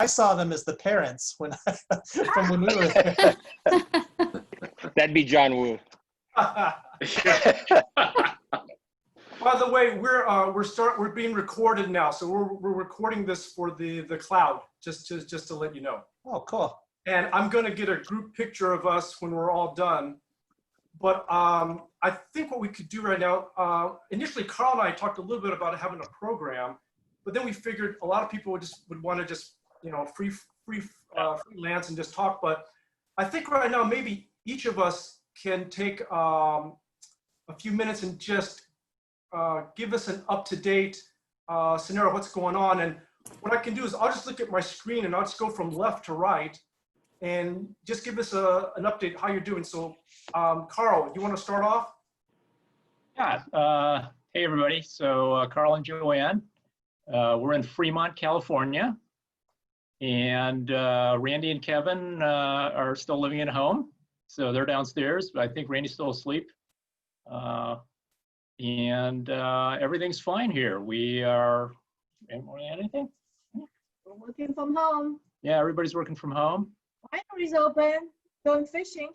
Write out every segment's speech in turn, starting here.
I saw them as the parents when from when we were there. That'd be John Woo. By the way, we're being recorded now, so we're recording this for the cloud, just to let you know. Oh, cool. And I'm going to get a group picture of us when we're all done. But I think what we could do right now, initially Carl and I talked a little bit about having a program, but then we figured a lot of people would want to just, you know, freelance and just talk. But I think right now maybe each of us can take a few minutes and just give us an up-to-date scenario of what's going on. And what I can do is I'll just look at my screen and I'll just go from left to right and just give us an update how you're doing. So Carl, you want to start off? Yeah. Hey, everybody. So Carl and Joanne, we're in Fremont, California. And Randy and Kevin are still living at home. So they're downstairs, but I think Randy's still asleep. And everything's fine here. We are, anything? We're working from home. Yeah, everybody's working from home. Winery's open, going fishing.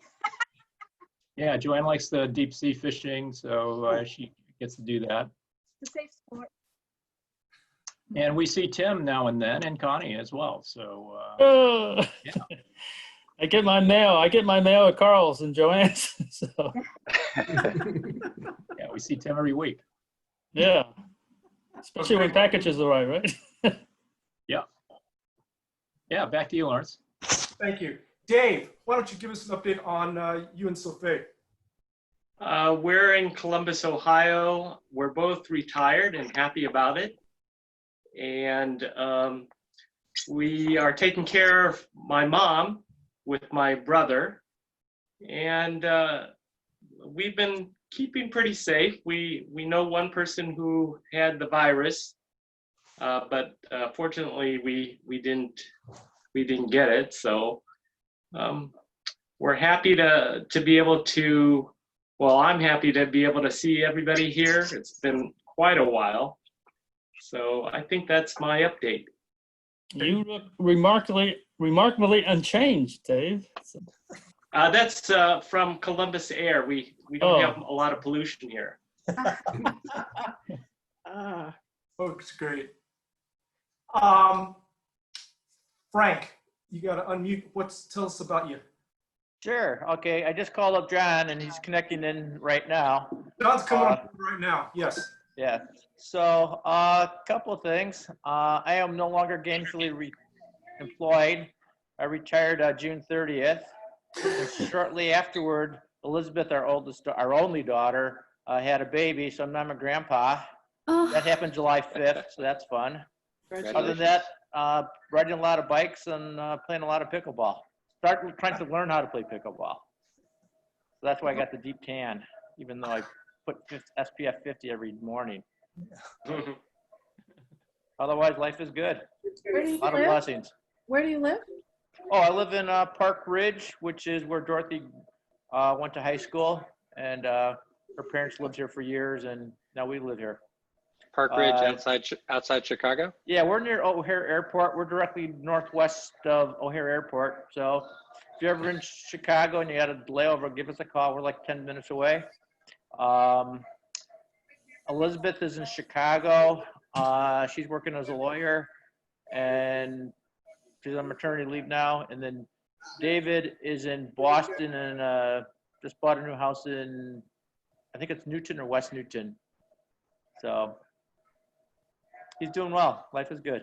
Yeah, Joanne likes the deep sea fishing, so she gets to do that. It's a safe sport. And we see Tim now and then, and Connie as well. So yeah. I get my mail at Carl's and Joanne's. So Yeah, we see Tim every week. yeah, especially when packages arrive, right? Yeah, back to you, Lawrence. Thank you. Dave, why don't you give us an update on you and Sophie? We're in Columbus, Ohio. We're both retired and happy about it. And we are taking care of my mom with my brother. And we've been keeping pretty safe. We know one person who had the virus, but fortunately we didn't get it. So we're happy to be able to, well, I'm happy to be able to see everybody here. It's been quite a while. So I think that's my update. You look remarkably unchanged, Dave. That's from Columbus Air. We don't have a lot of pollution here. Folks, great. Frank, you got to unmute. Tell us about you. Sure. Okay. I just called up John and he's connecting in right now. John's coming up right now. Yes. Yeah. So a couple of things. I am no longer gainfully employed. I retired June 30th. And shortly afterward, Elizabeth, our only daughter, had a baby. So now I'm a grandpa. Oh, That happened July 5th. So that's fun. Other than that, riding a lot of bikes and playing a lot of pickleball. Trying to learn how to play pickleball. So that's why I got the deep tan, even though I put SPF 50 every morning. Otherwise, life is good. where do A you lot of live? blessings. Where do you live? Oh, I live in Park Ridge, which is where Dorothy went to high school, and her parents lived here for years, and now we live here. Park Ridge outside Chicago? Yeah, we're near O'Hare Airport. We're directly northwest of O'Hare Airport. So if you're ever in Chicago and you got a layover, give us a call. We're like 10 minutes away. Elizabeth is in Chicago. She's working as a lawyer, and she's on maternity leave now. And then David is in Boston and just bought a new house in, I think it's Newton or West Newton. So he's doing well. Life is good.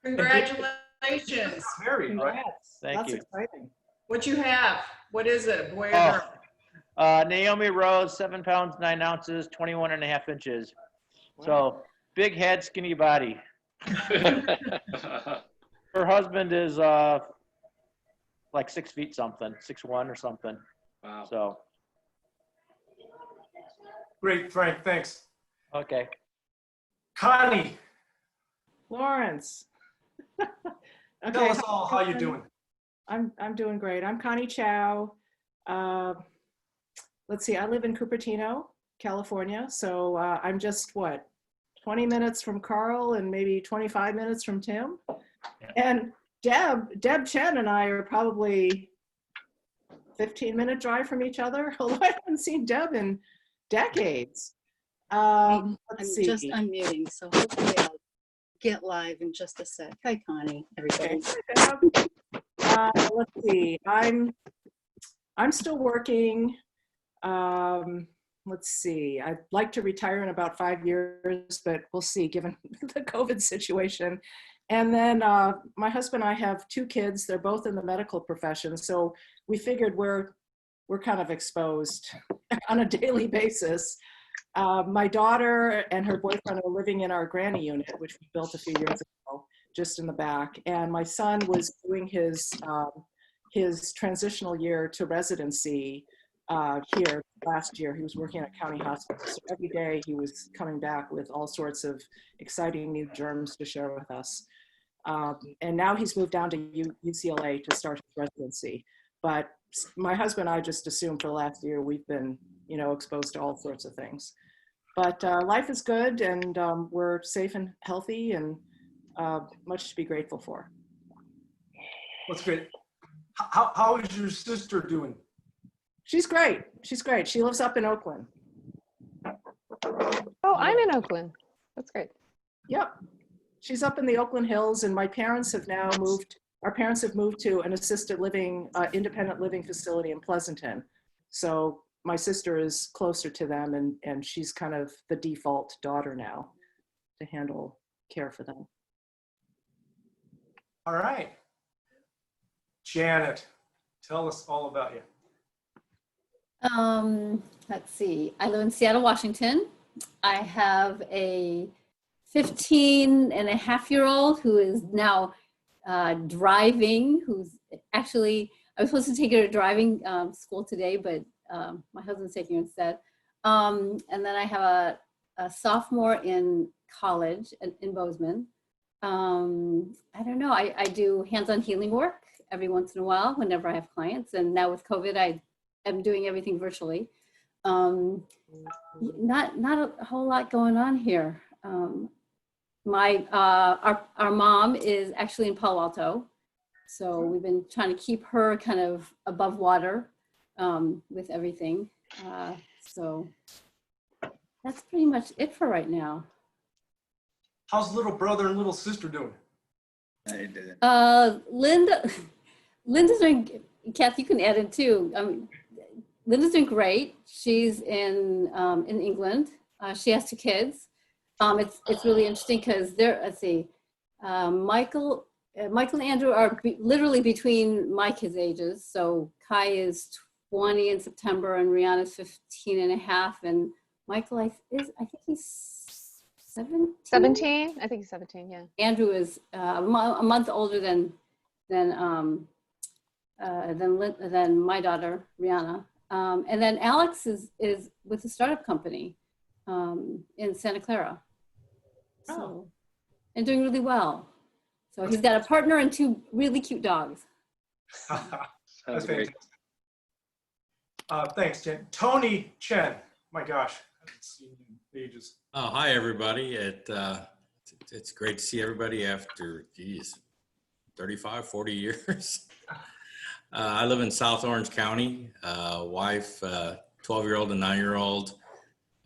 Congratulations. Married, right? Thank That's you. exciting. What you have? What is it, boy or girl? Naomi Rose, 7 pounds, 9 ounces, 21 and a half inches. So big head, skinny body. Her husband is like 6 feet something, 6'1" or something. Wow. So, Great, Frank. Thanks. okay. Connie, Lawrence. tell us all how you're doing. I'm doing great. I'm Connie Chow. Let's see, I live in Cupertino, California. So I'm just 20 minutes from Carl and maybe 25 minutes from Tim. And Deb Chen and I are probably 15-minute drive from each other, although I haven't seen Deb in decades. I'm Let's see. just unmuting, so hopefully I'll get live in just a sec. Hi, Connie, everybody. Okay. Let's see. I'm still working. Let's see. I'd like to retire in about 5 years, but we'll see given the COVID situation. And then my husband and I have 2 kids. They're both in the medical profession. So we figured we're kind of exposed on a daily basis. My daughter and her boyfriend are living in our granny unit, which we built a few years ago, just in the back. And my son was doing his transitional year to residency here last year. He was working at a county hospital. So every day he was coming back with all sorts of exciting new germs to share with us. And now he's moved down to UCLA to start his residency. But my husband and I just assumed for the last year we've been, exposed to all sorts of things. But life is good, and we're safe and healthy, and much to be grateful for. That's great. How is your sister doing? She's great. She's great. She lives up in Oakland. Oh, I'm in Oakland. That's great. Yep. She's up in the Oakland Hills, and my parents have now moved. Our parents have moved to an assisted living, independent living facility in Pleasanton. So my sister is closer to them, and she's kind of the default daughter now to handle care for them. All right. Janet, tell us all about you. Let's see. I live in Seattle, Washington. I have a 15-and-a-half-year-old who is now driving, who's actually, I was supposed to take her to driving school today, but my husband's taking her instead. And then I have a sophomore in college in Bozeman. I don't know, I do hands-on healing work every once in a while whenever I have clients. And now with COVID, I am doing everything virtually. Not a whole lot going on here. Our mom is actually in Palo Alto. So we've been trying to keep her kind of above water with everything. So that's pretty much it for right now. How's little brother and little sister doing? Linda's doing, Kath, you can add in too. Linda's doing great. She's in England. She has 2 kids. It's really interesting because let's see, Michael and Andrew are literally between my kids' ages. So Kai is 20 in September and Rihanna's 15-and-a-half, and Michael, I think he's 17. 17? I think he's 17, yeah. Andrew is a month older than my daughter, Rihanna. And then Alex is with a startup company in Santa Clara. So, and doing really well. So he's got a partner and 2 really cute dogs. That's great. Thanks, Jen. Tony Chen. My gosh, I haven't seen you in ages. Oh, hi, everybody. It's great to see everybody after, 35, 40 years. I live in South Orange County. Wife, 12-year-old and 9-year-old.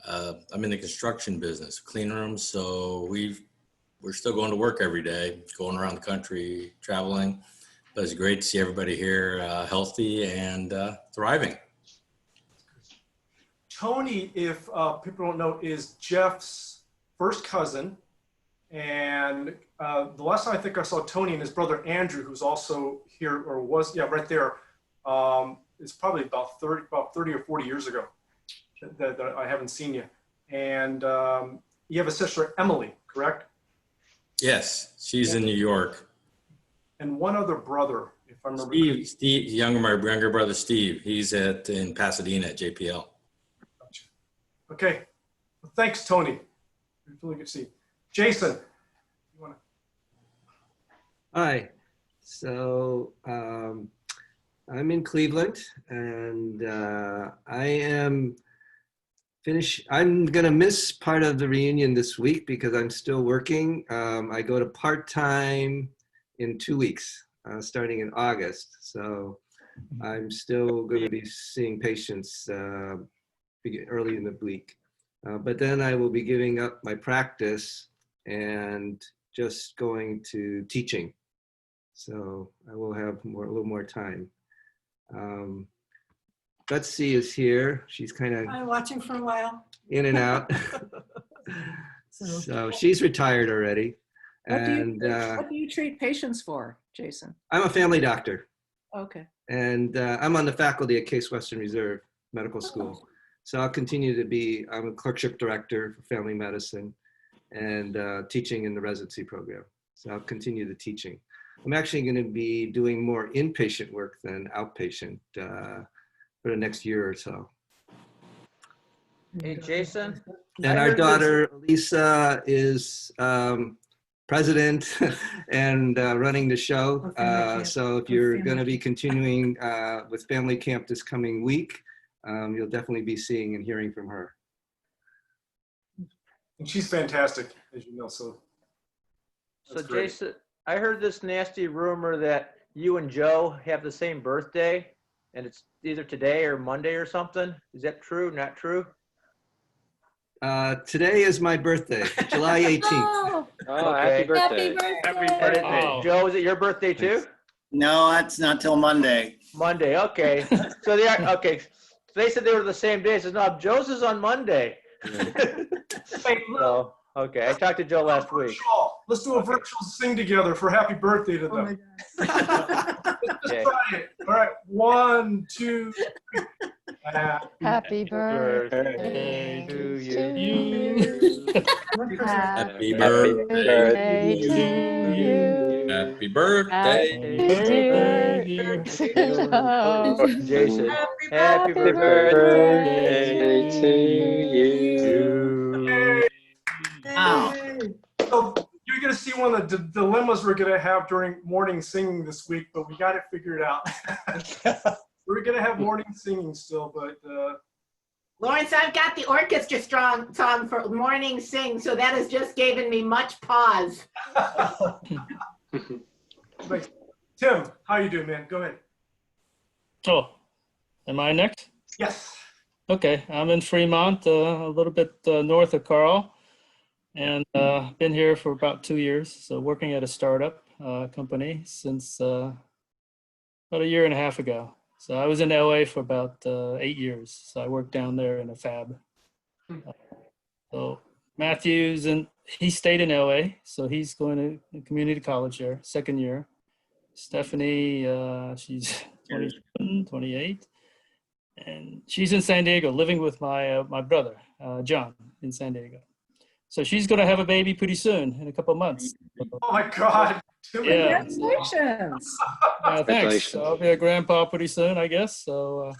I'm in the construction business, clean rooms. So we're still going to work every day, going around the country, traveling. But it's great to see everybody here healthy and thriving. Tony, if people don't know, is Jeff's first cousin. And the last time I think I saw Tony and his brother Andrew, who's also here, or was, right there, it's probably about 30 or 40 years ago that I haven't seen you. And you have a sister, Emily, correct? Yes, she's in New York. And one other brother, if I remember. Steve, my younger brother, Steve. He's in Pasadena at JPL. Gotcha. Okay. Well, thanks, Tony. Really good to see you. Jason, you want to? Hi. So I'm in Cleveland, and I am finished. I'm going to miss part of the reunion this week because I'm still working. I go to part-time in 2 weeks, starting in August. So I'm still going to be seeing patients early in the week. But then I will be giving up my practice and just going to teaching. So I will have a little more time. Betsy is here. She's kind of I'm watching for a while. in and out. So she's retired already. What do And what do you treat patients for, Jason? I'm a family doctor. Okay. And I'm on the faculty at Case Western Reserve Medical School. So I'll continue to be, I'm a clerkship director for family medicine and teaching in the residency program. So I'll continue the teaching. I'm actually going to be doing more inpatient work than outpatient for the next year or so. Hey, Jason. And our daughter, Lisa, is president and running the show. So if you're going to be continuing with Family Camp this coming week, you'll definitely be seeing and hearing from her. And she's fantastic, as you know. So great. Jason, I heard this nasty rumor that you and Joe have the same birthday, and it's either today or Monday or something. Is that true? Not true? Today is my birthday, July 18th. Oh, happy birthday. Happy birthday. Joe, is it your birthday too? No, that's not till Monday. Monday, okay. So they are, okay. So they said they were the same day. So no, Joe's is on Monday. So, okay, I talked to Joe last week. Let's do a virtual sing together for happy birthday to them. Let's Okay. try it. All right, 1, 2, 3. Happy birthday to you. Happy birthday to you. Happy birthday. Jason, Happy happy birthday birthday to you. Wow. So you're going to see one of the dilemmas we're going to have during morning singing this week, but we got it figured out. We're going to have morning singing still, but Lawrence, I've got the orchestra song for morning sing, so that has just given me much pause. Wait, Tim, how you doing, man? Go ahead. Oh, am I next? Yes. Okay, I'm in Fremont, a little bit north of Carl, and been here for about 2 years. So working at a startup company since about a year and a half ago. So I was in LA for about 8 years. So I worked down there in a fab. So Matthew's he stayed in LA, so he's going to community college there, second year. Stephanie, she's 27, 28, and she's in San Diego, living with my my brother, John, in San Diego. So she's going to have a baby pretty soon, in a couple of months. Oh my God. Yeah. Congratulations. Thanks. So I'll be a grandpa pretty soon, I guess. So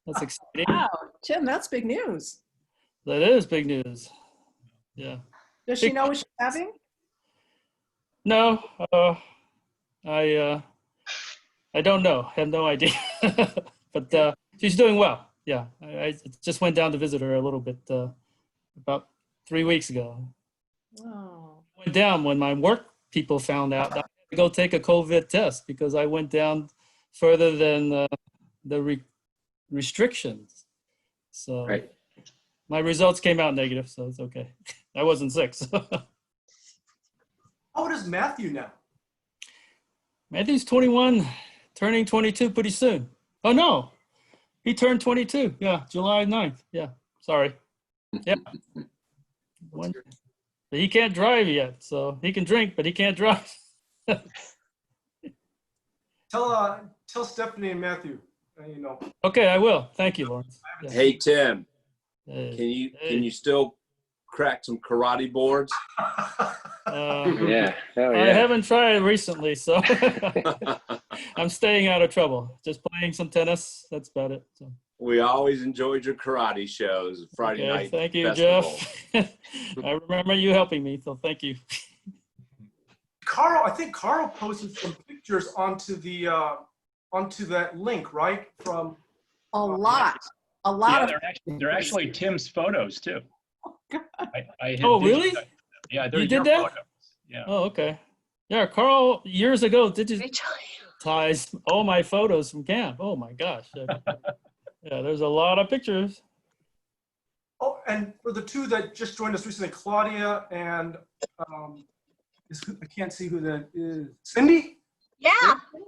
that's exciting. Wow, Tim, that's big news. That is big news. Yeah. Does she know what she's having? No, I don't know. I have no idea. But she's doing well. Yeah, I just went down to visit her a little bit about 3 weeks ago. Oh. Went down when my work people found out that I had to go take a COVID test because I went down further than the restrictions. So Right. my results came out negative, so it's okay. I wasn't sick. So. How old is Matthew now? Matthew's 21, turning 22 pretty soon. Oh, no. He turned 22. Yeah, July 9th. Yeah, sorry. Yeah. But he can't drive yet, so he can drink, but he can't drive. Tell Stephanie and Matthew, you know. Okay, I will. Thank you, Lawrence. Yeah. Hey, Tim, Hey. can you still crack some karate boards? Yeah. Hell I yeah. haven't tried recently, so I'm staying out of trouble. Just playing some tennis. That's about it. So. We always enjoyed your karate shows, Friday Okay, night thank you, festival. Jeff. I remember you helping me, so thank you. Carl, I think Carl posted some pictures onto that link, right? From A lot. Yeah, they're actually Tim's photos too. I had Oh, really? Yeah, they're You did your that? photos. Yeah. Oh, okay. Yeah, Carl, years ago, digitized all my photos from camp. Oh my gosh. Yeah, there's a lot of pictures. Oh, and for the two that just joined us recently, Claudia and I can't see who that is. Cindy? Yeah.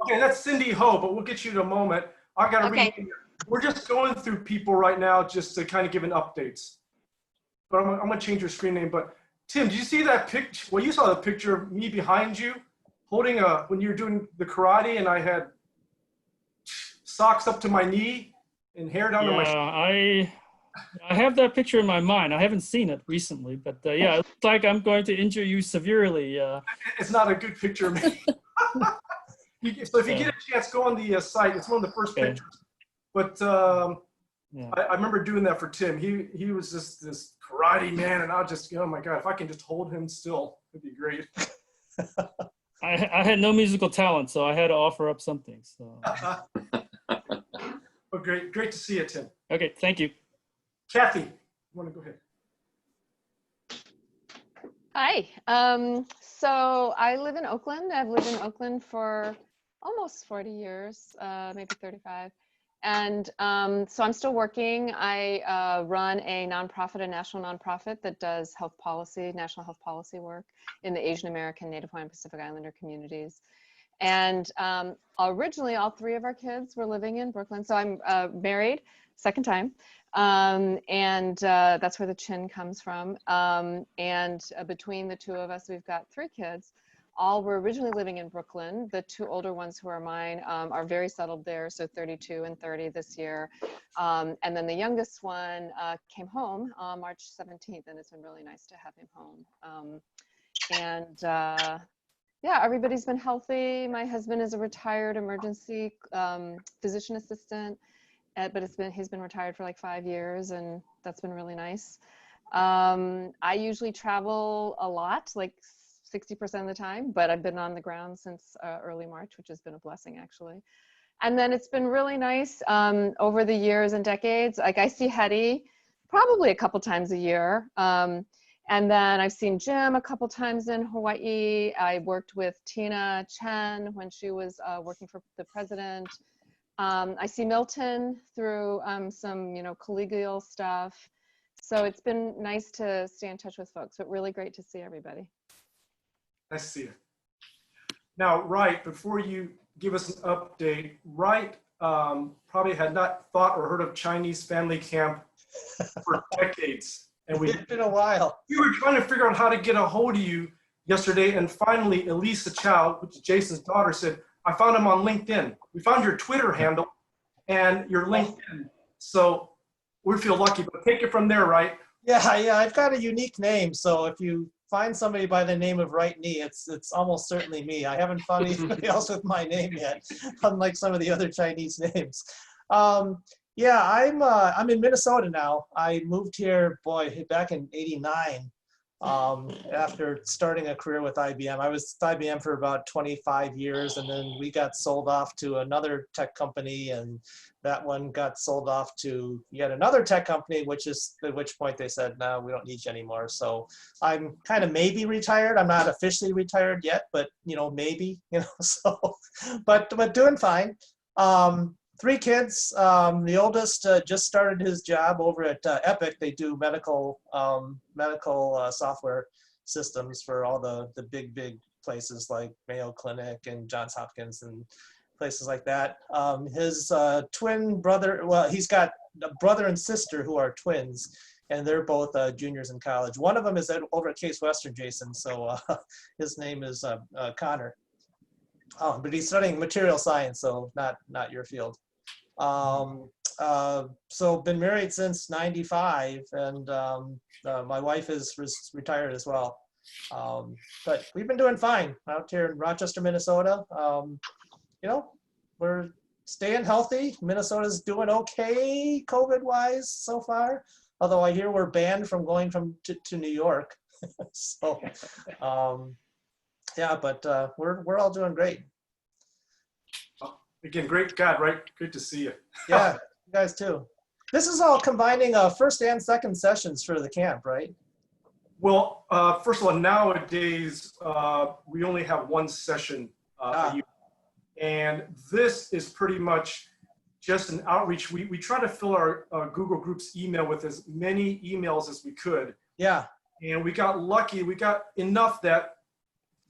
Okay, that's Cindy Ho, but we'll get you in a moment. I got to read. We're just going through people right now just to kind of give an updates. But I'm going to change your screen name. But Tim, did you see that picture? Well, you saw the picture of me behind you holding when you were doing the karate and I had socks up to my knee and hair down to my I have that picture in my mind. I haven't seen it recently, but yeah, it looks like I'm going to injure you severely. It's not a good picture of me. So if you get a chance, go on the site. It's one of the first pictures. But I remember doing that for Tim. He was just this karate man, and I was just, oh my God, if I can just hold him still, it'd be great. I had no musical talent, so I had to offer up something. So. Well, great to see you, Tim. Okay, thank you. Kathy, you want to go ahead? Hi. So I live in Oakland. I've lived in Oakland for almost 40 years, maybe 35. And so I'm still working. I run a nonprofit, a national nonprofit that does health policy, national health policy work in the Asian American, Native Hawaiian, Pacific Islander communities. And originally, all three of our kids were living in Brooklyn. So I'm married, second time. And that's where the chin comes from. And between the two of us, we've got three kids. All were originally living in Brooklyn. The two older ones who are mine are very settled there, so 32 and 30 this year. And then the youngest one came home on March 17th, and it's been really nice to have him home. Yeah, everybody's been healthy. My husband is a retired emergency physician assistant, but he's been retired for like 5 years, and that's been really nice. I usually travel a lot, like 60% of the time, but I've been on the ground since early March, which has been a blessing actually. And then it's been really nice over the years and decades. Like I see Hetty probably a couple times a year. And then I've seen Jim a couple times in Hawaii. I worked with Tina Chen when she was working for the president. I see Milton through some, collegial stuff. So it's been nice to stay in touch with folks, but really great to see everybody. Nice to see you. Now, Wright, before you give us an update, Wright probably had not thought or heard of Chinese family camp for decades. And It's been a while. We were trying to figure out how to get a hold of you yesterday, and finally, Elisa Chow, which is Jason's daughter, said, I found him on LinkedIn. We found your Twitter handle and your LinkedIn. So we feel lucky, but take it from there, right? Yeah, I've got a unique name. So if you find somebody by the name of Wright Knee, it's almost certainly me. I haven't found anybody else with my name yet, unlike some of the other Chinese names. Yeah, I'm in Minnesota now. I moved here, back in '89. After starting a career with IBM. I was with IBM for about 25 years, and then we got sold off to another tech company, and that one got sold off to yet another tech company, at which point they said, no, we don't need you anymore. So I'm kind of maybe retired. I'm not officially retired yet, but maybe, so, but doing fine. 3 kids. The oldest just started his job over at Epic. They do medical software systems for all the big places like Mayo Clinic and Johns Hopkins and places like that. His twin brother, well, he's got a brother and sister who are twins, and they're both juniors in college. One of them is over at Case Western, Jason, so his name is Connor. But he's studying material science, so not your field. So been married since '95, and my wife is retired as well. But we've been doing fine out here in Rochester, Minnesota. We're staying healthy. Minnesota's doing okay COVID-wise so far, although I hear we're banned from going to New York. So, yeah, but we're all doing great. Again, great to see you. Yeah, you guys too. This is all combining first and second sessions for the camp, right? Well, first of all, nowadays, we only have one session a year. And this is pretty much just an outreach. We try to fill our Google Groups email with as many emails as we could. Yeah. And we got lucky. We got enough that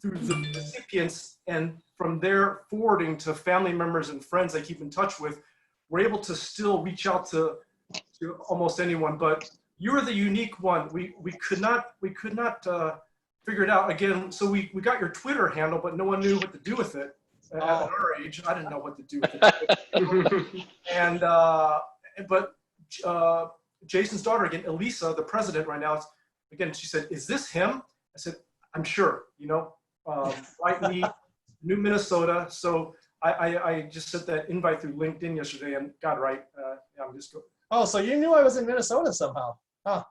through the recipients and from their forwarding to family members and friends they keep in touch with, we're able to still reach out to almost anyone. But you're the unique one. We could not figure it out again. So we got your Twitter handle, but no one knew what to do with it. At our age, I didn't know what to do with it. And but Jason's daughter again, Elisa, the president right now, again, she said, "Is this him?" I said, "I'm sure." You know, White Knee, New Minnesota. So I just sent that invite through LinkedIn yesterday and got right. I'm just going. Oh, so you knew I was in Minnesota somehow? Huh.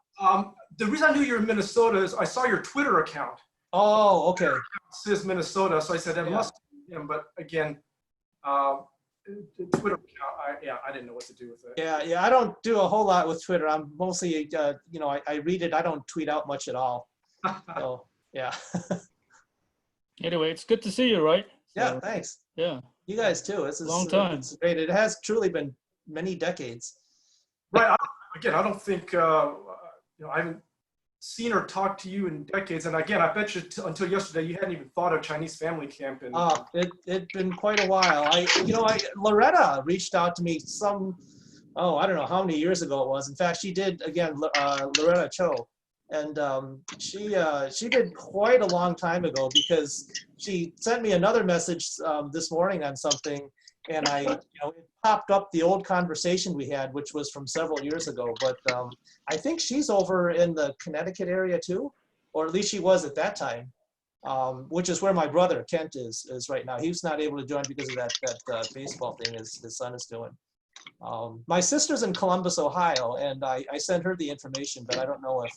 The reason I knew you were in Minnesota is I saw your Twitter account. Oh, okay. It says Minnesota, so I said that must be him. But again, the Twitter account, I didn't know what to do with it. Yeah. I don't do a whole lot with Twitter. I'm mostly, I read it. I don't tweet out much at all. So, yeah. Anyway, it's good to see you, right? Yeah, thanks. Yeah. You guys too. This is Long time. It's great. It has truly been many decades. Right. I don't think, I haven't seen or talked to you in decades. And again, I bet you until yesterday, you hadn't even thought of Chinese Family Camp. And It'd been quite a while. Loretta reached out to me I don't know how many years ago it was. In fact, she did, again, Loretta Cho. And she did quite a long time ago, because she sent me another message this morning on something, and it popped up the old conversation we had, which was from several years ago. But I think she's over in the Connecticut area too, or at least she was at that time, which is where my brother Kent is right now. He's not able to join because of that baseball thing his son is doing. My sister's in Columbus, Ohio, and I sent her the information, but I don't know if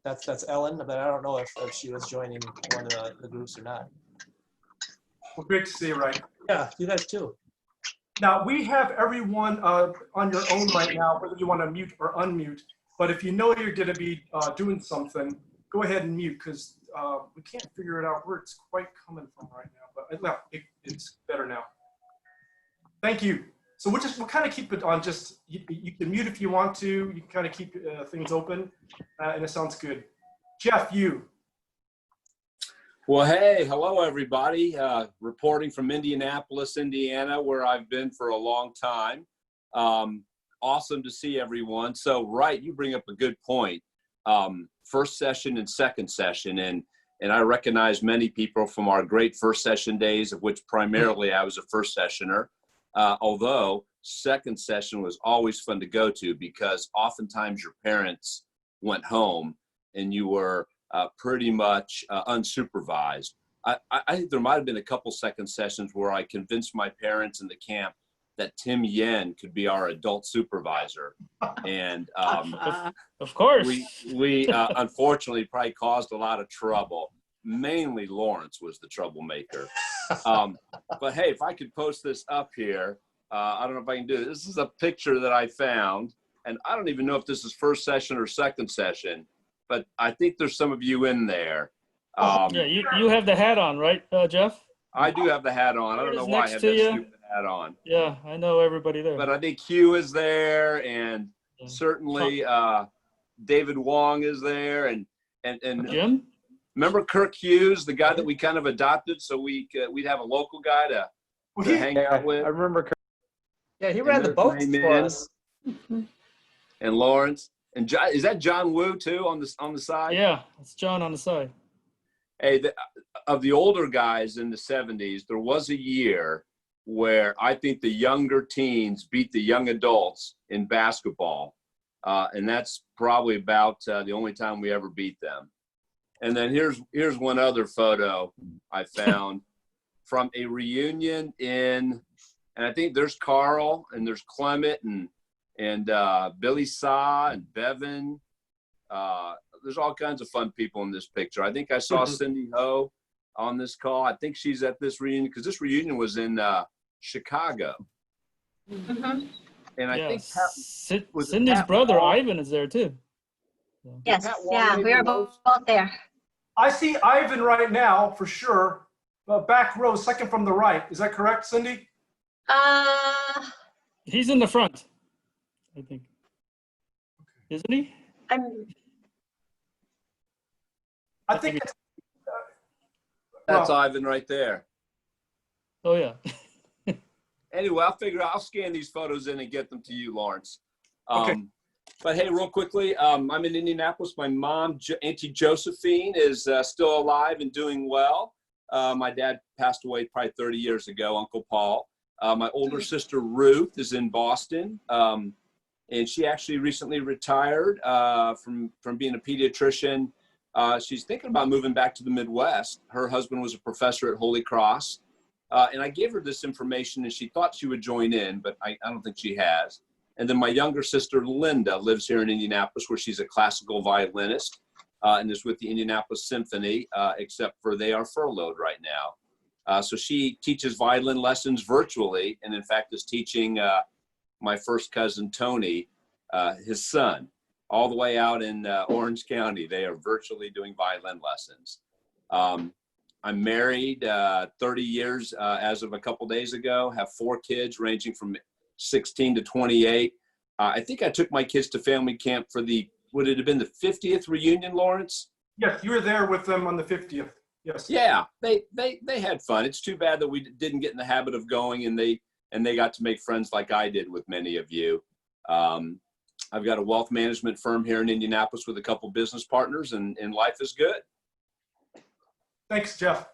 that's Ellen, but I don't know if she was joining one of the groups or not. Well, great to see you, Ray. Yeah, you guys too. Now, we have everyone on your own right now, whether you want to mute or unmute. But if you know you're going to be doing something, go ahead and mute, because we can't figure it out where it's quite coming from right now. But it's better now. Thank you. So we'll kind of keep it on just, you can mute if you want to. You can kind of keep things open, and it sounds good. Jeff, you. Well, hey, hello, everybody. Reporting from Indianapolis, Indiana, where I've been for a long time. Awesome to see everyone. So, right, you bring up a good point. First session and second session, and I recognize many people from our great first session days, of which primarily I was a first sessioner. Although second session was always fun to go to, because oftentimes your parents went home and you were pretty much unsupervised. I think there might have been a couple second sessions where I convinced my parents in the camp that Tim Yen could be our adult supervisor. And of course, we unfortunately probably caused a lot of trouble. Mainly Lawrence was the troublemaker. But hey, if I could post this up here, I don't know if I can do it. This is a picture that I found, and I don't even know if this is first session or second session, but I think there's some of you in there. Yeah, you have the hat on, right, Jeff? I do have the hat on. I don't know why I have that stupid hat on. Yeah, I know everybody there. But I think Hugh is there, and certainly David Wong is there, and Jim. Remember Kirk Hughes, the guy that we kind of adopted, so we'd have a local guy to hang out with. I remember Kirk. Yeah, he ran the boat for us. And Lawrence. And John, is that John Woo too on the side? Yeah, it's John on the side. Hey, of the older guys in the 70s, there was a year where I think the younger teens beat the young adults in basketball. And that's probably about the only time we ever beat them. And then here's one other photo I found from a reunion and I think there's Carl and there's Clement and Billy Sa and Bevan. There's all kinds of fun people in this picture. I think I saw Cindy Ho on this call. I think she's at this reunion, because this reunion was in Chicago. And I think Cindy's brother Ivan is there too. Yes, Pat Wong yeah, made we the are most? both there. I see Ivan right now, for sure. Back row, second from the right. Is that correct, Cindy? He's in the front, I think. Isn't he? I think That's Ivan right there. Oh, yeah. Anyway, I'll scan these photos in and get them to you, Lawrence. Okay. But hey, real quickly, I'm in Indianapolis. My mom, Auntie Josephine, is still alive and doing well. My dad passed away probably 30 years ago, Uncle Paul. My older sister, Ruth, is in Boston. And she actually recently retired from being a pediatrician. She's thinking about moving back to the Midwest. Her husband was a professor at Holy Cross. And I gave her this information and she thought she would join in, but I don't think she has. And then my younger sister, Linda, lives here in Indianapolis where she's a classical violinist and is with the Indianapolis Symphony, except for they are furloughed right now. So she teaches violin lessons virtually and in fact is teaching my first cousin, Tony, his son, all the way out in Orange County. They are virtually doing violin lessons. I'm married 30 years as of a couple days ago, have 4 kids ranging from 16 to 28. I think I took my kids to family camp for would it have been the 50th reunion, Lawrence? Yes, you were there with them on the 50th. Yes. Yeah, they had fun. It's too bad that we didn't get in the habit of going and they got to make friends like I did with many of you. I've got a wealth management firm here in Indianapolis with a couple business partners and life is good. Thanks, Jeff.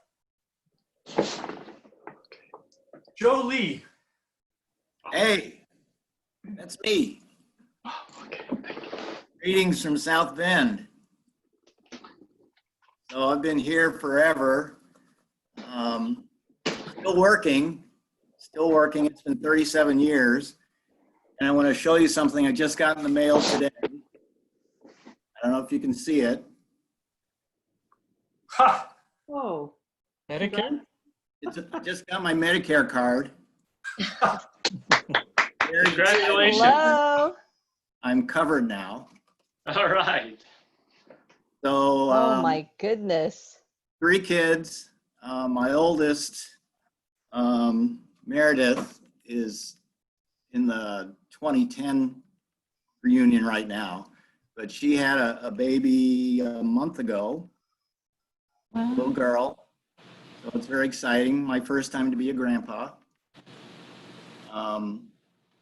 Joe Lee. Hey, that's me. Greetings from South Bend. So I've been here forever. Still working. It's been 37 years. And I want to show you something I just got in the mail today. I don't know if you can see it. Whoa. Medicare? I just got my Medicare card. Congratulations. Hello. I'm covered now. All right. So, Oh my goodness. 3 kids. My oldest, Meredith, is in the 2010 reunion right now, but she had a baby a month ago, a little girl. So it's very exciting. My first time to be a grandpa.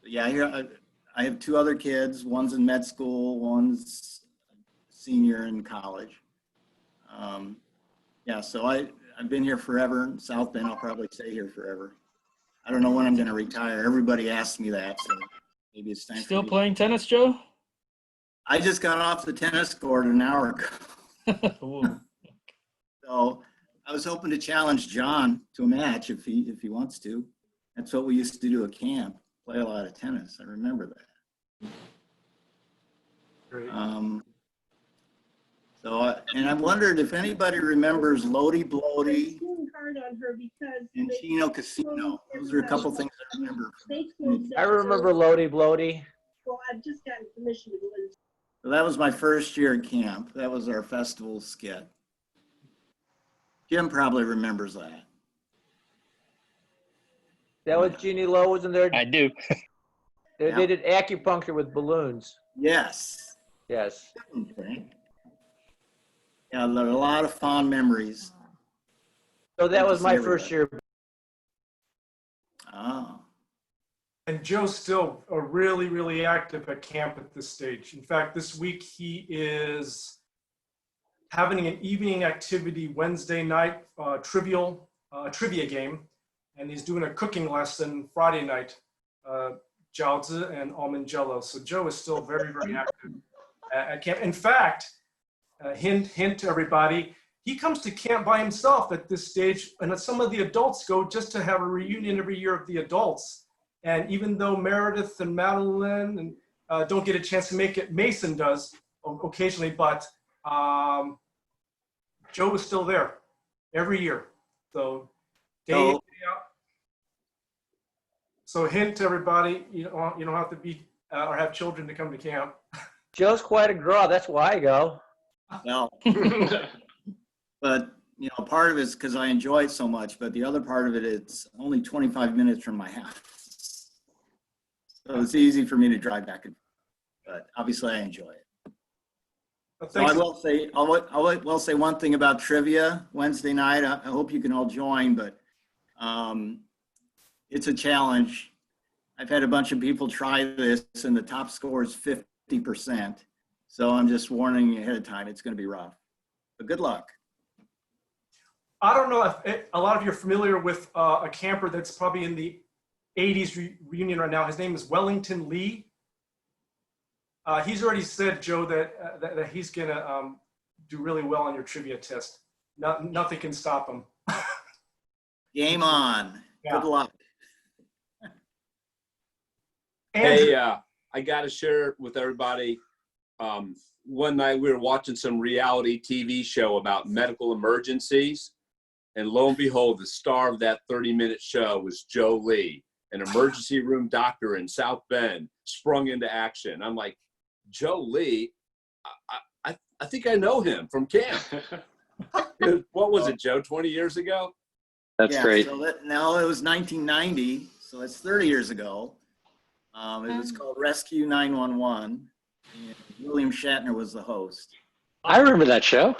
Yeah, here I have 2 other kids. One's in med school, one's a senior in college. Yeah, so I've been here forever in South Bend. I'll probably stay here forever. I don't know when I'm going to retire. Everybody asks me that, so maybe it's time. Still playing tennis, Joe? I just got off the tennis court an hour ago. So I was hoping to challenge John to a match if he wants to. That's what we used to do at camp, play a lot of tennis. I remember that. Great. And I wondered if anybody remembers Lodi Blodi and Chino Casino. Those are a couple things I remember. I remember Lodi Blodi. Well, I've just gotten permission to go in. So that was my first year at camp. That was our festival skit. Jim probably remembers that. That was Jeannie Lowe, wasn't there? I do. They did acupuncture with balloons. Yes. Yes. Okay. Yeah, there are a lot of fond memories. So that was my first year. Oh. And Joe's still really, really active at camp at this stage. In fact, this week he is having an evening activity Wednesday night, trivia game, and he's doing a cooking lesson Friday night, jiaozi and almond jello. So Joe is still very, very active at camp. In fact, hint to everybody, he comes to camp by himself at this stage, and some of the adults go just to have a reunion every year of the adults. And even though Meredith and Madeline don't get a chance to make it, Mason does occasionally, but Joe is still there every year. So day in, day out. So hint to everybody, you don't have to be or have children to come to camp. Joe's quite a draw. That's why I go. Well, but part of it's because I enjoy it so much, but the other part of it, it's only 25 minutes from my house. So it's easy for me to drive back and forth, but obviously I enjoy it. So I will say one thing about trivia Wednesday night. I hope you can all join, but it's a challenge. I've had a bunch of people try this and the top score is 50%. So I'm just warning you ahead of time, it's going to be rough, but good luck. I don't know if a lot of you are familiar with a camper that's probably in the 80s reunion right now. His name is Wellington Lee. He's already said, Joe, that he's going to do really well on your trivia test. Nothing can stop him. Game on. Yeah. Good luck. Hey, I got to share with everybody. One night we were watching some reality TV show about medical emergencies. And lo and behold, the star of that 30-minute show was Joe Lee, an emergency room doctor in South Bend, sprung into action. I'm like, Joe Lee, I think I know him from camp. What was it, Joe, 20 years ago? That's great. So now it was 1990, so it's 30 years ago. It was called Rescue 911, and William Shatner was the host. I remember that show.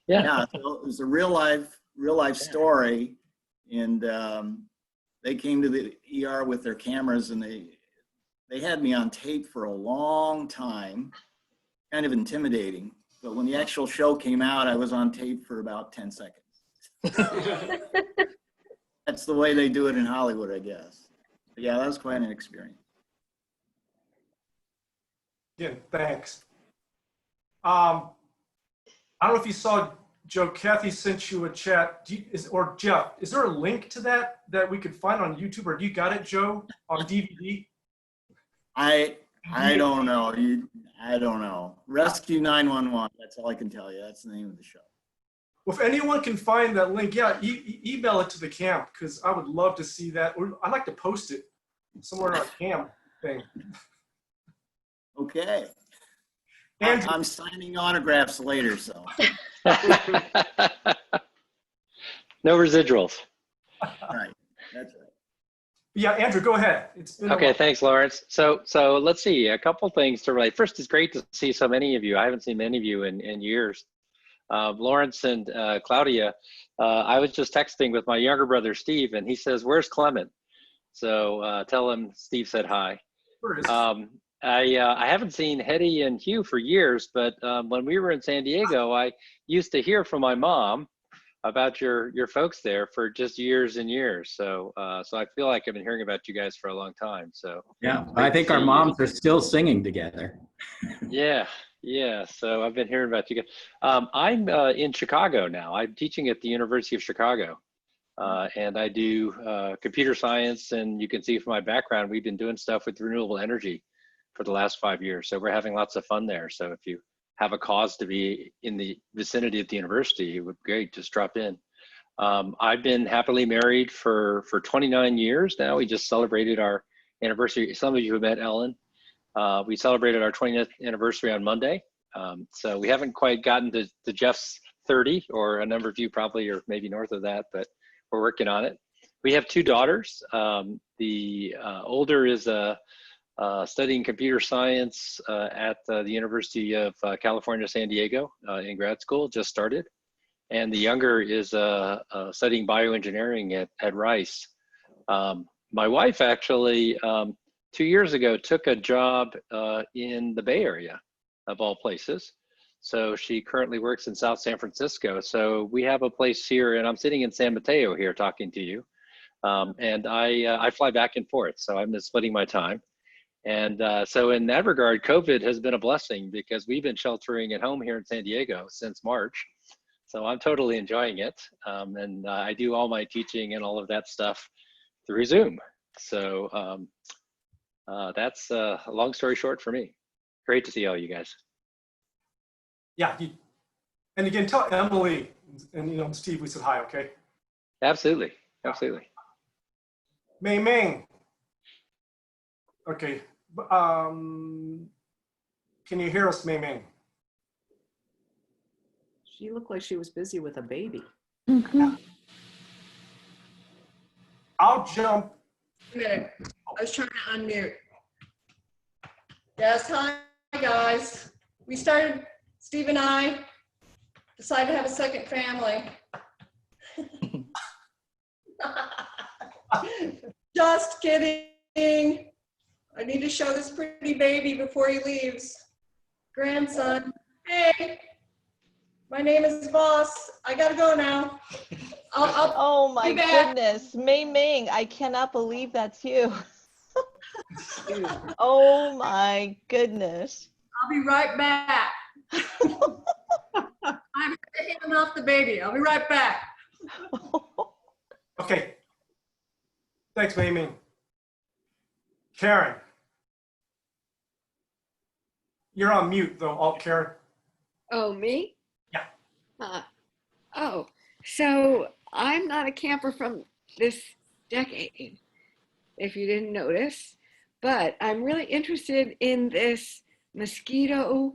Yeah, so it was a real life story, and they came to the ER with their cameras, and they had me on tape for a long time, kind of intimidating. But when the actual show came out, I was on tape for about 10 seconds. That's the way they do it in Hollywood, I guess. But yeah, that was quite an experience. Again, thanks. I don't know if you saw, Joe, Kathy sent you a chat. Or Jeff, is there a link to that we could find on YouTube, or do you got it, Joe, on DVD? I don't know. I don't know. Rescue 911. That's all I can tell you. That's the name of the show. Well, if anyone can find that link, yeah, email it to the camp, because I would love to see that. Or I'd like to post it somewhere in our camp thing. Okay. I'm signing autographs later, so. No residuals. Right. That's right. Yeah, Andrew, go ahead. It's been Okay, thanks, Lawrence. So let's see, a couple things to relate. First, it's great to see so many of you. I haven't seen many of you in years. Lawrence and Claudia, I was just texting with my younger brother, Steve, and he says, "Where's Clement?" So tell him Steve said hi. I haven't seen Hetty and Hugh for years, but when we were in San Diego, I used to hear from my mom about your folks there for just years and years. So I feel like I've been hearing about you guys for a long time. So yeah, I think our moms are still singing together. Yeah. So I've been hearing about you guys. I'm in Chicago now. I'm teaching at the University of Chicago. And I do computer science, and you can see from my background, we've been doing stuff with renewable energy for the last 5 years. So we're having lots of fun there. So if you have a cause to be in the vicinity at the university, it would be great. Just drop in. I've been happily married for 29 years now. We just celebrated our anniversary. Some of you have met Ellen. We celebrated our 20th anniversary on Monday. So we haven't quite gotten to Jeff's 30, or a number of you probably are maybe north of that, but we're working on it. We have 2 daughters. The older is studying computer science at the University of California, San Diego in grad school, just started. And the younger is studying bioengineering at Rice. My wife actually, 2 years ago, took a job in the Bay Area, of all places. So she currently works in South San Francisco. So we have a place here, and I'm sitting in San Mateo here talking to you. And I fly back and forth, so I'm just splitting my time. And so in that regard, COVID has been a blessing, because we've been sheltering at home here in San Diego since March. So I'm totally enjoying it. And I do all my teaching and all of that stuff through Zoom. So that's a long story short for me. Great to see all you guys. Yeah, and again, tell Emily and Steve we said hi, okay? Absolutely. Mei Ming. Okay. Can you hear us, Mei Ming? She looked like she was busy with a baby. I'll jump. A minute. I was trying to unmute. Yes, hi guys. We started, Steve and I decided to have a second family. Just kidding. I need to show this pretty baby before he leaves. Grandson. Hey, my name is Voss. I gotta go now. Oh my be back. goodness, Mei Ming, I cannot believe that's you. Oh my goodness. I'll be right back. I'm handing off the baby. I'll be right back. Okay. Thanks, Mei Ming. Karen. You're on mute though, Karen. Oh, me? Yeah. Oh, so I'm not a camper from this decade, if you didn't notice, but I'm really interested in this mosquito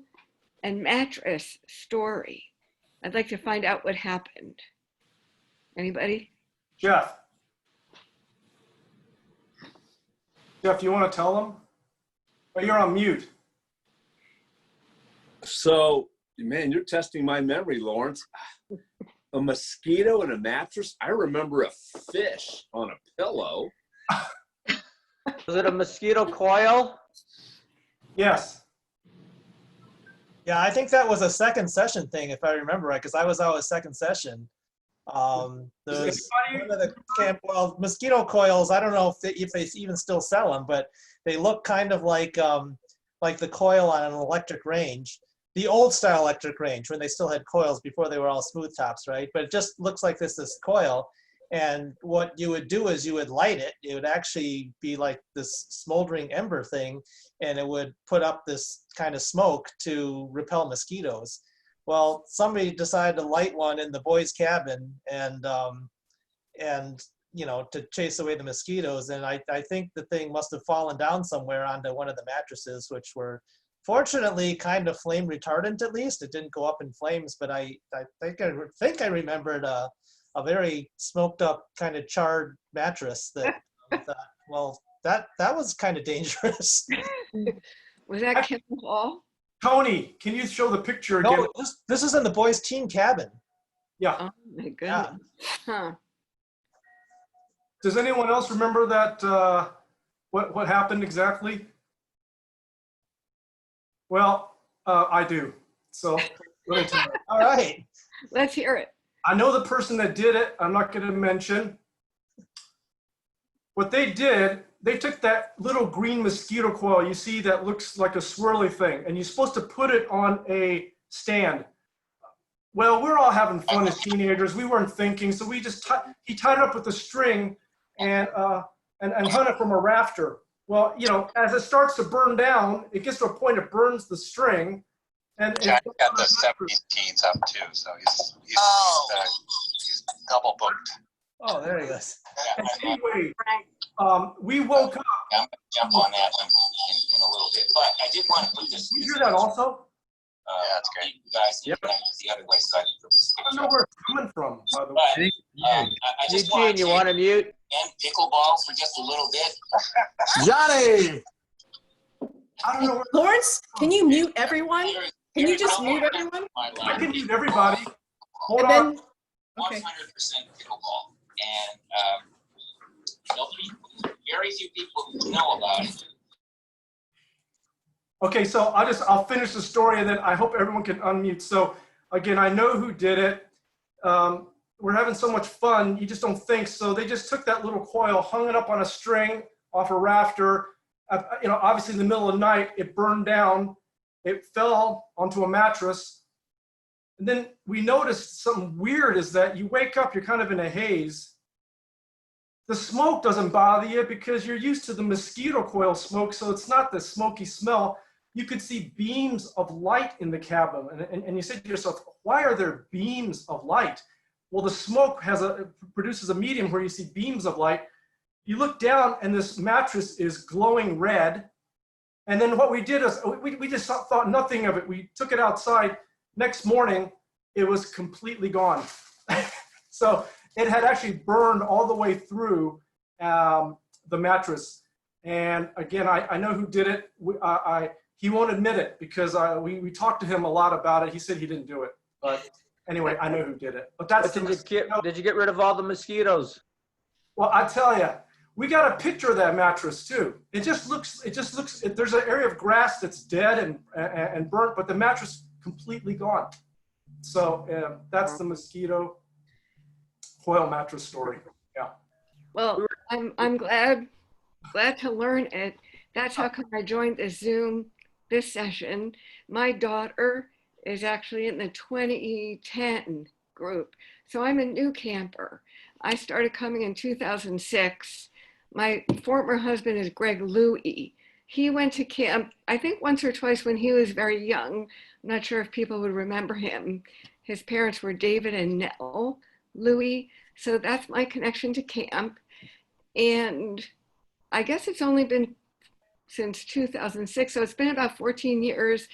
and mattress story. I'd like to find out what happened. Anybody? Jeff. Jeff, you want to tell them? Oh, you're on mute. So, man, you're testing my memory, Lawrence. A mosquito and a mattress? I remember a fish on a pillow. Was it a mosquito coil? Yes. Yeah, I think that was a second session thing, if I remember right, because I was out with second session. There's one of the camp, well, mosquito coils, I don't know if they even still sell them, but they look kind of like the coil on an electric range. The old style electric range, when they still had coils before they were all smooth tops, right? But it just looks like this coil. And what you would do is you would light it. It would actually be like this smoldering ember thing, and it would put up this kind of smoke to repel mosquitoes. Well, somebody decided to light one in the boys' cabin and you know, to chase away the mosquitoes. And I think the thing must have fallen down somewhere onto one of the mattresses, which were fortunately kind of flame retardant. At least it didn't go up in flames, but I think I remembered a very smoked up kind of charred mattress that I thought, well, that was kind of dangerous. Was that Kim Hall? Tony, can you show the picture again? No, this is in the boys' teen cabin. Yeah. Oh my goodness. Huh. Does anyone else remember that, what happened exactly? Well, I do. So let me tell you. All right. Let's hear it. I know the person that did it. I'm not going to mention. What they did, they took that little green mosquito coil you see that looks like a swirly thing, and you're supposed to put it on a stand. Well, we're all having fun as teenagers. We weren't thinking, so we just he tied it up with a string and hung it from a rafter. Well, you know, as it starts to burn down, it gets to a point it burns the string. And Jack got the 70 teens up too, so he's double booked. Oh, there he is. Anyway, we woke up. I'm going to jump on that one in a little bit, but I did want to put this. You hear that also? Yeah, that's great. You guys, yep. The other way, so I can put this I don't know where it's coming from, by the way. I just Eugene, you want to mute? And pickleball for just a little bit. Johnny! I don't know where Lawrence, can you mute everyone? Can you just mute everyone? I can mute everybody. Hold And on. then- 100% pickleball. And nobody, very few people know about it. Okay, so I'll finish the story and then I hope everyone can unmute. So again, I know who did it. We're having so much fun, you just don't think. So they just took that little coil, hung it up on a string off a rafter. You know, obviously in the middle of the night, it burned down. It fell onto a mattress. And then we noticed something weird is that you wake up, you're kind of in a haze. The smoke doesn't bother you because you're used to the mosquito coil smoke, so it's not the smoky smell. You could see beams of light in the cabin. And you said to yourself, why are there beams of light? Well, the smoke produces a medium where you see beams of light. You look down and this mattress is glowing red. And then what we did is we just thought nothing of it. We took it outside. Next morning, it was completely gone. So it had actually burned all the way through the mattress. And again, I know who did it. He won't admit it because we talked to him a lot about it. He said he didn't do it. But anyway, I know who did it. But that's Did you get rid of all the mosquitoes? Well, I tell you, we got a picture of that mattress too. It just looks, there's an area of grass that's dead and burnt, but the mattress completely gone. So that's the mosquito coil mattress story. Yeah. Well, I'm glad to learn it. That's how come I joined the Zoom this session. My daughter is actually in the 2010 group. So I'm a new camper. I started coming in 2006. My former husband is Greg Louie. He went to camp, I think once or twice when he was very young. I'm not sure if people would remember him. His parents were David and Nell Louie. So that's my connection to camp. And I guess it's only been since 2006. So it's been about 14 years.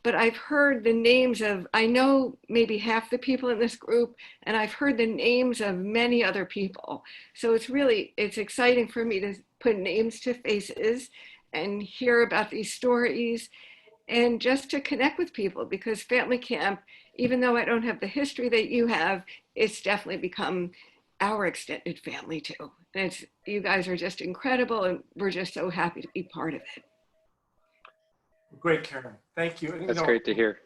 But I've heard the names of, I know maybe half the people in this group, and I've heard the names of many other people. So it's exciting for me to put names to faces and hear about these stories and just to connect with people, because family camp, even though I don't have the history that you have, it's definitely become our extended family too. And you guys are just incredible, and we're just so happy to be part of it. Great, Karen. Thank you. That's great to hear.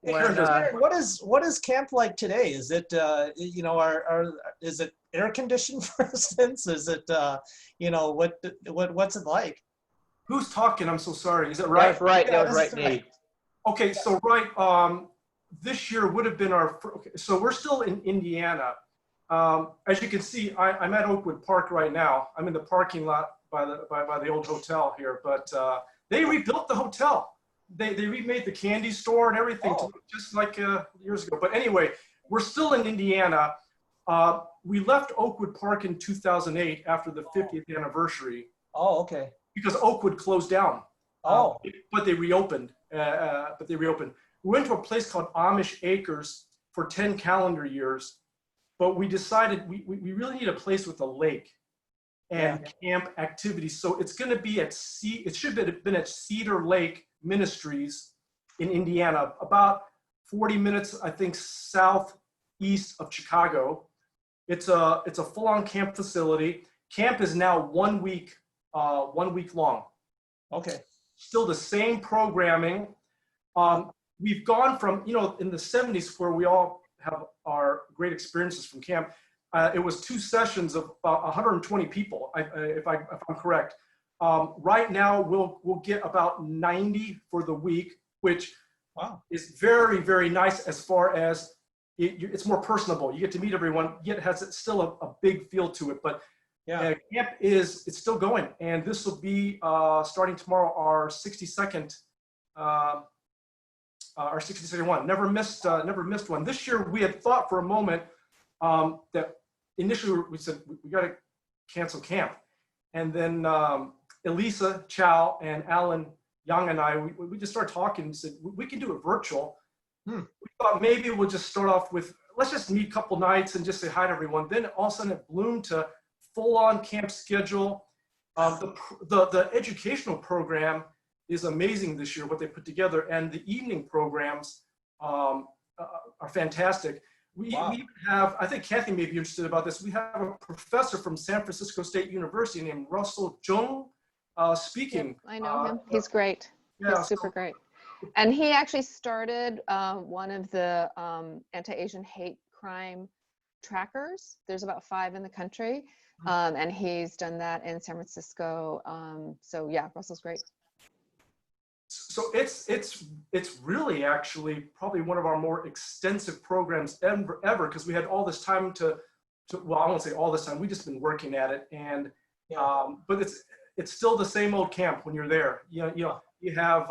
Hey, Karen, what is camp like today? Is it is it air conditioned, for instance? Is it what's it like? Who's talking? I'm so sorry. Is it right? That's right. Yeah, That was right, Nate. Okay, so right. This year would have been our. So we're still in Indiana. As you can see, I'm at Oakwood Park right now. I'm in the parking lot by the old hotel here, but they rebuilt the hotel. They remade the candy store and everything to look just like years ago. But anyway, we're still in Indiana. We left Oakwood Park in 2008 after the 50th anniversary. Oh, okay. Because Oakwood closed down. But they reopened. We went to a place called Amish Acres for 10 calendar years. But we decided we really need a place with a lake and camp activities. So it's going to be it should have been at Cedar Lake Ministries in Indiana, about 40 minutes, I think, southeast of Chicago. It's a full-on camp facility. Camp is now 1 week long. Okay. Still the same programming. We've gone from, in the 70s where we all have our great experiences from camp. It was 2 sessions of about 120 people, if I'm correct. Right now, we'll get about 90 for the week, which is very, very nice as far as it's more personable. You get to meet everyone, yet it has still a big feel to it. But camp it's still going, and this will be starting tomorrow our 62nd. Our 62nd one. Never missed one. This year we had thought for a moment that initially we said we got to cancel camp, and then Elisa Chow and Alan Young and I we just started talking and said we can do it virtual. We thought maybe we'll just start off with let's just meet a couple nights and just say hi to everyone. Then all of a sudden it bloomed to full-on camp schedule. The educational program is amazing this year, what they put together, and the evening programs are fantastic. We even have, I think Kathy may be interested about this, we have a professor from San Francisco State University named Russell Jung speaking. I know him. He's great. Yeah, He's super great. And he actually started one of the anti-Asian hate crime trackers. There's about 5 in the country. And he's done that in San Francisco. So yeah, Russell's great. So it's really actually probably one of our more extensive programs ever because we had all this time to well, I won't say all this time, we've just been working at it, and but it's still the same old camp when you're there. You have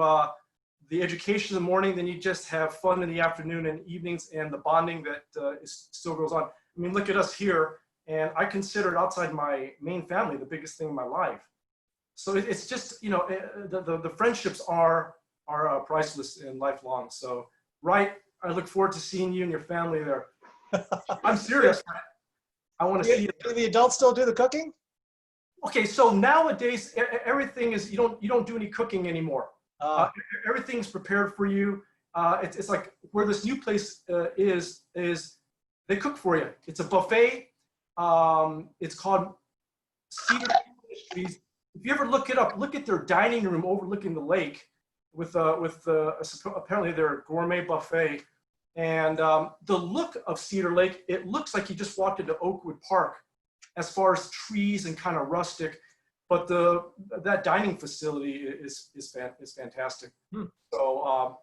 the education in the morning, then you just have fun in the afternoon and evenings, and the bonding that still goes on. I mean, look at us here, and I consider it outside my main family the biggest thing in my life. So it's just, you know, the friendships are priceless and lifelong. So, right, I look forward to seeing you and your family there. I'm serious. I want to see you. Do the adults still do the cooking? Okay, so nowadays everything is, you don't do any cooking anymore. Everything's prepared for you. It's like where this new place is they cook for you. It's a buffet. It's called Cedar Industries. If you ever look it up, look at their dining room overlooking the lake with apparently their gourmet buffet. And the look of Cedar Lake, it looks like you just walked into Oakwood Park as far as trees and kind of rustic, but that dining facility is fantastic. So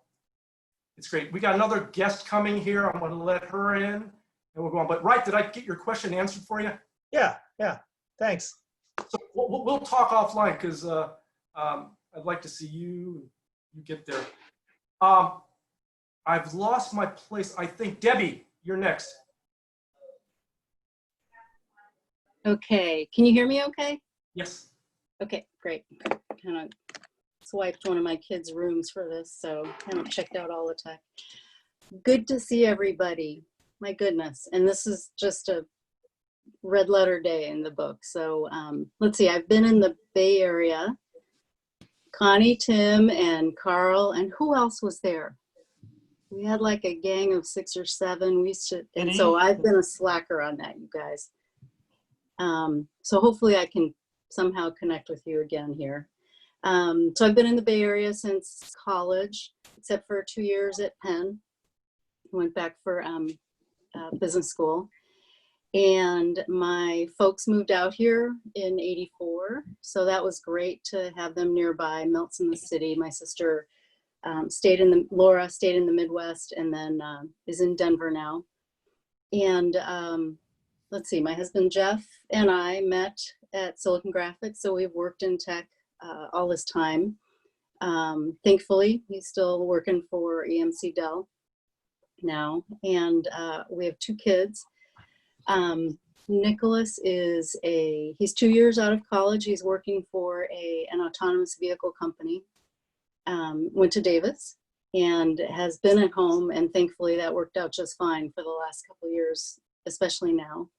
it's great. We got another guest coming here. I'm going to let her in, and we'll go on. But right, did I get your question answered for you? Yeah. Thanks. So we'll talk offline because I'd like to see you get there. I've lost my place. I think Debbie, you're next. Okay, can you hear me okay? Yes. Okay, great. Kind of swiped one of my kids' rooms for this, so kind of checked out all the tech. Good to see everybody. My goodness. And this is just a red letter day in the book. So let's see, I've been in the Bay Area. Connie, Tim, and Carl, and who else was there? We had like a gang of 6 or 7. We used to, and so I've been a slacker on that, you guys. So hopefully I can somehow connect with you again here. So I've been in the Bay Area since college, except for 2 years at Penn. Went back for business school. And my folks moved out here in '84. So that was great to have them nearby, Melts in the city. My sister Laura stayed in the Midwest and then is in Denver now. And let's see, my husband Jeff and I met at Silicon Graphics. So we've worked in tech all this time. Thankfully, he's still working for EMC Dell now. And we have 2 kids. Nicholas he's 2 years out of college. He's working for an autonomous vehicle company. Went to Davis and has been at home, and thankfully that worked out just fine for the last couple of years, especially now.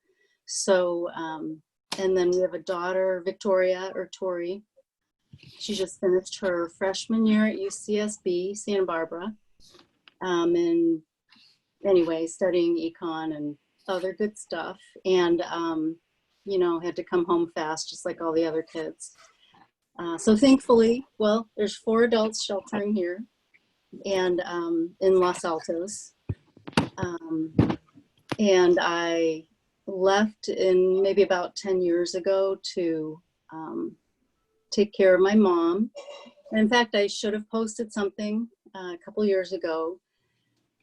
So, and then we have a daughter, Victoria, or Tori. She just finished her freshman year at UCSB, Santa Barbara. And anyway, studying econ and other good stuff. And, you know, had to come home fast, just like all the other kids. So thankfully, well, there's 4 adults sheltering here and in Los Altos. And I left in maybe about 10 years ago to take care of my mom. And in fact, I should have posted something a couple years ago,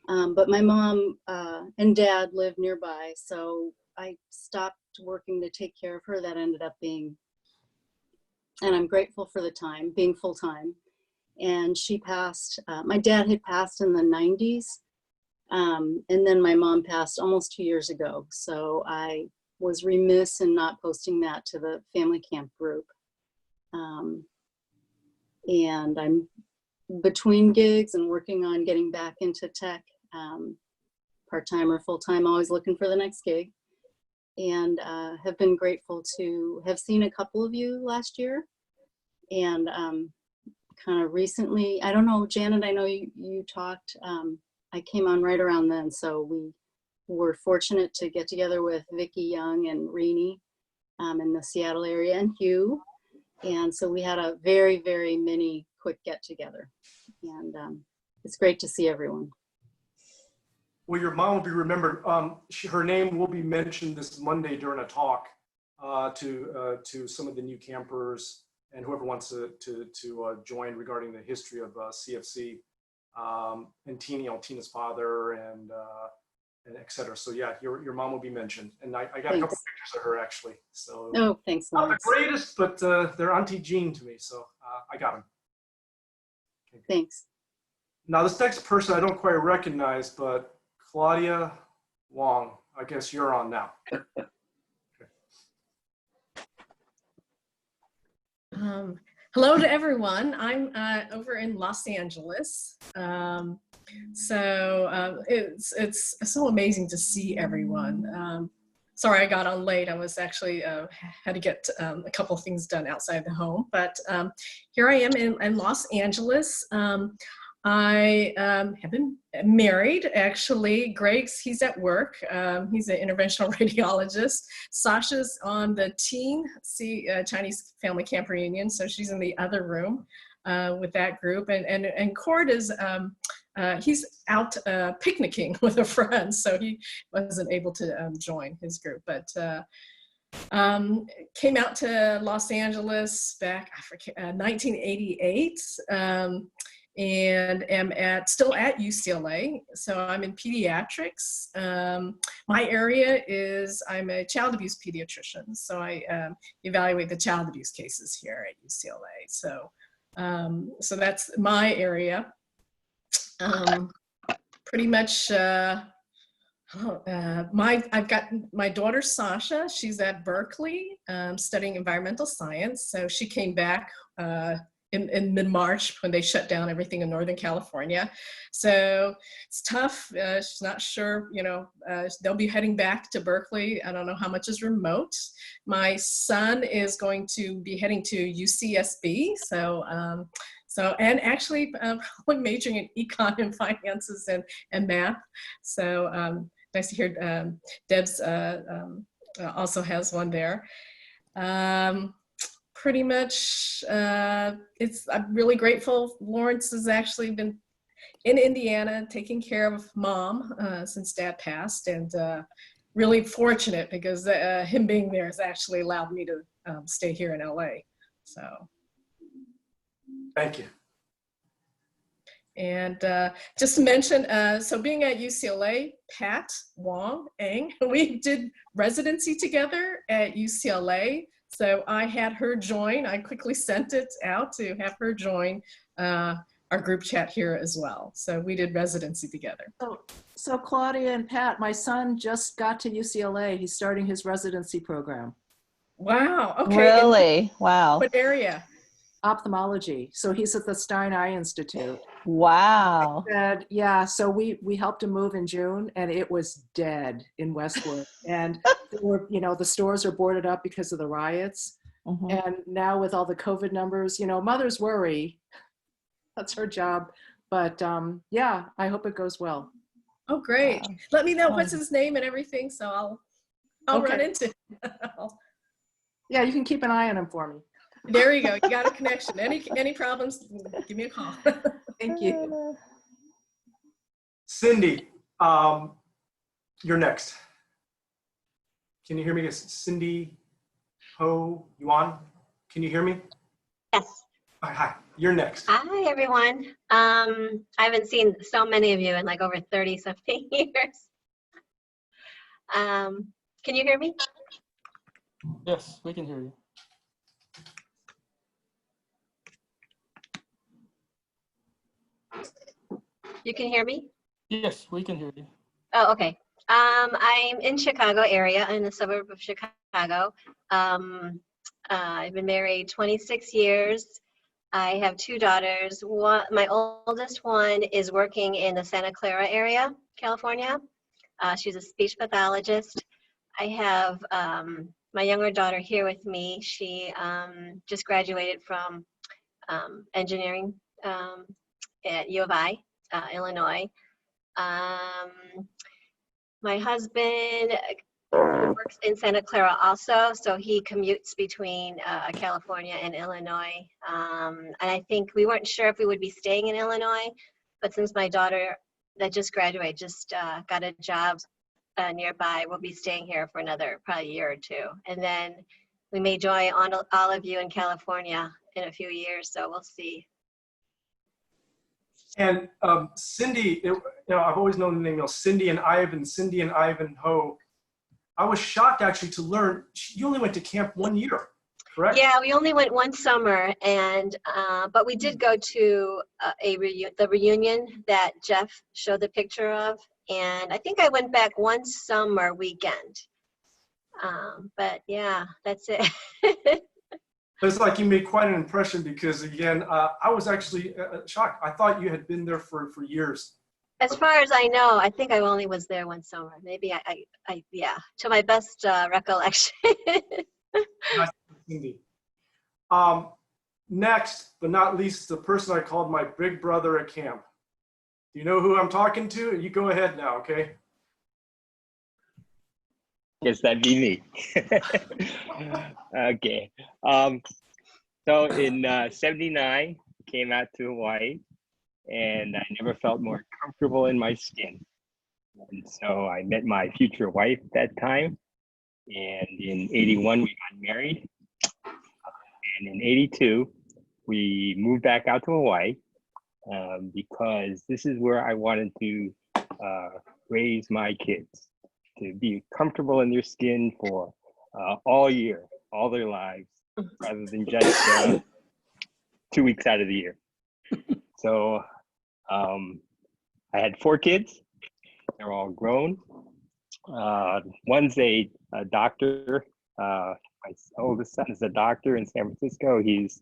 but my mom and dad live nearby. So I stopped working to take care of her. That ended up being, and I'm grateful for the time, being full-time. And she passed, my dad had passed in the 90s. And then my mom passed almost 2 years ago. So I was remiss in not posting that to the family camp group. And I'm between gigs and working on getting back into tech, part-time or full-time, always looking for the next gig. And have been grateful to have seen a couple of you last year. And kind of recently, I don't know, Janet, I know you talked, I came on right around then. So we were fortunate to get together with Vicki Young and Renee in the Seattle area, and Hugh. And so we had a very, very mini quick get together. And it's great to see everyone. Well, your mom will be remembered. Her name will be mentioned this Monday during a talk to some of the new campers and whoever wants to join regarding the history of CFC and Tina's father and et cetera. So yeah, your mom will be mentioned. And I got a couple pictures of her actually. So oh, thanks, not Lawrence. the greatest, but they're Auntie Jean to me. So I got them. Okay. Thanks. Now this next person I don't quite recognize, but Claudia Wong, I guess you're on now. Hello to everyone. I'm over in Los Angeles. It's so amazing to see everyone. Sorry I got on late. I was actually had to get a couple of things done outside the home, but here I am in Los Angeles. I have been married, actually. Greg's, he's at work. He's an interventional radiologist. Sasha's on the Chinese Family Camp Reunion, so she's in the other room with that group. And Cord is, he's out picnicking with a friend, so he wasn't able to join his group. But came out to Los Angeles back, 1988. And am still at UCLA. So I'm in pediatrics. My area is, I'm a child abuse pediatrician. So I evaluate the child abuse cases here at UCLA. So, so that's my area. Pretty much, I've got my daughter, Sasha. She's at Berkeley studying environmental science. So she came back in mid-March when they shut down everything in Northern California. So it's tough. She's not sure, they'll be heading back to Berkeley. I don't know how much is remote. My son is going to be heading to UCSB. And actually probably majoring in econ and finances and math. So nice to hear Deb's also has one there. Pretty much, I'm really grateful. Lawrence has actually been in Indiana taking care of mom since dad passed, and really fortunate because him being there has actually allowed me to stay here in LA. So. Thank you. And just to mention, so being at UCLA, Pat Wong Eng, we did residency together at UCLA. So I had her join. I quickly sent it out to have her join our group chat here as well. So we did residency together. So Claudia and Pat, my son just got to UCLA. He's starting his residency program. Wow. Okay. Really? Wow. What area? Ophthalmology. So he's at the Stein Eye Institute. Wow. And yeah, so we helped him move in June, and it was dead in Westwood. And there were, the stores are boarded up because of the riots. Mm-hmm. And now with all the COVID numbers, mothers worry. That's her job. But yeah, I hope it goes well. Oh, great. Wow. Let me know what's his name and everything, so I'll run into him. Yeah, you can keep an eye on him for me. There you go. You got a connection. Any problems, give me a call. Thank you. Cindy, you're next. Can you hear me? Cindy Ho Yuan, can you hear me? Yes. Hi, you're next. Hi, everyone. I haven't seen so many of you in like over 30 something years. Can you hear me? Yes, we can hear you. You can hear me? Yes, we can hear you. Oh, okay. I'm in Chicago area, in the suburb of Chicago. I've been married 26 years. I have 2 daughters. My oldest one is working in the Santa Clara area, California. She's a speech pathologist. I have my younger daughter here with me. She just graduated from engineering at U of I, Illinois. My husband works in Santa Clara also, so he commutes between California and Illinois. And I think we weren't sure if we would be staying in Illinois, but since my daughter that just graduated just got a job nearby, we'll be staying here for another probably year or 2. And then we may join all of you in California in a few years, so we'll see. And Cindy, I've always known the name, Cindy and Ivan Ho. I was shocked actually to learn you only went to camp 1 year, correct? Yeah, we only went one summer, and but we did go to the reunion that Jeff showed the picture of, and I think I went back one summer weekend. But yeah, that's it. It's like you made quite an impression because, again, I was actually shocked. I thought you had been there for years. As far as I know, I think I only was there one summer. Maybe yeah, to my best recollection. Nice, Cindy. Next, but not least, the person I called my big brother at camp. Do you know who I'm talking to? You go ahead now, okay? Yes, that'd be me. Okay. So in '79, came out to Hawaii, and I never felt more comfortable in my skin. And so I met my future wife at that time. And in '81, we got married. And in '82, we moved back out to Hawaii because this is where I wanted to raise my kids, to be comfortable in their skin for all year, all their lives, rather than just 2 weeks out of the year. So I had 4 kids. They're all grown. One's a doctor. My oldest son is a doctor in San Francisco. He's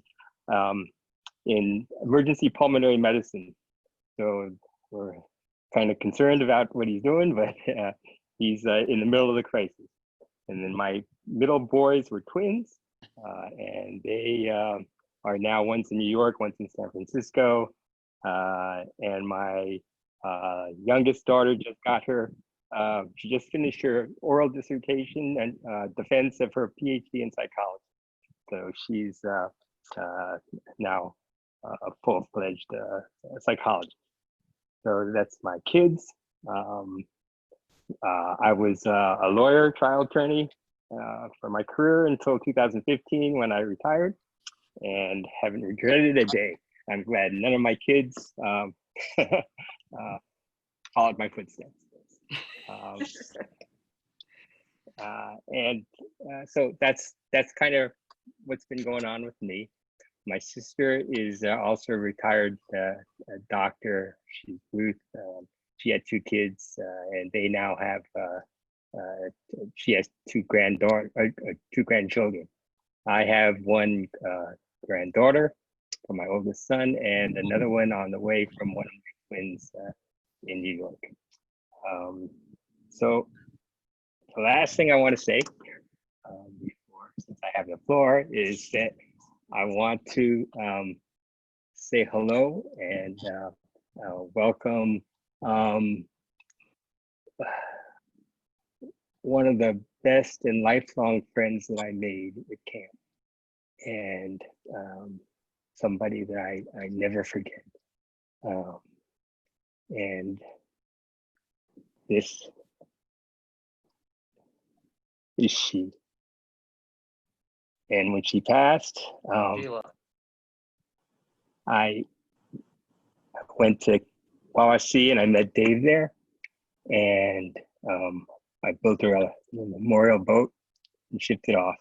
in emergency pulmonary medicine. So we're kind of concerned about what he's doing, but he's in the middle of the crisis. And then my middle boys were twins, and they are now, one's in New York, one's in San Francisco. And my youngest daughter just got her, she just finished her oral dissertation and defense of her PhD in psychology. So she's now a full-fledged psychologist. So that's my kids. I was a lawyer, trial attorney for my career until 2015 when I retired, and haven't regretted a day. I'm glad none of my kids followed my footsteps. So that's kind of what's been going on with me. My sister is also a retired doctor. She's Ruth. She had 2 kids, and they now have. She has 2 grandchildren. I have 1 granddaughter from my oldest son, and another one on the way from one of my twins in New York. So the last thing I want to say, since I have the floor, is that I want to say hello and welcome one of the best and lifelong friends that I made at camp, and somebody that I never forget. And this is she. And when she passed, I went to Wawasee and I met Dave there, and I built her a memorial boat and shipped it off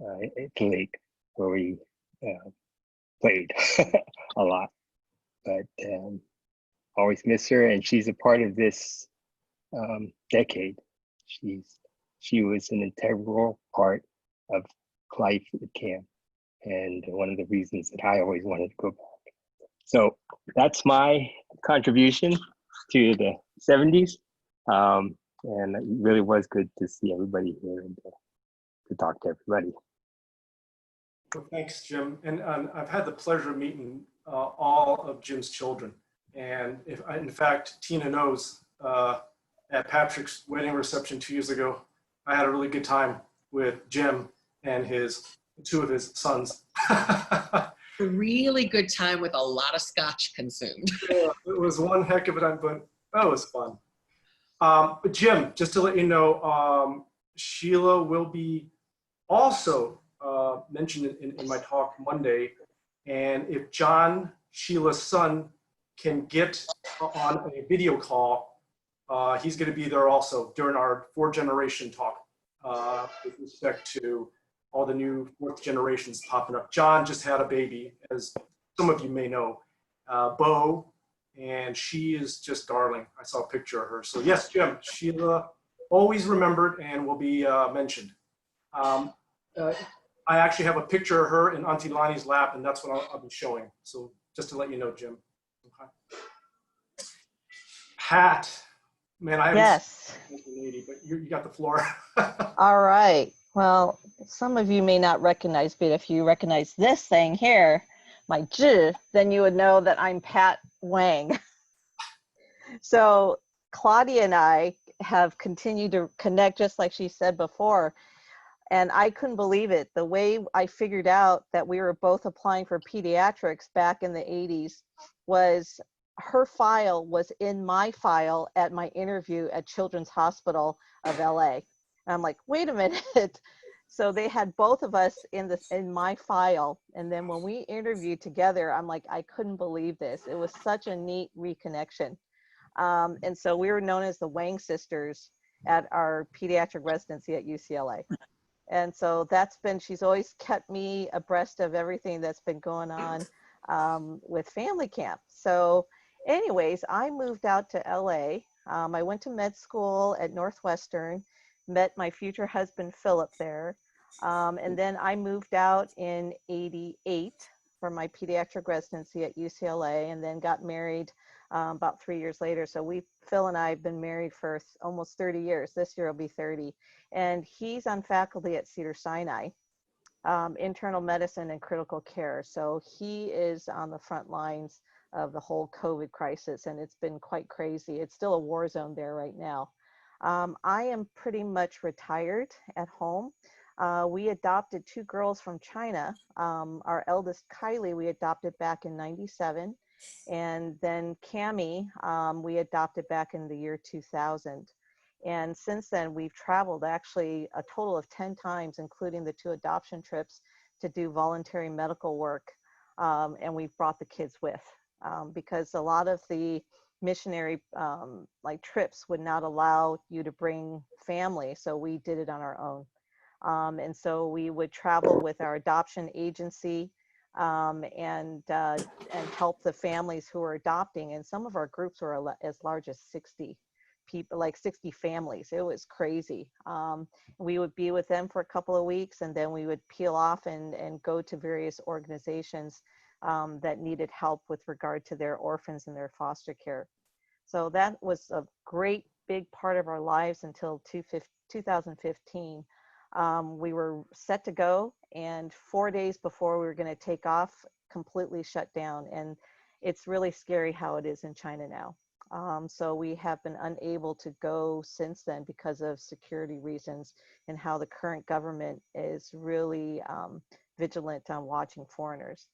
at the lake where we played a lot. But always miss her, and she's a part of this decade. She was an integral part of life at camp, and one of the reasons that I always wanted to go back. So that's my contribution to the 70s. And it really was good to see everybody here and to talk to everybody. Well, thanks, Jim. And I've had the pleasure of meeting all of Jim's children. And in fact, Tina knows at Patrick's wedding reception 2 years ago, I had a really good time with Jim and 2 of his sons. A really good time with a lot of scotch consumed. Yeah, it was one heck of a time, but that was fun. But Jim, just to let you know, Sheila will be also mentioned in my talk Monday. And if John, Sheila's son, can get on a video call, he's going to be there also during our 4th generation talk with respect to all the new 4th generations popping up. John just had a baby, as some of you may know, Bo, and she is just darling. I saw a picture of her. So yes, Jim, Sheila always remembered and will be mentioned. I actually have a picture of her in Auntie Lonnie's lap, and that's what I'll be showing. So just to let you know, Jim. Okay. Pat, man, I haven't Yes. seen the lady, but you got the floor. All right. Well, some of you may not recognize, but if you recognize this thing here, my Zhi, then you would know that I'm Pat Wang. So Claudia and I have continued to connect, just like she said before. And I couldn't believe it. The way I figured out that we were both applying for pediatrics back in the 80s was her file was in my file at my interview at Children's Hospital of LA. And I'm like, wait a minute. So they had both of us in my file. And then when we interviewed together, I'm like, I couldn't believe this. It was such a neat reconnection. And so we were known as the Wang sisters at our pediatric residency at UCLA. And so she's always kept me abreast of everything that's been going on with family camp. So anyways, I moved out to LA. I went to med school at Northwestern, met my future husband, Philip, there. And then I moved out in '88 for my pediatric residency at UCLA, and then got married about 3 years later. So Phil and I have been married for almost 30 years. This year will be 30. And he's on faculty at Cedars-Sinai, internal medicine and critical care. So he is on the front lines of the whole COVID crisis, and it's been quite crazy. It's still a war zone there right now. I am pretty much retired at home. We adopted 2 girls from China. Our eldest, Kylie, we adopted back in '97. And then Cammie, we adopted back in the year 2000. And since then, we've traveled actually a total of 10 times, including the 2 adoption trips, to do voluntary medical work. And we've brought the kids with because a lot of the missionary trips would not allow you to bring family. So we did it on our own. And so we would travel with our adoption agency and help the families who are adopting. And some of our groups were as large as 60 people, like 60 families. It was crazy. We would be with them for a couple of weeks, and then we would peel off and go to various organizations that needed help with regard to their orphans and their foster care. So that was a great big part of our lives until 2015. We were set to go, and 4 days before we were going to take off, completely shut down. And it's really scary how it is in China now. So we have been unable to go since then because of security reasons and how the current government is really vigilant on watching foreigners.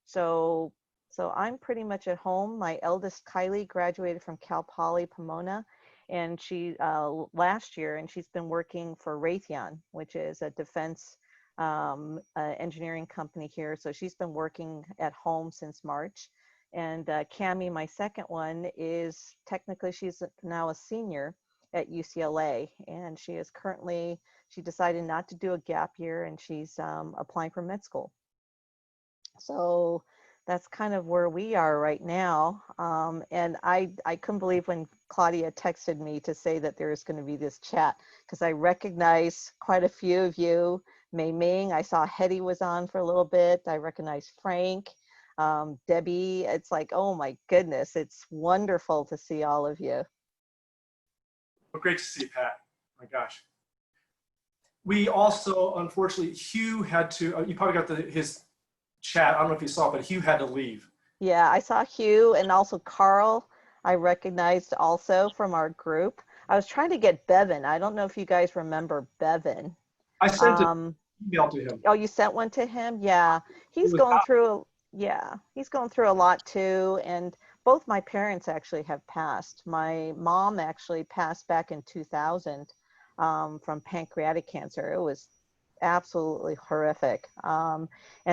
So I'm pretty much at home. My eldest, Kylie, graduated from Cal Poly Pomona, and she last year, and she's been working for Raytheon, which is a defense engineering company here. So she's been working at home since March. And Cammie, my second one, is technically, she's now a senior at UCLA, and she decided not to do a gap year, and she's applying for med school. So that's kind of where we are right now. And I couldn't believe when Claudia texted me to say that there is going to be this chat, because I recognize quite a few of you. Mei Ming, I saw Hetty was on for a little bit. I recognize Frank, Debbie. It's like, oh my goodness, it's wonderful to see all of you. Well, great to see you, Pat. My gosh. We also, unfortunately, Hugh had to, you probably got his chat. I don't know if you saw it, but Hugh had to leave. Yeah, I saw Hugh, and also Carl, I recognized also from our group. I was trying to get Bevan. I don't know if you guys remember Bevan. I sent an email to him. Oh, you sent one to him? Yeah, he's going through a lot too. And both my parents actually have passed. My mom actually passed back in 2000 from pancreatic cancer. It was absolutely horrific. And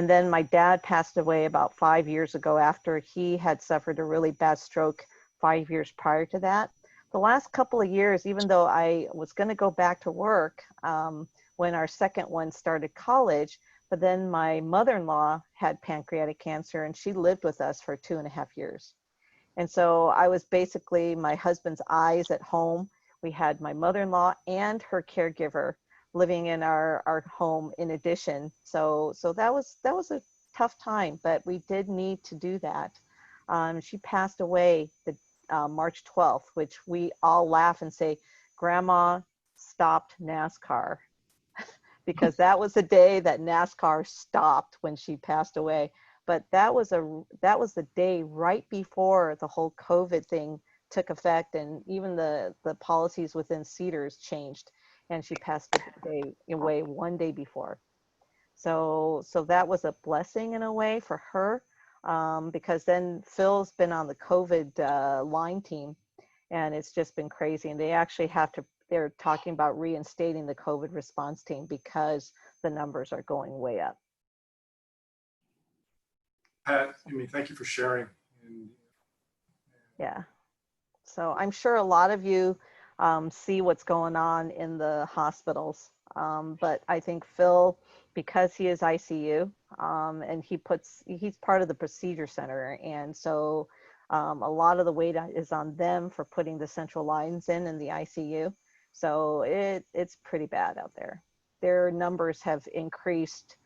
then my dad passed away about 5 years ago after he had suffered a really bad stroke 5 years prior to that. The last couple of years, even though I was going to go back to work when our second one started college, but then my mother-in-law had pancreatic cancer, and she lived with us for 2.5 years. And so I was basically my husband's eyes at home. We had my mother-in-law and her caregiver living in our home in addition. So that was a tough time, but we did need to do that. She passed away the March 12th, which we all laugh and say, Grandma stopped NASCAR, because that was the day that NASCAR stopped when she passed away. But that was the day right before the whole COVID thing took effect, and even the policies within Cedars changed, and she passed away one day before. So that was a blessing in a way for her, because then Phil's been on the COVID line team, and it's just been crazy. And they actually they're talking about reinstating the COVID response team because the numbers are going way up. Pat, thank you for sharing. Yeah. So I'm sure a lot of you see what's going on in the hospitals. But I think Phil, because he is ICU, and he's part of the procedure center. And so a lot of the weight is on them for putting the central lines in the ICU. So it's pretty bad out there. Their numbers have increased.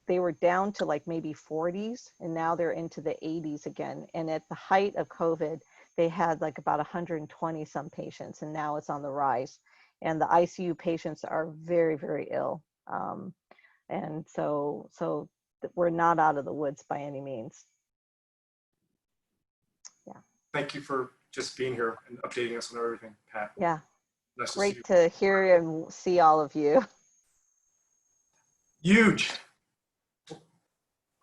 They were down to like maybe 40s, and now they're into the 80s again. And at the height of COVID, they had like about 120 some patients, and now it's on the rise. And the ICU patients are very, very ill. And so we're not out of the woods by any means. Yeah. Thank you for just being here and updating us on everything, Pat. Yeah. Nice Great to see you. to hear and see all of you. Huge.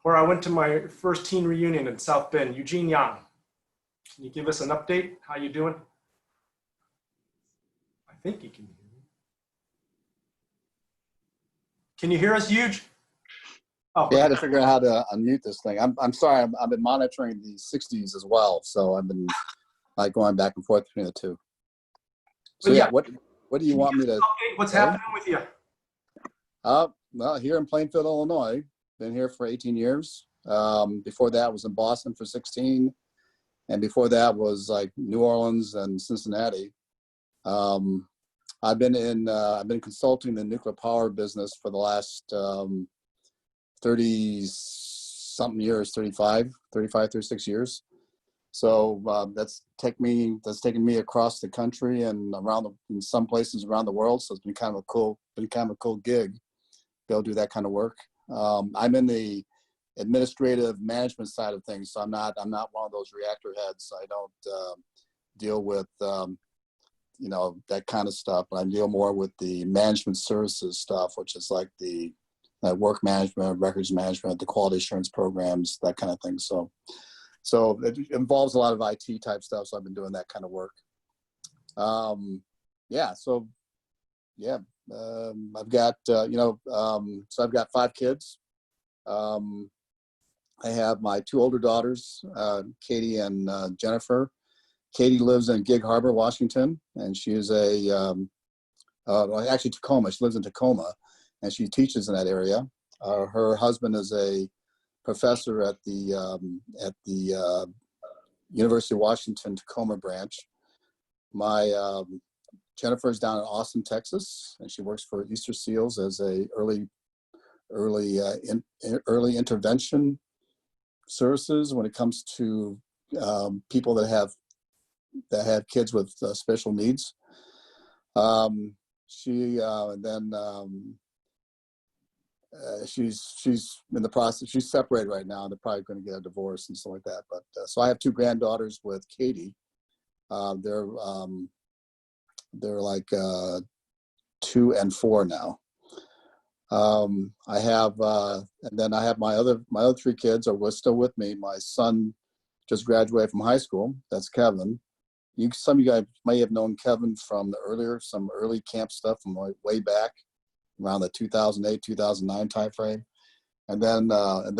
Where I went to my first teen reunion in South Bend, Eugene Yang. Can you give us an update? How you doing? I think you can hear me. Can you hear us, Huge? Oh, yeah, I had to figure out how to unmute this thing. I'm sorry. I've been monitoring the 60s as well, so I've been like going back and forth between the two. So yeah, what do you want me to? Update what's happening with you? Well, here in Plainfield, Illinois. Been here for 18 years. Before that, was in Boston for 16, and before that was like New Orleans and Cincinnati. I've been consulting the nuclear power business for the last 30-something years, 35, 36 years. So that's taken me across the country and in some places around the world. So it's been kind of a cool gig, be able to do that kind of work. I'm in the administrative management side of things, so I'm not one of those reactor heads. I don't deal with that kind of stuff, but I deal more with the management services stuff, which is like the work management, records management, the quality assurance programs, that kind of thing. So it involves a lot of IT type stuff. So I've been doing that kind of work. I've got so I've got 5 kids. I have my 2 older daughters, Katie and Jennifer. Katie lives in Gig Harbor, Washington, and she is actually Tacoma. She lives in Tacoma, and she teaches in that area. Her husband is a professor at the University of Washington Tacoma branch. My Jennifer's down in Austin, Texas, and she works for Easter Seals as a early intervention services when it comes to people that have kids with special needs. She's in the process. She's separated right now. They're probably going to get a divorce and stuff like that. But so I have 2 granddaughters with Katie. They're like 2 and 4 now. I have, and then I have my other 3 kids are still with me. My son just graduated from high school. That's Kevin. Some of you guys may have known Kevin from some early camp stuff from way back around the 2008, 2009 timeframe. And then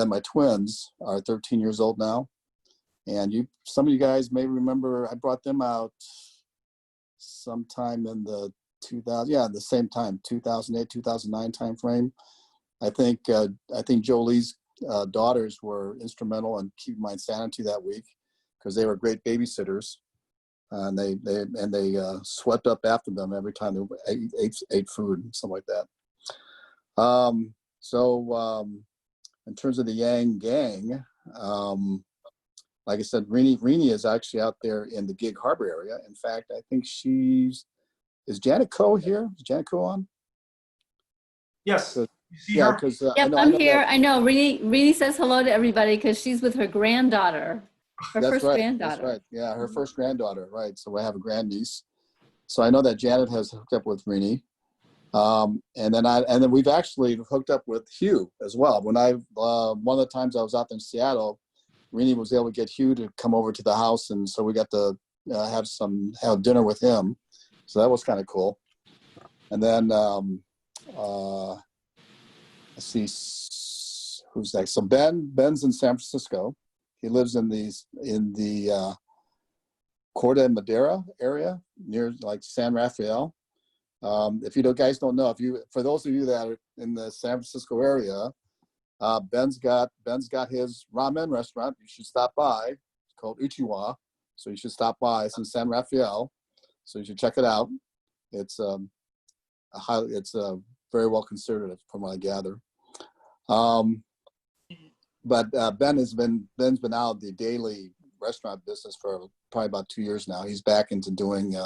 my twins are 13 years old now. And some of you guys may remember I brought them out sometime in the the same time, 2008, 2009 timeframe. I think Jolie's daughters were instrumental in keeping my sanity that week because they were great babysitters. and they swept up after them every time they ate food and stuff like that. In terms of the Yang gang, like I said, Rini is actually out there in the Gig Harbor area. In fact, I think is Janet Coe here? Is Janet Coe on? Yes. You see Yeah, her? because Yep, I'm here. I know. Rini says hello to everybody because she's with her granddaughter, her That's first right. granddaughter. That's right. Yeah, her first granddaughter. Right. So we have a grandniece. So I know that Janet has hooked up with Rini. And then we've actually hooked up with Hugh as well. When one of the times I was out in Seattle, Rini was able to get Hugh to come over to the house, and so we got to have dinner with him. So that was kind of cool. And then let's see, who's next? So Ben's in San Francisco. He lives in the Corte Madera area near like San Rafael. If you guys don't know, for those of you that are in the San Francisco area, Ben's got his ramen restaurant. You should stop by. It's called Uchiwa. So you should stop by. It's in San Rafael. So you should check it out. It's very well considered from what I gather. But Ben's been out of the daily restaurant business for probably about 2 years now. He's back into doing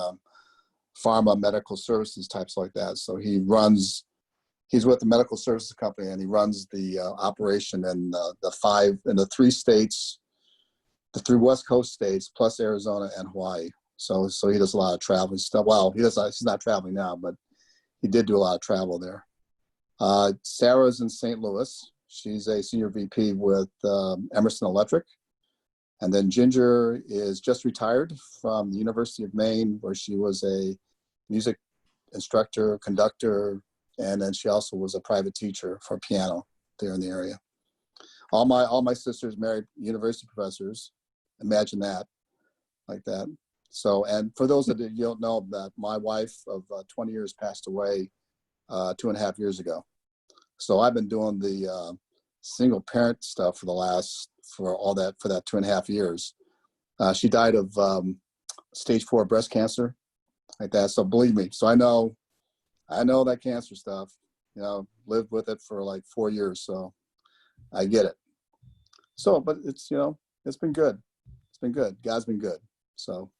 pharma medical services types like that. So he's with the medical services company, and he runs the operation in the 3 states, the 3 West Coast states, plus Arizona and Hawaii. So he does a lot of traveling stuff. Well, he's not traveling now, but he did do a lot of travel there. Sarah's in St. Louis. She's a senior VP with Emerson Electric. And then Ginger is just retired from the University of Maine, where she was a music instructor, conductor, and then she also was a private teacher for piano there in the area. All my sisters married university professors. Imagine that, like that. So, and for those that you don't know, that my wife of 20 years passed away 2.5 years ago. So I've been doing the single parent stuff for that 2.5 years. She died of stage 4 breast cancer, like that. So believe me, so I know that cancer stuff. Lived with it for like 4 years, so I get it. So, but it's it's been good. It's been good. God's been good. So,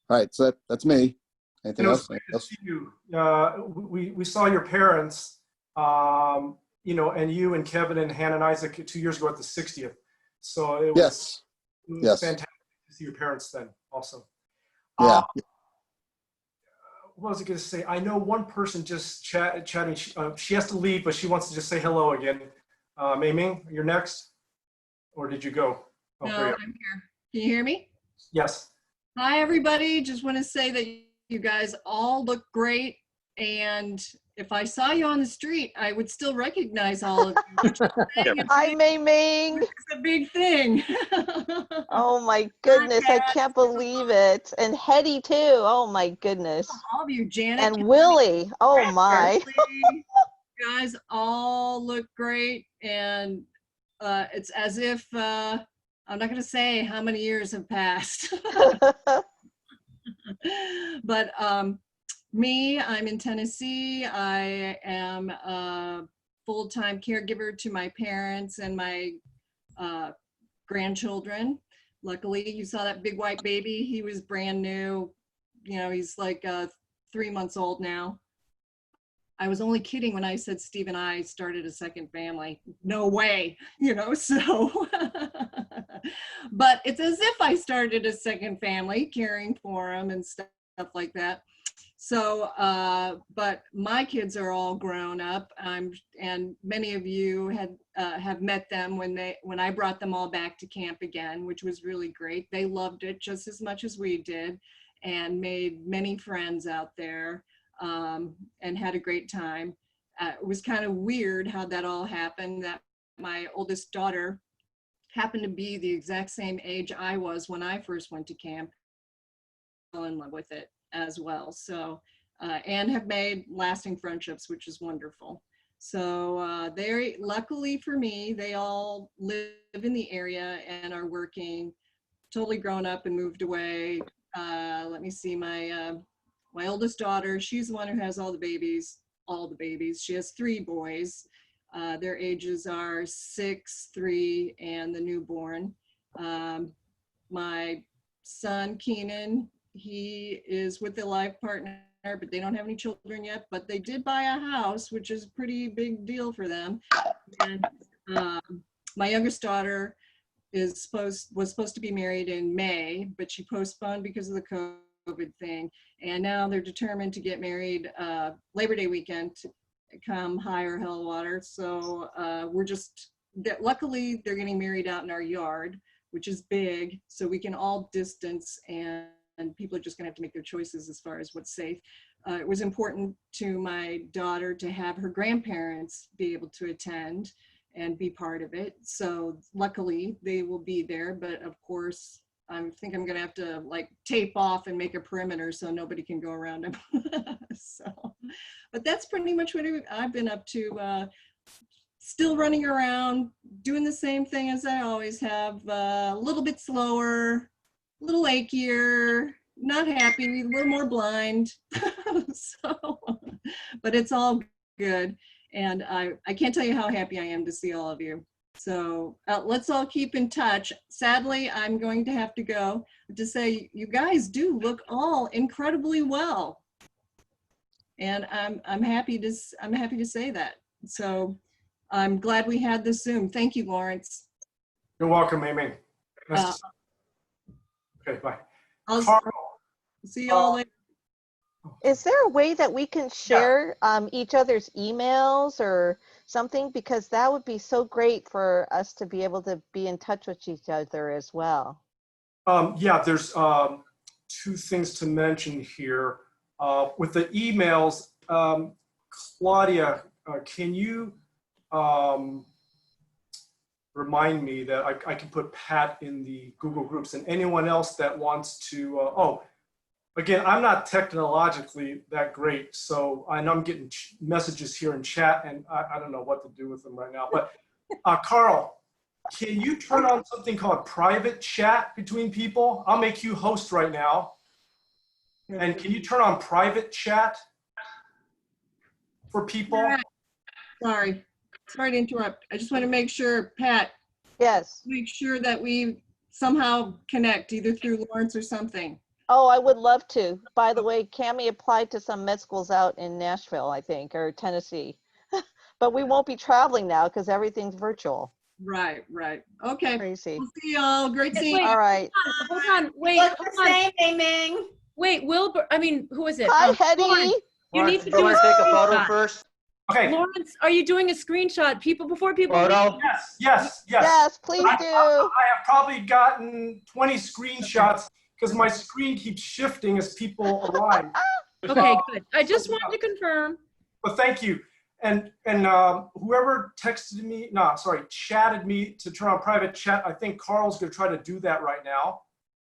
all right. So that's me. Anything else? Great to see you. We saw your parents. And you and Kevin and Hannah and Isaac 2 years ago at the 60th. So it was, yes. Fantastic to see your parents then also. Yeah. What was I going to say? I know one person just chatting. She has to leave, but she wants to just say hello again. Mei Ming, you're next. Or did you go? Oh, No, I'm here. Can you hear me? Yes. Hi, everybody. Just want to say that you guys all look great. And if I saw you on the street, I would still recognize all of you. Hi, Mei Ming. It's a big thing. Oh my goodness, I can't believe it. And Hetty too. Oh my goodness. All of you, Janet. And Willie. Oh my. You guys all look great. And it's as if, I'm not going to say how many years have passed. But me, I'm in Tennessee. I am a full-time caregiver to my parents and my grandchildren. Luckily, you saw that big white baby. He was brand new. He's like 3 months old now. I was only kidding when I said Steve and I started a second family. No way, so. But it's as if I started a second family, caring for him and stuff like that. So, but my kids are all grown up, and many of you have met them when I brought them all back to camp again, which was really great. They loved it just as much as we did, and made many friends out there, and had a great time. It was kind of weird how that all happened. That my oldest daughter happened to be the exact same age I was when I first went to camp. I fell in love with it as well. So, and have made lasting friendships, which is wonderful. So luckily for me, they all live in the area and are working, totally grown up and moved away let me see, my oldest daughter, she's the one who has all the babies. She has 3 boys. Their ages are 6, 3, and the newborn. My son, Keenan, he is with a life partner, but they don't have any children yet, but they did buy a house, which is a pretty big deal for them. And my youngest daughter was supposed to be married in May, but she postponed because of the COVID thing. And now they're determined to get married Labor Day weekend, to come high or hell water. So luckily they're getting married out in our yard, which is big, so we can all distance, and people are just gonna have to make their choices as far as what's safe. It was important to my daughter to have her grandparents be able to attend and be part of it. So luckily they will be there, but of course, I think I'm gonna have to like tape off and make a perimeter so nobody can go around them. But that's pretty much what I've been up to. Still running around, doing the same thing as I always have, a little bit slower, a little achier, not happy, a little more blind. But it's all good. And I can't tell you how happy I am to see all of you. So let's all keep in touch. Sadly, I'm going to have to go to say you guys do look all incredibly well. And I'm happy to say that. So I'm glad we had this Zoom. Thank you, Lawrence. You're welcome, Amy. Okay, bye. I'll see you all later. Is there a way that we can share each other's emails or something? Because that would be so great for us to be able to be in touch with each other as well. Yeah, there's 2 things to mention here. With the emails, Claudia, can you remind me that I can put Pat in the Google Groups, and anyone else that wants to, again, I'm not technologically that great, so I know I'm getting messages here in chat, and I don't know what to do with them right now. But Carl, can you turn on something called private chat between people? I'll make you host right now. And can you turn on private chat for people? Sorry to interrupt. I just want to make sure, Pat. Yes. Make sure that we somehow connect either through Lawrence or something. Oh, I would love to. By the way, Cammie applied to some med schools out in Nashville, I think, or Tennessee. But we won't be traveling now because everything's virtual. Right. Okay. Crazy. We'll see y'all. Great seeing you. All right. Hold on. Wait. What's your name, Ming? Wait, Wilbur. I mean, who is it? Hi, Hetty. Lawrence, you need to Do you do a want to take a photo screenshot. first? Okay. Lawrence, are you doing a screenshot? Before people. Photo? Yes. Yes, please do. I have probably gotten 20 screenshots because my screen keeps shifting as people arrive. Okay, good. I just wanted to confirm. But thank you. And whoever chatted me to turn on private chat, I think Carl's going to try to do that right now.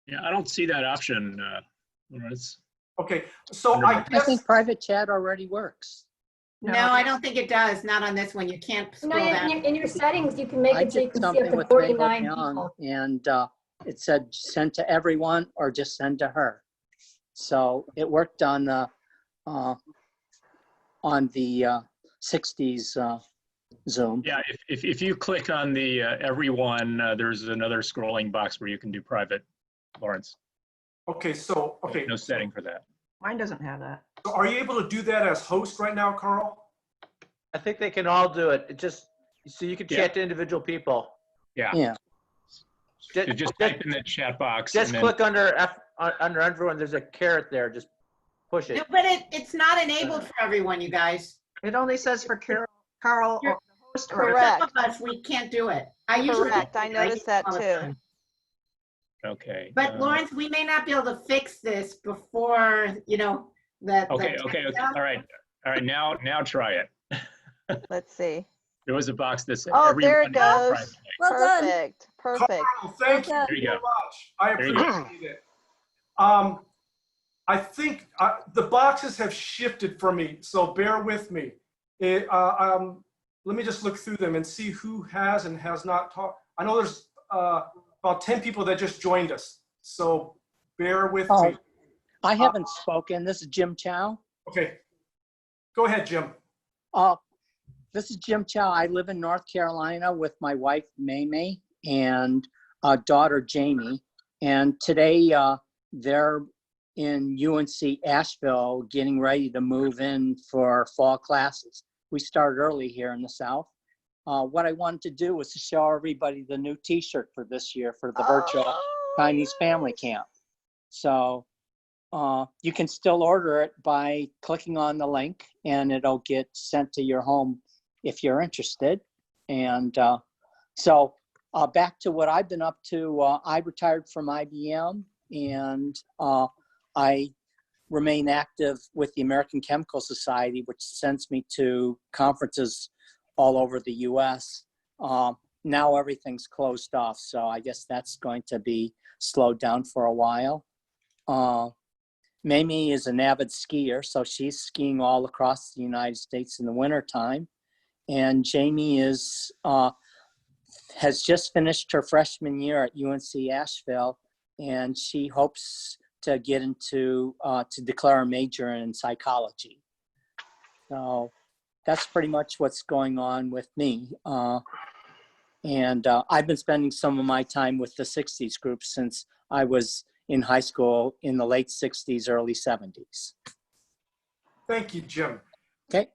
Yeah, I don't see that option, Lawrence. Okay, so I think private chat already works. No, I don't think it does. Not on this one. You can't scroll down. In your settings, you can make I it so you did can see up something to with 49 Mabel Young, people. and it said send to everyone or just send to her. So it worked on the 60s Zoom. Yeah, if you click on the everyone, there's another scrolling box where you can do private, Lawrence. Okay, No setting for that. Mine doesn't have that. So are you able to do that as host right now, Carl? I think they can all do it. It just so you can chat to individual people. Yeah. Just type in the chat box. Just and then, click under everyone. There's a caret there. Just push it. No, but it's not enabled for everyone, you guys. It only says for Carl or the host. Correct. Some of us, we can't do it. I usually Correct. I noticed that all the too. time. Okay. But Lawrence, we may not be able to fix this before, that. Okay. All right. Now try it. Let's see. There was a box that said Oh, everyone there it goes. private. Well done. Perfect. Carl, thank you There you so go. much. I There you go. appreciate it. I think the boxes have shifted for me, so bear with me. Let me just look through them and see who has and has not talked. I know there's about 10 people that just joined us. So bear with Oh, me. I haven't spoken. This is Jim Chow. Okay. Go ahead, Jim. This is Jim Chow. I live in North Carolina with my wife, Mamie, and daughter, Jamie. And today they're in UNC Asheville getting ready to move in for fall classes. We start early here in the South. What I wanted to do was to show everybody the new t-shirt for this year for the virtual Chinese family camp. So you can still order it by clicking on the link, and it'll get sent to your home if you're interested. And so back to what I've been up to. I retired from IBM, and I remain active with the American Chemical Society, which sends me to conferences all over the US. Now everything's closed off, so I guess that's going to be slowed down for a while. Mamie is an avid skier, so she's skiing all across the United States in the wintertime. And Jamie is has just finished her freshman year at UNC Asheville, and she hopes to get into to declare a major in psychology. So that's pretty much what's going on with me. And I've been spending some of my time with the 60s group since I was in high school in the late 60s, early 70s. Thank you, Jim. Okay.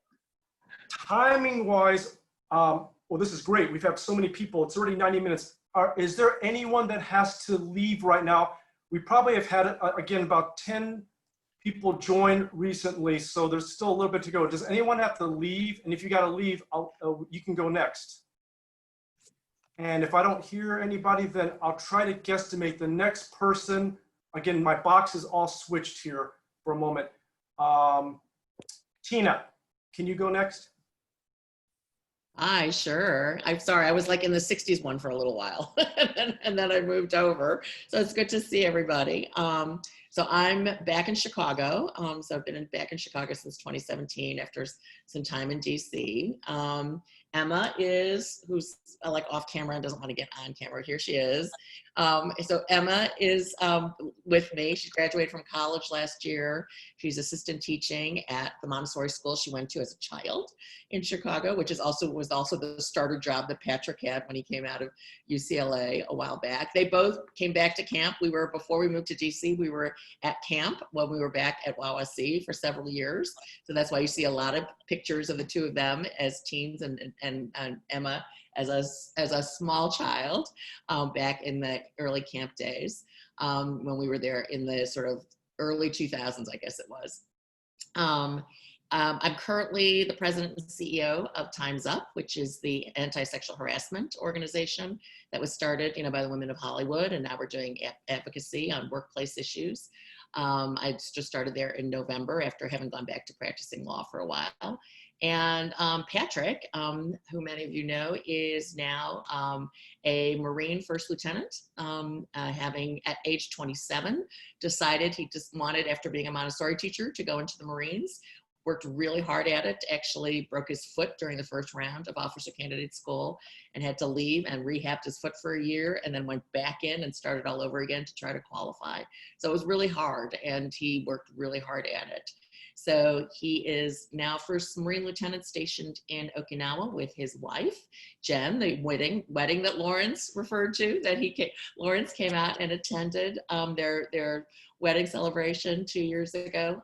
Timing wise, well, this is great. We've had so many people. It's already 90 minutes. Is there anyone that has to leave right now? We probably have had, again, about 10 people join recently, so there's still a little bit to go. Does anyone have to leave? And if you got to leave, you can go next. And if I don't hear anybody, then I'll try to guesstimate the next person. Again, my box is all switched here for a moment. Tina, can you go next? Hi, sure. I'm sorry, I was like in the 60s one for a little while and then I moved over. So it's good to see everybody. So I'm back in Chicago. So I've been back in Chicago since 2017 after some time in DC. Emma is, who's like off camera and doesn't want to get on camera. Here she is. So Emma is with me. She graduated from college last year. She's assistant teaching at the Montessori school she went to as a child in Chicago, which is was also the starter job that Patrick had when he came out of UCLA a while back. They both came back to camp. Before we moved to DC, we were at camp when we were back at WowSC for several years. So that's why you see a lot of pictures of the two of them as teens and Emma as a small child back in the early camp days when we were there in the sort of early 2000s, I guess it was. I'm currently the president and CEO of Time's Up, which is the anti-sexual harassment organization that was started, by the Women of Hollywood, and now we're doing advocacy on workplace issues. I just started there in November after having gone back to practicing law for a while. And Patrick, who many of you know, is now a Marine first lieutenant, having at age 27 decided he just wanted, after being a Montessori teacher, to go into the Marines. Worked really hard at it, actually broke his foot during the first round of officer candidate school and had to leave and rehabbed his foot for a year and then went back in and started all over again to try to qualify. So it was really hard and he worked really hard at it. So he is now first Marine lieutenant stationed in Okinawa with his wife, Jen, the wedding that Lawrence referred to, Lawrence came out and attended their wedding celebration 2 years ago.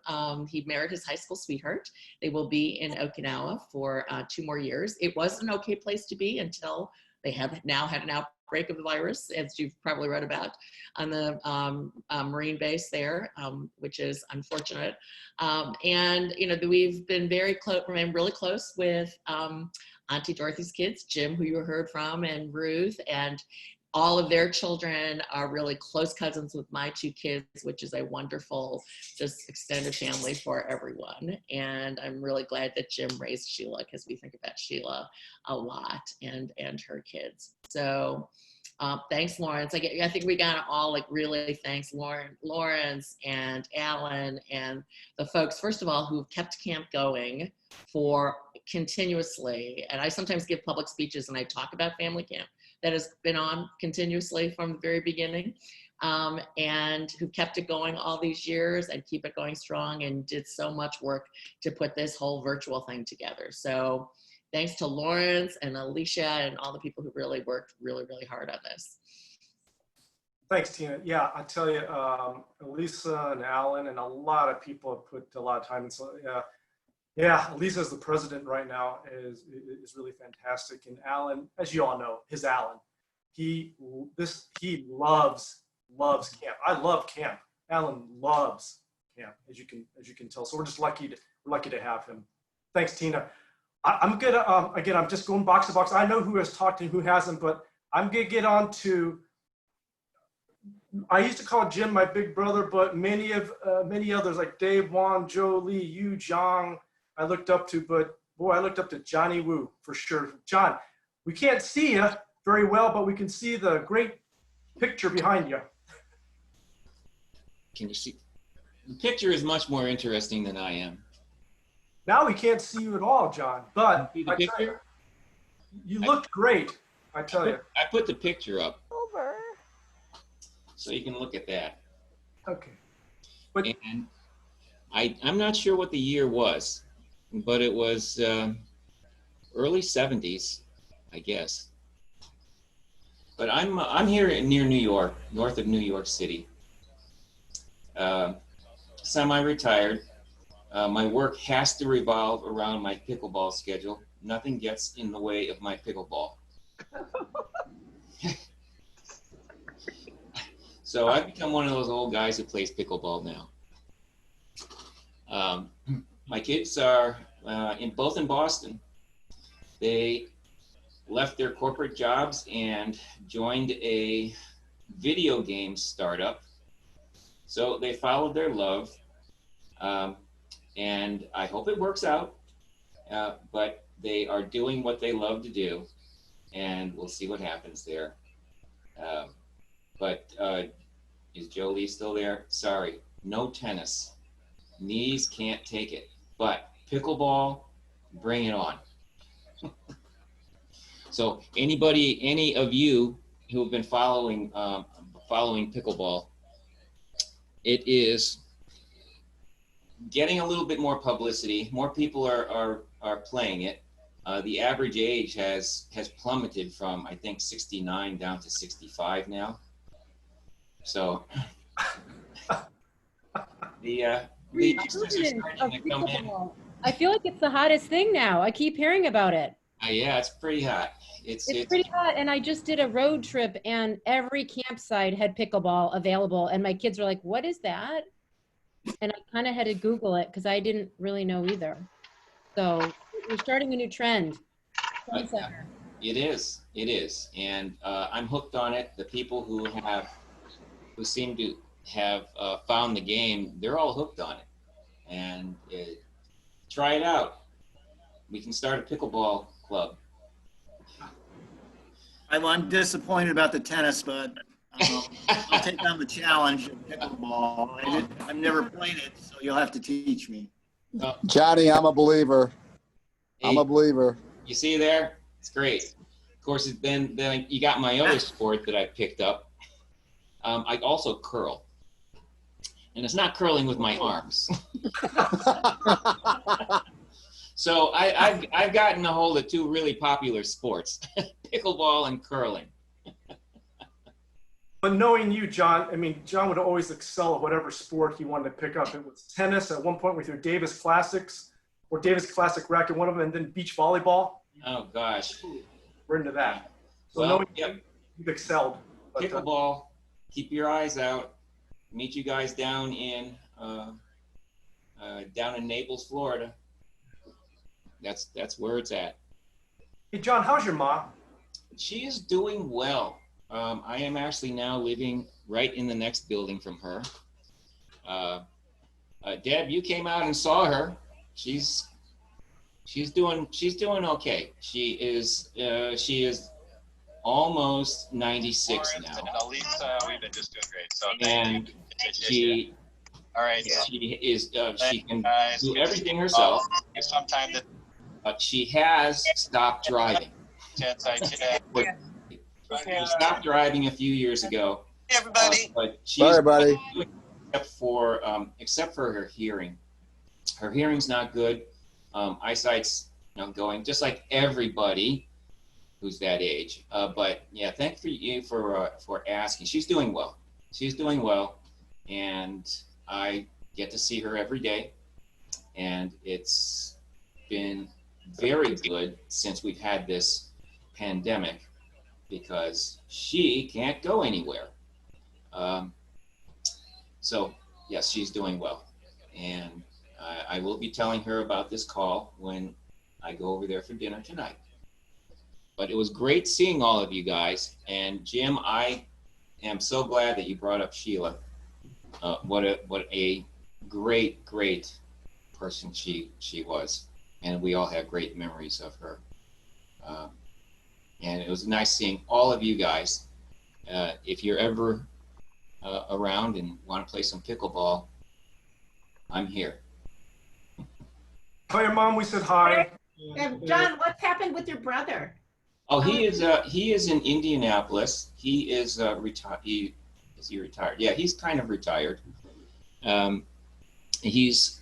He married his high school sweetheart. They will be in Okinawa for 2 more years. It was an okay place to be until they have now had an outbreak of the virus, as you've probably read about on the Marine base there, which is unfortunate. And we've been remain really close with Auntie Dorothy's kids, Jim, who you heard from, and Ruth, and all of their children are really close cousins with my 2 kids, which is a wonderful, just extended family for everyone. And I'm really glad that Jim raised Sheila, because we think about Sheila a lot and her kids. So thanks, Lawrence. I think we got to all really thanks Lawrence and Alan and the folks, first of all, who've kept camp going for continuously. And I sometimes give public speeches and I talk about family camp that has been on continuously from the very beginning. and who kept it going all these years and keep it going strong and did so much work to put this whole virtual thing together. So thanks to Lawrence and Alicia and all the people who really worked really, really hard on this. Thanks, Tina. Yeah, I tell you, Elisa and Alan and a lot of people have put a lot of time. And so, yeah, Elisa is the president right now is really fantastic. And Alan, as you all know, is Alan. He loves camp. I love camp. Alan loves camp, as you can tell. So we're just lucky to have him. Thanks, Tina. I'm gonna again. I'm just going box to box. I know who has talked and who hasn't, but I'm gonna get on to. I used to call Jim my big brother, but many others like Dave Wan, Joe Lee, Yu Zhang, I looked up to. But boy, I looked up to Johnny Wu for sure. John, we can't see you very well, but we can see the great picture behind you. Can you see? The picture is much more interesting than I am. Now we can't see you at all, John, but See the I tell picture? you looked great, I tell you. I put the picture up Over. so you can look at that. Okay. And I'm not sure what the year was, but it was early 70s, I guess. But I'm here near New York, north of New York City. Semi-retired. My work has to revolve around my pickleball schedule. Nothing gets in the way of my pickleball. So I've become one of those old guys who plays pickleball now. My kids are both in Boston. They left their corporate jobs and joined a video game startup. So they followed their love. And I hope it works out, but they are doing what they love to do, and we'll see what happens there. But is Jolie still there? Sorry, no tennis. Knees can't take it, but pickleball, bring it on. So any of you who have been following pickleball, it is getting a little bit more publicity. More people are playing it. The average age has plummeted from, I think, 69 down to 65 now. So the youngsters are starting to come in. I feel like it's the hottest thing now. I keep hearing about it. Yeah, it's pretty hot. It's pretty hot, and I just did a road trip, and every campsite had pickleball available, and my kids were like, "What is that?" And I kind of had to Google it because I didn't really know either. So we're starting a new trend. It is, and I'm hooked on it. The people who seem to have found the game, they're all hooked on it. And try it out. We can start a pickleball club. I'm disappointed about the tennis, but I'll take on the challenge of pickleball. I've never played it, so you'll have to teach me. Johnny, I'm a believer. I'm a believer. You see there? It's great. Of course, then you got my other sport that I picked up. I also curl. And it's not curling with my arms. So I've gotten a hold of two really popular sports, pickleball and curling. But knowing you, John, I mean, John would always excel at whatever sport he wanted to pick up. It was tennis at one point with your Davis Classics or Davis Classic racket, one of them, and then beach volleyball. Oh, gosh. We're into that. So Well, knowing yep. you've excelled. But, Pickleball, keep your eyes out. Meet you guys down in Naples, Florida. That's where it's at. Hey, John, how's your mom? She is doing well. I am actually now living right in the next building from her. Deb, you came out and saw her. She's doing okay. She is almost 96 now. And Elisa, we've been just doing great. So And she is she can do everything herself. Sometime that She has stopped driving. She stopped driving a few years ago, everybody. But she's Bye, everybody. except for her hearing. Her hearing's not good. Eyesight's going just like everybody who's that age. But yeah, thank you for asking. She's doing well. She's doing well, and I get to see her every day, and it's been very good since we've had this pandemic because she can't go anywhere. So yes, she's doing well, and I will be telling her about this call when I go over there for dinner tonight. But it was great seeing all of you guys, and Jim, I am so glad that you brought up Sheila. What a great person she was, and we all have great memories of her. And it was nice seeing all of you guys. If you're ever around and want to play some pickleball, I'm here. Tell your mom we said hi. John, what's happened with your brother? Oh, he is in Indianapolis. He is retired. Is he retired? Yeah, he's kind of retired. He's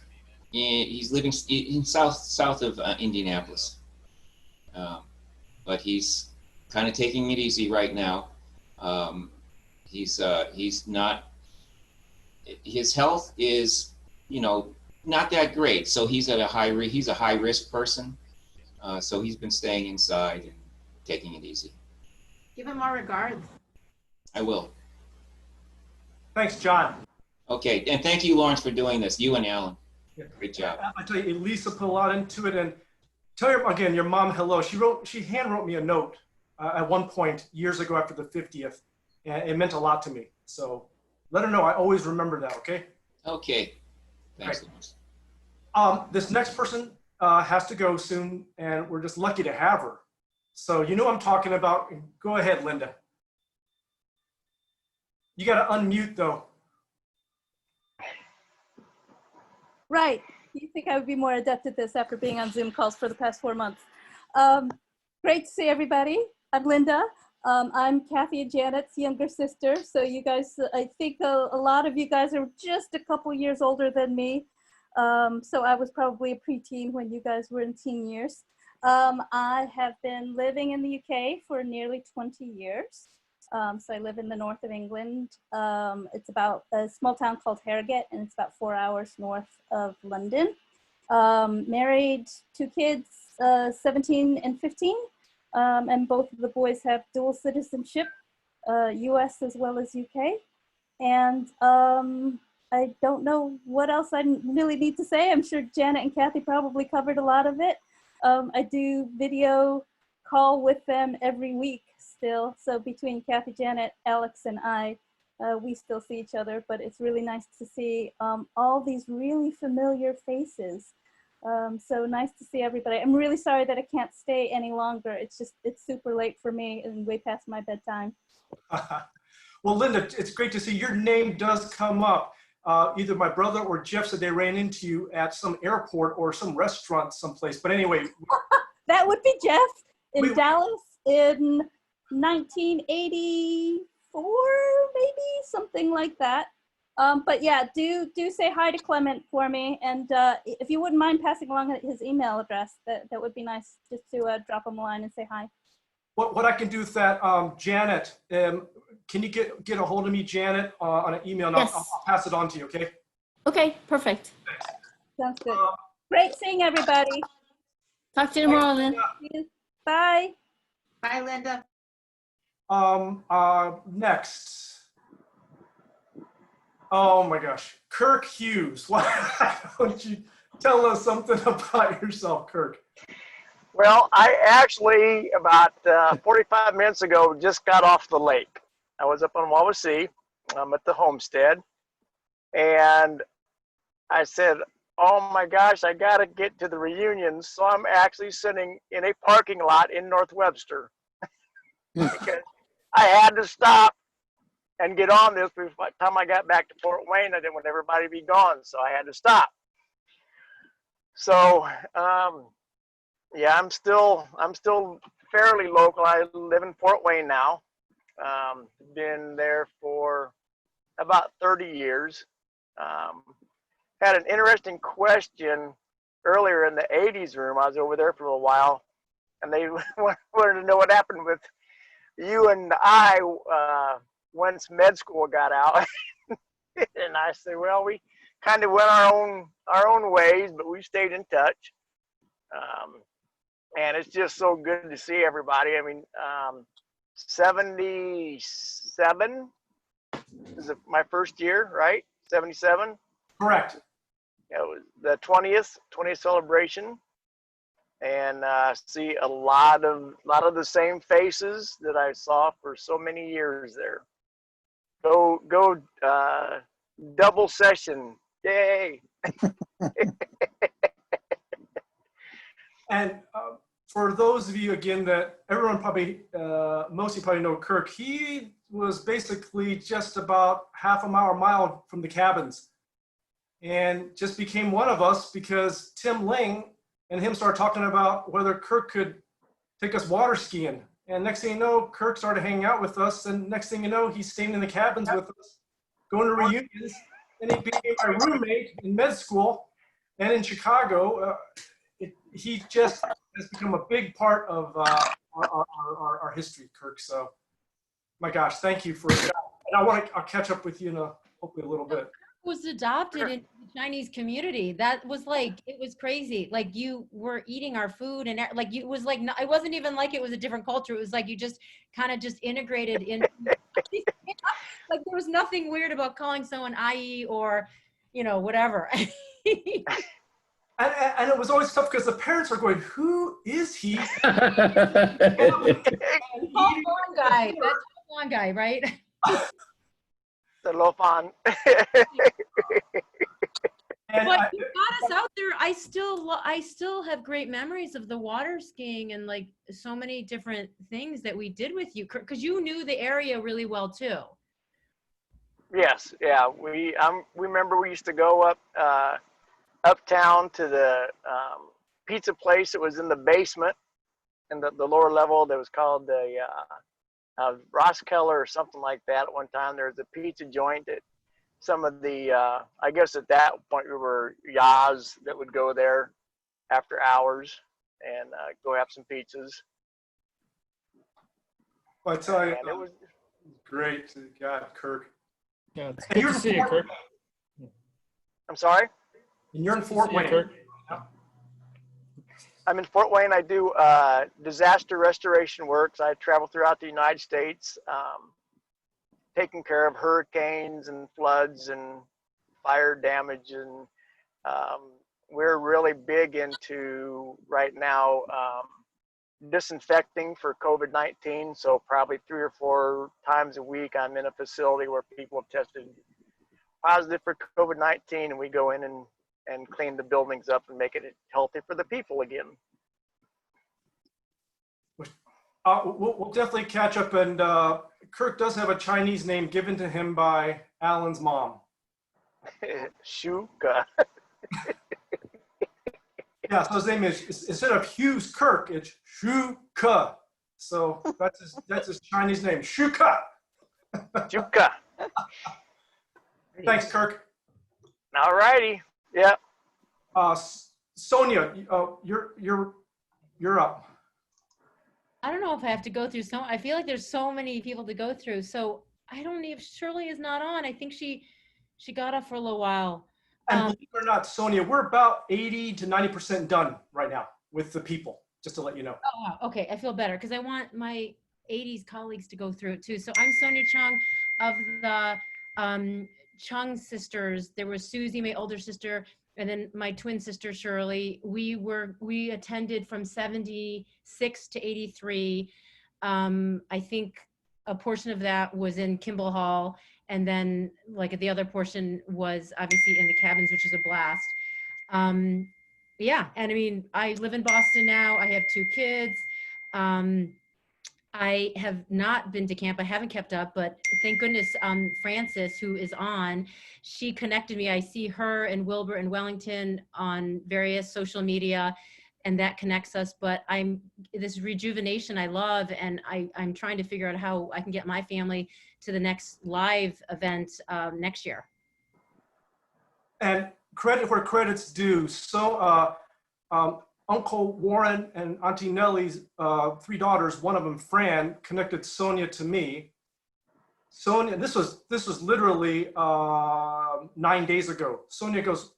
living in south of Indianapolis, but he's kind of taking it easy right now. He's not. His health is, not that great. So he's at he's a high risk person. So he's been staying inside and taking it easy. Give him our regards. I will. Thanks, John. Okay, and thank you, Lawrence, for doing this. You and Alan. Great job. I tell you, Elisa put a lot into it, and tell her again, your mom hello. She hand wrote me a note at one point years ago after the 50th, and it meant a lot to me. So let her know I always remember that. Okay. Okay. Thanks, Lawrence. This next person has to go soon, and we're just lucky to have her. So you know what I'm talking about. Go ahead, Linda. You got to unmute though. Right. You think I would be more adept at this after being on Zoom calls for the past 4 months. Great to see everybody. I'm Linda. I'm Kathy and Janet's younger sister. So you guys, I think a lot of you guys are just a couple years older than me. So I was probably a preteen when you guys were in teen years. I have been living in the UK for nearly 20 years. So I live in the north of England. It's about a small town called Harrogate, and it's about 4 hours north of London. Married, 2 kids, 17 and 15. And both of the boys have dual citizenship, US as well as UK. And I don't know what else I really need to say. I'm sure Janet and Kathy probably covered a lot of it. I do video call with them every week still. So between Kathy, Janet, Alex, and I, we still see each other, but it's really nice to see all these really familiar faces. So nice to see everybody. I'm really sorry that I can't stay any longer. It's super late for me and way past my bedtime. Well, Linda, it's great to see your name does come up. Either my brother or Jeff said they ran into you at some airport or some restaurant someplace. But anyway. That would be Jeff in Dallas in 1984, maybe something like that. But yeah, do say hi to Clement for me. And if you wouldn't mind passing along his email address, that would be nice just to drop him a line and say hi. What I can do is that, Janet, can you get a hold of me, Janet, on an email? And Yes. I'll pass it on to you, okay? Okay, perfect. Sounds good. Great seeing everybody. Talk to you tomorrow, Lynn. Bye. Bye, Linda. Next. Oh my gosh, Kirk Hughes. Why don't you tell us something about yourself, Kirk? Well, I actually, about 45 minutes ago, just got off the lake. I was up on Wawasee. I'm at the homestead. And I said, oh my gosh, I got to get to the reunion. So I'm actually sitting in a parking lot in North Webster. Because I had to stop and get on this before the time I got back to Fort Wayne. I didn't want everybody to be gone, so I had to stop. So, yeah, I'm still fairly local. I live in Fort Wayne now, Been there for about 30 years. Had an interesting question earlier in the 80s room. I was over there for a while, and they wanted to know what happened with you and I once med school got out. And I said, well, we kind of went our own ways, but we stayed in touch. And it's just so good to see everybody. I mean, 77 is my first year, right? 77. Correct. It was the 20th celebration, and see a lot of the same faces that I saw for so many years there. Go double session, yay! And for those of you, again, that everyone probably, most of you probably know Kirk, he was basically just about half a mile from the cabins, and just became one of us because Tim Ling and him started talking about whether Kirk could take us water skiing. And next thing you know, Kirk started hanging out with us, and next thing you know, he's staying in the cabins with us, going to reunions, and he became my roommate in med school and in Chicago. He just has become a big part of our history, Kirk. So, my gosh, thank you for that. And I'll catch up with you in hopefully a little bit. Was adopted in the Chinese community. That was like, it was crazy. Like you were eating our food and like it was like, it wasn't even like it was a different culture. It was like you just kind of just integrated in. Like there was nothing weird about calling someone IE or, whatever. And it was always tough because the parents are going, who is he? Tall blonde guy. That tall blonde guy, right? The Lofan. But you got us out there. I still have great memories of the water skiing and like so many different things that we did with you, because you knew the area really well too. Yes, yeah. We remember we used to go up uptown to the pizza place that was in the basement, in the lower level. That was called the Ross Keller or something like that. At one time, there was a pizza joint that some of the I guess at that point we were Yaz that would go there after hours and go have some pizzas. Well, I tell you, And it was great. God, Kirk. Yeah, it's And good you're to in see you, Fort- Kirk. I'm sorry. And you're in Fort See you, Wayne. Kirk. I'm in Fort Wayne. I do disaster restoration works. I travel throughout the United States, taking care of hurricanes and floods and fire damage. And we're really big into right now disinfecting for COVID-19. So probably 3 or 4 times a week, I'm in a facility where people have tested positive for COVID-19, and we go in and clean the buildings up and make it healthy for the people again. We'll definitely catch up. And Kirk does have a Chinese name given to him by Alan's mom. Shuka. Yeah, so his name is, instead of Hughes Kirk, it's Shuka. So that's his Chinese name, Shuka. Shuka. Thanks, Kirk. All righty. Yeah. Sonia, you're up. I don't know if I have to go through I feel like there's so many people to go through. So I don't know if Shirley is not on. I think she got off for a little while. And believe it or not, Sonia, we're about 80 to 90% done right now with the people, just to let you know. Oh, wow. Okay. I feel better because I want my 80s colleagues to go through it too. So I'm Sonia Chung of the Chung sisters. There was Susie, my older sister, and then my twin sister, Shirley. We attended from 76 to 83. I think a portion of that was in Kimball Hall. And then like the other portion was obviously in the cabins, which is a blast. Yeah, and I mean, I live in Boston now. I have 2 kids. I have not been to camp. I haven't kept up, but thank goodness Frances, who is on, she connected me. I see her and Wilbur and Wellington on various social media. and that connects us. But this rejuvenation I love, and I'm trying to figure out how I can get my family to the next live event next year. And credit where credit's due. So Uncle Warren and Auntie Nellie's 3 daughters, one of them, Fran, connected Sonia to me. Sonia, this was literally 9 days ago. Sonia goes,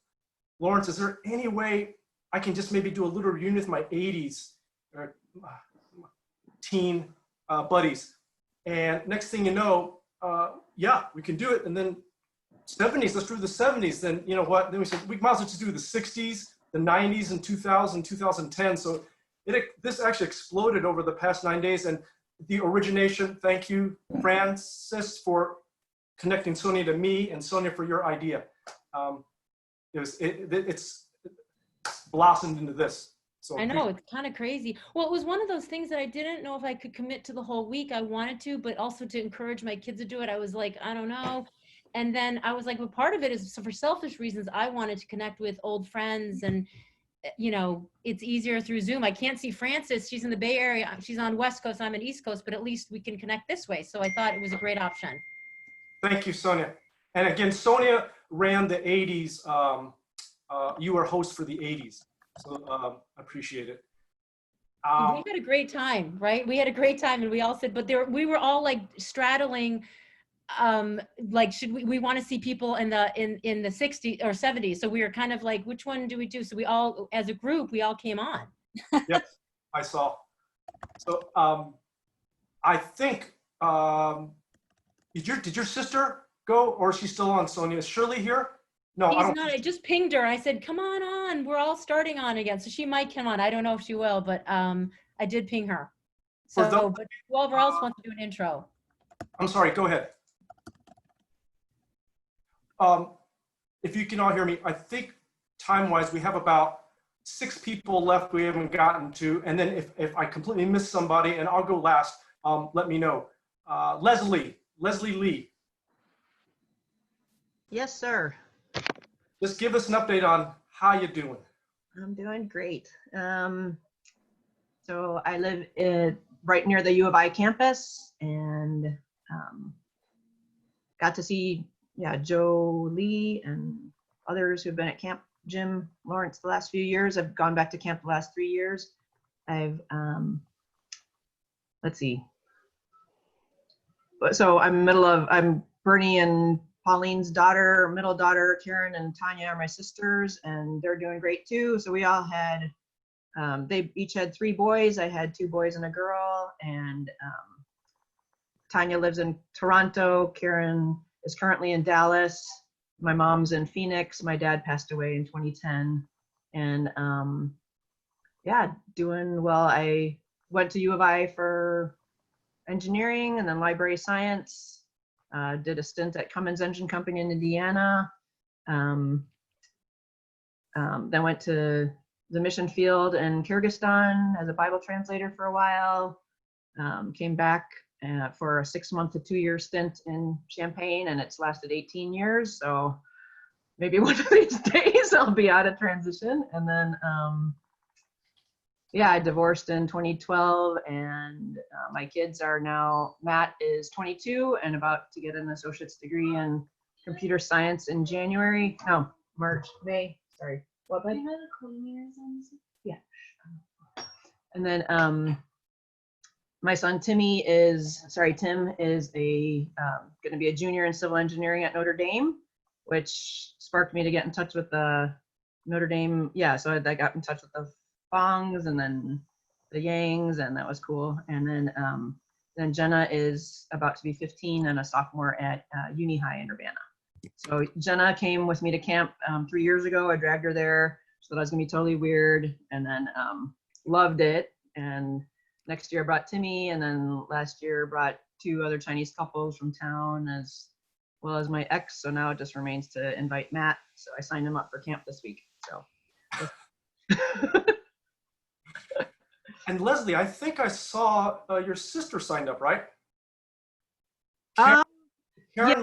Lawrence, is there any way I can just maybe do a little reunion with my 80s or teen buddies? And next thing you know, yeah, we can do it. And then 70s, let's do the 70s. Then you know what? Then we said we might as well just do the 60s, the 90s, and 2000, 2010. So this actually exploded over the past 9 days. And the origination, thank you, Francis, for connecting Sonia to me, and Sonia for your idea. It's blossomed into this. So I know, it's kind of crazy. Well, it was one of those things that I didn't know if I could commit to the whole week. I wanted to, but also to encourage my kids to do it. I was like, I don't know. And then I was like, well, part of it is for selfish reasons. I wanted to connect with old friends, and you know, it's easier through Zoom. I can't see Frances. She's in the Bay Area. She's on West Coast. I'm in East Coast, but at least we can connect this way. So I thought it was a great option. Thank you, Sonia. And again, Sonia ran the 80s. You were host for the 80s. So I appreciate it. We had a great time, right? We had a great time, and we all said, but we were all like straddling, like, should we want to see people in the 60s or 70s? So we were kind of like, which one do we do? So we all, as a group, we all came on. Yep, I saw. So I think, did your sister go, or is she still on, Sonia? Is Shirley here? No, She's I don't. not. I just pinged her. I said, come on. We're all starting on again. So she might come on. I don't know if she will, but I did ping her. So, but whoever else wants to do an intro. I'm sorry, go ahead. If you can all hear me, I think time-wise, we have about 6 people left we haven't gotten to. And then if I completely miss somebody, and I'll go last, let me know. Leslie Lee. Yes, sir. Just give us an update on how you're doing. I'm doing great. So I live right near the U of I campus, and got to see Joe Lee and others who've been at Camp Jim Lawrence the last few years. I've gone back to camp the last 3 years. I've let's see. So I'm Bernie and Pauline's middle daughter, Karen and Tanya are my sisters, and they're doing great too. So we all had, they each had 3 boys. I had 2 boys and a girl, and Tanya lives in Toronto. Karen is currently in Dallas. My mom's in Phoenix. My dad passed away in 2010. And yeah, doing well. I went to U of I for engineering and then library science. Did a stint at Cummins Engine Company in Indiana. Then went to the mission field in Kyrgyzstan as a Bible translator for a while. Came back for a 6-month to 2-year stint in Champaign, and it's lasted 18 years. So maybe one of these days I'll be out of transition. And then, yeah, I divorced in 2012, and my kids are now, Matt is 22 and about to get an associate's degree in computer science in May, sorry. What, bud? Yeah. And then my son Tim is going to be a junior in civil engineering at Notre Dame, which sparked me to get in touch with the Notre Dame. Yeah, so I got in touch with the Fongs and then the Yangs, and that was cool. And then Jenna is about to be 15 and a sophomore at Uni High in Urbana. So Jenna came with me to camp 3 years ago. I dragged her there. She thought I was gonna be totally weird, and then loved it. And next year I brought Timmy, and then last year brought 2 other Chinese couples from town, as well as my ex. So now it just remains to invite Matt. So I signed him up for camp this week. So. And Leslie, I think I saw your sister signed up, right? Karen? Yeah,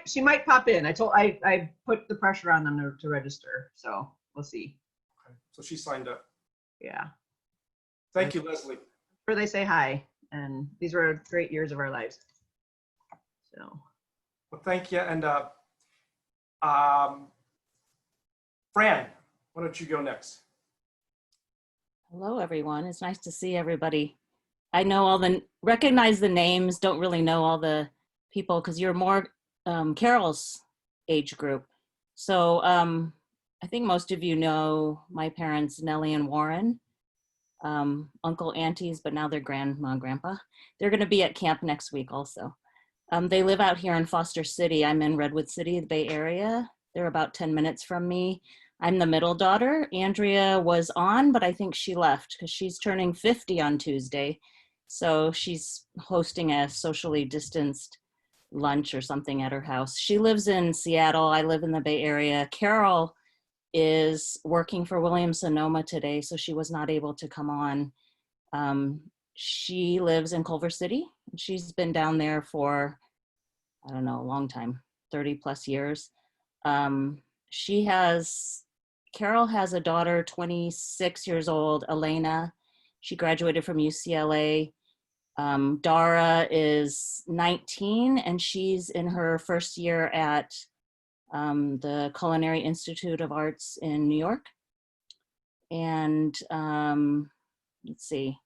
she might pop in. I put the pressure on them to register, so we'll see. Okay. So she signed up. Yeah. Thank you, Leslie. Where they say hi, and these were great years of our lives. So. Well, thank you. And Fran, why don't you go next? Hello, everyone. It's nice to see everybody. I know recognize the names, don't really know all the people because you're more Carol's age group. So I think most of you know my parents, Nellie and Warren, uncle, aunties, but now they're grandma and grandpa. They're going to be at camp next week also. They live out here in Foster City. I'm in Redwood City, the Bay Area. They're about 10 minutes from me. I'm the middle daughter. Andrea was on, but I think she left because she's turning 50 on Tuesday. So she's hosting a socially distanced lunch or something at her house. She lives in Seattle. I live in the Bay Area. Carol is working for Williams-Sonoma today, so she was not able to come on. She lives in Culver City. She's been down there for, I don't know, a long time, 30 plus years. Carol has a daughter, 26 years old, Elena. She graduated from UCLA. Dara is 19 and she's in her first year at the Culinary Institute of Arts in New York. And let's see,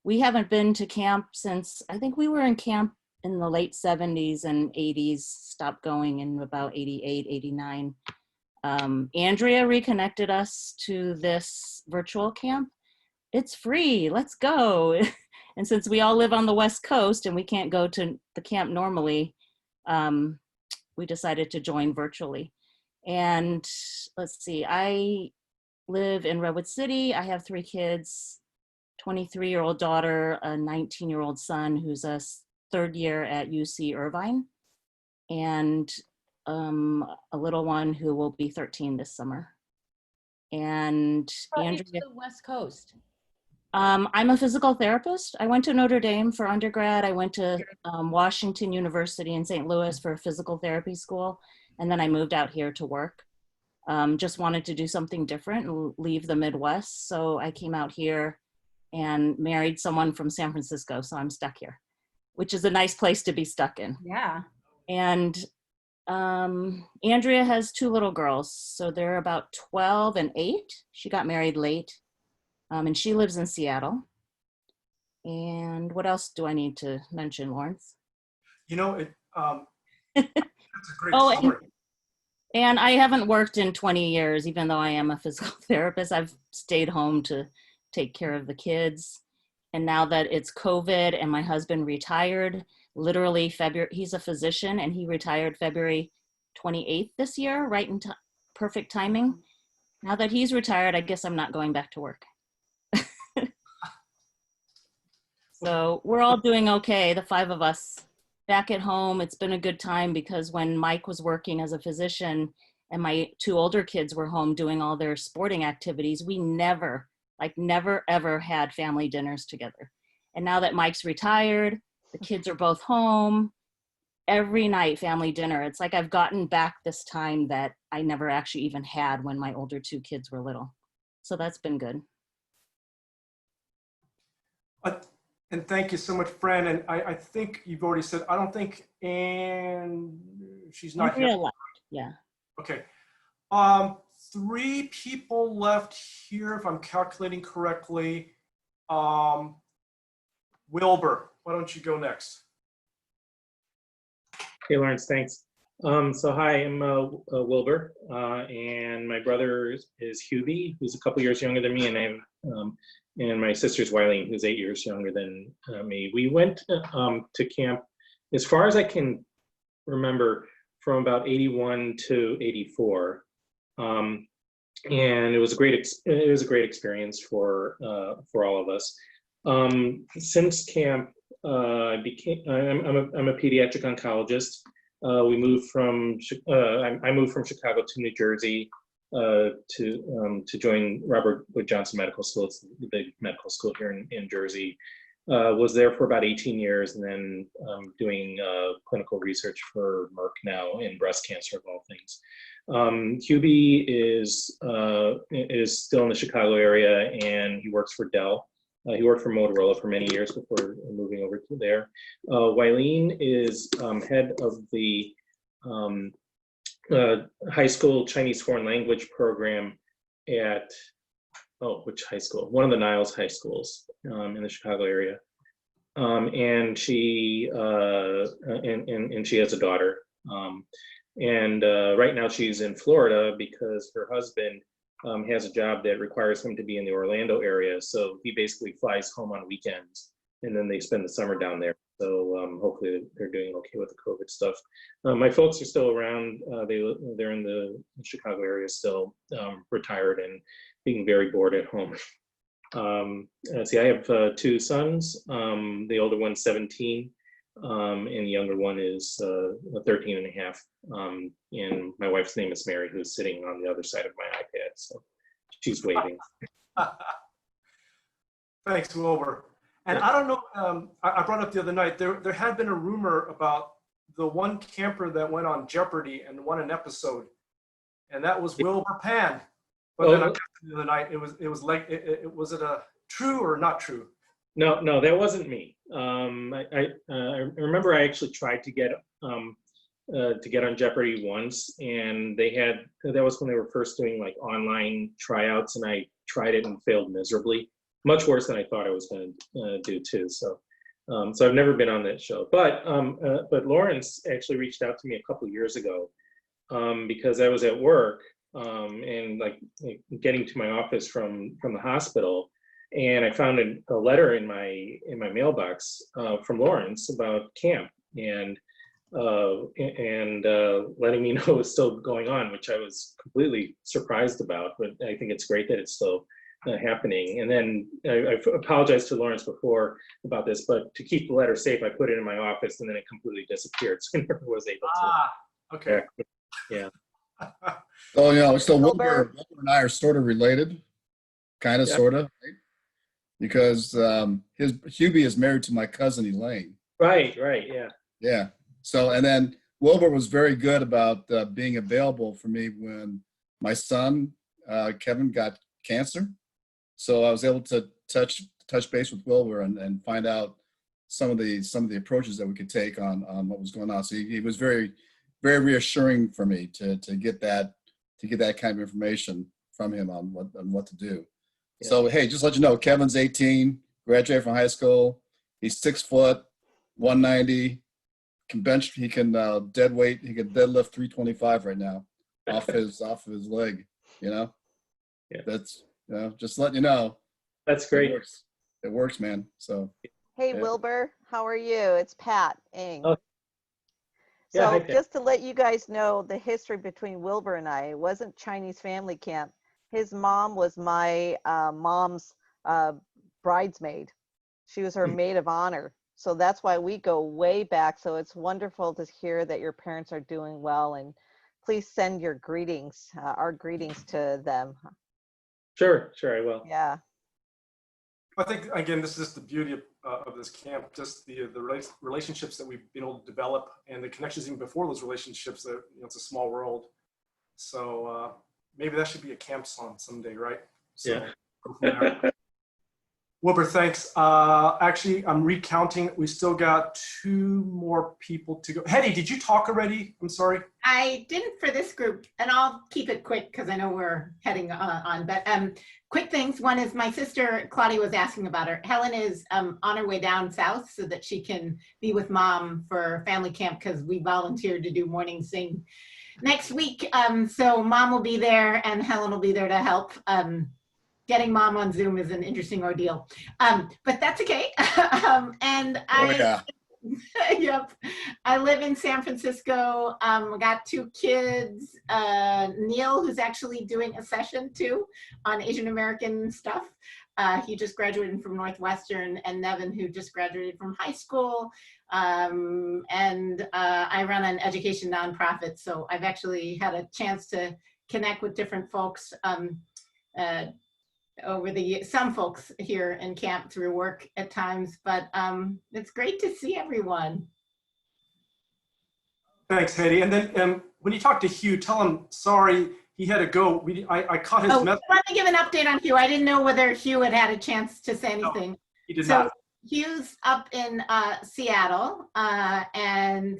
we haven't been to camp since, I think we were in camp in the late 70s and 80s, stopped going in about 88, 89. Andrea reconnected us to this virtual camp. It's free, let's go. And since we all live on the West Coast and we can't go to the camp normally, we decided to join virtually. And let's see, I live in Redwood City. I have 3 kids, 23-year-old daughter, a 19-year-old son who's a 3rd year at UC Irvine, and a little one who will be 13 this summer. And Andrea, the West Coast. I'm a physical therapist. I went to Notre Dame for undergrad. I went to Washington University in St. Louis for physical therapy school. And then I moved out here to work. Just wanted to do something different and leave the Midwest. So I came out here and married someone from San Francisco. So I'm stuck here, which is a nice place to be stuck in. Yeah. And Andrea has 2 little girls. So they're about 12 and 8. She got married late. And she lives in Seattle. And what else do I need to mention, Lawrence? You know, that's a great Oh, summary. and I haven't worked in 20 years, even though I am a physical therapist. I've stayed home to take care of the kids. And now that it's COVID and my husband retired, literally February, he's a physician and he retired February 28th this year, right in perfect timing. Now that he's retired, I guess I'm not going back to work. So we're all doing okay, the 5 of us back at home. It's been a good time because when Mike was working as a physician and my 2 older kids were home doing all their sporting activities, we never ever had family dinners together. And now that Mike's retired, the kids are both home, every night family dinner. It's like I've gotten back this time that I never actually even had when my older 2 kids were little. So that's been good. And thank you so much, Fran. And I think you've already said, I don't think, and she's not here. Yeah. Okay. 3 people left here, if I'm calculating correctly. Wilbur, why don't you go next? Hey, Lawrence, thanks. So hi, I'm Wilbur, and my brother is Hubie, who's a couple years younger than me, and and my sister's Wileen, who's 8 years younger than me. We went to camp, as far as I can remember, from about 81 to 84, and it was a great experience for all of us. Since camp, I'm a pediatric oncologist. I moved from Chicago to New Jersey to join Robert Wood Johnson Medical School. It's the big medical school here in Jersey. Was there for about 18 years, and then doing clinical research for Merck now in breast cancer of all things. Hubie is still in the Chicago area, and he works for Dell. He worked for Motorola for many years before moving over to there. Wileen is head of the high school Chinese foreign language program at, which high school? One of the Niles high schools in the Chicago area. And she she has a daughter. Right now she's in Florida because her husband has a job that requires him to be in the Orlando area. So he basically flies home on weekends, and then they spend the summer down there. So hopefully they're doing okay with the COVID stuff. My folks are still around. They're in the Chicago area still, retired and being very bored at home. Let's see, I have 2 sons. The older one's 17, and the younger one is 13 and a half. And my wife's name is Mary, who's sitting on the other side of my iPad. So she's waving. Thanks, Wilbur. And I don't know, I brought up the other night, there had been a rumor about the one camper that went on Jeopardy and won an episode, and that was Wilbur Pan. But then I got the other night, was it a true or not true? No, that wasn't me. I remember I actually tried to get on Jeopardy once, and that was when they were first doing like online tryouts, and I tried it and failed miserably. Much worse than I thought I was going to do too. So I've never been on that show. But Lawrence actually reached out to me a couple years ago because I was at work and like getting to my office from the hospital, and I found a letter in my mailbox from Lawrence about camp and letting me know it was still going on, which I was completely surprised about. But I think it's great that it's still happening. And then I apologized to Lawrence before about this, but to keep the letter safe, I put it in my office, and then it completely disappeared. So I never was able to. Okay. Yeah. So so Wilbur and I are sort of related, kind of, sort of, right? Because Hubie is married to my cousin Elaine. Right. Yeah. Yeah. So, and then Wilbur was very good about being available for me when my son Kevin got cancer. So I was able to touch base with Wilbur and find out some of the approaches that we could take on what was going on. So he was very, very reassuring for me to get that kind of information from him on what to do. Yeah. So hey, just let you know, Kevin's 18, graduated from high school. He's 6 foot, 190. He can dead weight. He can deadlift 325 right now off his leg. You know, that's just letting you know. That's great. It works, man. So. Hey, Wilbur, how are you? It's Pat Ing. Oh. Yeah, so just to let you guys know the history between Wilbur and I, it wasn't Chinese family camp. His mom was my mom's bridesmaid. She was her maid of honor. So that's why we go way back. So it's wonderful to hear that your parents are doing well, and please send your greetings, our greetings to them. Sure, I will. Yeah. I think, again, this is just the beauty of this camp, just the relationships that we've been able to develop, and the connections even before those relationships. That it's a small world. So maybe that should be a camp song someday, right? So, yeah. Wilbur, thanks. Actually, I'm recounting. We still got 2 more people to go. Hetty, did you talk already? I'm sorry. I didn't for this group, and I'll keep it quick because I know we're heading on. But quick things. One is my sister Claudia was asking about her. Helen is on her way down south so that she can be with mom for family camp because we volunteered to do morning sing next week. So mom will be there and Helen will be there to help. Getting mom on Zoom is an interesting ordeal, but that's okay. And yep, I live in San Francisco. I got 2 kids. Neil, who's actually doing a session too on Asian American stuff. He just graduated from Northwestern, and Nevin, who just graduated from high school. And I run an education nonprofit, so I've actually had a chance to connect with different folks over the years, some folks here in camp through work at times, but it's great to see everyone. Thanks, Hetty. And then when you talk to Hugh, tell him sorry he had to go. I caught his message. Let me give an update on Hugh. I didn't know whether Hugh had had a chance to say anything. He did So not. Hugh's up in Seattle, and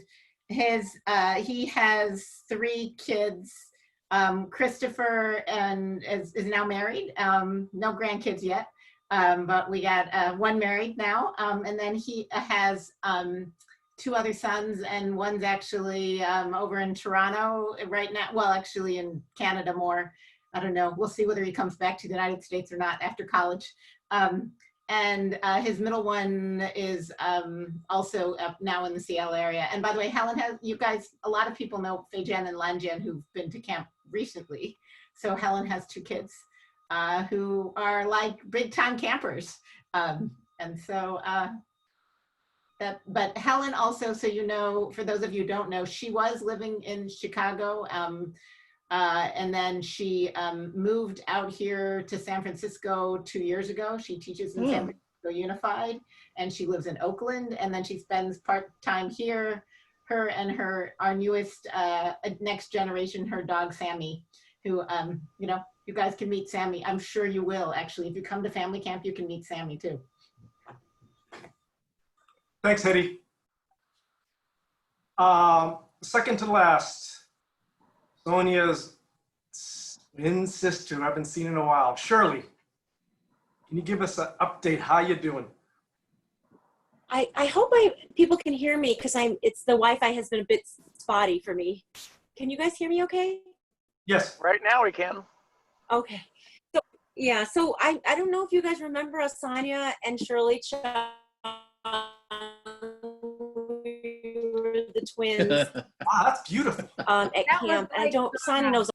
he has 3 kids. Christopher and is now married. No grandkids yet, but we got 1 married now. And then he has 2 other sons, and one's actually over in Toronto right now. Well, actually in Canada more. I don't know. We'll see whether he comes back to the United States or not after college. And his middle one is also up now in the Seattle area. And by the way, Helen you guys, a lot of people know Feijen and Lanjian who've been to camp recently. So Helen has 2 kids who are like big time campers. And so, but Helen also, so you know, for those of you who don't know, she was living in Chicago. And then she moved out here to San Francisco 2 years ago. She teaches in San Francisco Unified, and she lives in Oakland. And then she spends part-time here. Her and our newest next generation, her dog Sammy, who you know, you guys can meet Sammy. I'm sure you will actually. If you come to family camp, you can meet Sammy too. Thanks, Hetty. Second to last. Sonia's twin sister I've been seeing in a while. Shirley, can you give us an update? How you doing? I hope people can hear me because it's the Wi-Fi has been a bit spotty for me. Can you guys hear me okay? Yes. Right now we can. Okay. So yeah, so I don't know if you guys remember Sonia and Shirley Chung, the twins. Wow, that's beautiful. At camp. I don't, Sonia knows.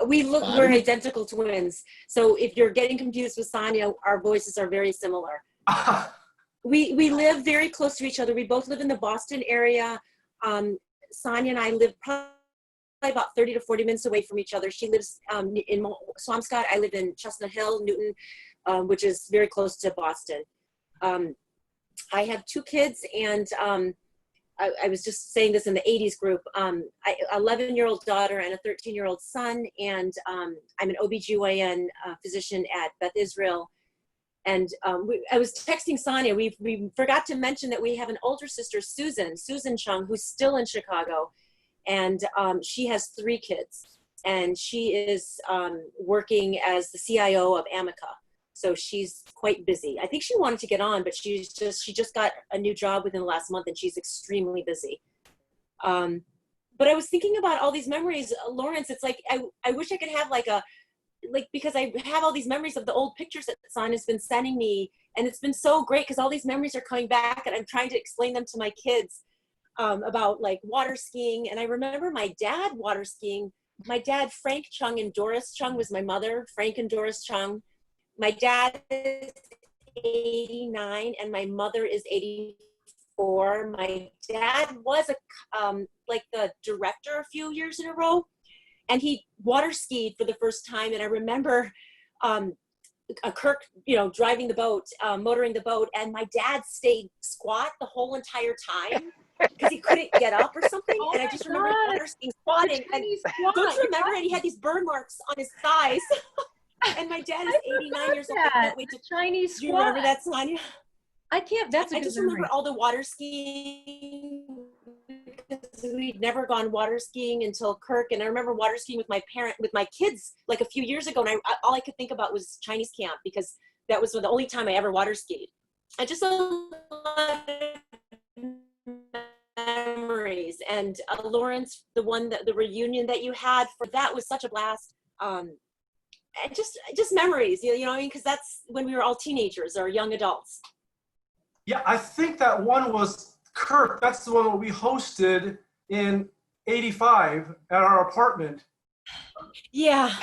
We're identical twins. So if you're getting confused with Sonia, our voices are very similar. We live very close to each other. We both live in the Boston area. Sonia and I live probably about 30 to 40 minutes away from each other. She lives in Swampscott. I live in Chestnut Hill, Newton, which is very close to Boston. I have 2 kids, and I was just saying this in the 80s group. I 11-year-old daughter and a 13-year-old son, and I'm an OBGYN physician at Beth Israel. And I was texting Sonia. We forgot to mention that we have an older sister, Susan Chung, who's still in Chicago, and she has 3 kids, and she is working as the CIO of Amica. So she's quite busy. I think she wanted to get on, but she just got a new job within the last month, and she's extremely busy. But I was thinking about all these memories, Lawrence. It's like I wish I could have because I have all these memories of the old pictures that Sonia's been sending me, and it's been so great because all these memories are coming back, and I'm trying to explain them to my kids about like water skiing. And I remember my dad water skiing. My dad, Frank Chung, and Doris Chung was my mother, Frank and Doris Chung. My dad is 89 and my mother is 84. My dad was like the director a few years in a row, and he water skied for the first time. And I remember Kirk, driving the boat, motoring the boat, and my dad stayed squat the whole entire time because he couldn't get up or something. And I just remember water skiing, squatting. And don't you remember? And he had these burn marks on his thighs. And my dad is 89 years old. I can't wait to Chinese squat. Do you remember that, Sonia? I can't. That's a I good just memory. remember all the water skiing because we'd never gone water skiing until Kirk. And I remember water skiing with my kids like a few years ago. And all I could think about was Chinese camp because that was the only time I ever water skied. I just a lot of memories. And Lawrence, the reunion that you had for that was such a blast. And just memories, you know what I mean? Because that's when we were all teenagers or young adults. Yeah, I think that one was Kirk. That's the one that we hosted in '85 at our apartment. Yeah.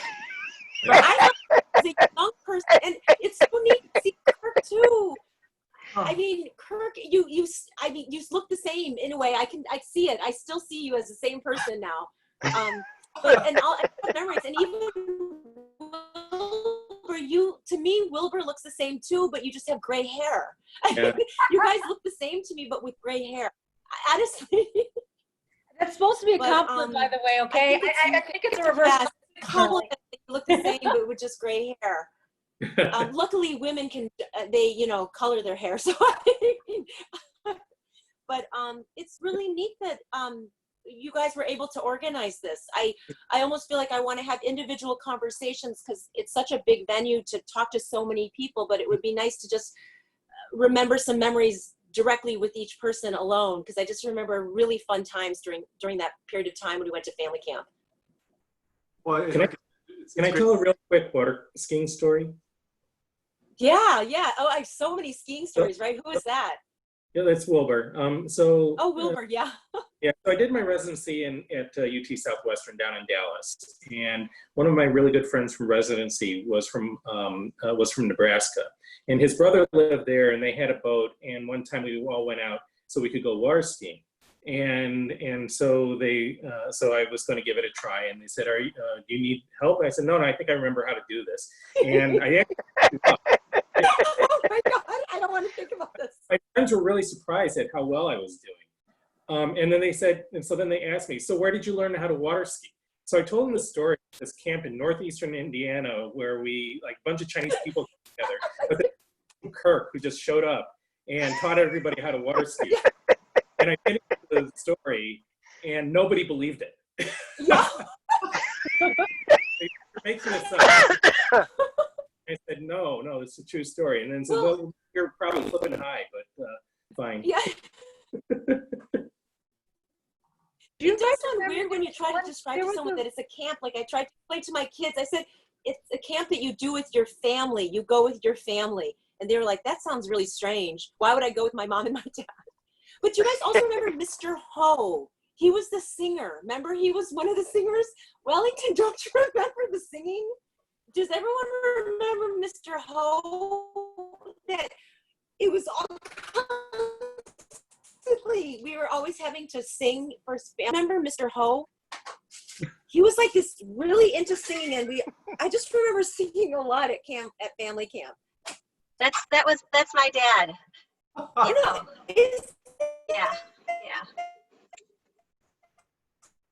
I was a young person, and it's so neat to see Kirk too. I mean, Kirk, you look the same in a way. I see it. I still see you as the same person now. And all memories, and even Wilbur, to me, Wilbur looks the same too, but you just have gray hair. Yeah. You guys look the same to me, but with gray hair. Honestly, That's supposed to be a But, compliment, by the way, okay? I think it's a reverse. Yes, compliment. They look the same, but with just gray hair. Luckily, women can, they, color their hair. So, but it's really neat that you guys were able to organize this. I almost feel like I want to have individual conversations because it's such a big venue to talk to so many people, but it would be nice to just remember some memories directly with each person alone, because I just remember really fun times during that period of time when we went to family camp. Well, Can I tell a real quick water skiing story? Yeah. Oh, I have so many skiing stories, right? Who is that? Yeah, that's Wilbur. Oh, Wilbur, yeah. Yeah, so I did my residency at UT Southwestern down in Dallas, and one of my really good friends from residency was from Nebraska, and his brother lived there, and they had a boat, and one time we all went out so we could go water skiing, and so so I was going to give it a try, and they said, do you need help? And I said, no, I think I remember how to do this, and I actually Oh my God, I don't want to think about this. my friends were really surprised at how well I was doing. And then they said, and so then they asked me, so where did you learn how to water ski? So I told them the story of this camp in northeastern Indiana where we, like a bunch of Chinese people came together, but then Kirk, who just showed up and taught everybody how to water ski. And I finished the story and nobody believed it. Yeah. They were making this up. I said, no, it's a true story. And then said, well, you're probably flipping high, but fine. Yeah. You guys sound weird when you try to describe to someone that it's a camp. Like I tried to explain to my kids, I said, it's a camp that you do with your family. You go with your family. And they were like, that sounds really strange. Why would I go with my mom and my dad? But you guys also remember Mr. Ho. He was the singer. Remember, he was one of the singers. Wellington, don't you remember the singing? Does everyone remember Mr. Ho? That it was all constantly, we were always having to sing for. Remember Mr. Ho? He was like this really into singing, and I just remember singing a lot at family camp. That's my dad. Yeah.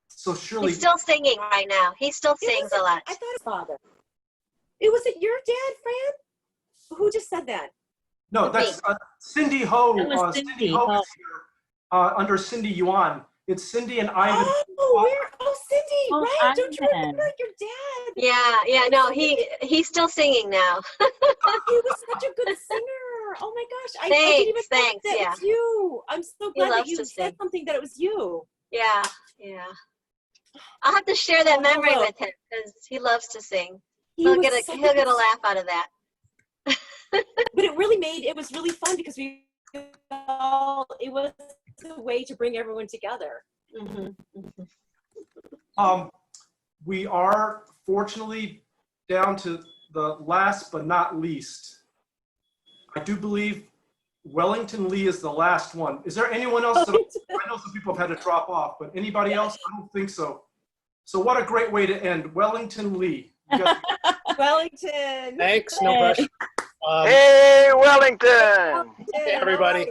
So surely He's still singing right now. He still sings a lot. I thought his father. Was it your dad, Fran? Who just said that? no, that's Cindy Ho. That was Cindy Cindy Ho Ho. is here under Cindy Yuan. It's Cindy and Ivan. Cindy, right? Don't you remember your dad? Yeah. No, he's still singing now. He was such a good singer. Oh my gosh. I didn't even think that yeah. was you. I'm so He glad that loves you to said sing. something that it was you. Yeah. I'll have to share that memory with him because he loves to sing. He'll get a laugh out of that. But it was really fun because it was a way to bring everyone together. We are fortunately down to the last but not least. I do believe Wellington Lee is the last one. Is there anyone else? I know some people have had to drop off, but anybody else? I don't think so. So what a great way to end. Wellington Lee. Wellington. Thanks, no pressure. Hey, Wellington. Hey, everybody.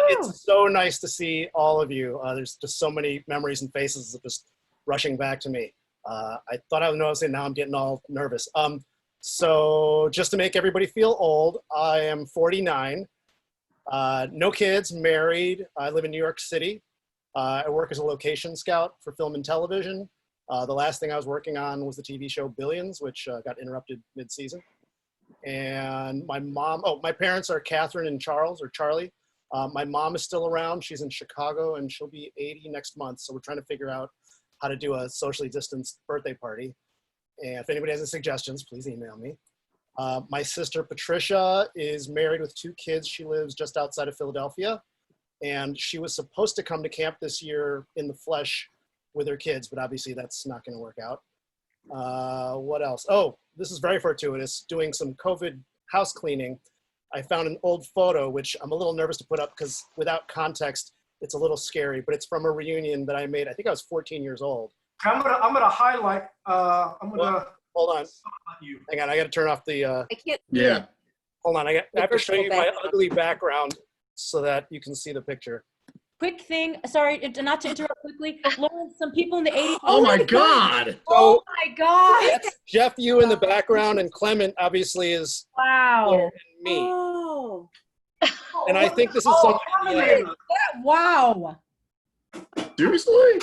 It's so nice to see all of you. There's just so many memories and faces just rushing back to me. I thought I was noticing, now I'm getting all nervous. So just to make everybody feel old, I am 49, no kids, married. I live in New York City. I work as a location scout for film and television. The last thing I was working on was the TV show Billions, which got interrupted mid-season. And my parents are Catherine and Charles, or Charlie. My mom is still around. She's in Chicago and she'll be 80 next month. So we're trying to figure out how to do a socially distanced birthday party. And if anybody has any suggestions, please email me. My sister Patricia is married with 2 kids. She lives just outside of Philadelphia. And she was supposed to come to camp this year in the flesh with her kids, but obviously that's not going to work out. What else? Oh, this is very fortuitous. Doing some COVID house cleaning, I found an old photo, which I'm a little nervous to put up because without context, it's a little scary, but it's from a reunion that I made. I think I was 14 years old. I'm gonna highlight. Hold on. Hang on, I got to turn off the. I can't. Hold on, I have to show you my background. ugly background so that you can see the picture. quick thing, sorry, not to interrupt quickly. Lauren, some people in the 80s. Oh my God. Oh my God. That's Jeff, you in the background, and Clement obviously is Wow. me. Oh. And I think this is Oh, something. wow. Seriously?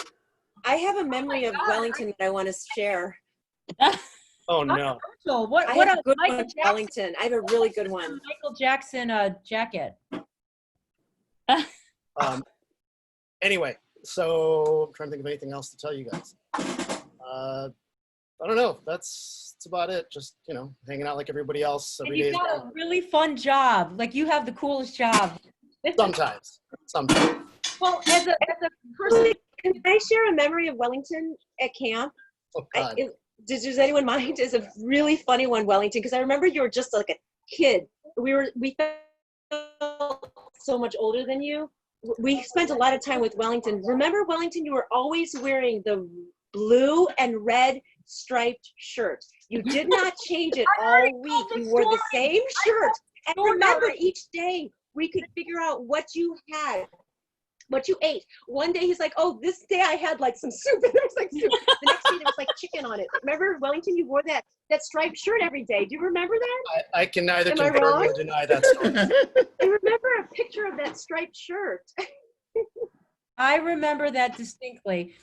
I have a memory of Wellington that I want to share. Oh no. What I what have a a good Michael one, Jackson, Wellington. I have a really good one. Michael Jackson jacket. Anyway, so I'm trying to think of anything else to tell you guys. I don't know. That's about it. Just, you know, hanging out like everybody else And every you've day. got a really fun job. Like you have the coolest job. Sometimes. Well, as a person, Can I share a memory of Wellington at camp? Oh, God. Does anyone mind? It's a really funny one, Wellington, because I remember you were just like a kid. We felt so much older than you. We spent a lot of time with Wellington. Remember, Wellington, you were always wearing the blue and red striped shirt. You did not change it all week. You wore the same shirt. And remember, each day we could figure out what you had, what you ate. One day he's like, oh, this day I had like some soup. And there was like soup. The next day there was like chicken on it. Remember, Wellington, you wore that striped shirt every day. Do you remember that? I can neither Am I confirm wrong? nor deny that story. I remember a picture of that striped shirt. I remember that distinctly.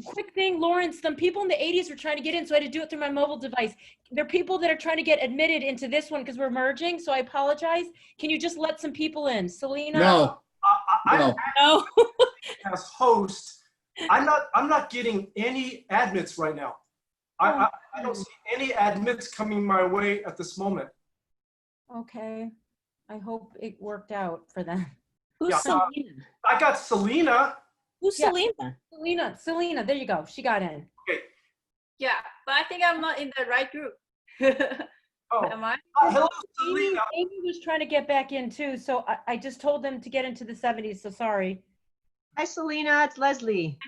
Quick thing, Lawrence, some people in the 80s were trying to get in, so I had to do it through my mobile device. There are people that are trying to get admitted into this one because we're merging, so I apologize. Can you just let some people in? Selena? No. No. As host, I'm not getting any admits right now. I don't see any admits coming my way at this moment. Okay. I hope it worked out for them. Who's Yeah, Selena? I got Selena. Who's Yeah. Selena? Selena, there you go. She got in. Yeah, but I think I'm not in the right group. Oh. Am I? Hello, Amy was trying to get back in too, so I just told them to get into the 70s, so sorry. Hi, Selena. It's Leslie.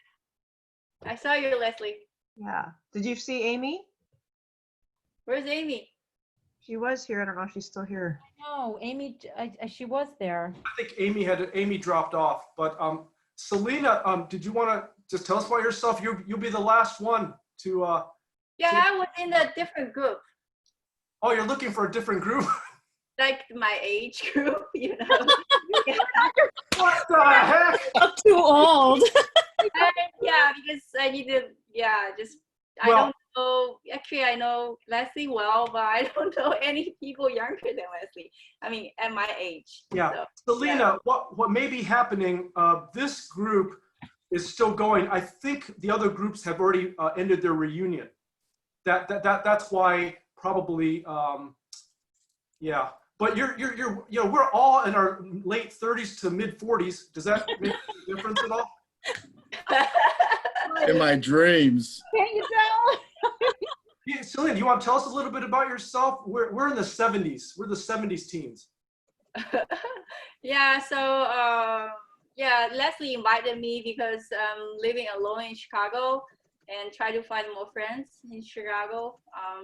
I saw you, Leslie. Yeah. Did you see Amy? Where's Amy? She was here. I don't know if she's still here. No, Amy, she was there. I think Amy dropped off, but Selena, did you want to just tell us about yourself? You'll be the last one to. Yeah, I was in a different group, Oh, you're looking for a different group. like my age group, you know. What the heck? I'm too old. Yeah, because I need to. Yeah, just I Well- don't know. Actually, I know Leslie well, but I don't know any people younger than Leslie. I mean, at my age. Yeah, So, Selena, what may be happening? This group is still going. I think the other groups have already ended their reunion. That's why probably. Yeah, but you're we're all in our late 30s to mid 40s. Does that make a difference at all? In my dreams. Can you tell? Yeah, Selena, you want to tell us a little bit about yourself? We're in the 70s. We're the 70s teens. Yeah, so yeah, Leslie invited me because I'm living alone in Chicago and try to find more friends in Chicago,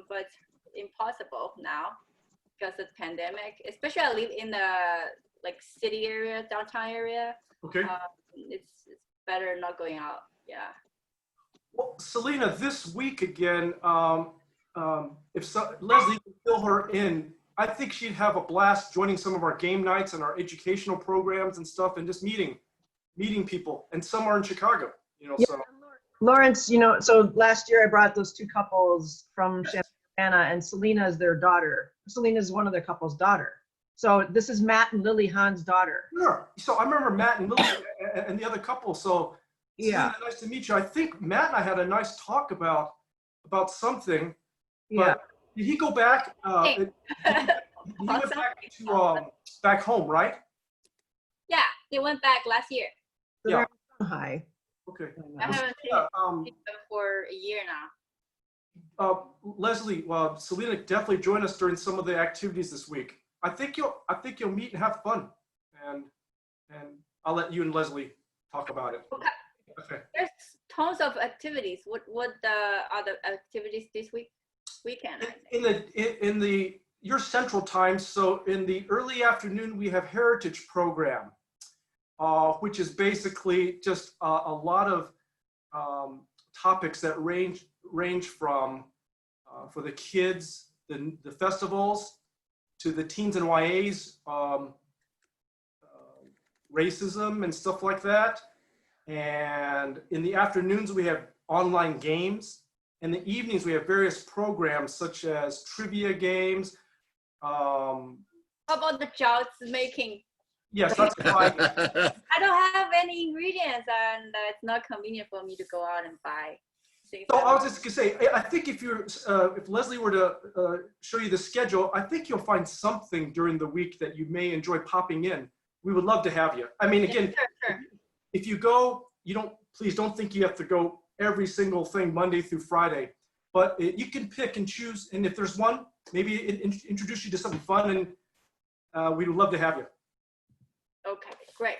but impossible now because of the pandemic. Especially I live in the like city area, downtown area. Okay. It's better not going out. Yeah. Well, Selena, this week again, Leslie can fill her in, I think she'd have a blast joining some of our game nights and our educational programs and stuff, and just meeting people. And some are in Chicago, you know. Yeah. So Lawrence, so last year I brought those two couples from Champaign, and Selena is their daughter. Selena is one of their couple's daughter. So this is Matt and Lily Hahn's daughter. sure. So I remember Matt and Lily and the other couple. So Yeah. Selena, nice to meet you. I think Matt and I had a nice talk about something. Yeah. But did he go back? He went back to back home, right? Yeah, they went back last year. Yeah. Hi. Okay. I haven't seen them for a year now. Leslie, Selena definitely join us during some of the activities this week. I think you'll meet and have fun, and I'll let you and Leslie talk about it. Okay. There's tons of activities. What are the activities this weekend? In the your central time, so in the early afternoon we have heritage program. which is basically just a lot of topics that range from for the kids, the festivals, to the teens and YAs, racism and stuff like that. And in the afternoons, we have online games. In the evenings, we have various programs such as trivia games. How about the child's making? Yes, that's why. I don't have any ingredients, and it's not convenient for me to go out and buy. So I was just gonna say, I think if Leslie were to show you the schedule, I think you'll find something during the week that you may enjoy popping in. We would love to have you. I mean, again, sure. If you go, please don't think you have to go every single thing Monday through Friday, but you can pick and choose. And if there's one, maybe introduce you to something fun, and we would love to have you. Okay, great.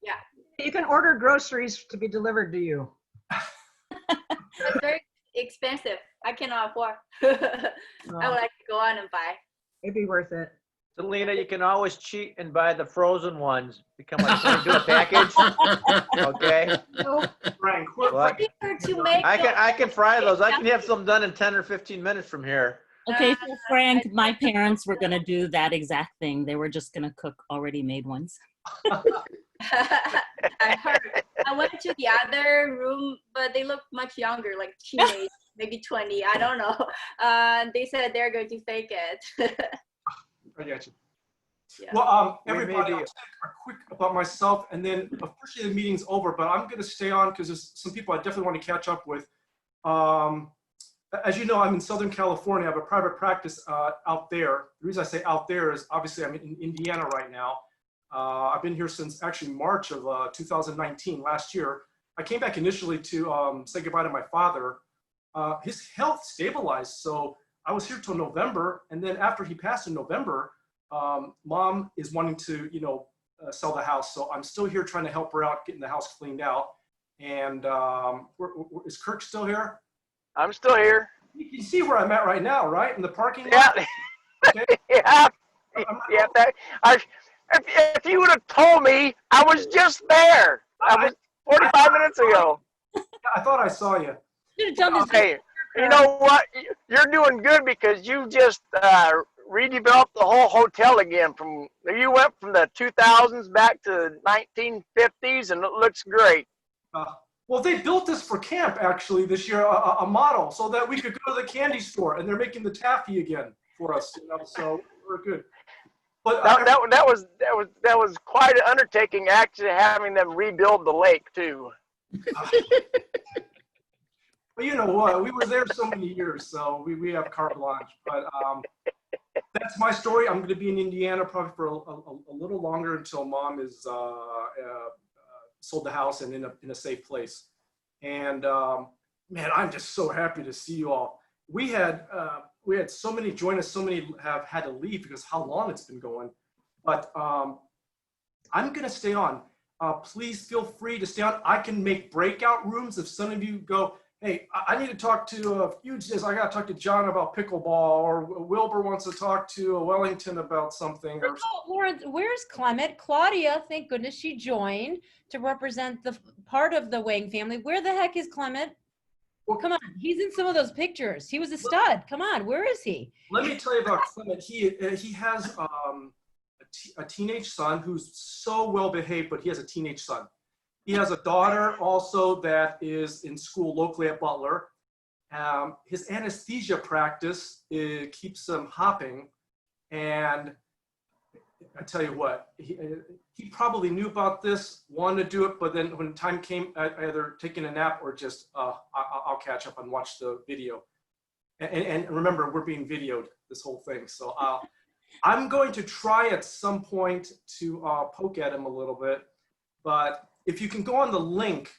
Yeah. You can order groceries to be delivered to you. It's very expensive. I cannot afford. I would like to go out and buy. It'd be worth it. Selena, you can always cheat and buy the frozen ones. Become like, do a package. Okay. Frank, what? I can fry those. I can have some done in 10 or 15 minutes from here. Okay, so Frank, my parents were gonna do that exact thing. They were just gonna cook already made ones. I heard. I went to the other room, but they look much younger, like teenage, maybe 20. I don't know. They said they're going to fake it. I got you. Yeah. Well, everybody, I'll say a quick about myself, and then officially the meeting's over, but I'm going to stay on because there's some people I definitely want to catch up with. As you know, I'm in Southern California. I have a private practice out there. The reason I say out there is obviously I'm in Indiana right now. I've been here since actually March of 2019, last year. I came back initially to say goodbye to my father. His health stabilized, so I was here till November, and then after he passed in November, Mom is wanting to, sell the house. So I'm still here trying to help her out, getting the house cleaned out. And is Kirk still here? I'm still here. You can see where I'm at right now, right? In the parking lot? Yeah. Okay. Yeah. If you would have told me, I was just there. I was 45 minutes ago. I thought I saw you. Okay. You know what? You're doing good because you just redeveloped the whole hotel again. You went from the 2000s back to 1950s, and it looks great. Well, they built this for camp actually this year, a model, so that we could go to the candy store, and they're making the taffy again for us. So we're good. But that was quite an undertaking, actually, having them rebuild the lake too. Well, you know what? We were there so many years, so we have carte blanche. But that's my story. I'm going to be in Indiana probably for a little longer until Mom is sold the house and in a safe place. And man, I'm just so happy to see you all. We had so many join us. So many have had to leave because how long it's been going. But I'm going to stay on. Please feel free to stay on. I can make breakout rooms if some of you go, hey, I need to talk to Fugitives. I got to talk to John about pickleball, or Wilbur wants to talk to Wellington about something. Or Lawrence, where's Clement? Claudia, thank goodness she joined to represent the part of the Wang family. Where the heck is Clement? Well, come on, he's in some of those pictures. He was a stud. Come on, where is he? Let me tell you about Clement. He has a teenage son who's so well behaved, but he has a teenage son. He has a daughter also that is in school locally at Butler. His anesthesia practice keeps him hopping. And I tell you what, he probably knew about this, wanted to do it, but then when time came, either taking a nap or just, I'll catch up and watch the video. And remember, we're being videoed, this whole thing. So I'm going to try at some point to poke at him a little bit, but if you can go on the link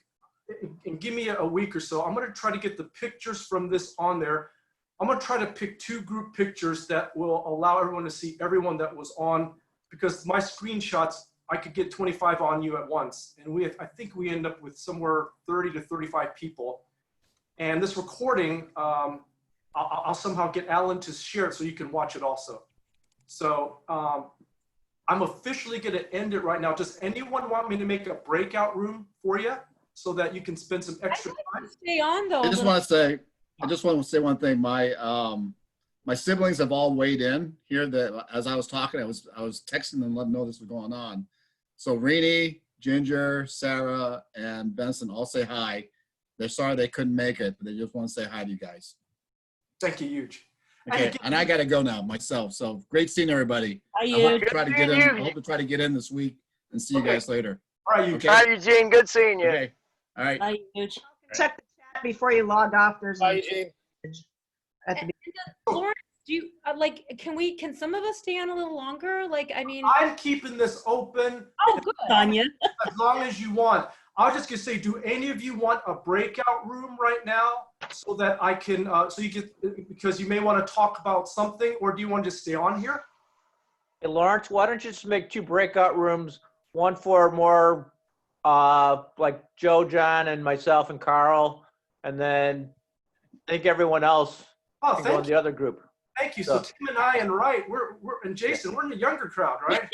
and give me a week or so, I'm going to try to get the pictures from this on there. I'm going to try to pick 2 group pictures that will allow everyone to see everyone that was on, because my screenshots, I could get 25 on you at once. And I think we end up with somewhere 30 to 35 people. And this recording, I'll somehow get Alan to share it so you can watch it also. So I'm officially going to end it right now. Does anyone want me to make a breakout room for you so that you can spend some extra time? Stay on though. I just want to say one thing. My siblings have all weighed in here. That as I was talking, I was texting them, letting them know this was going on. So Rini, Ginger, Sarah, and Benson all say hi. They're sorry they couldn't make it, but they just want to say hi to you guys. Thank you, Huge. Okay, and I got to go now myself. So great seeing everybody. Hi, I hope Huge. to try to get in. I hope to try to get in this week and see you guys later. All right, Okay. Hi, Eugene. Good seeing you. Okay. All right. Hi, Huge. Check the chat before you log off. There's Bye, a Eugene. at the Lawrence, do you like? Can some of us stay on a little longer? Like, I mean. I'm keeping this open Oh, good. Tanya. as long as you want. I was just gonna say, do any of you want a breakout room right now so that I can, so you get, because you may want to talk about something, or do you want to just stay on here? Hey, Lawrence, why don't you just make 2 breakout rooms, one for more like Joe, John, and myself and Carl, and then I think everyone else Oh, can go in thank the you. other group. Thank you. So Tim and I and Wright, and Jason, we're in the younger crowd, right?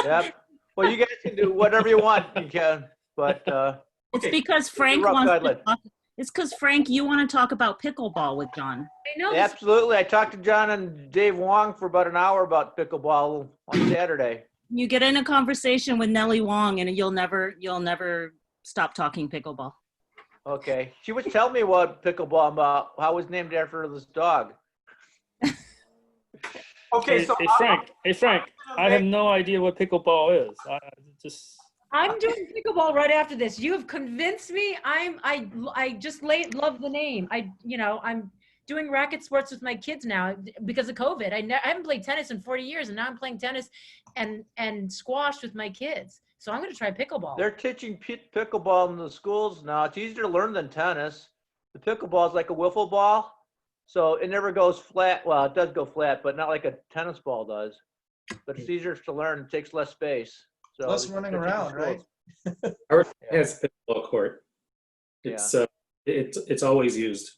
Yep. Well, you guys can do whatever you want. You can, but It's because Frank rough wants to guideline. talk. It's because Frank, you want to talk about pickleball with John. I know. Absolutely. I talked to John and Dave Wong for about an hour about pickleball on Saturday. You get in a conversation with Nellie Wong, and you'll never stop talking pickleball. Okay. She was telling me what pickleball about, how it was named after this dog. Okay, Hey, so hey Frank, I have no idea what pickleball is. I'm doing pickleball right after this. You have convinced me. I just love the name. I'm doing racket sports with my kids now because of COVID. I haven't played tennis in 40 years, and now I'm playing tennis and squash with my kids. So I'm going to try pickleball. They're teaching pickleball in the schools now. It's easier to learn than tennis. The pickleball is like a wiffle ball, so it never goes flat. Well, it does go flat, but not like a tennis ball does. But it's easier to learn. It takes less space. So Less they're running teaching around, schools. right? Our has pickleball court. It's always used.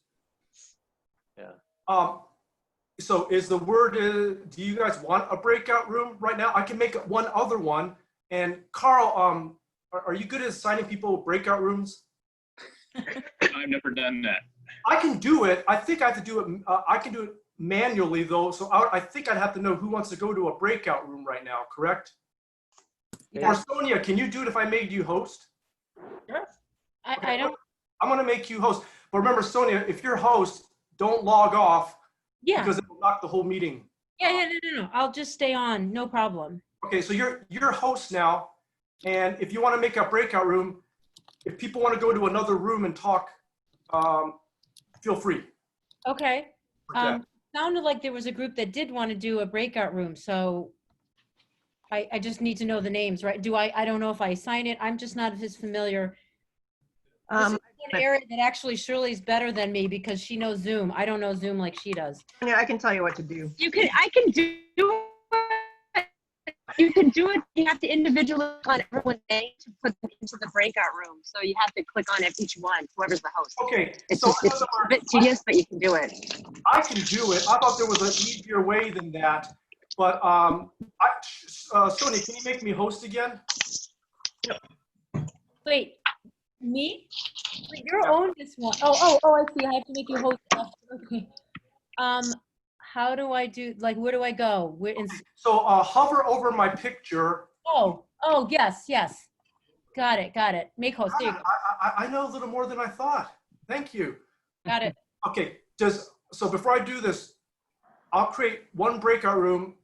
Yeah. So is the word, do you guys want a breakout room right now? I can make one other one. And Carl, are you good at assigning people breakout rooms? I've never done that. I can do it. I think I have to do it. I can do it manually though. So I think I'd have to know who wants to go to a breakout room right now, correct? Or Sonia, can you do it if I made you host? Sure. I don't. I'm gonna make you host. But remember, Sonia, if you're host, don't log off. Yeah. Because it will knock the whole meeting. Yeah, no. I'll just stay on. No problem. Okay, so you're host now, and if you want to make a breakout room, if people want to go to another room and talk, feel free. Okay. Sounded like there was a group that did want to do a breakout room, so I just need to know the names, right? I don't know if I assign it. I'm just not as familiar. This is one area that actually Shirley's better than me because she knows Zoom. I don't know Zoom like she does. Yeah, I can tell you what to do. I can do it. You can do it. You have to individually click on everyone's name to put them into the breakout room. So you have to click on each one, whoever's the host. Okay. It's, So just, it's a bit tedious, but you can do it. I can do it. I thought there was an easier way than that. But Sonia, can you make me host again? Wait, me? Wait, you're on this one. Oh, I see. I have to make you host. Okay. How do I do, like, where do I go? So hover over my picture. Oh, yes. Got it. Make host. There you go. I know a little more than I thought. Thank you. Got it. Okay, so before I do this, I'll create one breakout room.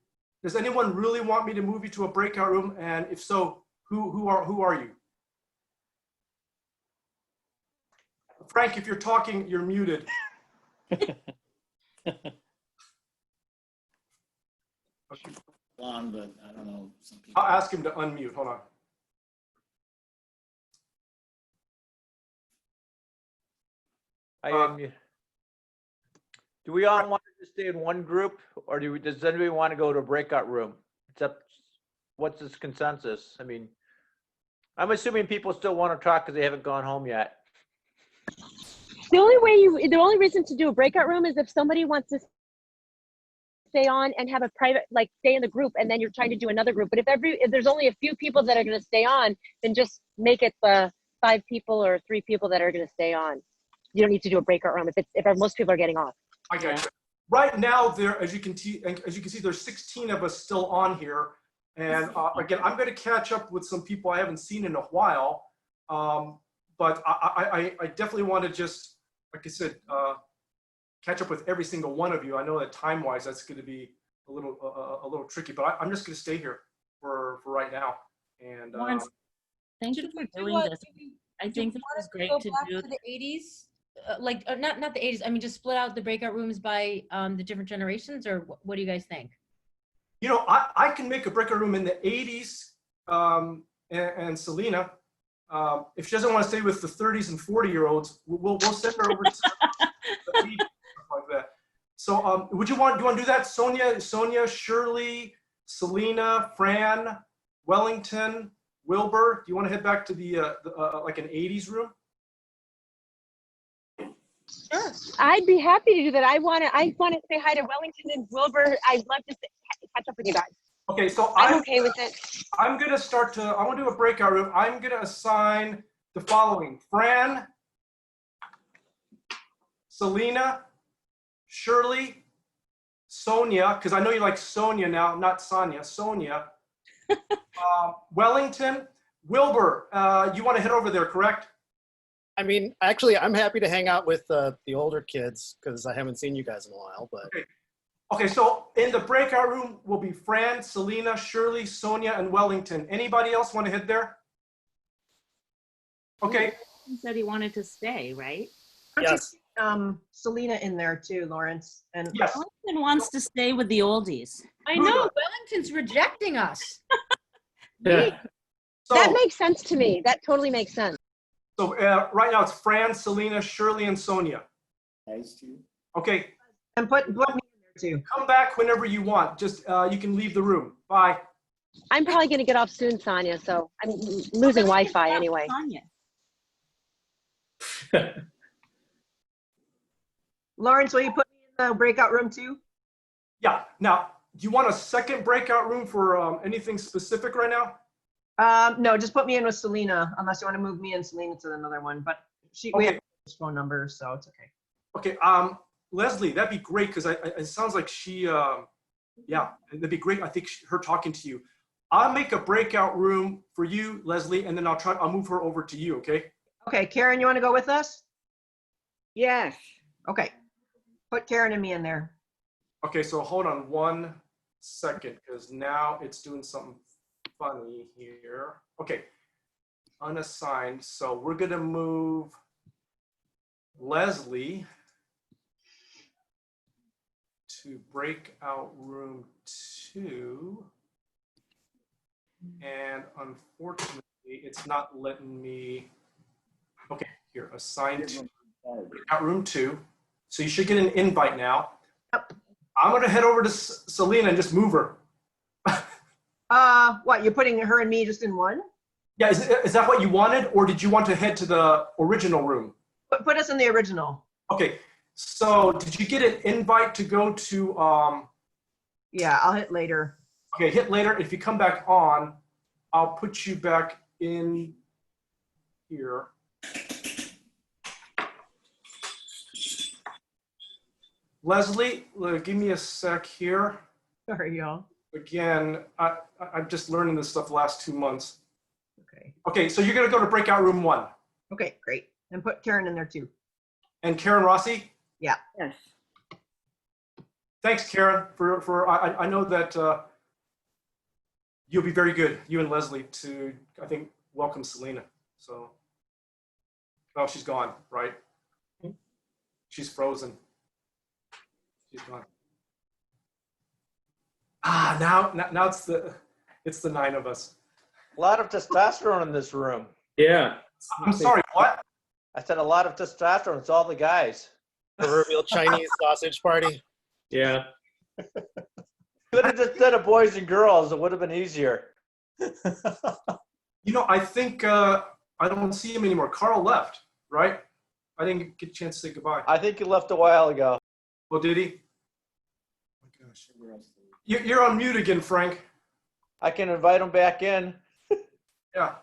Does anyone really want me to move you to a breakout room? And if so, who are you? Frank, if you're talking, you're muted. On, but I don't know. Some people. I'll ask him to unmute. Hold on. Do we all want to stay in one group, or does anybody want to go to a breakout room? What's this consensus? I mean, I'm assuming people still want to talk because they haven't gone home yet. The only reason to do a breakout room is if somebody wants to stay on and have a private, like stay in the group, and then you're trying to do another group. But if there's only a few people that are going to stay on, then just make it the 5 people or 3 people that are going to stay on. You don't need to do a breakout room if most people are getting off. I got you. Right now, as you can see, there's 16 of us still on here. And again, I'm going to catch up with some people I haven't seen in a while. But I definitely want to just, like I said, catch up with every single one of you. I know that time-wise, that's going to be a little tricky, but I'm just going to stay here for right now. And Lawrence, thank you for doing this. I think this is great to do. To the 80s, not the 80s. I mean, just split out the breakout rooms by the different generations, or what do you guys think? You know, I can make a breakout room in the 80s, and Selena, if she doesn't want to stay with the 30s and 40-year-olds, we'll send her over to the 80s, stuff like that. So, do you want to do that? Sonia, Shirley, Selena, Fran, Wellington, Wilbur. Do you want to head back to the like an 80s room? Sure, I'd be happy to do that. I want to say hi to Wellington and Wilbur. I'd love to catch up with you guys. Okay, so I'm okay with it. I'm gonna I want to do a breakout room. I'm gonna assign the following: Fran, Selena, Shirley, Sonia, because I know you like Sonia now, not Sonia. Sonia, Wellington, Wilbur. You want to head over there, correct? I mean, actually, I'm happy to hang out with the older kids because I haven't seen you guys in a while. But Okay, so in the breakout room will be Fran, Selena, Shirley, Sonia, and Wellington. Anybody else want to head there? Okay. He said he wanted to stay, right? Yes. Selena in there too, Lawrence. And yes. Wellington wants to stay with the oldies. I know, Wellington's rejecting us. Yeah. That makes sense to me. That totally makes sense. So right now it's Fran, Selena, Shirley, and Sonia. Nice too. Okay. And put me in there too. Come back whenever you want. Just you can leave the room. Bye. I'm probably going to get off soon, Sonia, so I'm losing Wi-Fi anyway. Lawrence, will you put me in the breakout room too? Yeah. Now, do you want a second breakout room for anything specific right now? No, just put me in with Selena, unless you want to move me and Selena to another one. But we have his phone number, so it's okay. Okay. Leslie, that'd be great because it sounds like she, yeah, that'd be great. I think her talking to you. I'll make a breakout room for you, Leslie, and then I'll move her over to you. Okay. Okay, Karen, you want to go with us? Yes. Okay. Put Karen and me in there. Okay, so hold on 1 second because now it's doing something funny here. Okay, unassigned. So we're gonna move Leslie to breakout room 2. And unfortunately, it's not letting me. Okay, here, assigned to breakout room 2. So you should get an invite now. Yep. I'm gonna head over to Selena and just move her. What, you're putting her and me just in one? Yeah, is that what you wanted, or did you want to head to the original room? Put us in the original. Okay, so did you get an invite to go to? Yeah, I'll hit later. Okay, hit later. If you come back on, I'll put you back in here. Leslie, give me a sec here. Sorry, y'all. Again, I'm just learning this stuff the last 2 months. Okay. Okay, so you're gonna go to breakout room 1. Okay, great. And put Karen in there too. And Karen Rossi? Yeah. Yes. Thanks, Karen, I know that you'll be very good, you and Leslie, to, I think, welcome Selena. So, oh, she's gone, right? She's frozen. She's gone. Now it's the 9 of us. A lot of testosterone in this room. Yeah. I'm sorry, what? I said a lot of testosterone. It's all the guys. Proverbial Chinese sausage party. Yeah. Could have just done a boys and girls. It would have been easier. You know, I think I don't see him anymore. Carl left, right? I didn't get a chance to say goodbye. I think he left a while ago. Oh, did he? Oh my gosh. You're on mute again, Frank. I can invite him back in. Yeah.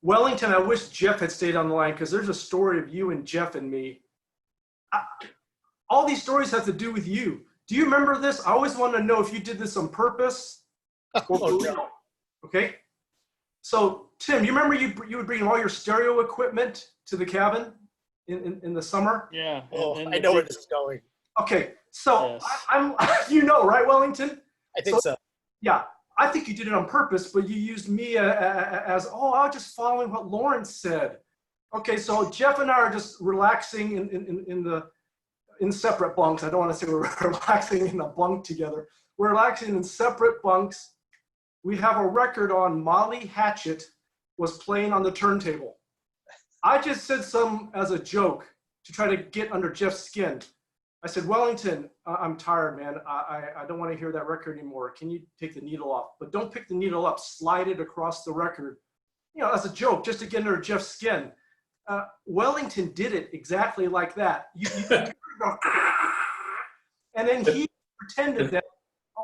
Wellington, I wish Jeff had stayed on the line because there's a story of you and Jeff and me. All these stories have to do with you. Do you remember this? I always want to know if you did this on purpose. Okay. So, Tim, you remember you would bring all your stereo equipment to the cabin in the summer? Yeah. I know where this is going. Okay. So, I'm you know, right, Wellington? I think so. Yeah. I think you did it on purpose, but you used me as, I was just following what Lawrence said. Okay, so Jeff and I are just relaxing in separate bunks. I don't want to say we're relaxing in a bunk together. We're relaxing in separate bunks. We have a record on Molly Hatchet was playing on the turntable. I just said some as a joke to try to get under Jeff's skin. I said, Wellington, I'm tired, man. I don't want to hear that record anymore. Can you take the needle off? But don't pick the needle up. Slide it across the record, as a joke, just to get under Jeff's skin. Wellington did it exactly like that. And then he pretended that,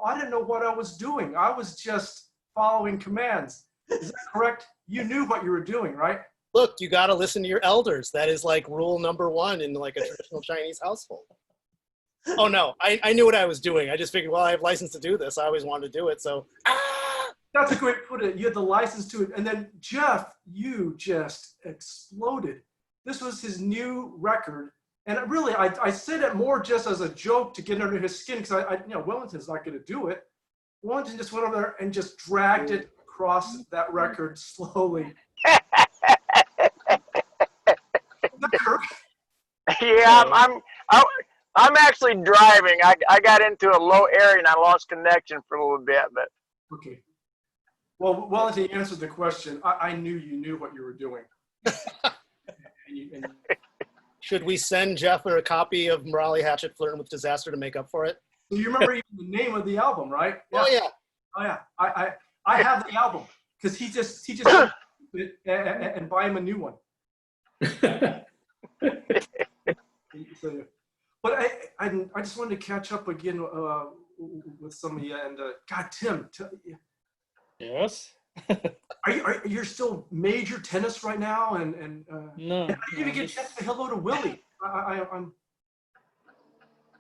I didn't know what I was doing. I was just following commands. Is that correct? You knew what you were doing, right? Look, you got to listen to your elders. That is like rule number one in like a traditional Chinese household. Oh no, I knew what I was doing. I just figured, well, I have license to do this. I always wanted to do it, so. That's a great way to put it. You had the license to it. And then Jeff, you just exploded. This was his new record. And really, I said it more just as a joke to get under his skin because Wellington's not going to do it. Wellington just went over there and just dragged it across that record slowly. Yeah, I'm actually driving. I got into a low area and I lost connection for a little bit, but. Okay. Well, Wellington, you answered the question. I knew you knew what you were doing. Should we send Jeff a copy of Molly Hatchet Flirting with Disaster to make up for it? So you remember even the name of the album, right? Yeah. Oh yeah. Oh yeah. I have the album because he just and buy him a new one. But I just wanted to catch up again with some of you and God, Tim. Yes. Are you still major tennis right now? And no. And I didn't even get a chance to say hello to Willie. I'm.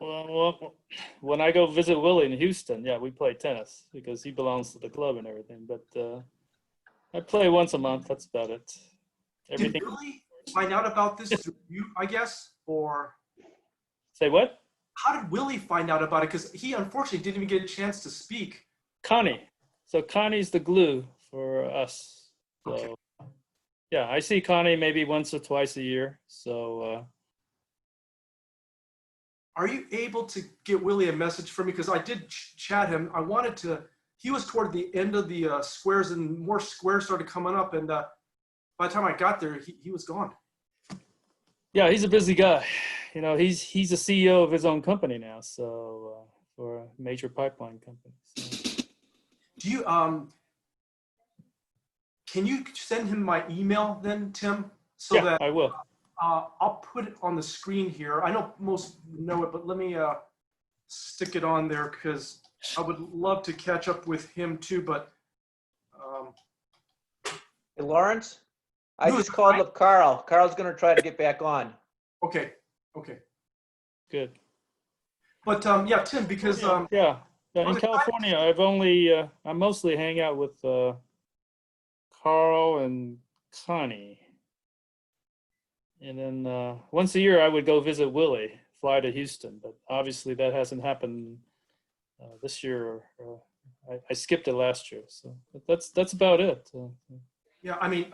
Well, when I go visit Willie in Houston, yeah, we play tennis because he belongs to the club and everything. But I play once a month. That's about it. Everything. Did Willie find out about this through you, I guess, or? Say what? How did Willie find out about it? Because he unfortunately didn't even get a chance to speak. Connie. So Connie's the glue for us. So, okay. Yeah, I see Connie maybe once or twice a year. So. Are you able to get Willie a message from me? Because I did chat him. I wanted to. He was toward the end of the squares, and more squares started coming up. And by the time I got there, he was gone. Yeah, he's a busy guy. He's a CEO of his own company now. So for a major pipeline company. So. Do you can you send him my email then, Tim? So yeah, that I will. I'll put it on the screen here. I know most know it, but let me stick it on there because I would love to catch up with him too. But hey, Lawrence, I just called up Carl. Carl's going to try to get back on. Okay. Good. But yeah, Tim, because yeah, in California, I mostly hang out with Carl and Connie. And then once a year, I would go visit Willie, fly to Houston. But obviously, that hasn't happened this year. I skipped it last year. So that's about it. Yeah, I mean,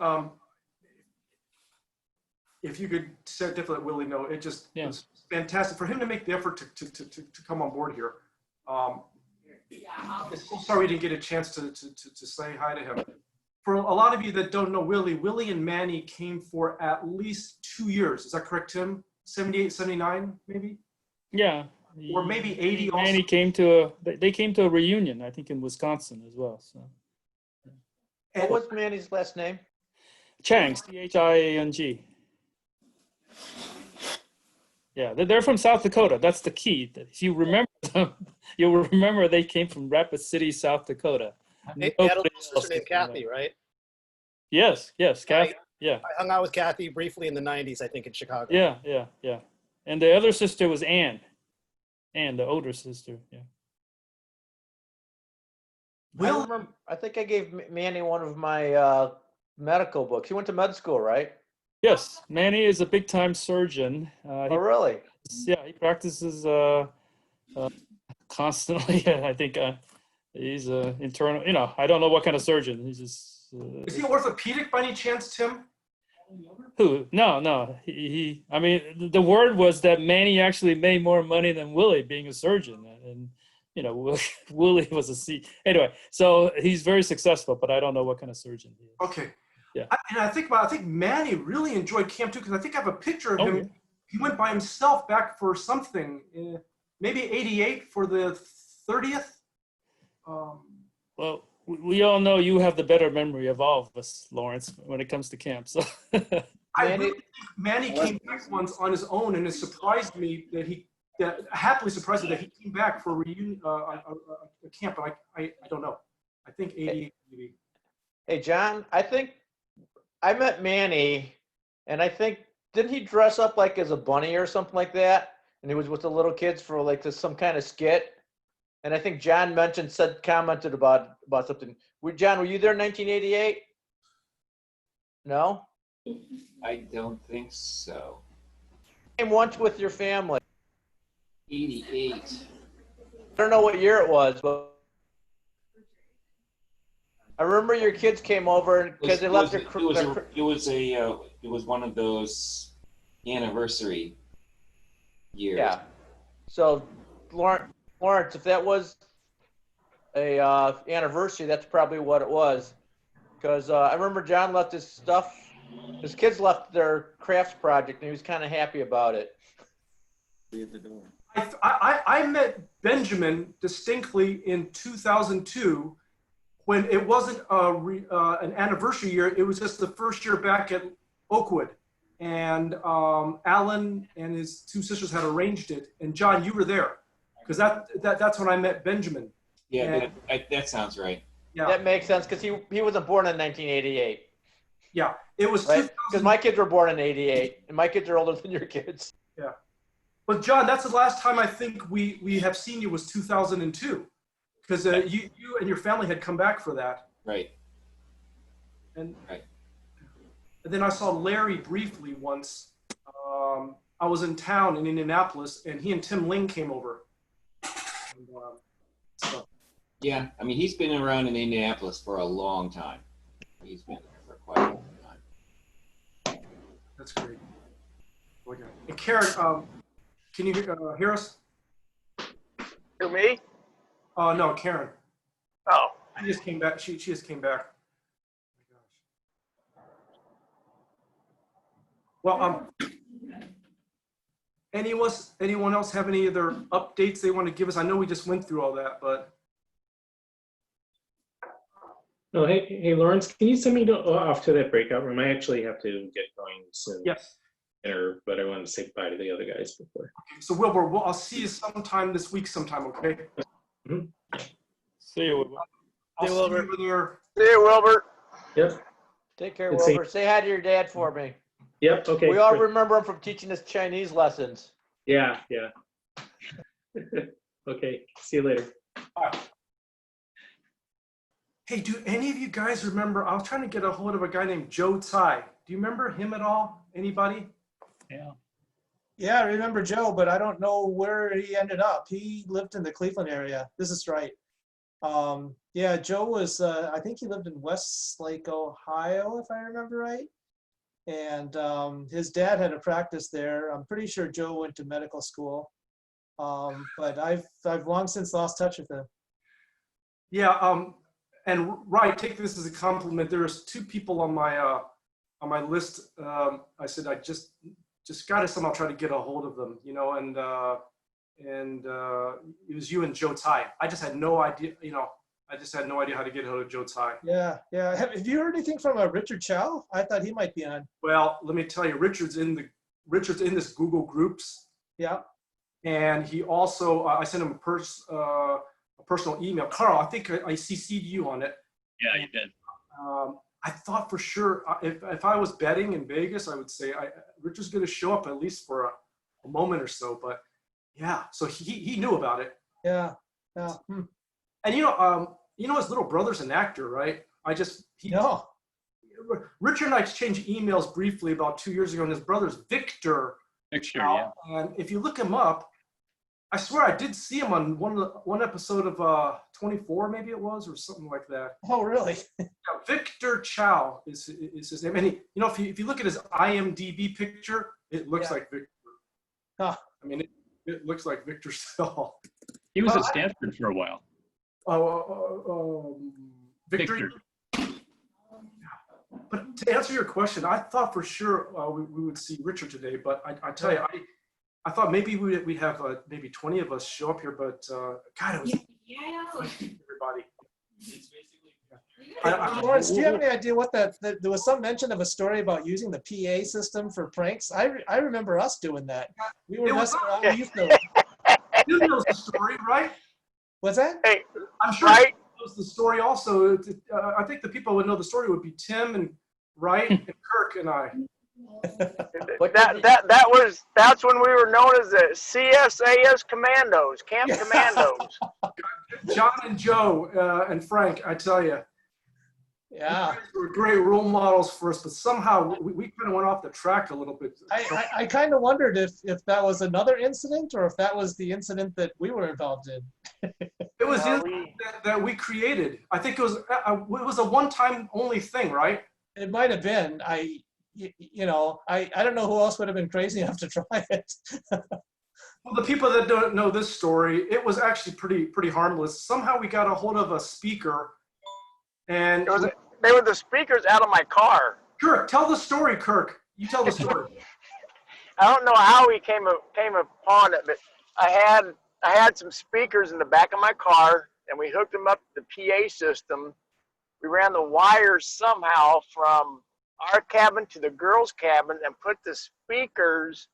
if you could definitely let Willie know, it just was fantastic for him to make the effort to come on board here. I'm so sorry we didn't get a chance to say hi to him. For a lot of you that don't know Willie and Manny came for at least 2 years. Is that correct, Tim? 78, 79, maybe? Yeah. Or maybe 80 also. Manny they came to a reunion, I think, in Wisconsin as well. So. What was Manny's last name? Chiang, Chiang. Yeah, they're from South Dakota. That's the key. If you remember them, you'll remember they came from Rapid City, South Dakota. Hey, Nobody had a little else sister named is from Kathy, there. right? Yes, Kathy. Yeah, I hung out with Kathy briefly in the 90s, I think, in Chicago. yeah. And the other sister was Ann. Ann, the older sister. Yeah. I think I gave Manny one of my medical books. He went to med school, right? Yes, Manny is a big time surgeon. Oh, really? Yeah, he practices constantly. I think he's internal. I don't know what kind of surgeon. He's just. Is he orthopedic by any chance, Tim? Who? No. He. I mean, the word was that Manny actually made more money than Willie being a surgeon, and Willie was a C. Anyway, so he's very successful, but I don't know what kind of surgeon he is. Okay. Yeah. I think Manny really enjoyed camp too, because I think I have a picture of him. Yeah. He went by himself back for something, maybe '88 for the 30th. Well, we all know you have the better memory of all of us, Lawrence, when it comes to camp. So. I really think Manny came back once on his own, and it surprised me that happily surprised me that he came back for a reunion, a camp. But I don't know. I think '88 maybe. Hey, John, I think I met Manny, and I think, didn't he dress up like as a bunny or something like that? And he was with the little kids for like some kind of skit. And I think John commented about something. John, were you there in 1988? No? I don't think so. Came once with your family. 88. I don't know what year it was, but I remember your kids came over because they left It was one of those anniversary years. Yeah. So, Lawrence, if that was a anniversary, that's probably what it was. Because I remember John left his stuff. His kids left their crafts project, and he was kind of happy about it. I met Benjamin distinctly in 2002 when it wasn't an anniversary year. It was just the first year back at Oakwood. And Alan and his two sisters had arranged it. And John, you were there. Because that's when I met Benjamin. Yeah, that sounds right. Yeah. That makes sense because he wasn't born in 1988. Yeah, it was right? Because my kids were born in '88, and my kids are older than your kids. Yeah, but John, that's the last time I think we have seen you was 2002, because you and your family had come back for that. Right. And then I saw Larry briefly once. I was in town in Indianapolis, and he and Tim Ling came over. And, Yeah, I mean, he's been around in Indianapolis for a long time. He's been there for quite a long time. That's great. Okay. And Karen, can you hear us? Who, me? No, Karen. Oh. She just came back. She just came back. Well, anyone else have any other updates they want to give us? I know we just went through all that, but. Oh, hey, Lawrence, can you send me off to that breakout room? I actually have to get going soon. Yes. But I wanted to say bye to the other guys before. Okay, so Wilbur, I'll see you sometime this week sometime, okay? Mm-hmm. See you, Wilbur. I'll see you over there. See you, Wilbur. Yep. Take care, Good seeing Wilbur. Say hi to your dad for me. Yep, okay. We all good. remember him from teaching us Chinese lessons. Yeah. Okay, see you later. Bye. Hey, do any of you guys remember, I was trying to get a hold of a guy named Joe Tsai. Do you remember him at all? Anybody? Yeah. Yeah, I remember Joe, but I don't know where he ended up. He lived in the Cleveland area. This is right. Yeah, Joe was, I think he lived in Westlake, Ohio, if I remember right. And his dad had a practice there. I'm pretty sure Joe went to medical school. But I've long since lost touch with him. Yeah, and right, take this as a compliment. There's two people on my list. I said I just got to somehow try to get a hold of them, and it was you and Joe Tsai. I just had no idea, I just had no idea how to get a hold of Joe Tsai. Yeah. Have you heard anything from Richard Chow? I thought he might be on. Well, let me tell you, Richard's in this Google Groups, Yeah. And he also, I sent him a personal email. Carl, I think I CC'd you on it. Yeah, you did. I thought for sure, if I was betting in Vegas, I would say Richard's going to show up at least for a moment or so. But yeah, so he knew about it. Yeah. Yeah. And his little brother's an actor, right? No. Richard and I exchanged emails briefly about 2 years ago, and his brother's Victor. Victor, yeah. And if you look him up, I swear I did see him on one episode of 24, maybe it was, or something like that. Oh, really? Yeah, Victor Chow is his name. And if you look at his IMDb picture, it looks like Victor. Huh. I mean, it looks like Victor still. He was at Stanford for a while. Victor. But to answer your question, I thought for sure we would see Richard today, but I tell you, I thought maybe we'd have maybe 20 of us show up here, but God, it was everybody. Lawrence, do you have any idea what there was some mention of a story about using the PA system for pranks? I remember us doing that. We were messing around. We used to. You know the story, right? What's that? Hey, I'm sure right? knows the story also. I think the people who would know the story would be Tim and Wright and Kirk and I. That's when we were known as the CSAS Commandos, Camp Commandos. John and Joe and Frank, I tell you. Yeah. They were great role models for us, but somehow we kind of went off the track a little bit. I kind of wondered if that was another incident or if that was the incident that we were involved in. It was that we created. I think it was a one-time only thing, right? It might have been. I don't know who else would have been crazy enough to try it. Well, the people that don't know this story, it was actually pretty harmless. Somehow we got a hold of a speaker, and they were the speakers out of my car. Kirk, tell the story, Kirk. You tell the story. I don't know how we came upon it, but I had some speakers in the back of my car, and we hooked them up to the PA system. We ran the wires somehow from our cabin to the girls' cabin and put the speakers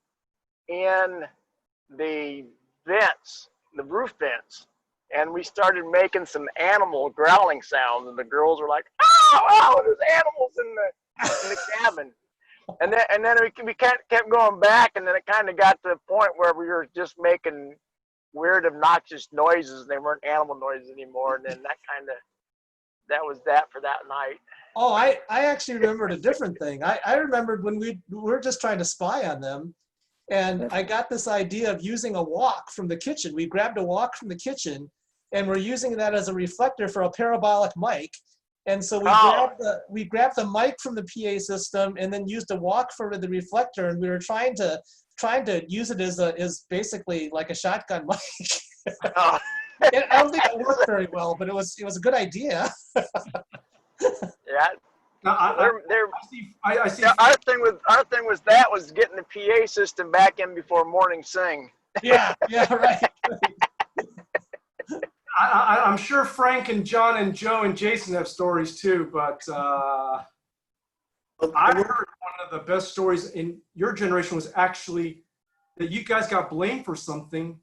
in the vents, the roof vents. And we started making some animal growling sounds, and the girls were like, "Oh, there's animals in the cabin." And then we kept going back, and then it kind of got to the point where we were just making weird, obnoxious noises. They weren't animal noises anymore, and then that was that for that night. Oh, I actually remembered a different thing. I remembered when we were just trying to spy on them, and I got this idea of using a wok from the kitchen. We grabbed a wok from the kitchen, and we're using that as a reflector for a parabolic mic. And so we grabbed the mic from the PA system and then used a wok for the reflector, and we were trying to use it as basically like a shotgun mic. I don't think it worked very well, but it was a good idea. Yeah. No, I see. Our thing was getting the PA system back in before morning sing. Yeah, right. I'm sure Frank and John and Joe and Jason have stories too, but I heard one of the best stories in your generation was actually that you guys got blamed for something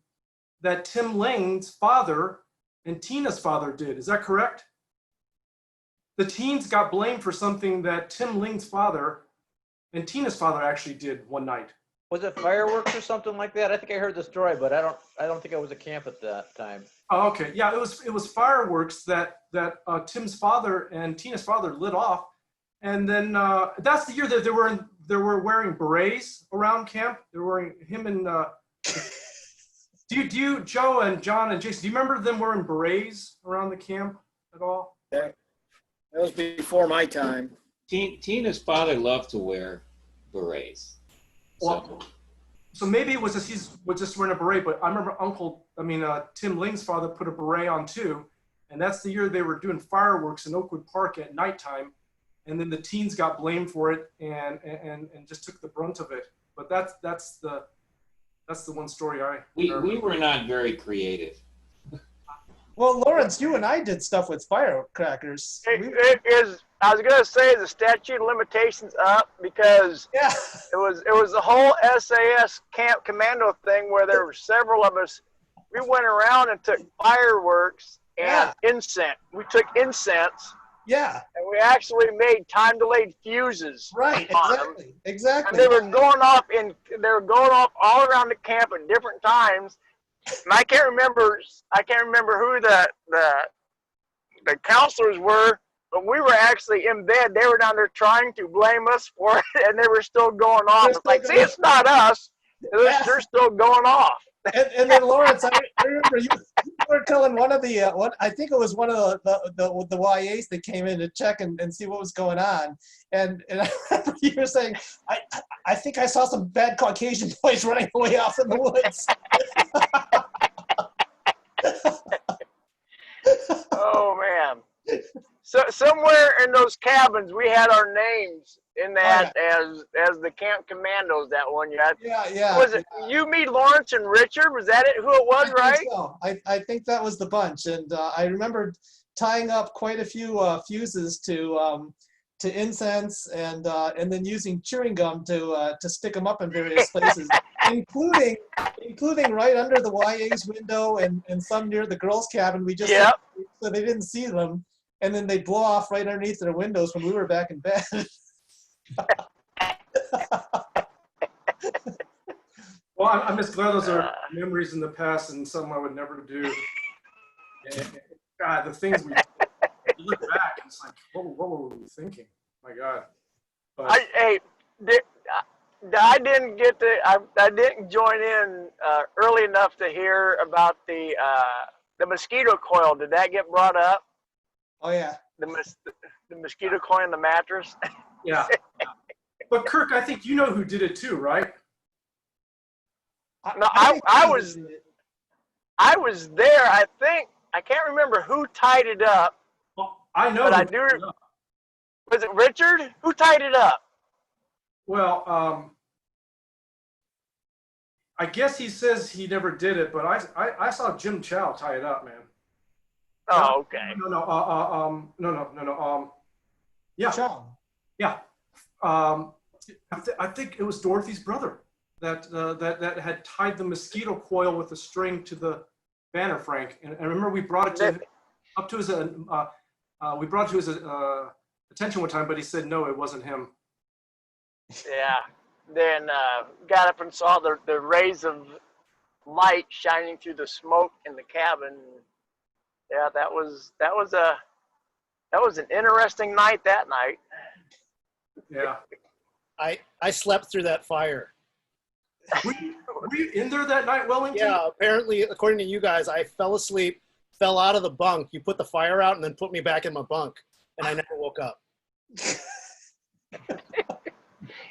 that Tim Lang's father and Tina's father did. Is that correct? The teens got blamed for something that Tim Lang's father and Tina's father actually did one night. Was it fireworks or something like that? I think I heard the story, but I don't think I was at camp at that time. Oh, okay, yeah, it was fireworks that Tim's father and Tina's father lit off, and then that's the year that they were wearing berets around camp. They were wearing him and do you Joe and John and Jason? Do you remember them wearing berets around the camp at all? That was before my time. Tina's father loved to wear berets. So maybe it was just he was just wearing a beret, but I remember Tim Lang's father put a beret on too, and that's the year they were doing fireworks in Oakwood Park at nighttime, and then the teens got blamed for it and just took the brunt of it. But that's the one story we were not very creative. Well, Lawrence, you and I did stuff with firecrackers. I was gonna say the statute of limitations up because Yeah. it was the whole SAS Camp Commando thing where there were several of us. We went around and took fireworks and incense. We took incense. Yeah. And we actually made time delayed fuses. Right. on them. Exactly. And they were going off all around the camp at different times. And I can't remember who the counselors were, but we were actually in bed. They were down there trying to blame us for it, and they were still going off. It's like, see, it's not us. They're still going off. And then Lawrence, I remember you were telling one of the I think it was one of the YAs that came in to check and see what was going on, and I remember you were saying, I think I saw some bad Caucasian boys running away off in the woods. Oh man! So somewhere in those cabins, we had our names in that as the camp commandos that one year. Yeah. Was it you, me, Lawrence, and Richard? Was that it? Who it was, right? So. I think that was the bunch, and I remember tying up quite a few fuses to incense, and then using chewing gum to stick them up in various places, including right under the YA's window and some near the girls' cabin. We just so they didn't see them, and then they blow off right underneath their windows when we were back in bed. Well, I'm just glad those are memories in the past and something I would never do. And, God, the things we look back, and it's like, what were we thinking? My God. But, I didn't join in early enough to hear about the mosquito coil. Did that get brought up? Oh yeah. The mosquito coil in the mattress. Yeah. But Kirk, I think you know who did it too, right? No, I was there. I think I can't remember who tied it up. Well, I know. But I do. Was it Richard? Who tied it up? Well, I guess he says he never did it, but I saw Jim Chow tie it up, man. Oh, okay. No. Yeah. Chow. Yeah. I think it was Dorothy's brother that had tied the mosquito coil with a string to the banner, Frank. And I remember we brought it to his attention one time, but he said no, it wasn't him. Yeah. Then got up and saw the rays of light shining through the smoke in the cabin. Yeah, that was an interesting night that night. Yeah. I slept through that fire. Were you in there that night, Wellington? Yeah, apparently, according to you guys, I fell asleep, fell out of the bunk. You put the fire out and then put me back in my bunk, and I never woke up.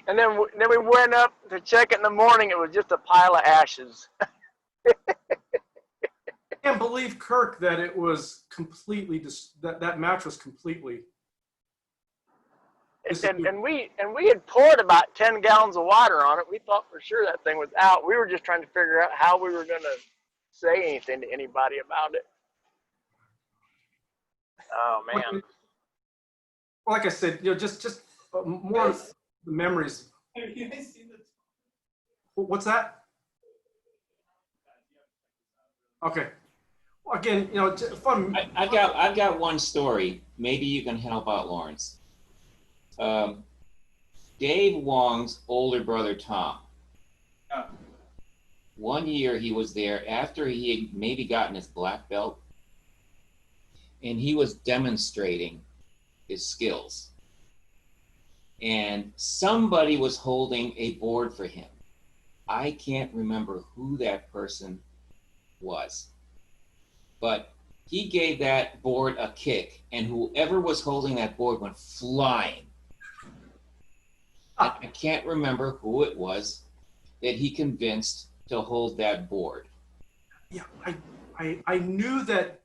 And then we went up to check it in the morning. It was just a pile of ashes. I can't believe, Kirk, that it was completely that mattress completely. And we had poured about 10 gallons of water on it. We thought for sure that thing was out. We were just trying to figure out how we were going to say anything to anybody about it. Oh man. Well, like I said, just more of the memories. What's that? Okay. Well, again, fun. I've got one story. Maybe you can help out, Lawrence. Dave Wong's older brother, Tom. One year he was there after he had maybe gotten his black belt, and he was demonstrating his skills. And somebody was holding a board for him. I can't remember who that person was, but he gave that board a kick, and whoever was holding that board went flying. I can't remember who it was that he convinced to hold that board. Yeah, I knew that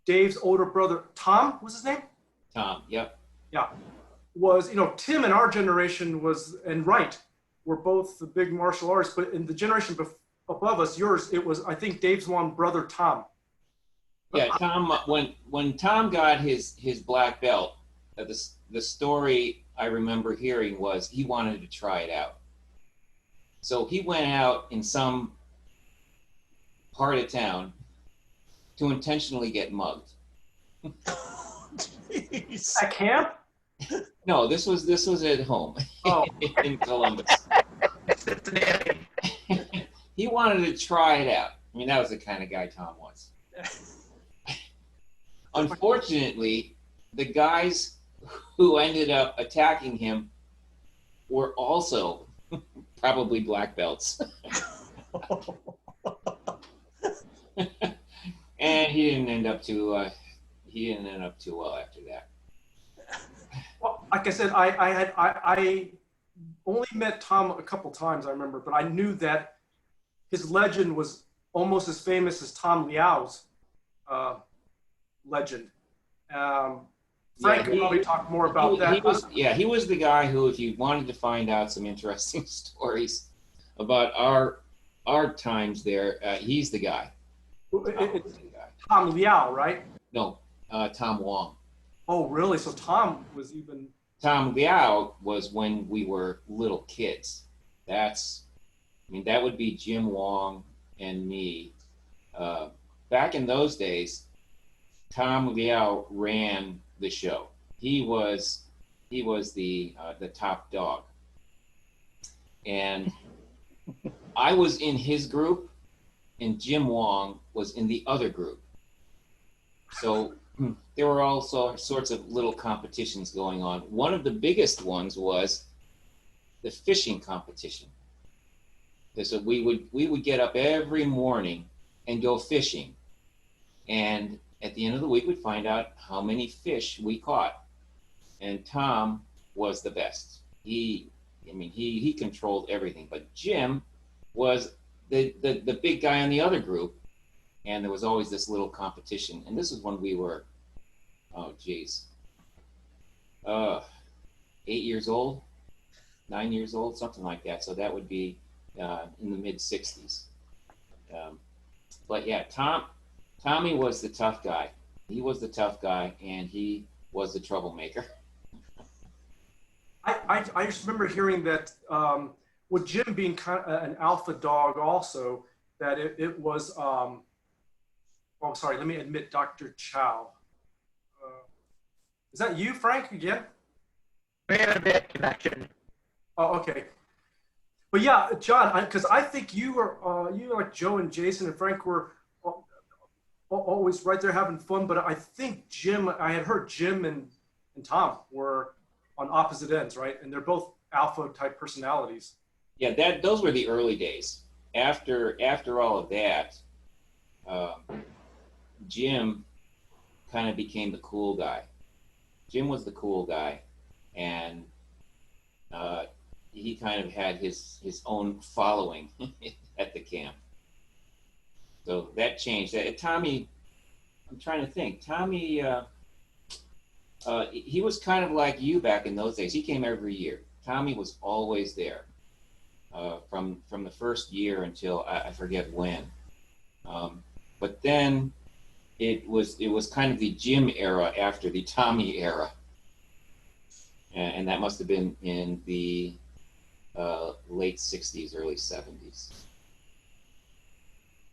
Dave's older brother, Tom, was his name? Tom, yep. Yeah, was, Tim in our generation and Wright were both the big martial artists, but in the generation above us, yours, it was, I think, Dave's one brother, Tom. Yeah, Tom, when Tom got his black belt, the story I remember hearing was he wanted to try it out. So he went out in some part of town to intentionally get mugged. At camp? No, this was at home in Columbus. He wanted to try it out. I mean, that was the kind of guy Tom was. Unfortunately, the guys who ended up attacking him were also probably black belts. And he didn't end up too well after that. Well, like I said, I only met Tom a couple times, I remember, but I knew that his legend was almost as famous as Tom Liao's legend. Frank could probably talk more about that. He was the guy who, if you wanted to find out some interesting stories about our times there, he's the guy. Tom Liao, right? No, Tom Wong. Oh, really? So Tom was even... Tom Liao was when we were little kids. That would be Jim Wong and me. Back in those days, Tom Liao ran the show. He was the top dog. And I was in his group, and Jim Wong was in the other group. So there were also sorts of little competitions going on. One of the biggest ones was the fishing competition. So we would get up every morning and go fishing. And at the end of the week, we'd find out how many fish we caught. And Tom was the best. He controlled everything. But Jim was the big guy in the other group. And there was always this little competition. And this is when we were, 8 years old, 9 years old, something like that. So that would be in the mid 60s. But yeah, Tommy was the tough guy. He was the tough guy, and he was the troublemaker. I just remember hearing that with Jim being kind of an alpha dog also, that it was, oh, sorry, let me admit Dr. Chow. Is that you, Frank, again? We had a bad connection. Oh, okay. But yeah, John, because I think you were like Joe and Jason and Frank were always right there having fun. But I think I had heard Jim and Tom were on opposite ends, right? And they're both alpha type personalities. Yeah, those were the early days. After all of that, Jim kind of became the cool guy. Jim was the cool guy, and he kind of had his own following at the camp. So that changed. Tommy, I'm trying to think. Tommy, he was kind of like you back in those days. He came every year. Tommy was always there from the first year until I forget when. But then it was kind of the Jim era after the Tommy era, and that must have been in the late 60s, early 70s.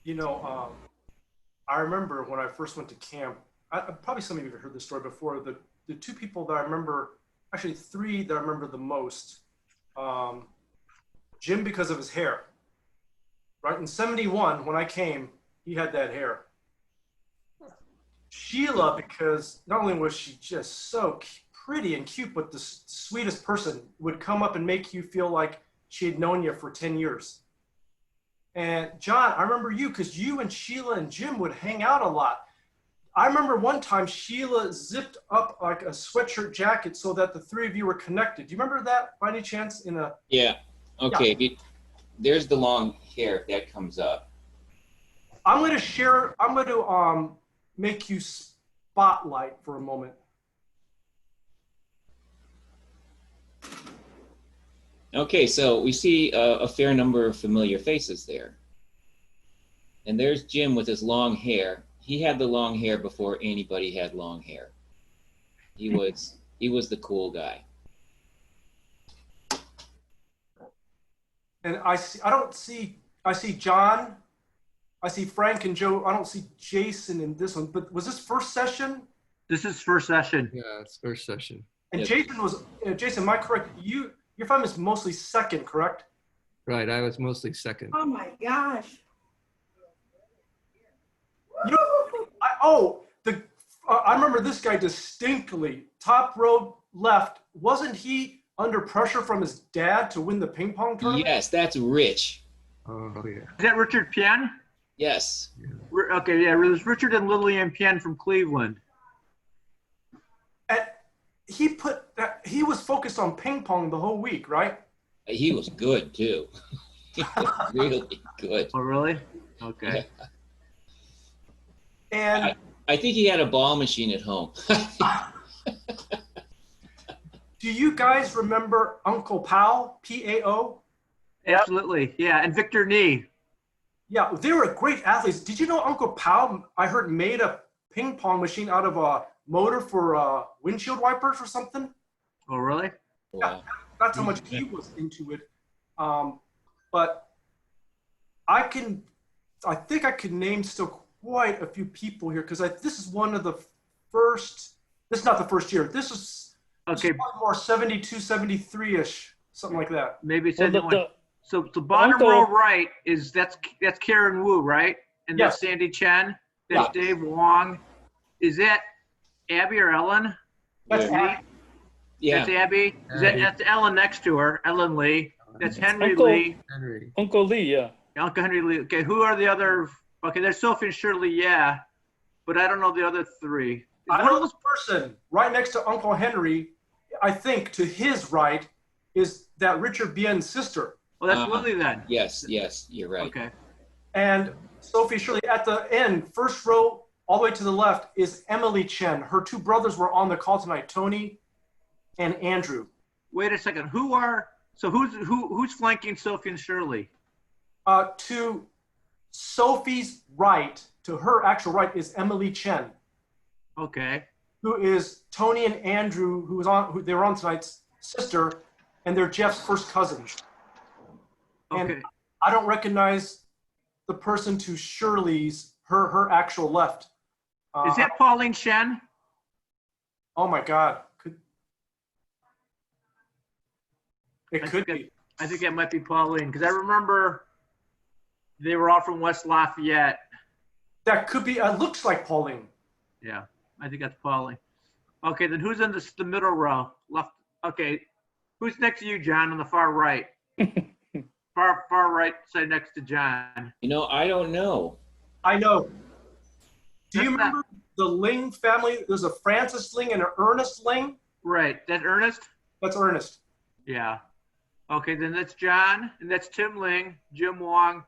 You know, I remember when I first went to camp, probably some of you have heard this story before, the two people that I remember, actually three that I remember the most, Jim because of his hair, right? In 71, when I came, he had that hair. Sheila, because not only was she just so pretty and cute, but the sweetest person, would come up and make you feel like she had known you for 10 years. And John, I remember you because you and Sheila and Jim would hang out a lot. I remember one time Sheila zipped up like a sweatshirt jacket so that the three of you were connected. Do you remember that by any chance? Yeah. Okay. Yeah. There's the long hair if that comes up. I'm going to make you spotlight for a moment. Okay, so we see a fair number of familiar faces there. And there's Jim with his long hair. He had the long hair before anybody had long hair. He He was the cool guy. And I see John, I see Frank and Joe. I don't see Jason in this one, but was this first session? This is first session. Yeah, it's first session. And Yes. Jason, am I correct? Your family is mostly second, correct? Right, I was mostly second. Oh my gosh. I remember this guy distinctly. Top row left. Wasn't he under pressure from his dad to win the ping pong tournament? Yes, that's Rich. Oh, yeah. Is that Richard Penn? Yes. Okay, yeah, it was Richard and Lillian Penn from Cleveland. He was focused on ping pong the whole week, right? He was good too. He was really good. Oh, really? Okay. And I think he had a ball machine at home. do you guys remember Uncle Pao, P-A-O? Absolutely, yeah, and Victor Nee. Yeah, they were great athletes. Did you know Uncle Pao, I heard, made a ping pong machine out of a motor for windshield wipers or something? Oh, really? Yeah, that's how much he was into it. But I think I could name still quite a few people here because this is one of the first, this is not the first year. This is more 72, 73-ish, something like that. Maybe it's so the bottom Uncle- row right is that's Karen Wu, right? And Yes. that's Sandy Chen. That's Dave Wong. Is that Abby or Ellen? That's Lee? Abby. Yeah. That's Abby. That's Ellen next to her, Ellen Lee. That's Henry Uncle- Lee. Uncle Lee, yeah. Uncle Henry Lee. Okay, who are the other? Okay, there's Sophie and Shirley, yeah, but I don't know the other three. I know this person right next to Uncle Henry, I think to his right is that Richard Bien's sister. Well, that's Lily then. Yes, you're right. Okay. And Sophie Shirley at the end, first row, all the way to the left is Emily Chen. Her two brothers were on the call tonight, Tony and Andrew. Wait a second. Who's flanking Sophie and Shirley? To Sophie's right, to her actual right, is Emily Chen, Okay. who is Tony and Andrew, who they were on tonight's sister, and they're Jeff's first cousins. Okay. And I don't recognize the person to Shirley's, her actual left. Is that Pauline Shen? Oh my God. It I could think be. I think that might be Pauline because I remember they were all from West Lafayette. That could be, looks like Pauline. Yeah, I think that's Pauline. Okay, then who's in the middle row? Left. Okay, who's next to you, John, on the far right? far right side next to John. You know, I don't know. I know. Do you remember the Ling family? There's a Francis Ling and an Ernest Ling. Right, that's Ernest? That's Ernest. Yeah. Okay, then that's John, and that's Tim Ling, Jim Wong,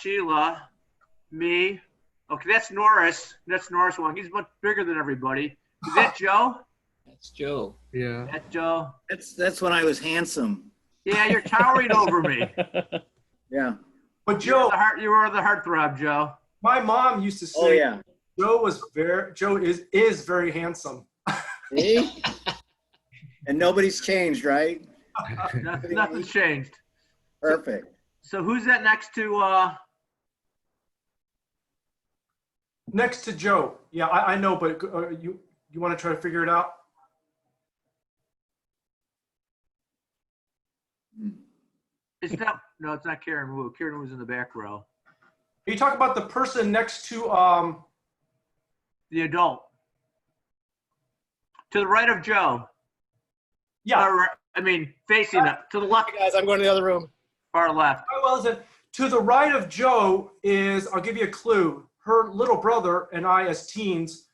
Sheila, me. Okay, that's Norris. That's Norris Wong. He's much bigger than everybody. Is that Joe? That's Joe. Yeah. That's Joe. That's when I was handsome. Yeah, you're towering over me. Yeah. But Joe, you were the heartthrob, Joe. My mom used to say, Oh, yeah. Joe is very handsome. See? And nobody's changed, right? Nothing's changed. Perfect. So who's that next to? Next to Joe. Yeah, I know, but you want to try to figure it out? It's not. No, it's not Karen Wu. Karen Wu's in the back row. Are you talking about the person next to the adult? To the right of Joe. Yeah. I mean, facing it to the left. Hey guys, I'm going to the other room. Far left. Well, is it to the right of Joe is, I'll give you a clue, her little brother and I as teens,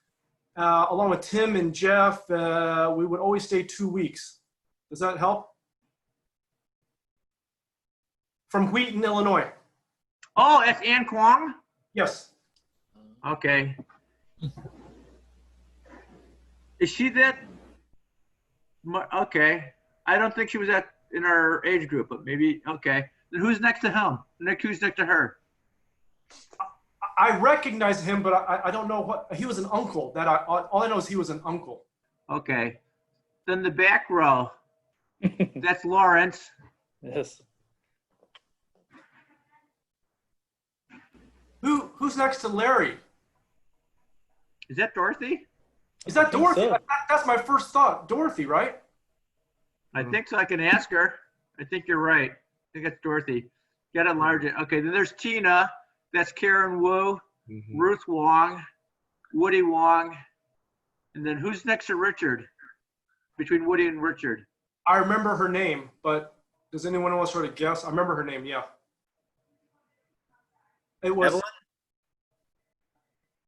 along with Tim and Jeff, we would always stay 2 weeks. Does that help? From Wheaton, Illinois. Oh, that's Ann Kwong? Yes. Okay. Is she that? Okay. I don't think she was in our age group, but maybe, okay. Then who's next to him? Who's next to her? I recognize him, but I don't know what, he was an uncle. All I know is he was an uncle. Okay. Then the back row. That's Lawrence. Yes. Who's next to Larry? Is that Dorothy? Is that think Dorothy? so. That's my first thought. Dorothy, right? I think so. I can ask her. I think you're right. I think it's Dorothy. Got to enlarge it. Okay, then there's Tina. That's Karen Wu, Ruth Wong, Woody Wong. And then who's next to Richard? Between Woody and Richard. I remember her name, but does anyone else sort of guess? I remember her name, yeah. It was. Evelyn?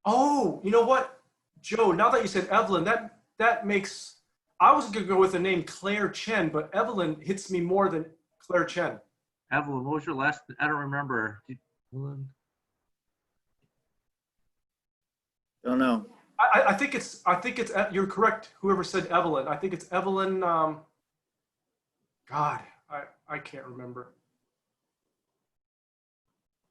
Oh, you know what, Joe? Now that you said Evelyn, that makes. I was gonna go with the name Claire Chen, but Evelyn hits me more than Claire Chen. Evelyn, what was your last? I don't remember. Don't know. I think it's. You're correct. Whoever said Evelyn, I think it's Evelyn. God, I can't remember.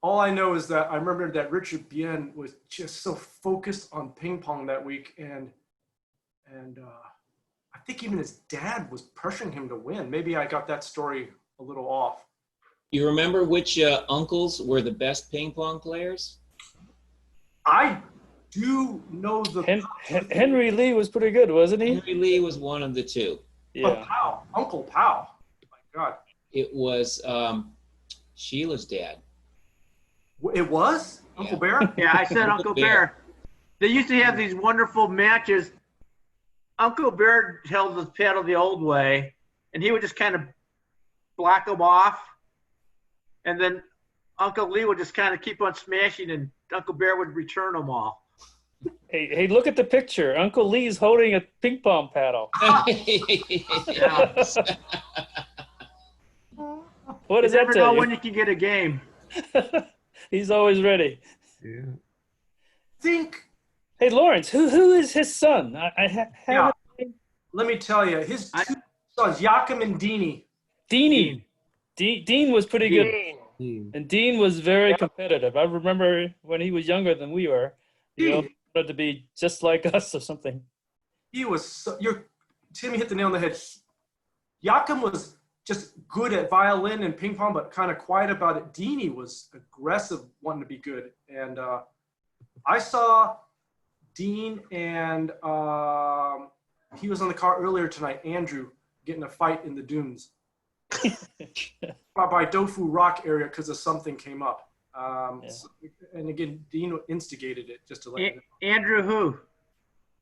All I know is that I remember that Richard Bien was just so focused on ping pong that week, and I think even his dad was pressuring him to win. Maybe I got that story a little off. You remember which uncles were the best ping pong players? I do know the Henry Lee was pretty good, wasn't he? Henry Lee was one of the two. But Powell, Uncle Powell. My God. It was Sheila's dad. It was Uncle Bear. Yeah, I said Uncle Bear. They used to have these wonderful matches. Uncle Bear held his paddle the old way, and he would just kind of block them off. And then Uncle Lee would just kind of keep on smashing, and Uncle Bear would return them all. Hey, look at the picture. Uncle Lee's holding a ping pong paddle. What does You that never tell know you? when you can get a game. He's always ready. Yeah. Think. Hey, Lawrence, who is his son? I haven't. Let me tell you, his two sons, Joachim and Deanie. Dean was pretty good. And Dean was very competitive. I remember when he was younger than we were, he wanted to be just like us or something. He was. Timmy hit the nail on the head. Joachim was just good at violin and ping pong, but kind of quiet about it. Deanie was aggressive, wanting to be good. And I saw Dean and he was on the car earlier tonight, Andrew, getting a fight in the dunes by Dofu Rock area because of something came up. So, and again, Dean instigated it, just to let you know. Andrew who?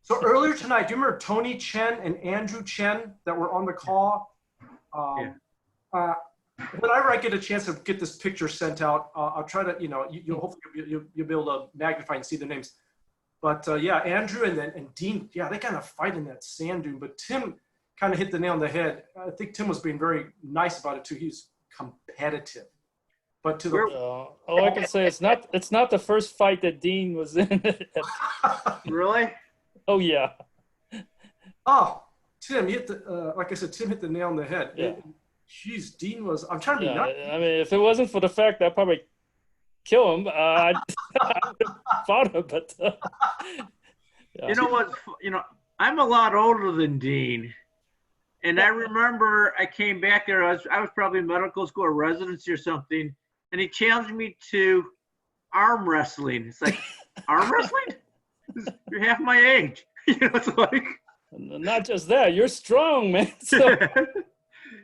So earlier tonight, do you remember Tony Chen and Andrew Chen that were on the call? Whenever I get a chance to get this picture sent out, I'll try to, you'll hopefully you'll be able to magnify and see the names. But yeah, Andrew and Dean, yeah, they kind of fight in that sand dune. But Tim kind of hit the nail on the head. I think Tim was being very nice about it too. He's competitive. But to the all I can say it's not the first fight that Dean was in. Really? Oh yeah. Oh, Tim hit the like I said, Tim hit the nail on the head. Yeah. Jeez, Dean was. I'm trying to be nice. I mean, if it wasn't for the fact that I'd probably kill him, I would have fought him. But yeah. You know what? I'm a lot older than Dean, and I remember I came back there. I was probably in medical school or residency or something, and he challenged me to arm wrestling. It's like arm wrestling? You're half my age. It's like. Not just that, you're strong, man. So.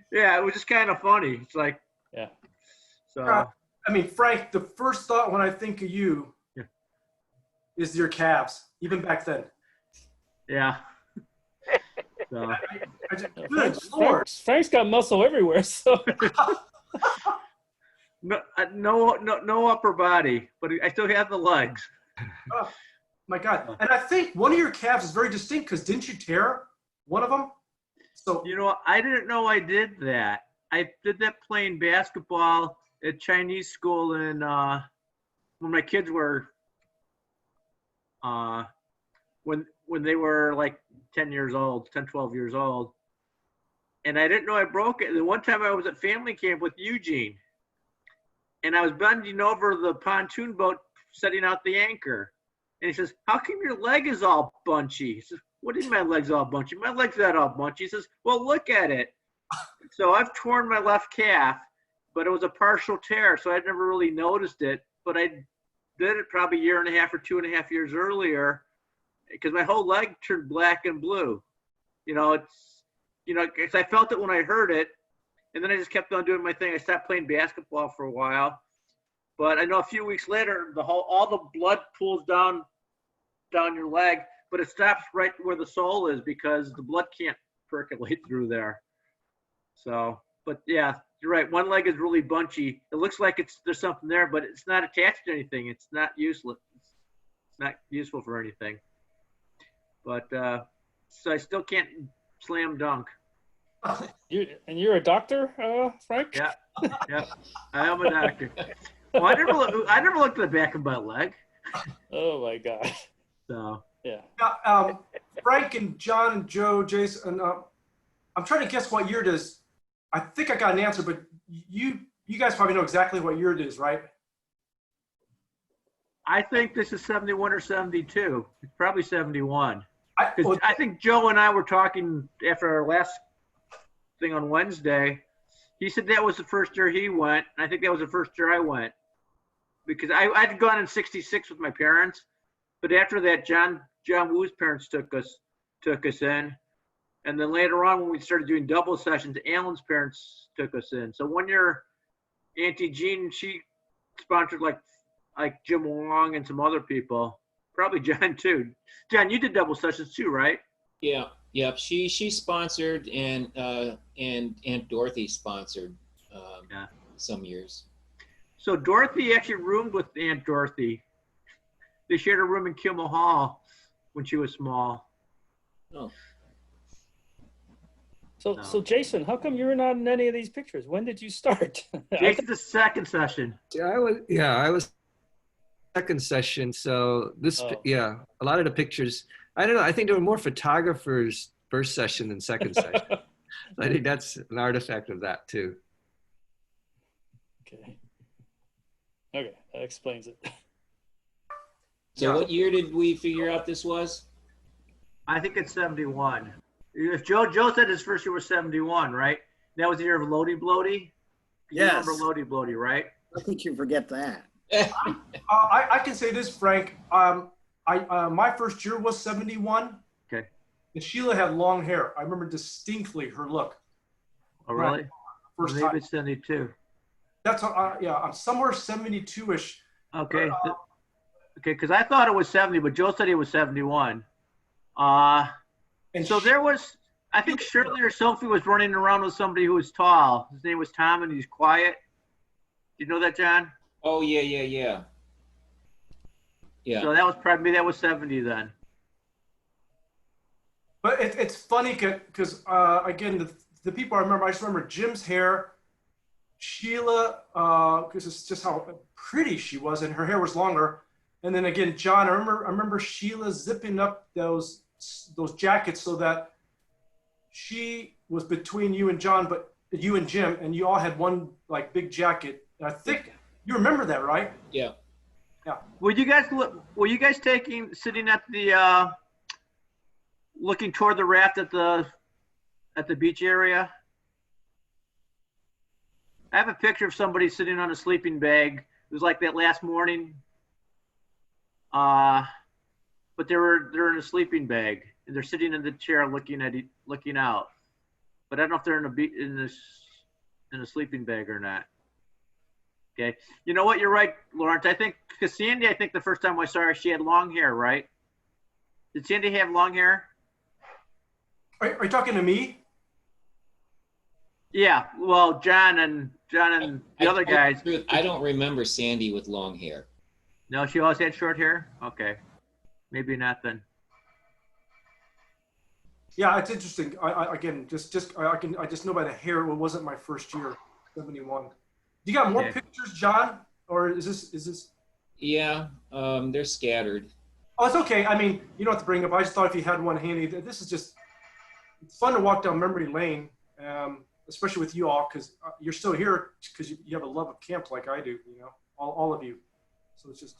Yeah, it was just kind of funny. It's like, yeah. So I mean, Frank, the first thought when I think of you is your calves, even back then. Yeah. So. Good Lord. Frank's got muscle everywhere, so. No upper body, but I still have the legs. Oh, my God. And I think one of your calves is very distinct because didn't you tear one of them? So I didn't know I did that. I did that playing basketball at Chinese school in when my kids were when they were like 10, 12 years old. And I didn't know I broke it. And one time I was at family camp with Eugene, and I was bending over the pontoon boat setting out the anchor. And he says, "How come your leg is all bunchy?" He says, what do you mean my leg's all bunchy? My leg's not all bunchy. He says, well, look at it. So I've torn my left calf, but it was a partial tear, so I'd never really noticed it. But I did it probably a year and a half or 2.5 years earlier because my whole leg turned black and blue. You know, it's, you know, 'cause I felt it when I heard it, and then I just kept on doing my thing. I stopped playing basketball for a while, but I know a few weeks later, all the blood pools down your leg, but it stops right where the sole is because the blood can't percolate through there. So, but yeah, you're right. One leg is really bunchy. It looks like there's something there, but it's not attached to anything. It's not useless. It's not useful for anything. But so I still can't slam dunk. You're a doctor, Frank? Yeah, yeah. I am a doctor. Well, I never looked at the back of my leg. Oh my God. So yeah. Frank and John and Joe, Jason, I'm trying to guess what year it is. I think I got an answer, but you guys probably know exactly what year it is, right? I think this is 71 or 72. It's probably 71. I think Joe and I were talking after our last thing on Wednesday. He said that was the first year he went. I think that was the first year I went because I'd gone in '66 with my parents, but after that, John Woo's parents took us in, and then later on when we started doing double sessions, Alan's parents took us in. So one year, Auntie Jean, she sponsored like Jim Wong and some other people, probably John too. John, you did double sessions too, right? Yeah. Yep. She sponsored and Aunt Dorothy sponsored some years. So Dorothy actually roomed with Aunt Dorothy. They shared a room in Kimmel Hall when she was small. Oh. So Jason, how come you're not in any of these pictures? When did you start? Jason's the second session. I was second session. So this, a lot of the pictures, I don't know. I think there were more photographers first session than second session. I think that's an artifact of that too. Okay, that explains it. So what year did we figure out this was? I think it's 71. If Joe said his first year was 71, right? That was the year of Lodi Blody? You Yes. remember Lodi Blody, right? I think you forget that. I can say this, Frank. My first year was 71. Okay. And Sheila had long hair. I remember distinctly her look. Oh, really? First Maybe time. it's 72. That's I'm somewhere 72-ish. Okay. Okay, because I thought it was 70, but Joe said he was 71. And so there was, I think Shirley or Sophie was running around with somebody who was tall. His name was Tom, and he's quiet. You know that, John? Oh yeah. Yeah. So that was 70 then. But it's funny because again, the people I just remember Jim's hair, Sheila, because it's just how pretty she was, and her hair was longer. And then again, John, I remember Sheila zipping up those jackets so that she was between you and John, but you and Jim, and you all had one like big jacket. And I think you remember that, right? Yeah. Yeah. Were you guys sitting at the looking toward the raft at the beach area? I have a picture of somebody sitting on a sleeping bag. It was like that last morning. But they're in a sleeping bag and they're sitting in the chair looking out. But I don't know if they're in a sleeping bag or not. Okay. You know what? You're right, Lawrence. I think because Sandy, the first time I saw her, she had long hair, right? Did Sandy have long hair? Are you talking to me? Yeah. Well, John and the other guys. I don't remember Sandy with long hair. No, she always had short hair? Okay. Maybe not then. Yeah, it's interesting. I just know by the hair. It wasn't my first year, 71. You got more pictures, John, or is this? Yeah, they're scattered. Oh, it's okay. I mean, you don't have to bring up. I just thought if you had one handy, this is just. It's fun to walk down memory lane, especially with you all, because you're still here because you have a love of camp like I do. You know, all of you. So it's just.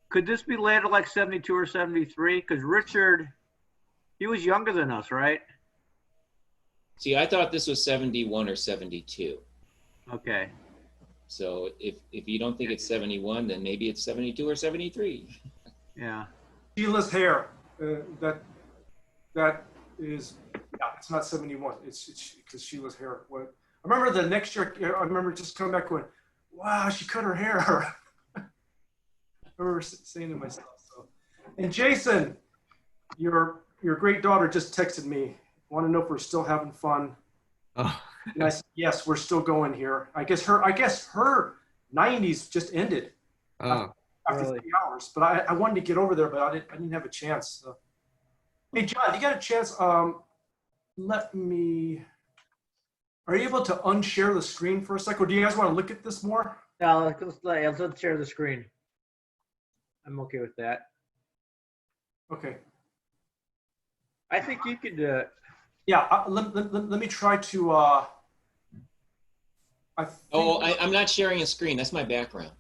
Could this be later, like 72 or 73? Because Richard, He was younger than us, right? See, I thought this was 71 or 72. Okay. So if you don't think it's 71, then maybe it's 72 or 73. Yeah. Sheila's hair. That is, yeah, it's not 71. It's because Sheila's hair. What? I remember the next year. I remember just coming back going, "Wow, she cut her hair." I remember saying to myself. So, and Jason, your great daughter just texted me. Want to know if we're still having fun. Oh. And I said, yes, we're still going here. I guess her 90s just ended Oh. after 3 hours. But I wanted to get over there, but I didn't have a chance. So. Hey, John, you got a chance? Let me. Are you able to unshare the screen for a second? Or do you guys want to look at this more? Yeah, let's share the screen. I'm okay with that. Okay. I think you could do it. Yeah, let me try to. I'm not sharing a screen. That's my background.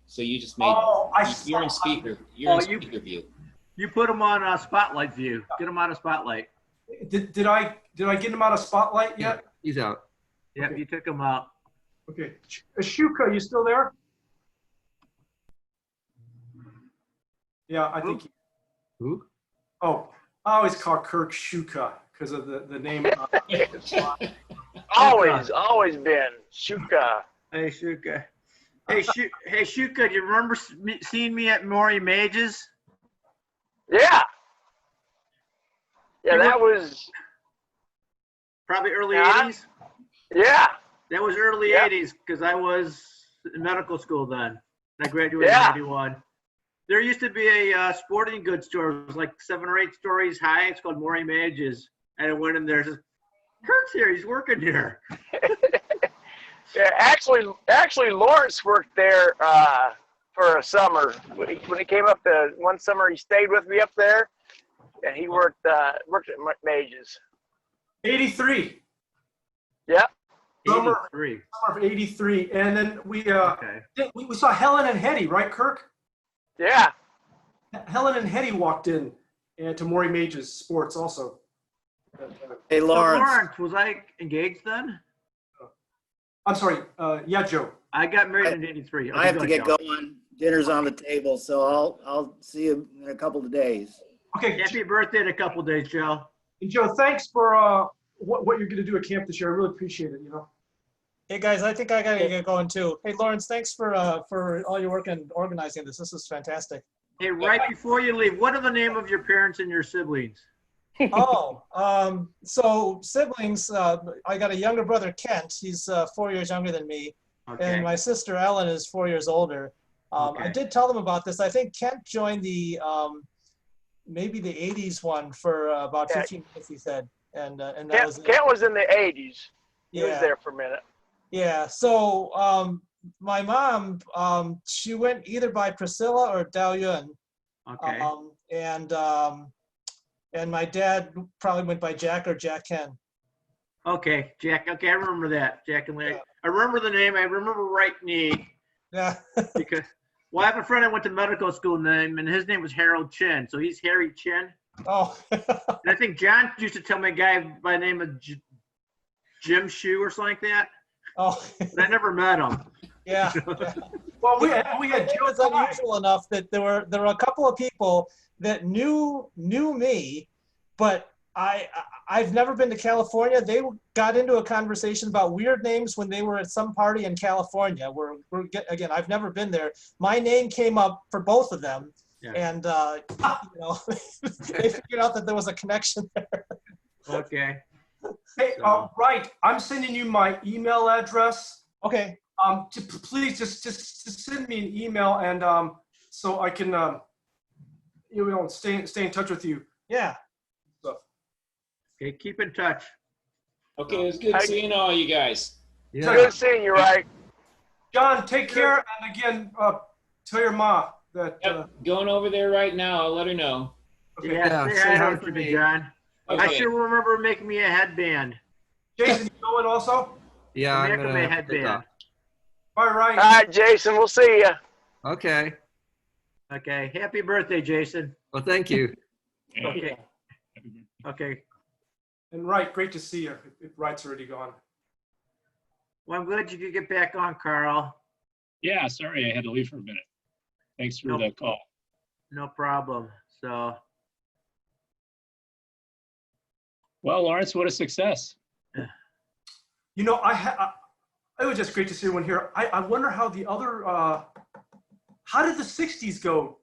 So you just made. Oh, you're in speaker. You're in speaker view. You put them on Spotlight view. Get them out of Spotlight. Did I get him out of Spotlight yet? He's out. Yep, you took them out. Okay. Ashuka, you still there? Yeah, I think. Who? Oh, I always call Kirk Shuka because of the name. Always been Shuka. Hey, Shuka. Hey, Shuka, do you remember seeing me at Maury Mages? Yeah. Yeah, that was probably early Yeah. 80s. Yeah. That was early Yep. 80s because I was in medical school then. I graduated Yeah. in 91. There used to be a sporting goods store. It was like 7 or 8 stories high. It's called Maury Mages. And I went in there and says, Kurt's here. He's working here. Yeah, actually, Lawrence worked there for a summer. When he came up one summer, he stayed with me up there, and he worked at Mages. 83. Yep. Summer 83. of 83, and then we saw Helen and Hetty, right, Kirk? Yeah. Helen and Hetty walked in to Maury Mages Sports also. Hey, So, Lawrence. Lawrence, was I engaged then? I'm sorry. Yeah, Joe. I got married in 83. I have to get going. Dinner's on the table, so I'll see you in a couple of days. Okay. Happy birthday in a couple days, Joe. And Joe, thanks for what you're going to do at camp this year. I really appreciate it. Hey guys, I think I gotta get going too. Hey Lawrence, thanks for all your work in organizing this. This is fantastic. Hey, right before you leave, what are the name of your parents and your siblings? So siblings, I got a younger brother, Kent. He's 4 years younger than me. Okay. And my sister, Ellen, is 4 years older. Okay. I did tell them about this. I think Kent joined the, maybe the 80s one for about 15 minutes, he said. And that was it. Kent was in the 80s. He was Yeah. there for a minute. Yeah, so my mom, she went either by Priscilla or Dao Yun. Okay. And my dad probably went by Jack or Jack Ken. Okay, Jack. Okay, I remember that. Jack and Larry. I remember the name. I remember right knee. Yeah. Because, well, I have a friend I went to medical school name, and his name was Harold Chin. So he's Harry Chin. Oh. And I think John used to tell me a guy by the name of Jim Shoe or something like that. Oh. But I never met him. Yeah. Well, we had it was unusual enough that there were a couple of people that knew me, but I've never been to California. They got into a conversation about weird names when they were at some party in California. Again, I've never been there. My name came up for both of them, and they figured out that there was a connection there. Okay. Hey, right. I'm sending you my email address. Okay. Please just send me an email, and so I can stay in touch with you. Yeah. Okay, keep in touch. Okay, it was good seeing all you guys. It's good seeing you, right? John, take care, and again, tell your ma that. Going over there right now. I'll let her know. Okay. Yeah, say hi to me, John. I Okay. still remember making me a headband. Jason, you going also? Yeah, I'm Making me a gonna. headband. All right. All right, Jason. We'll see you. Okay. Okay, happy birthday, Jason. Well, thank you. Okay. Happy Okay. And Wright, great to see you. If Wright's already gone. Well, I'm glad you could get back on, Carl. Yeah, sorry, I had to leave for a minute. Thanks for the call. No problem. So, Well, Lawrence, what a success. You know, it was just great to see everyone here. I wonder how the other, how did the 60s go,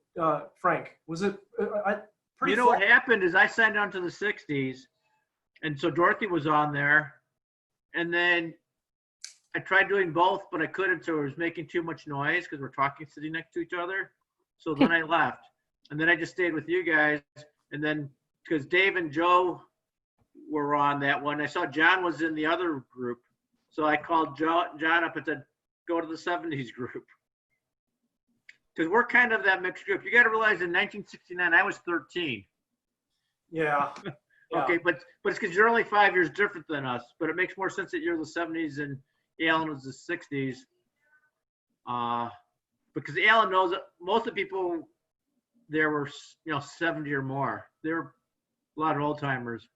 Frank? Was it pretty you know what happened is I signed on to the 60s, and so Dorothy was on there, and then I tried doing both, but I couldn't, so it was making too much noise because we're talking sitting next to each other. So then I left, and then I just stayed with you guys, and then because Dave and Joe were on that one, I saw John was in the other group, so I called John up and said, go to the 70s group. Because we're kind of that mixed group. You got to realize in 1969, I was 13. Yeah. Okay, but it's because you're only 5 years different than us. But it makes more sense that you're the 70s and Alan was the 60s. Because Alan knows that most of the people there were, 70 or more. There were a lot of old timers.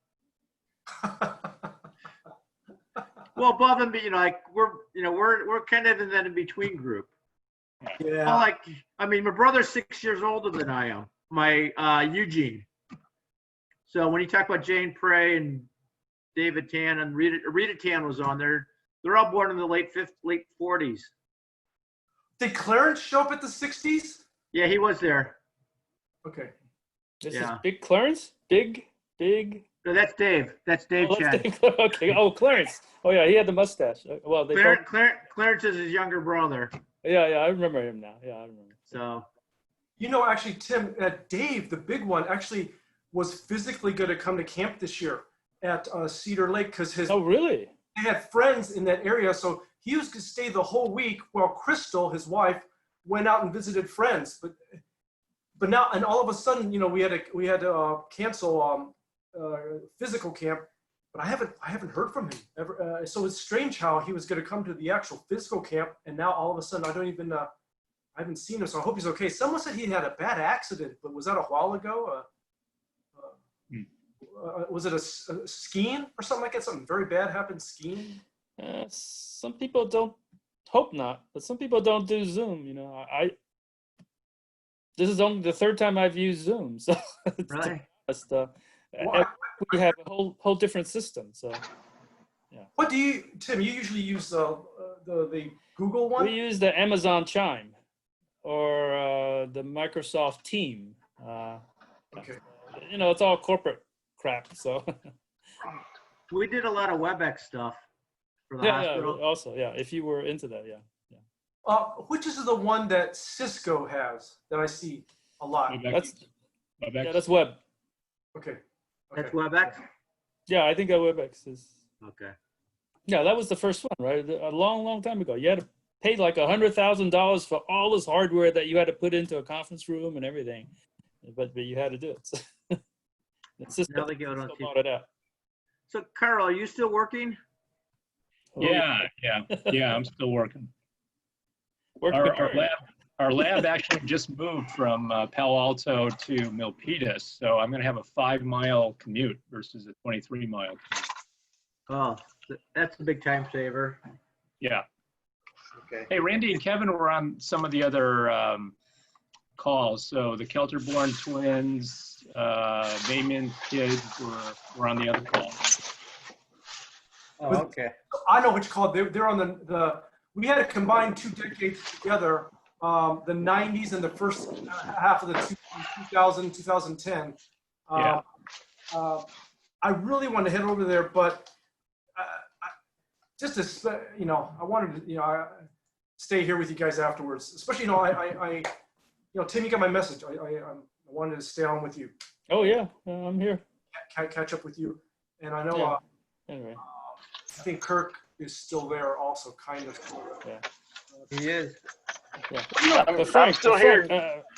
Well, above and we're kind of in that in between group. Yeah. My brother's 6 years older than I am. My Eugene. So when you talk about Jane Prey and David Tan and Rita Tan was on there, they're all born in the late 40s. Did Clarence show up at the 60s? Yeah, he was there. Okay. This is Big Clarence? Big? No, that's Dave. That's Dave Chad. Okay. Oh, Clarence. Oh, yeah, he had the mustache. Well, they both... Clarence is his younger brother. Yeah, I remember him now. Yeah, I remember. So, Actually, Tim, Dave, the big one, actually was physically going to come to camp this year at Cedar Lake because his. Oh, really? They had friends in that area, so he was going to stay the whole week while Crystal, his wife, went out and visited friends. But now, and all of a sudden, we had to cancel physical camp. But I haven't heard from him ever. So it's strange how he was going to come to the actual physical camp, and now all of a sudden I haven't seen him. So I hope he's okay. Someone said he had a bad accident, but was that a while ago? Was it a skiing or something like that? Something very bad happened skiing? Some people don't. Hope not, but some people don't do Zoom. This is only the third time I've used Zoom, so Really? We have a whole different system. So, yeah. What do you, Tim? You usually use the Google one? We use the Amazon Chime or the Microsoft Team. Okay. It's all corporate crap. So. We did a lot of WebEx stuff for the hospital. Yeah. Also, yeah. If you were into that, yeah. Which is the one that Cisco has that I see a lot? That's web. Okay. That's WebEx? Yeah, I think that WebEx is. Okay. Yeah, that was the first one, right? A long time ago. You had to pay like $100,000 for all this hardware that you had to put into a conference room and everything, but you had to do it. It's just now they go on bought it out. So, Carl, are you still working? Yeah, I'm still working. Our lab actually just moved from Palo Alto to Milpitas, so I'm going to have a 5-mile commute versus a 23-mile commute. Oh, that's a big time saver. Yeah. Okay. Hey, Randy and Kevin were on some of the other calls. So the Kelterborn twins, Bayman kids were on the other call. Oh, okay. I know which call. They're on the. We had to combine 2 decades together. The 90s and the first half of the 2000, 2010. Yeah. I really want to head over there, but I wanted to, stay here with you guys afterwards. Especially, Tim, you got my message. I wanted to stay on with you. Oh yeah, I'm here. Catch up with you, and I know. Anyway. I think Kirk is still there, also, kind of. Yeah. He is. Yeah. But Frank, I'm still here.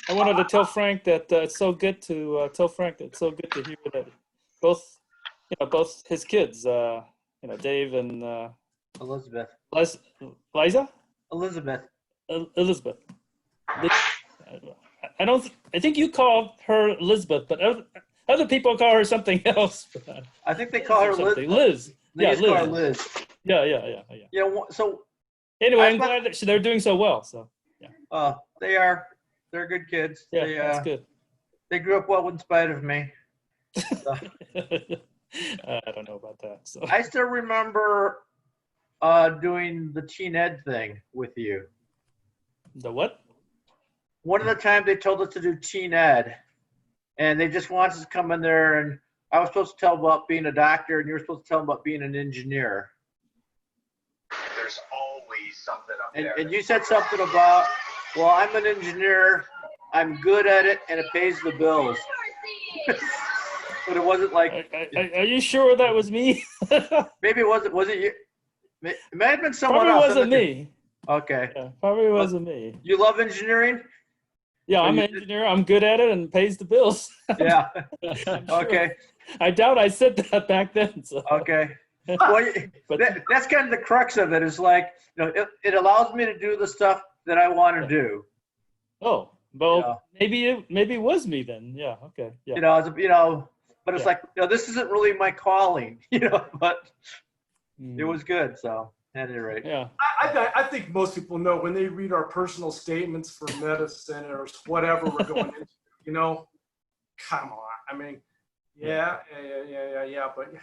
I wanted to tell Frank that it's so good to hear that both his kids, Dave and Elizabeth. Liza? Elizabeth. Elizabeth. I think you called her Elizabeth, but Other people call her something else. I think they call her Liz. Something. Liz. They Yeah, just call her Liz. Liz. Yeah. Yeah. So Anyway, I'm thought- glad that they're doing so well. So they are. They're good kids. yeah, They, that's good. They grew up well in spite of me. So. I don't know about that. So I still remember doing the teen ed thing with you. the what? One of the times they told us to do teen ed, and they just wanted us to come in there, and I was supposed to tell them about being a doctor, and you were supposed to tell them about being an engineer. There's always something up And, there. and you said something about, well, I'm an engineer, I'm good at it, and it pays the bills. But it wasn't like. Are you sure that was me? Maybe it wasn't. Was it you? It might have been someone Probably else. wasn't me. Okay. Yeah, probably wasn't me. You love engineering? Yeah, Or I'm you an engineer. I'm good at it and pays the bills. Yeah. I'm sure. Okay. I doubt I said that back then. So. Okay. Well, that's kind of the crux of it. Is like, it allows me to do the stuff that I want to do. Oh, well, maybe it was me then. Yeah. Okay. Yeah. But it's like, this isn't really my calling, but it was good. So at any rate. Yeah. I think most people know when they read our personal statements for medicine or whatever we're going into, come on. I mean, yeah. But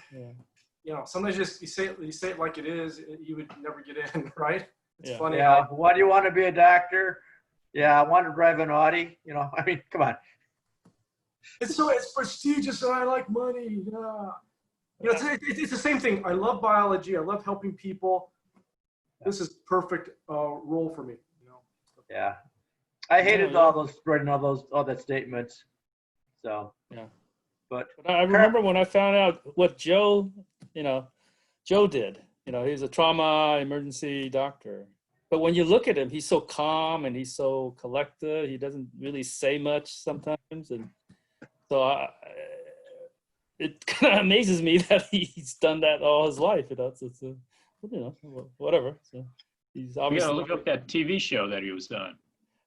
sometimes you say it like it is, you would never get in, right? It's funny. Yeah. Why do you want to be a doctor? Yeah, I want to drive an Audi. I mean, come on. It's prestigious and I like money. Yeah. It's the same thing. I love biology. I love helping people. This is perfect role for me. Yeah. I hated all that statements. So. Yeah. But I remember when I found out what Joe did. He's a trauma emergency doctor. But when you look at him, he's so calm and he's so collected. He doesn't really say much sometimes, and so it kind of amazes me that he's done that all his life. It's whatever. So he's We obviously. gotta look up that TV show that he was on.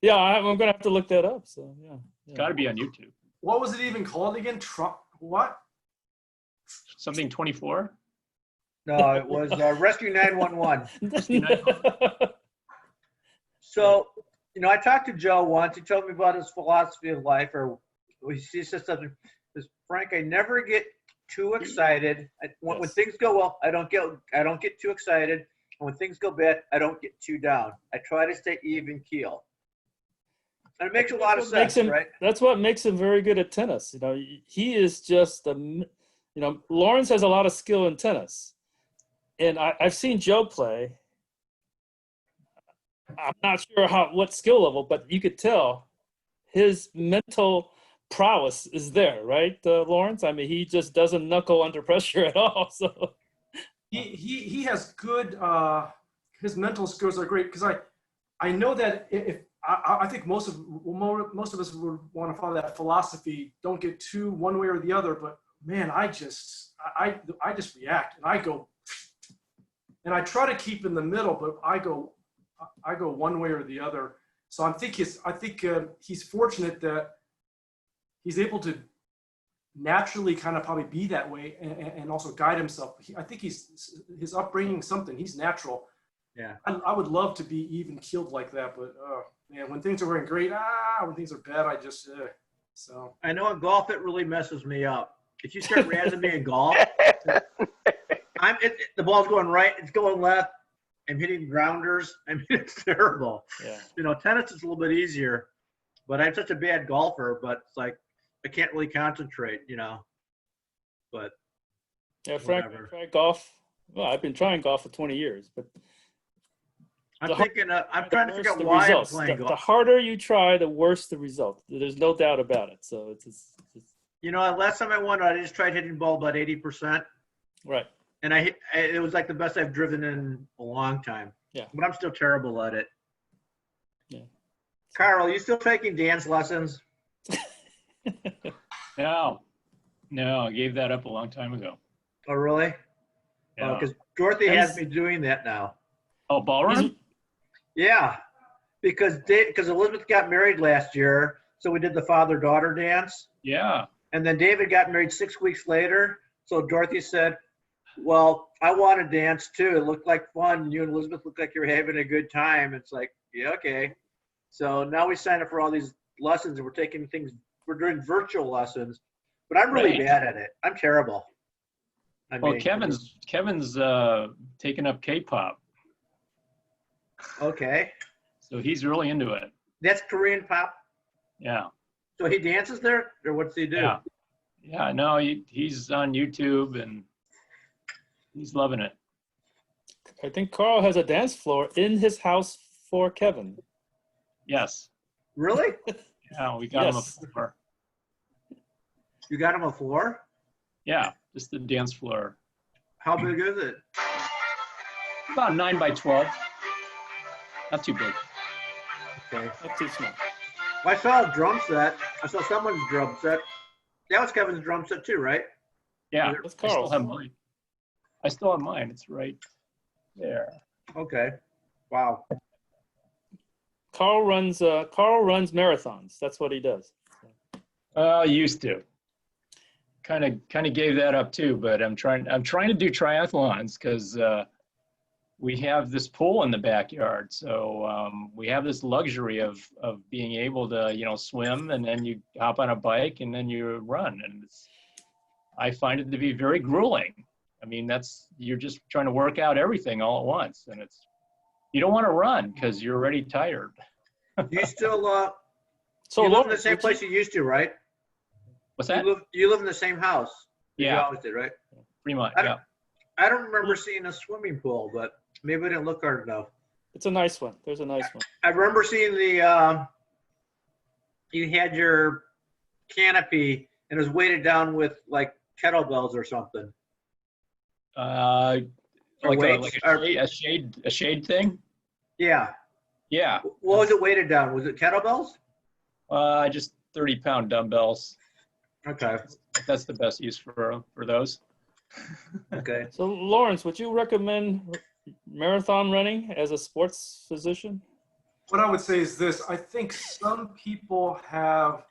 Yeah, I'm gonna have to look that up. So yeah. It's got to be on YouTube. What was it even called again? What? Something 24? No, it was Rescue 911. So, I talked to Joe once. He told me about his philosophy of life, or he said something. Says, Frank, I never get too excited. When things go well, I don't get too excited. And when things go bad, I don't get too down. I try to stay even keel. And it makes a lot of sense, right? That's what makes him very good at tennis. He is just Lawrence has a lot of skill in tennis, and I've seen Joe play. I'm not sure what skill level, but you could tell his mental prowess is there, right, Lawrence? I mean, he just doesn't knuckle under pressure at all. So he has good. His mental skills are great because I know that if I think most of us would want to follow that philosophy. Don't get too one way or the other. But man, I just react and I go, and I try to keep in the middle, but I go one way or the other. So I think he's fortunate that he's able to naturally kind of probably be that way and also guide himself. I think his upbringing something. He's natural. Yeah. I would love to be even keeled like that, but man, when things are going great, when things are bad, I just so. I know in golf it really messes me up. If you start razzing me in golf, the ball's going right, it's going left. I'm hitting grounders. I mean, it's terrible. Yeah. Tennis is a little bit easier, but I'm such a bad golfer. But it's like I can't really concentrate. But yeah, Frank, try golf. Well, I've been trying golf for 20 years, but I'm trying to figure out why I'm playing golf. The harder you try, the worse the result. There's no doubt about it. So it's last time I won, I just tried hitting the ball about 80%. Right. And it was like the best I've driven in a long time. Yeah. But I'm still terrible at it. Yeah. Carl, you still taking dance lessons? No, I gave that up a long time ago. Oh, really? Yeah. Because Dorothy has me doing that now. Oh, ballroom? Yeah, because Elizabeth got married last year, so we did the father-daughter dance. Yeah. And then David got married 6 weeks later. So Dorothy said, well, I want to dance too. It looked like fun. You and Elizabeth looked like you were having a good time. It's like, yeah, okay. So now we signed up for all these lessons and we're doing virtual lessons, but I'm really Right. bad at it. I'm terrible. I Well, mean, Kevin's taking up K-pop, okay. so he's really into it. That's Korean pop. Yeah. So he dances there, or what's he do? Yeah. Yeah. No, he's on YouTube and he's loving it. I think Carl has a dance floor in his house for Kevin. Yes. Really? Yeah, we got him a Yes. floor. You got him a floor? Yeah, just the dance floor. How big is it? About 9 by 12. Not too big. Okay. Not too small. I saw a drum set. I saw someone's drum set. That was Kevin's drum set too, right? Yeah, That's I still Carl's. have mine. I still have mine. It's right there. Okay. Wow. Carl runs marathons. That's what he does. Used to. Kind of gave that up too, but I'm trying to do triathlons because we have this pool in the backyard. So we have this luxury of being able to, swim, and then you hop on a bike and then you run. And I find it to be very grueling. I mean, you're just trying to work out everything all at once. And you don't want to run because you're already tired. You still, So you live in the Lawrence, same would place you used to, right? What's that? You live in the same house. You Yeah, always did, right? pretty much. I Yeah. don't, I don't remember seeing a swimming pool, but maybe I didn't look hard enough. It's a nice one. There's a nice one. I remember seeing you had your canopy and it was weighted down with like kettlebells or something. Or Like weights, a shade thing. Yeah. Yeah. What was it weighted down? Was it kettlebells? Just 30-pound dumbbells. Okay. That's the best use for those. Okay. So Lawrence, would you recommend marathon running as a sports physician? What I would say is this: I think some people have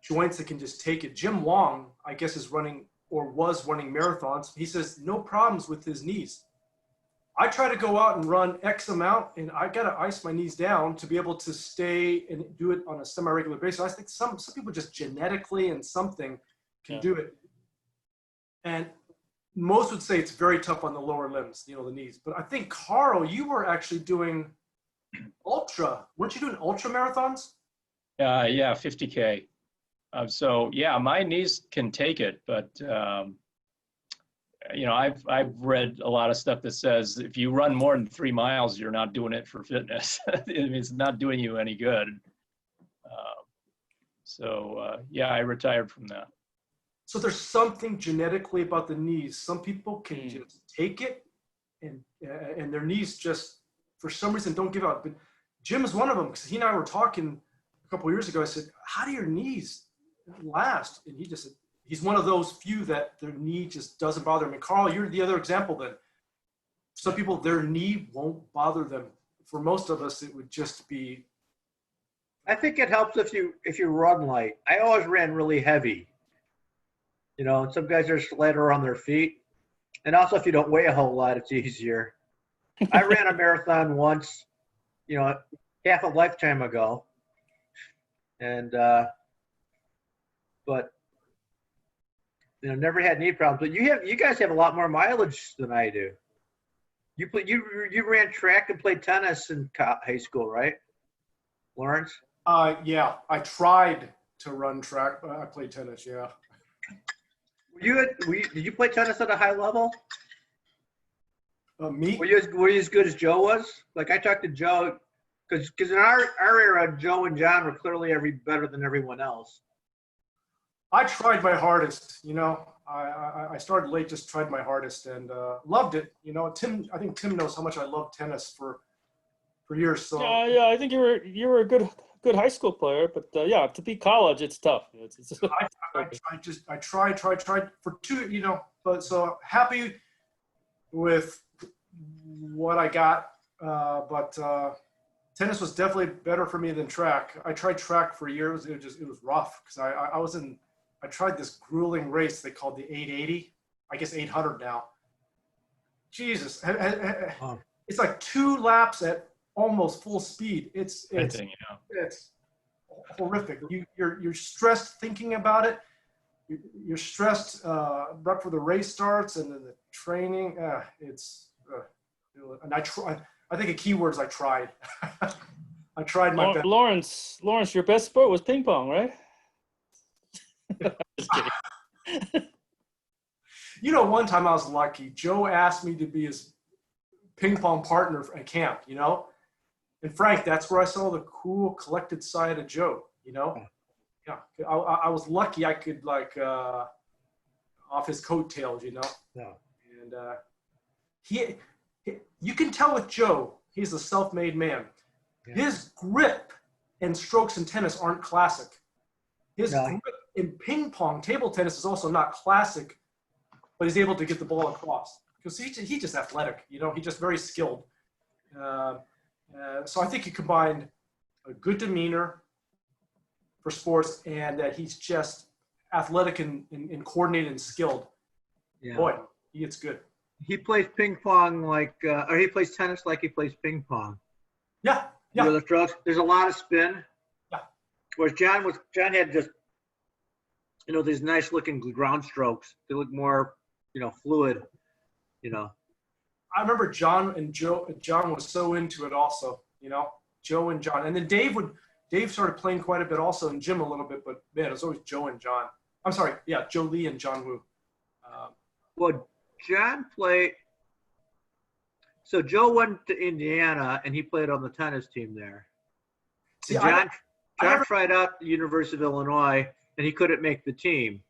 joints that can just take it. Jim Wong, I guess, is running or was running marathons. He says no problems with his knees. I try to go out and run X amount, and I got to ice my knees down to be able to stay and do it on a semi-regular basis. I think some people just genetically and something can do it. And most would say it's very tough on the lower limbs, the knees. But I think, Carl, you were actually doing ultra. Weren't you doing ultra marathons? Yeah, 50K. So yeah, my knees can take it, but I've read a lot of stuff that says if you run more than 3 miles, you're not doing it for fitness. It's not doing you any good. Yeah, I retired from that. So there's something genetically about the knees. Some people can just take it, and their knees just, for some reason, don't give out. But Jim is one of them, because he and I were talking a couple of years ago. I said, how do your knees last? And he just said, he's one of those few that their knee just doesn't bother him. And Carl, you're the other example then. Some people, their knee won't bother them. For most of us, it would just be. I think it helps if you run light. I always ran really heavy. And some guys are lighter on their feet. And also, if you don't weigh a whole lot, it's easier. I ran a marathon once, half a lifetime ago. And, but, never had knee problems. But you guys have a lot more mileage than I do. You ran track and played tennis in high school, right, Lawrence? Yeah, I tried to run track, but I played tennis, yeah. Did you play tennis at a high level? Me? Were you as good as Joe was? Like, I talked to Joe, because in our era, Joe and John were clearly better than everyone else. I tried my hardest, I started late, just tried my hardest, and loved it. I think Tim knows how much I love tennis for years. So Yeah, I think you were a good high school player, but yeah, to be college, it's tough. I tried for 2, but so happy with what I got. But tennis was definitely better for me than track. I tried track for years. It was rough because I was in I tried this grueling race they called the 880. I guess 800 now. Jesus, it's like 2 laps at almost full speed. It's horrific. You're stressed thinking about it. You're stressed right before the race starts, and then the training. And I think a key word is I tried. I tried my best. Lawrence, your best sport was ping pong, right? Just kidding. You know, one time I was lucky. Joe asked me to be his ping pong partner at camp, you know? And Frank, that's where I saw the cool, collected side of Joe, you know? Yeah, I was lucky I could, like, off his coattails, you know? Yeah. And you can tell with Joe, he's a self-made man. Yeah. His grip and strokes in tennis aren't classic. His grip in ping pong, table tennis is also not classic, but he's able to get the ball across because he's just athletic, you know, he's just very skilled. So I think he combined a good demeanor for sports and that he's just athletic and coordinated and skilled. Yeah. Boy, he gets good. He plays ping pong or he plays tennis like he plays ping pong. Yeah. Yeah. The strokes. There's a lot of spin. Yeah. Whereas John had just, you know, these nice looking ground strokes. They look more, you know, fluid, you know. I remember John was so into it also, you know, Joe and John. And then Dave started playing quite a bit also, and Jim a little bit, but man, it was always Joe and John. I'm sorry. Yeah. Joe Lee and John Woo. Well, John played. So Joe went to Indiana, and he played on the tennis team there. See, John tried out at the University of Illinois, and he couldn't make the team.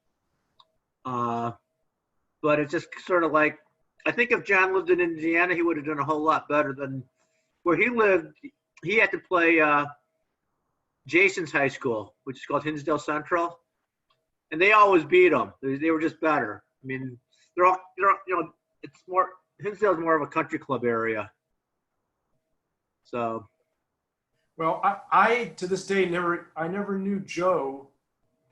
But it's just sort of like, I think if John lived in Indiana, he would have done a whole lot better than where he lived. He had to play Jason's high school, which is called Hinsdale Central, and they always beat him. They were just better. I mean, they're all, you know, it's more. Hinsdale's more of a country club area. So. Well, I to this day never knew Joe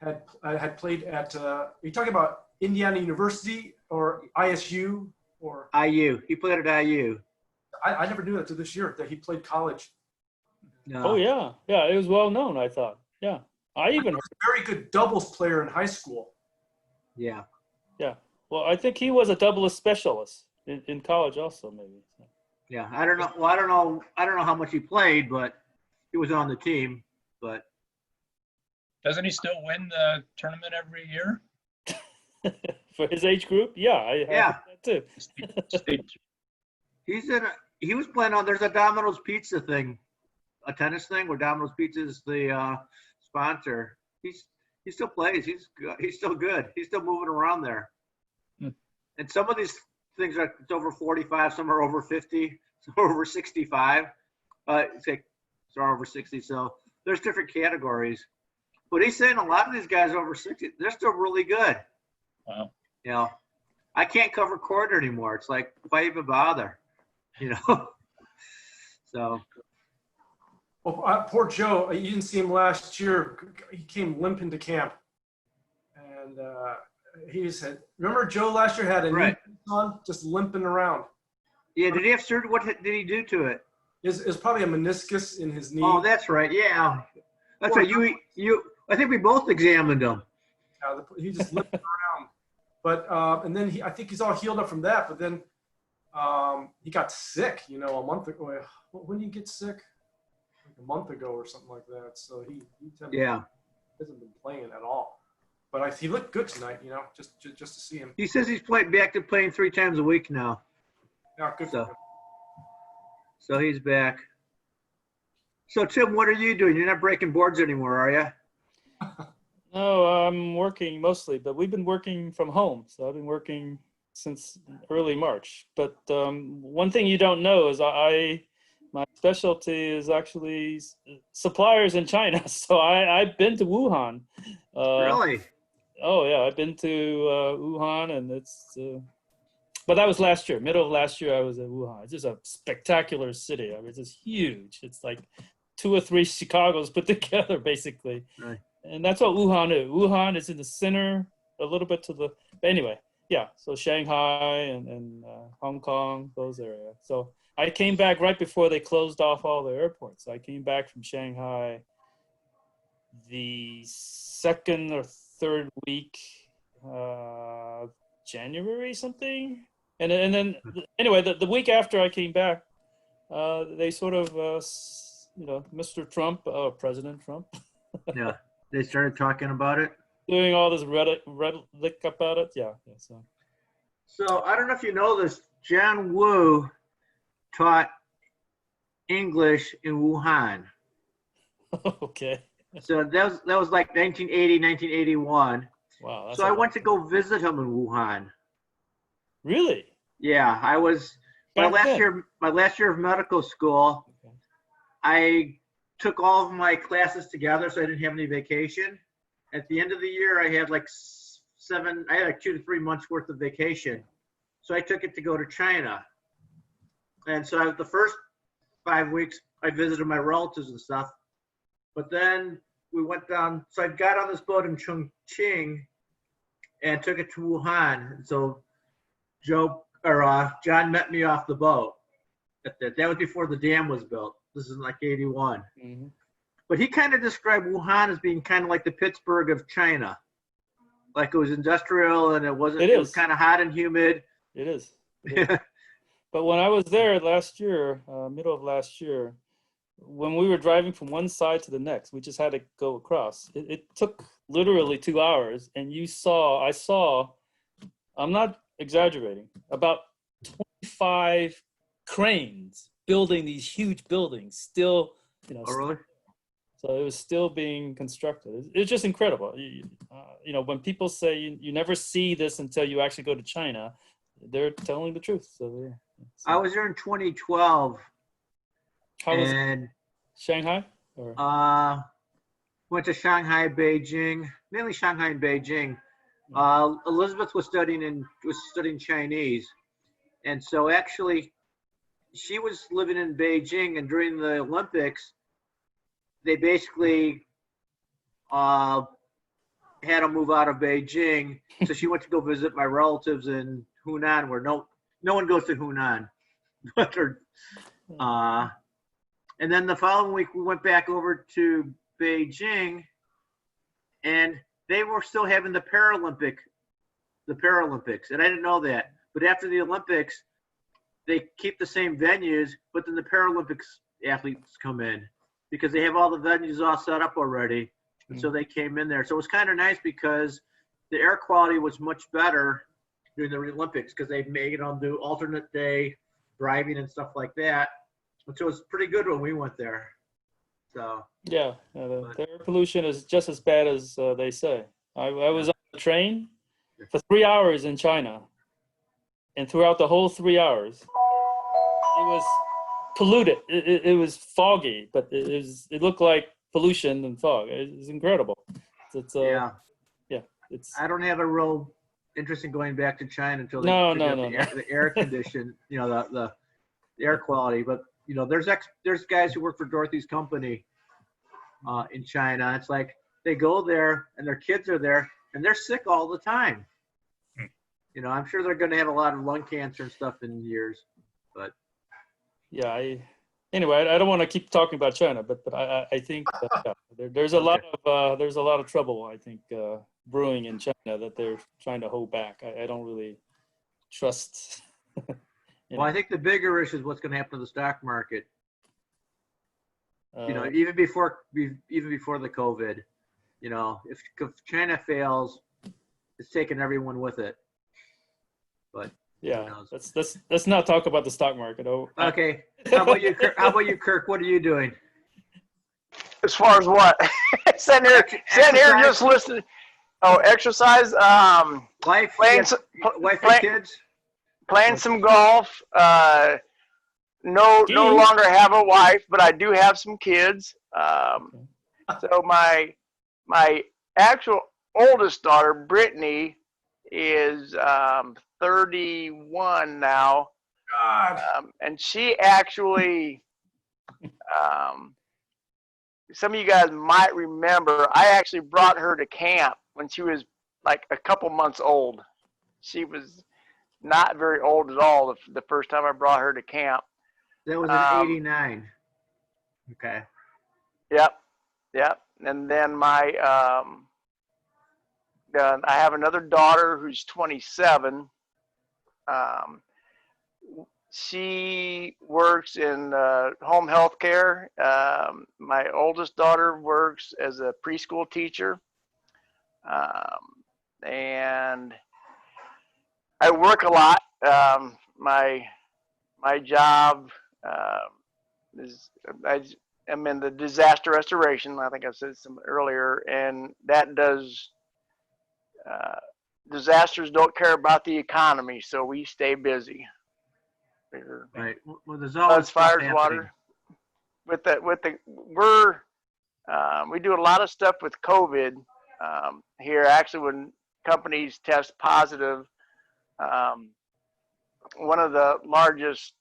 had played at. Are you talking about Indiana University or ISU or? IU. He played at IU. I never knew that to this year that he played college. No. Oh yeah, yeah. It was well known. I thought. Yeah, I even was a very good doubles player in high school. Yeah. Yeah. Well, I think he was a doubles specialist in college also, maybe. So. Yeah, I don't know. Well, I don't know how much he played, but he was on the team. But doesn't he still win the tournament every year? For his age group? Yeah, I have that too. He was playing on. There's a Domino's Pizza thing, a tennis thing where Domino's Pizza is the sponsor. He still plays. He's still good. He's still moving around there. And some of these things are it's over 45, some are over 50, some are over 65. Some are over 60. So there's different categories. But he's saying a lot of these guys over 60, they're still really good. Wow. You know, I can't cover court anymore. It's like, why even bother? You know. So. Well, poor Joe. You didn't see him last year. He came limp into camp, and he said, "Remember Joe last year had a knee on, just limping around." Yeah. Did he have surgery? What did he do to it? It's probably a meniscus in his knee. Oh, that's right. Yeah. That's right. You. I think we both examined him. He just limped around, but and then I think he's all healed up from that. But then he got sick. You know, a month ago. When did he get sick? Like a month ago or something like that. So he hasn't been playing at all. But he looked good tonight. You know, just to see him. He says he's back to playing 3 times a week now. Yeah, good. So he's back. So Tim, what are you doing? You're not breaking boards anymore, are you? No, I'm working mostly, but we've been working from home. So I've been working since early March. But one thing you don't know is my specialty is actually suppliers in China. So I've been to Wuhan. Really? Oh yeah, I've been to Wuhan, and it's. But that was last year. Middle of last year, I was at Wuhan. It's just a spectacular city. I mean, it's just huge. It's like 2 or 3 Chicagos put together, basically. Right. and that's what Wuhan is. Wuhan is in the center, a little bit to the. But anyway, yeah. So Shanghai and Hong Kong, those areas. So I came back right before they closed off all the airports. I came back from Shanghai the second or third week, January something, and then anyway, the week after I came back, they sort of, Mr. Trump, President Trump, Yeah, they started talking about it. doing all this rhetoric about it. Yeah. So I don't know if you know this, John Woo taught English in Wuhan. Okay. So that was like 1980, 1981. Wow. That's So I went to go visit him in Wuhan. Really? Yeah, I was my Back last then? year. My last year of medical school. I took all of my classes together, so I didn't have any vacation. At the end of the year, I had like 2 to 3 months worth of vacation. So I took it to go to China. And so the first 5 weeks, I visited my relatives and stuff. But then we went down, so I got on this boat in Chongqing and took it to Wuhan. And so John met me off the boat. That was before the dam was built. This is like 81. Mm-hmm. But he kind of described Wuhan as being kind of like the Pittsburgh of China. Like it was industrial and it was kind of hot and humid. It is. But when I was there last year, middle of last year, when we were driving from one side to the next, we just had to go across. It took literally 2 hours, and I saw, I'm not exaggerating, about 25 cranes building these huge buildings still, Oh, really? So it was still being constructed. It's just incredible. When people say you never see this until you actually go to China, they're telling the truth. So yeah. I was there in 2012. How was and Shanghai? Or? Went to Shanghai, Beijing, mainly Shanghai and Beijing. Elizabeth was studying Chinese, and so actually, she was living in Beijing, and during the Olympics, they basically had to move out of Beijing. So she went to go visit my relatives in Hunan, where no one goes to Hunan. And then the following week, we went back over to Beijing, and they were still having the Paralympics, and I didn't know that. But after the Olympics, they keep the same venues, but then the Paralympics athletes come in because they have all the venues all set up already. And so they came in there. So it was kind of nice because the air quality was much better during the Olympics because they made them do alternate day driving and stuff like that. And so it was pretty good when we went there. So Yeah, the air pollution is just as bad as they say. I was on the train for 3 hours in China, and throughout the whole 3 hours, it was polluted. It was foggy, but it looked like pollution and fog. It was incredible. yeah. It's. I don't have a real interest in going back to China until they No, figure no, out no, the air condition, the air quality. But there's guys who work for Dorothy's company in China. It's like they go there and their kids are there and they're sick all the time. I'm sure they're going to have a lot of lung cancer and stuff in years. But Yeah. Anyway, I don't want to keep talking about China, but I think there's a lot of trouble, I think, brewing in China that they're trying to hold back. I don't really trust. Well, I think the bigger issue is what's going to happen to the stock market. Uh, Even before the COVID, if China fails, it's taking everyone with it. But yeah, let's not talk about the stock market. Okay. How about you, Kirk? What are you doing? As far as what? sitting here just listening. Oh, exercise. Wife playing and kids. Playing some golf. No longer have a wife, but I do have some kids. So my actual oldest daughter, Brittany, is 31 now. God. And she actually some of you guys might remember, I actually brought her to camp when she was like a couple months old. She was not very old at all the first time I brought her to camp. That was in '89. Okay. Yep. And then I have another daughter who's 27. She works in home health care. My oldest daughter works as a preschool teacher. And I work a lot. My job is I'm in the disaster restoration. I think I said some earlier, and that does disasters don't care about the economy, so we stay busy. Right. Well, there's always Floods, fires, stuff water. happening. We do a lot of stuff with COVID here. Actually, when companies test positive, one of the largest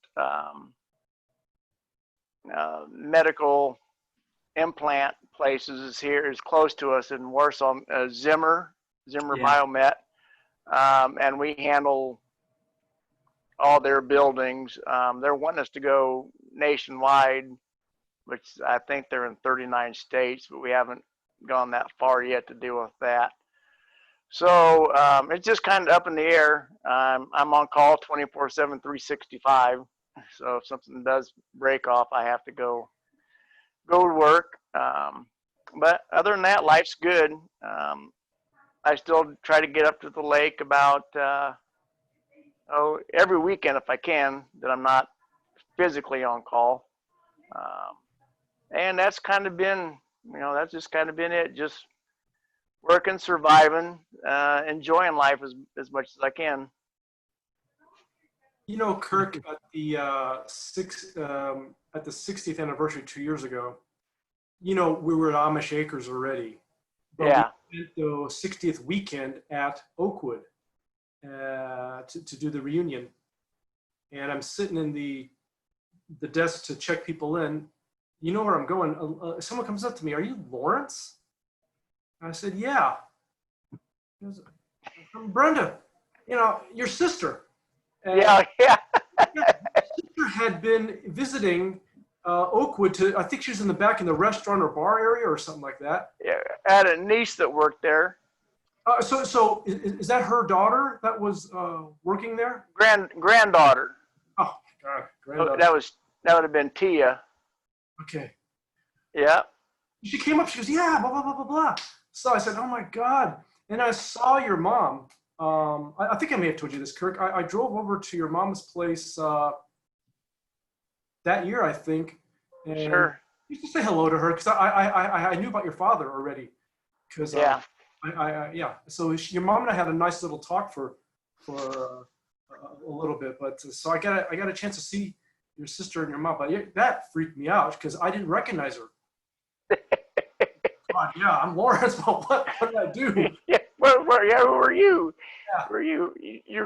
medical implant places is close to us in Warsaw, Zimmer Yeah. Biomet, and we handle all their buildings. They're wanting us to go nationwide, which I think they're in 39 states, but we haven't gone that far yet to deal with that. So it's just kind of up in the air. I'm on call 24/7, 365. So if something does break off, I have to go to work. But other than that, life's good. I still try to get up to the lake about every weekend if I can, that I'm not physically on call. And that's kind of been, that's just kind of been it. Just working, surviving, enjoying life as much as I can. Kirk, at the 60th anniversary 2 years ago, we were at Amish Acres already. But Yeah. we spent the 60th weekend at Oakwood to do the reunion. And I'm sitting in the desk to check people in. You know where I'm going. Someone comes up to me, "Are you Lawrence?" I said, "Yeah." He goes, "I'm Brenda, your sister." And Yeah. your sister had been visiting Oakwood I think she was in the back in the restaurant or bar area or something like that. Yeah, I had a niece that worked there. So is that her daughter that was working there? Granddaughter. Oh, God, granddaughter. That would have been Tia. Okay. Yeah. She came up, she goes, "Yeah, blah, blah, blah, blah, blah." So I said, "Oh my God." And I saw your mom. I think I may have told you this, Kirk. I drove over to your mom's place that year, I think. And Sure. used to say hello to her because I knew about your father already. Cause, Yeah. Yeah. So your mom and I had a nice little talk for a little bit, but so I got a chance to see your sister and your mom, but that freaked me out because I didn't recognize her. God, yeah, I'm Lawrence, but what did I do? Yeah. Who were you? Yeah. Were you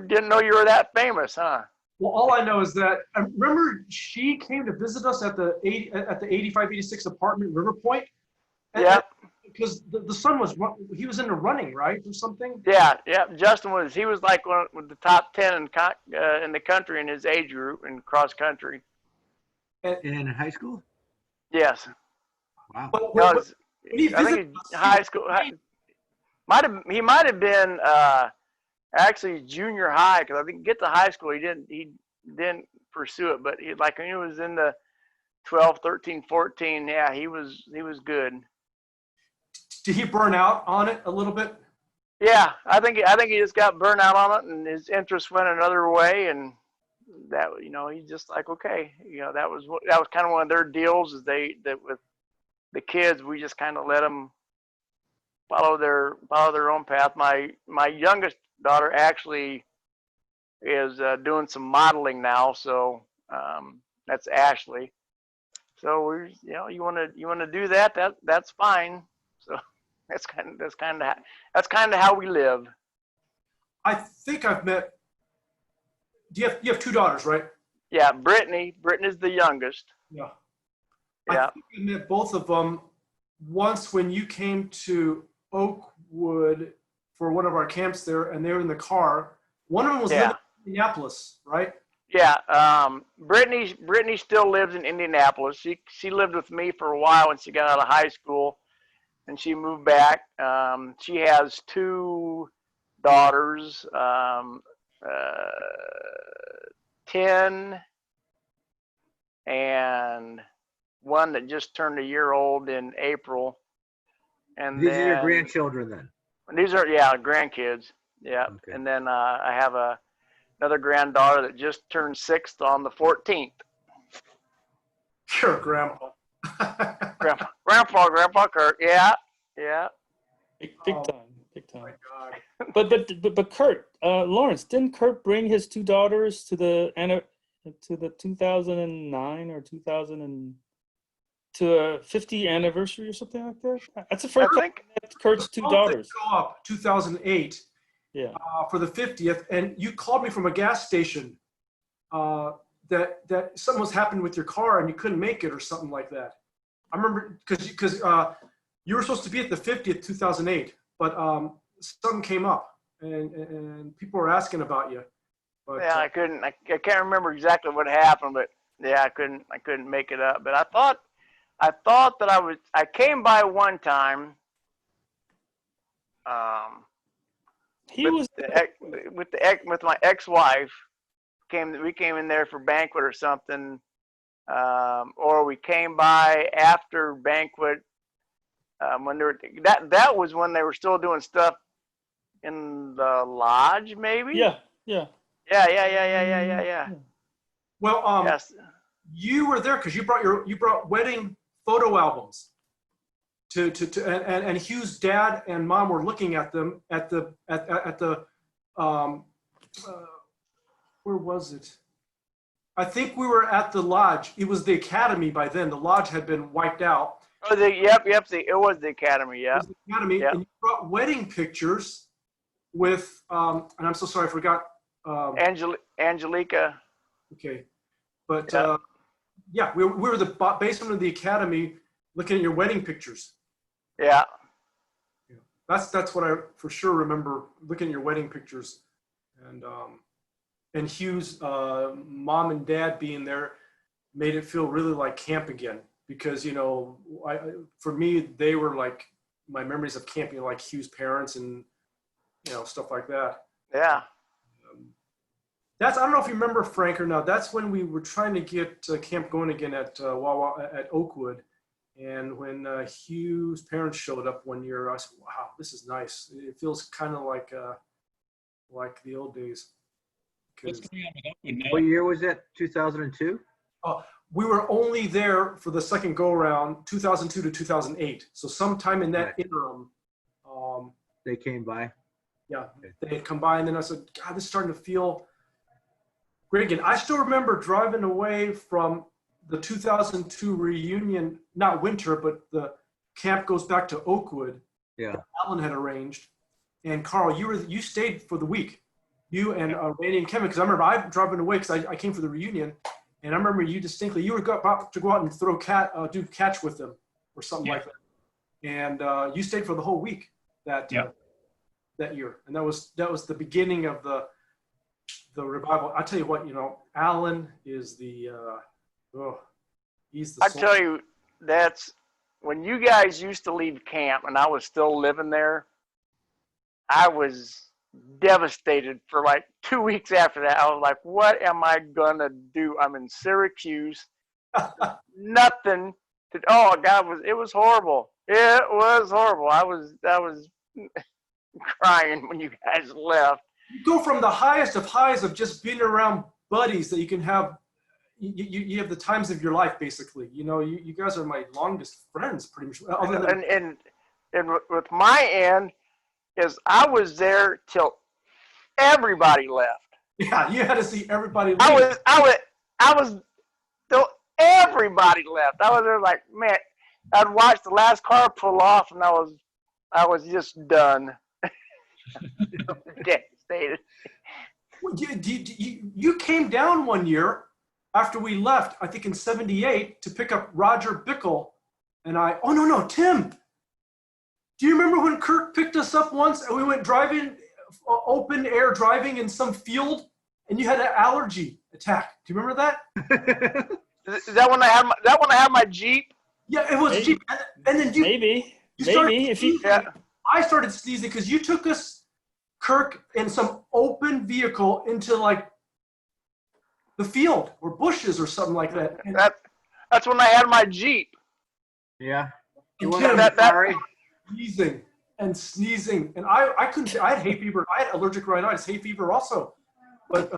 didn't know you were that famous, huh? Well, all I know is that I remember she came to visit us at the 8586 apartment in River Point. Yeah. Because the son he was into running, right, or something. Yeah. Justin was like one of the top 10 in the country in his age group in cross country. In high school? Yes. Wow. I think high school. He might have been actually junior high, because I think get to high school he didn't pursue it, but he was in the 12, 13, 14. Yeah, he was good. Did he burn out on it a little bit? Yeah, I think he just got burned out on it, and his interest went another way, and that he's just like, okay, that was kind of one of their deals, is that with the kids, we just kind of let them follow their own path. My youngest daughter actually is doing some modeling now, so that's Ashley. So you want to do that's fine. So that's kind of how we live. I think I've met. You have two daughters, right? Yeah, Brittany's the youngest. Yeah. Yeah. I think I met both of them once when you came to Oakwood for one of our camps there, and they were in the car. One of them was Yeah. living in Minneapolis, right? Yeah, Brittany still lives in Indianapolis. She lived with me for a while when she got out of high school, and she moved back. She has 2 daughters, 10 and one that just turned a year old in April. And These are your then grandchildren then? these are grandkids. Yeah, and then I have another granddaughter that just turned 6th on the 14th. Sure, Grandpa. Grandpa Kurt. Yeah. Big time. But Kurt, Lawrence, didn't Kurt bring his 2 daughters to the 2009 or 2000 and to a 50th anniversary or something like that? That's the first time I met Kurt's 2 daughters. Go up 2008. Yeah. For the 50th, and you called me from a gas station that something was happening with your car and you couldn't make it or something like that. I remember because you were supposed to be at the 50th 2008, but something came up and people were asking about you. But, Yeah, I can't remember exactly what happened, but yeah, I couldn't make it up. But I thought that I came by one time. With my ex-wife. We came in there for banquet or something, or we came by after banquet. When that was when they were still doing stuff in the lodge, maybe. Yeah. Well, yes. You were there because you brought wedding photo albums and Hugh's dad and mom were looking at them at the where was it? I think we were at the lodge. It was the academy by then. The lodge had been wiped out. Oh, it was the academy. Yeah. It was the academy, and you brought wedding pictures with and I'm so sorry, I forgot. Angelica. Okay, but we were the basement of the academy looking at your wedding pictures. Yeah. That's what I for sure remember, looking at your wedding pictures, and Hugh's mom and dad being there made it feel really like camp again, because for me they were like my memories of camping, like Hugh's parents and stuff like that. Yeah. I don't know if you remember, Frank, or not. That's when we were trying to get camp going again at Oakwood. And when Hugh's parents showed up one year, I said, wow, this is nice. It feels kind of like the old days. What's going on with Oakwood now? What year was it? 2002? We were only there for the second go around, 2002 to 2008. So sometime in that interim. They came by? Yeah, they had come by, and then I said, God, this is starting to feel great again. I still remember driving away from the 2002 reunion, not winter, but the camp goes back to Oakwood. Yeah. Alan had arranged. And Carl, you stayed for the week. You and Randy and Kevin, because I remember I driving away because I came for the reunion, and I remember you distinctly. You were about to go out and do catch with them or something like that, and you stayed for the whole week that year, and that was the beginning of the revival. I tell you what, Alan is he's the. I tell you, that's when you guys used to leave camp, and I was still living there. I was devastated for like 2 weeks after that. I was like, what am I gonna do? I'm in Syracuse. Nothing to, oh God, it was horrible. It was horrible. I was crying when you guys left. You go from the highest of highs of just being around buddies that you can have. You have the times of your life, basically. You guys are my longest friends, pretty much. And with my end, is I was there till everybody left. Yeah, you had to see everybody leave. I was till everybody left. I was there like, man, I'd watch the last car pull off, and I was just done. Devastated. You came down one year after we left, I think in '78, to pick up Roger Bickle And oh, no, Tim. Do you remember when Kirk picked us up once and we went driving, open air driving in some field, and you had an allergy attack? Do you remember that? Is that when I had my Jeep? Yeah, it was Jeep. And then maybe if you. Yeah. I started sneezing because you took us, Kirk, in some open vehicle into like the field or bushes or something like that. And that's when I had my Jeep. Yeah. You went sneezing and sneezing, and I couldn't. I had hay fever. I had allergic rhinitis, hay fever also, but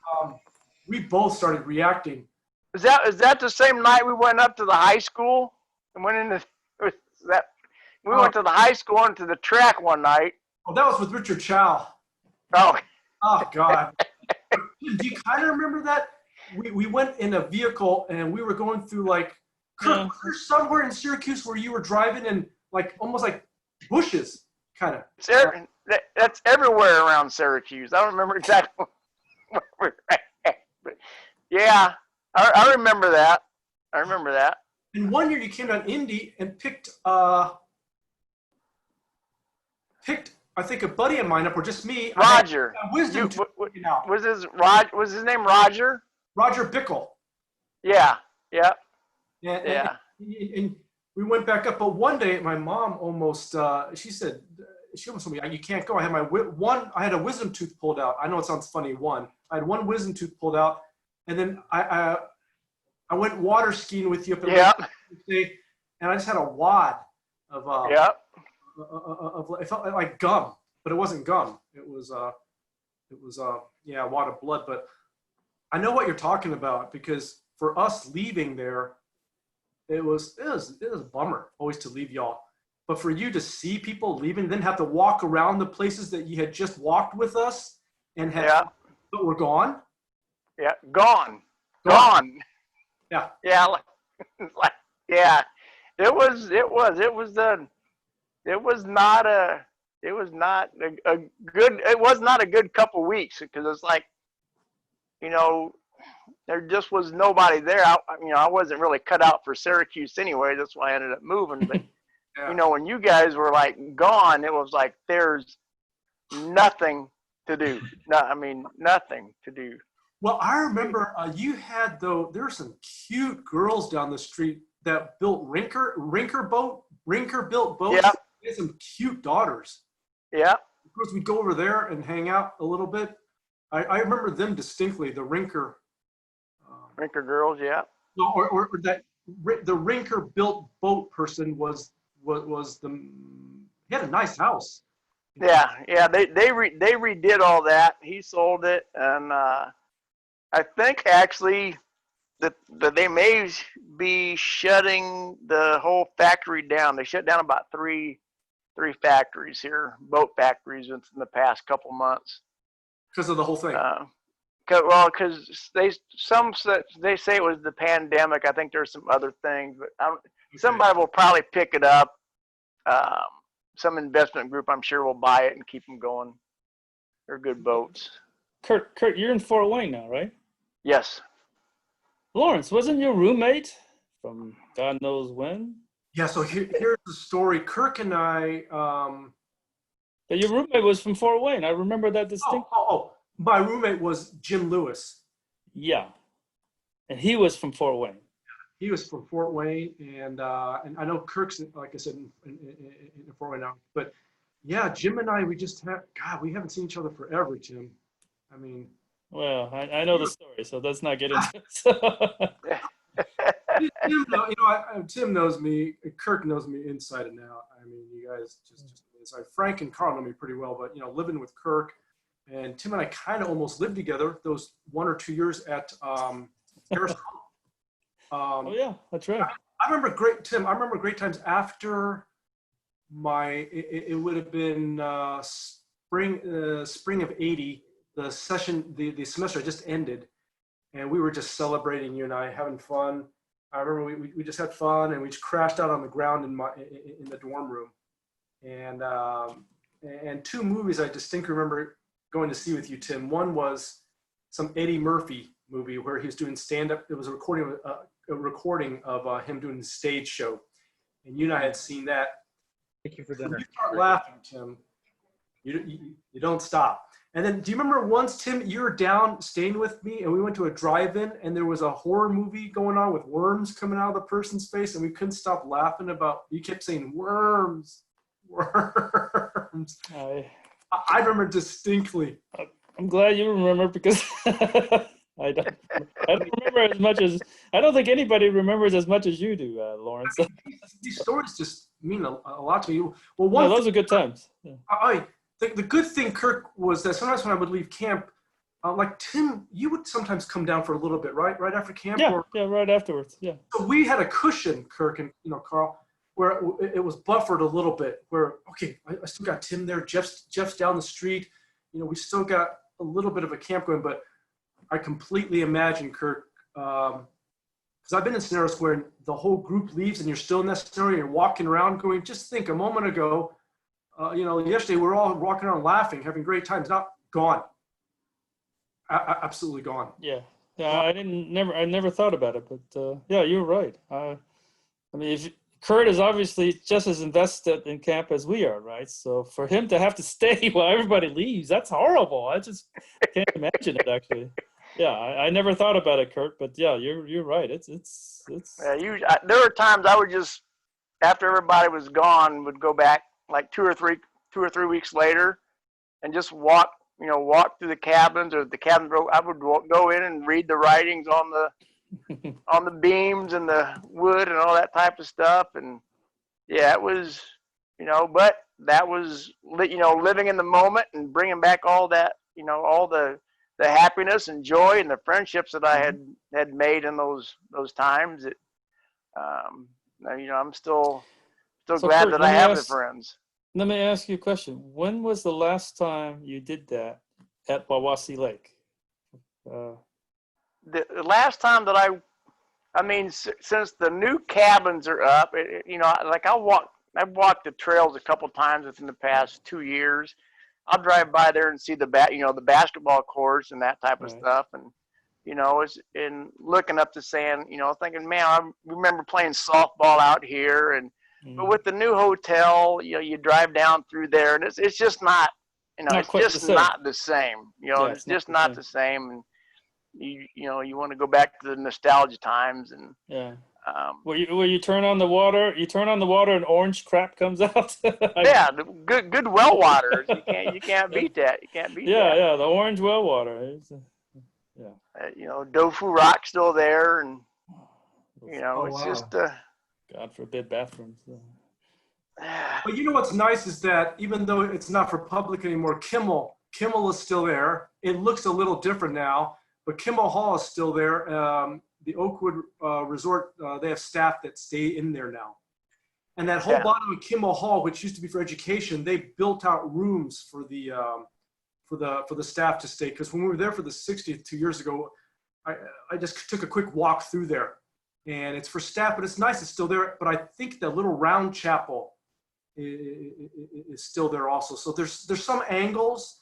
we both started reacting. Is that the same night we went up to the high school and went into that? We went to the high school and to the track one night. Oh, that was with Richard Chow. Oh. Oh God. Do you kind of remember that? We went in a vehicle and we were going through like Kirk, there's somewhere in Syracuse where you were driving in like almost like bushes, kind of. That's everywhere around Syracuse. I don't remember exactly where we're at, but yeah, I remember that. I remember that. And one year you came down Indy and picked I think a buddy of mine up, or just me. Roger. Wisdom. Was his name Roger? Roger Bickle. Yeah. Yeah. Yeah. And we went back up, but one day my mom almost, she almost told me, you can't go. I had a wisdom tooth pulled out. I know it sounds funny. I had one wisdom tooth pulled out, and then I went water skiing with you up at Lake, and I just had a wad of it felt like gum, but it wasn't gum. It was a wad of blood. But I know what you're talking about, because for us leaving there, it was a bummer always to leave y'all. But for you to see people leaving, then have to walk around the places that you had just walked with us and but were gone. Yeah, gone. Yeah. Yeah. Yeah. It was not a good couple weeks, because it's like, there just was nobody there. I wasn't really cut out for Syracuse anyway. That's why I ended up moving. But when you guys were like gone, it was like there's nothing to do. Nothing to do. Well, I remember you had there's some cute girls down the street that built Rinker built boats. Yeah. They had some cute daughters. Yeah. Of course, we'd go over there and hang out a little bit. I remember them distinctly, the Rinker girls, yeah. No, or that the Rinker built boat person was he had a nice house. Yeah. They redid all that. He sold it, and I think actually that they may be shutting the whole factory down. They shut down about three factories here, boat factories, in the past couple months. Because of the whole thing. Because they say it was the pandemic. I think there's some other things, but somebody will probably pick it up. Some investment group, I'm sure, will buy it and keep them going. They're good boats. Kurt, you're in Fort Wayne now, right? Yes. Lawrence, wasn't your roommate from God knows when? Yeah, so here's the story. Kirk and I... your roommate was from Fort Wayne. I remember that distinctly. My roommate was Jim Lewis. Yeah. And he was from Fort Wayne. He was from Fort Wayne, and I know Kirk's, like I said, in Fort Wayne now. But yeah, Jim and I, we haven't seen each other forever, Jim. I mean... Well, I know the story, so let's not get into it. Tim knows me. Kirk knows me inside and out. I mean, you guys just inside. Frank and Carl know me pretty well, but living with Kirk and Tim and I kind of almost lived together those 1 or 2 years at Harris. Oh yeah, that's right. I remember great times after it would have been spring of '80. The semester just ended, and we were just celebrating, you and I, having fun. I remember we just had fun, and we just crashed out on the ground in the dorm room. And 2 movies I distinctly remember going to see with you, Tim. One was some Eddie Murphy movie where he was doing stand-up. It was a recording of him doing the stage show. and you and I had seen that. Thank you for When dinner. you start laughing, Tim, you don't stop. And then, do you remember once, Tim, you were down staying with me, and we went to a drive-in, and there was a horror movie going on with worms coming out of the person's face, and we couldn't stop laughing about. You kept saying worms, worms. I remember distinctly. I'm glad you remember because I don't remember as much as I don't think anybody remembers as much as you do, Lawrence. These stories just mean a lot to me. Well, No, one those are good times. Yeah. the good thing, Kirk, was that sometimes when I would leave camp, like Tim, you would sometimes come down for a little bit, right? Right after camp? Yeah, yeah, right afterwards. Yeah. So we had a cushion, Kirk and Carl, where it was buffered a little bit. Where okay, I still got Tim there. Jeff's down the street. We still got a little bit of a camp going, but I completely imagine, Kirk, because I've been in scenarios where the whole group leaves and you're still in that scenario. You're walking around going, just think, a moment ago, yesterday we were all walking around laughing, having great times. Now gone, absolutely gone. Yeah, yeah. I never thought about it, but yeah, you're right. I mean, Kurt is obviously just as invested in camp as we are, right? So for him to have to stay while everybody leaves, that's horrible. I just can't imagine it, actually. Yeah, I never thought about it, Kurt, but yeah, you're right. It's. Yeah, there were times I would just, after everybody was gone, would go back like 2 or 3 weeks later, and just walk through the cabins, or the cabin. I would go in and read the writings on the beams and the wood and all that type of stuff. And yeah, it was, but that was, living in the moment and bringing back all that, all the happiness and joy and the friendships that I had made in those times. I'm still So glad Kurt, that let I me have ask- the friends. Let me ask you a question. When was the last time you did that at Wawasee Lake? The last time that since the new cabins are up, I've walked the trails a couple times within the past 2 years. I'll drive by there and see the basketball courts and that type of stuff, and it's in looking up the sand, thinking, man, I remember playing softball out here, and but with the new hotel, you drive down through there, and it's just not, it's just not the same. It's just not the same, and you want to go back to the nostalgia times, and yeah. Where you turn on the water, and orange crap comes out. Yeah, the good well water. You can't beat that. You can't beat that. Yeah, the orange well water. Yeah. Dofu Rock's still there, and it's wow. just. God forbid bathrooms. But what's nice is that even though it's not for public anymore, Kimmel is still there. It looks a little different now, but Kimmel Hall is still there. The Oakwood Resort, they have staff that stay in there now. And that whole bottom of Kimmel Hall, which used to be for education, they built out rooms for the staff to stay. Because when we were there for the 60th 2 years ago, I just took a quick walk through there. And it's for staff, but it's nice, it's still there. But I think the little round chapel is still there also. So there's some angles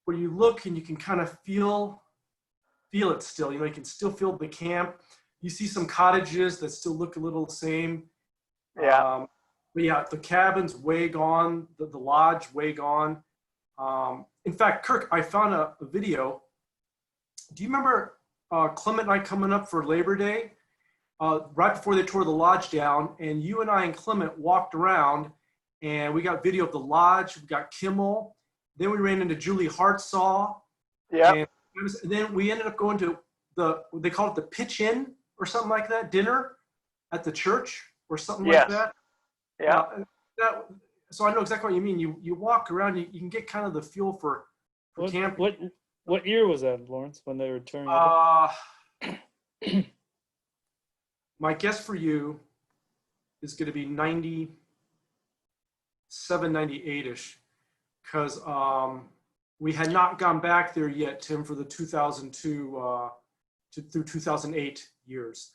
where you look and you can kind of feel it still. You can still feel the camp. You see some cottages that still look a little the same. Yeah. But yeah, the cabin's way gone. The lodge way gone. In fact, Kirk, I found a video. Do you remember Clement and I coming up for Labor Day? Right before they tore the lodge down, and you and I and Clement walked around, and we got video of the lodge. We got Kimmel. Then we ran into Julie Hartsaw. Yeah. And then we ended up going to they call it the Pitch Inn or something like that, dinner at the church or something like that. Yeah. So I know exactly what you mean. You walk around, you can get kind of the feel for camp. What year was that, Lawrence, when they were turning My guess for you is going to be 97, 98-ish, because we had not gone back there yet, Tim, for the 2002 through 2008 years.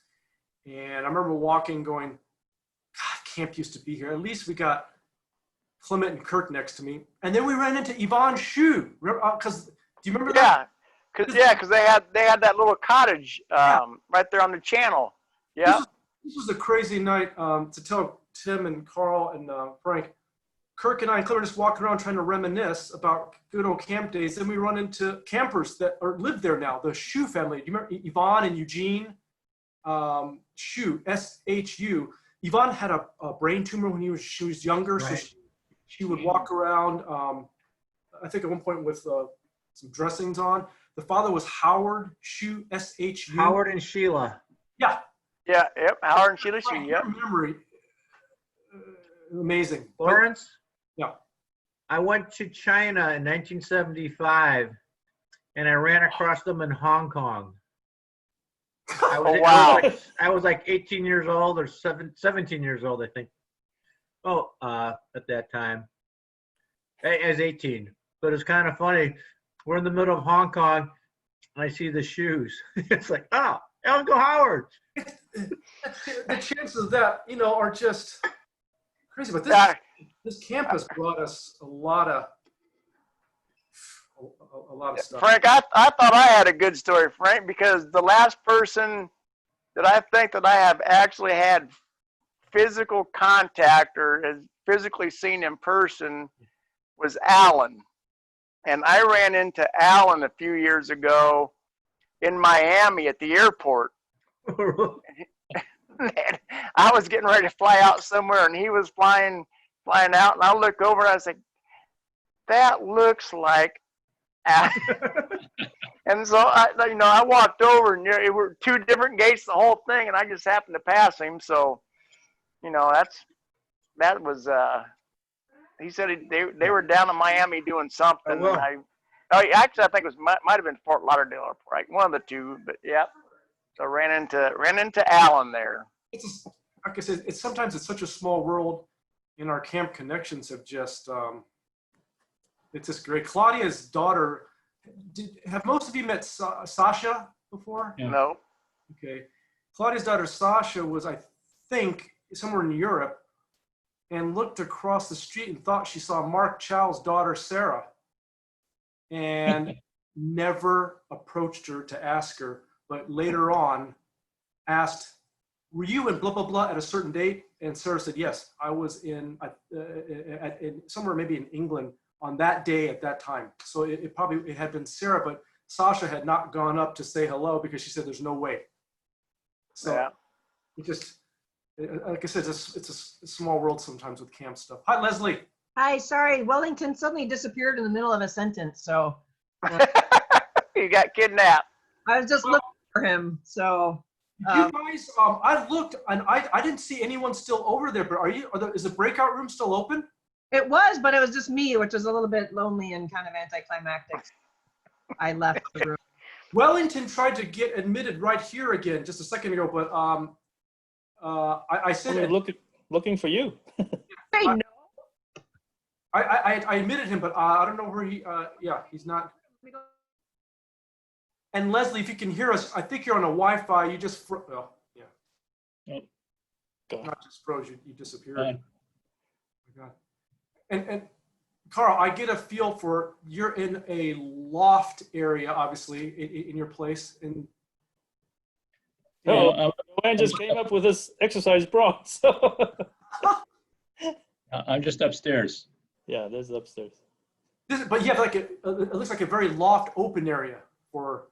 And I remember walking going, God, camp used to be here. At least we got Clement and Kirk next to me. And then we ran into Yvonne Shu. Because do you remember that? Because they had that little cottage right there on the channel. Yeah. This was a crazy night to tell Tim and Carl and Frank, Kirk and I and Clever just walking around trying to reminisce about good old camp days. Then we run into campers that live there now, the Shu family. Do you remember Yvonne and Eugene? Shu, S-H-U. Yvonne had a brain tumor when she was younger, Right. so she would walk around, I think at one point with some dressings on. The father was Howard Shu, S-H-U. Howard and Sheila. Yeah. Yeah, yep. Howard and Sheila Shu, yep. Memory. Amazing. Lawrence? Yeah. I went to China in 1975 and I ran across them in Hong Kong. I was like 18 years old or 17 years old, I think. Oh, at that time. As 18. But it's kind of funny. We're in the middle of Hong Kong and I see the shoes. It's like, oh, Uncle Howard. The chances of that, are just crazy. But this camp has brought us a lot of stuff. Frank, I thought I had a good story, Frank, because the last person that I think that I have actually had physical contact or has physically seen in person was Alan. And I ran into Alan a few years ago in Miami at the airport. I was getting ready to fly out somewhere and he was flying out, and I look over and I was like, that looks like and so I walked over and it were two different gates, the whole thing, and I just happened to pass him. So, that was he said they were down in Miami doing something. Actually, I think it might have been Fort Lauderdale or right, one of the two, but yeah. So ran into Alan there. Like I said, sometimes it's such a small world, and our camp connections have just it's just great. Claudia's daughter, have most of you met Sasha before? Yeah. No. Okay. Claudia's daughter Sasha was, I think, somewhere in Europe and looked across the street and thought she saw Mark Chow's daughter Sarah and never approached her to ask her, but later on asked, were you in blah, blah, blah at a certain date? And Sarah said, yes, I was in somewhere maybe in England on that day at that time. So it probably had been Sarah, but Sasha had not gone up to say hello because she said there's no way. So yeah. It just, like I said, it's a small world sometimes with camp stuff. Hi, Leslie. Hi, sorry, Wellington suddenly disappeared in the middle of a sentence, so. You got kidnapped. I was just looking for him, so. You guys, I looked and I didn't see anyone still over there, but is the breakout room still open? It was, but it was just me, which was a little bit lonely and kind of anticlimactic. I left the room. Wellington tried to get admitted right here again just a second ago, but I said looking for you. I know. I admitted him, but I don't know where he's not. And Leslie, if you can hear us, I think you're on a Wi-Fi. You just not just froze. You disappeared. Oh my God. And Carl, I get a feel for you're in a loft area, obviously, in your place. Joanne just came up with this exercise bra. So. I'm just upstairs. Yeah, there's upstairs. But you have it looks like a very loft open area for.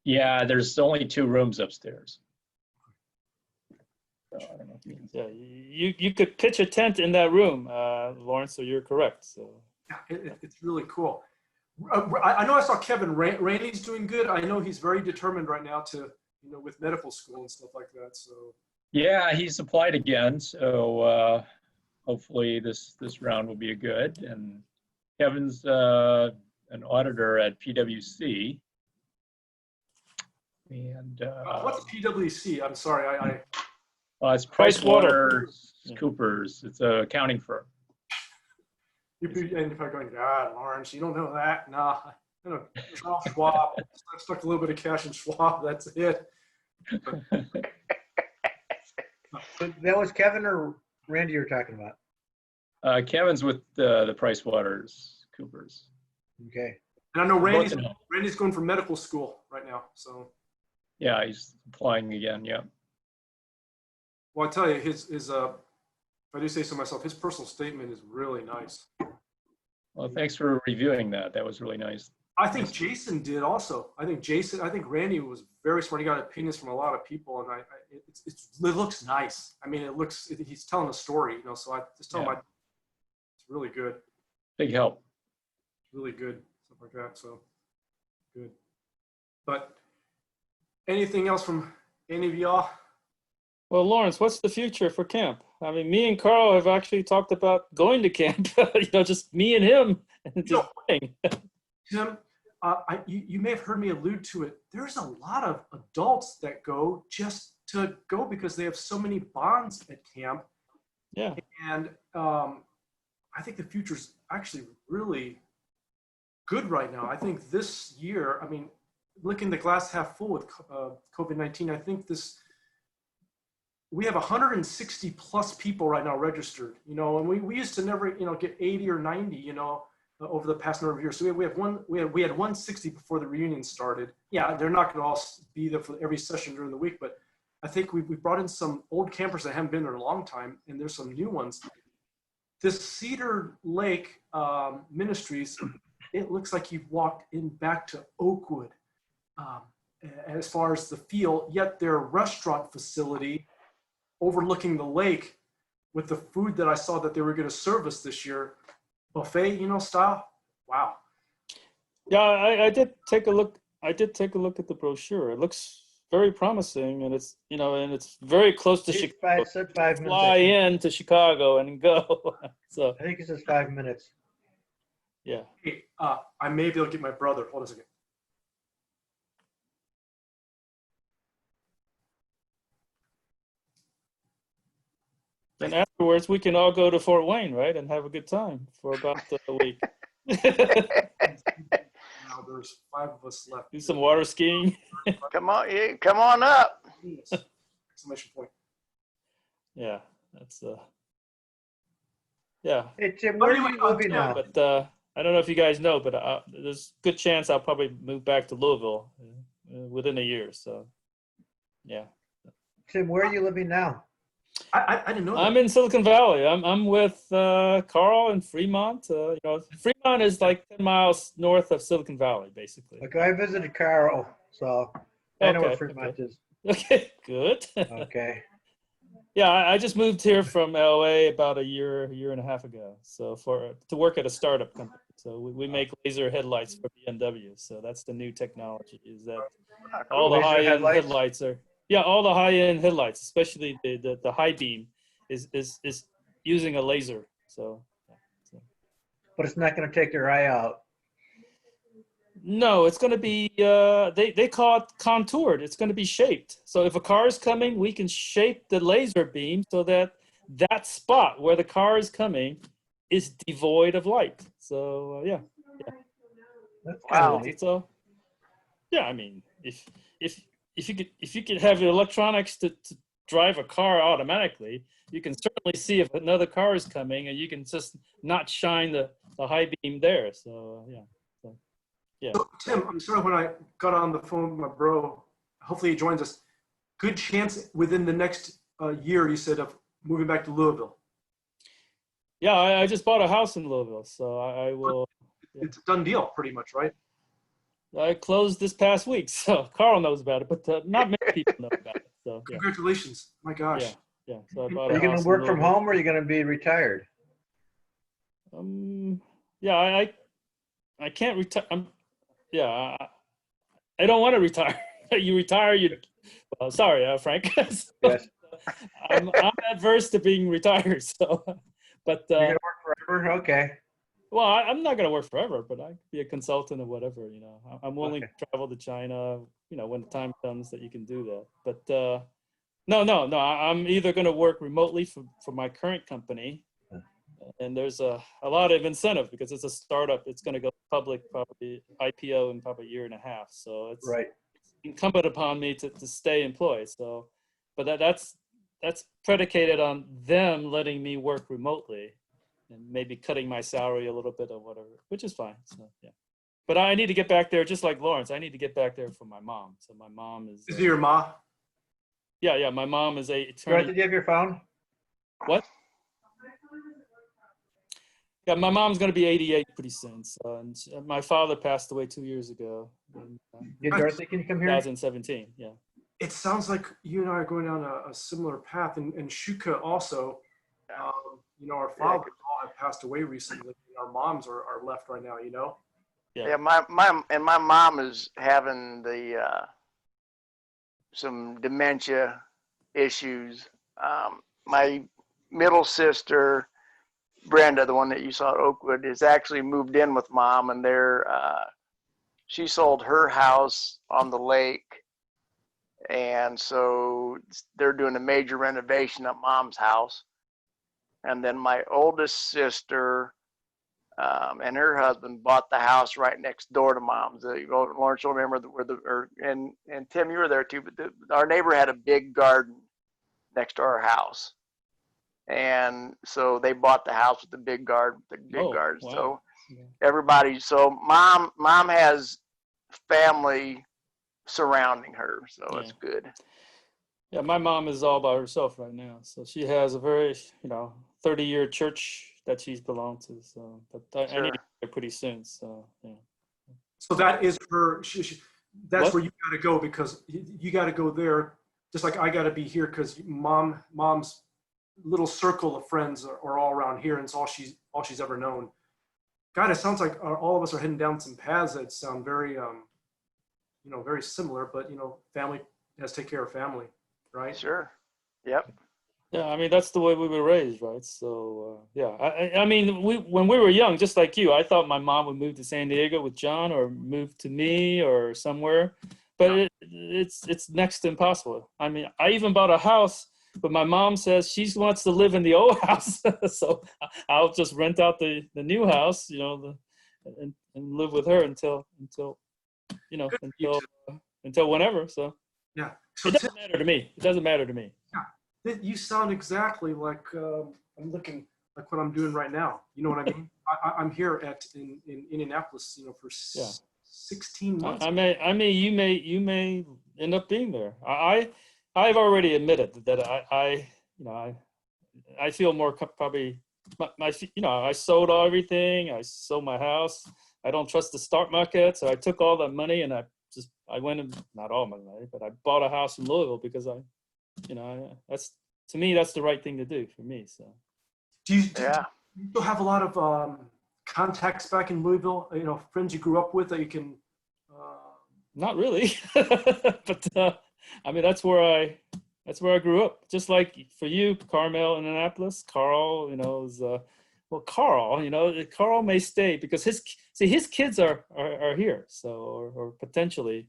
Yeah, there's only 2 rooms upstairs. So I don't know if you can... Yeah, you could pitch a tent in that room, Lawrence. So you're correct. So yeah, it's really cool. I know I saw Kevin Rainey's doing good. I know he's very determined right now to with medical school and stuff like that. So yeah, he's applied again. So hopefully this round will be a good. And Kevin's an auditor at PwC. And what's PwC? I'm sorry, it's PricewaterhouseCoopers. It's an accounting firm. And you're probably going, God, Lawrence, you don't know that? Nah, Schwab. I stuck a little bit of cash in Schwab. That's it. That was Kevin or Randy you were talking about? Kevin's with the PricewaterhouseCoopers. Okay. And I know Randy's going for medical school right now. So. Yeah, he's applying again. Yeah. Well, I tell you, his I do say so myself, his personal statement is really nice. Well, thanks for reviewing that. That was really nice. I think Jason did also. I think Randy was very smart. He got opinions from a lot of people, and it looks nice. I mean, he's telling a story, you know. So I just tell him it's really good. Big help. Really good, stuff like that. So good. But anything else from any of y'all? Well, Lawrence, what's the future for camp? I mean, me and Carl have actually talked about going to camp, just me and him, and just playing. Tim, you may have heard me allude to it. There's a lot of adults that go just to go because they have so many bonds at camp. Yeah. And I think the future's actually really good right now. I think this year, I mean, looking the glass half full with COVID-19, I think we have 160 plus people right now registered, and we used to never, get 80 or 90, over the past number of years. So we had 160 before the reunion started. Yeah, they're not going to all be there for every session during the week, but I think we brought in some old campers that haven't been there a long time, and there's some new ones. This Cedar Lake Ministries, it looks like you've walked in back to Oakwood as far as the feel, yet their restaurant facility overlooking the lake with the food that I saw that they were going to serve us this year, buffet, style. Wow. Yeah, I did take a look. I did take a look at the brochure. It looks very promising, and it's and it's very close to Chicago. Said 5 minutes. Fly in to Chicago and go. So I think it says 5 minutes. Yeah. Hey, I may be able to get my brother. Hold on a second. And afterwards, we can all go to Fort Wayne, right, and have a good time for about a week. Now there's 5 of us left. Do some water skiing. Come on up. Exclamation point. Yeah, that's yeah. Hey Tim, where are you living now? But I don't know if you guys know, but there's a good chance I'll probably move back to Louisville within a year. So, yeah. Tim, where are you living now? I didn't know that. I'm in Silicon Valley. I'm with Carl in Fremont. Fremont is like 10 miles north of Silicon Valley, basically. Okay, I visited Carl, so I know where Fremont is. Okay, good. Okay. Yeah, I just moved here from LA about a year and a half ago. So to work at a startup company. So we make laser headlights for BMW. So that's the new technology. Is that all the high-end headlights are. Yeah, all the high-end headlights, especially the high beam, is using a laser. So. But it's not going to take your eye out. No, it's going to be. They call it contoured. It's going to be shaped. So if a car is coming, we can shape the laser beam so that that spot where the car is coming is devoid of light. So yeah. Wow. So yeah, I mean, if you could have your electronics to drive a car automatically, you can certainly see if another car is coming, and you can just not shine the high beam there. So yeah. Yeah. So, Tim, I'm sorry when I got on the phone with my bro. Hopefully he joins us. Good chance within the next year, you said, of moving back to Louisville. Yeah, I just bought a house in Louisville, so I will. It's a done deal, pretty much, right? I closed this past week, so Carl knows about it, but not many people know about it. So yeah. Congratulations! My gosh. Yeah. So I bought Are you going to work from home, or are you going to be retired? Yeah, I can't retire. Yeah, I don't want to retire. You retire, well, sorry, Frank. So, yes. I'm adverse to being retired. So, but you're gonna work forever. Okay. Well, I'm not gonna work forever, but I could be a consultant or whatever. I'm willing to travel to China. When the time comes that you can do that. But no. I'm either gonna work remotely for my current company. And there's a lot of incentive because it's a startup. It's going to go public, probably IPO in probably a year and a half. So it's incumbent upon me to stay employed. So, but that's predicated on them letting me work remotely and maybe cutting my salary a little bit or whatever, which is fine. So yeah, but I need to get back there just like Lawrence. I need to get back there for my mom. So my mom is. Is it your ma? Yeah. My mom is a attorney. Right, did you have your phone? What? Yeah, my mom's going to be 88 pretty soon. So, and my father passed away 2 years ago. Hey, Dorothy, can you come here? 2017. Yeah. It sounds like you and I are going down a similar path, and Shuka also. Our fathers all have passed away recently. And our moms are left right now. Yeah, my mom is having some dementia issues. My middle sister, Brenda, the one that you saw at Oakwood, is actually moved in with mom, and she sold her house on the lake, and so they're doing a major renovation at mom's house. And then my oldest sister and her husband bought the house right next door to mom's. Lawrence will remember and Tim, you were there too, but our neighbor had a big garden next to our house. And so they bought the house with the big garden, Wow. So everybody, mom has family surrounding her, so it's good. Yeah, my mom is all by herself right now. So she has a very, 30-year church that she's belonged to. So, but I need to get her pretty soon. So, yeah. So that is her. That's What? where you got to go, because you got to go there, just like I got to be here, because mom's little circle of friends are all around here, and it's all she's ever known. God, it sounds like all of us are heading down some paths that sound very, very similar. But family has to take care of family, right? Sure. Yep. Yeah, I mean, that's the way we were raised, right? So, yeah, I mean, when we were young, just like you, I thought my mom would move to San Diego with John or move to me or somewhere, but it's next to impossible. I mean, I even bought a house, but my mom says she wants to live in the old house. So I'll just rent out the new house, and live with her until whenever. So yeah, it doesn't matter to me. It doesn't matter to me. You sound exactly like I'm looking like what I'm doing right now. You know what I mean? I'm here in Indianapolis, for 16 months. I may, you may end up being there. I've already admitted that I feel more probably I sold everything. I sold my house. I don't trust the stock market, so I took all that money and I went and, not all my money, but I bought a house in Louisville because that's, to me, that's the right thing to do for me. So do you still have a lot of contacts back in Louisville, friends you grew up with that you can not really. But I mean, that's where I grew up. Just like for you, Carmel in Annapolis, Carl, is Carl may stay because his kids are here, so or potentially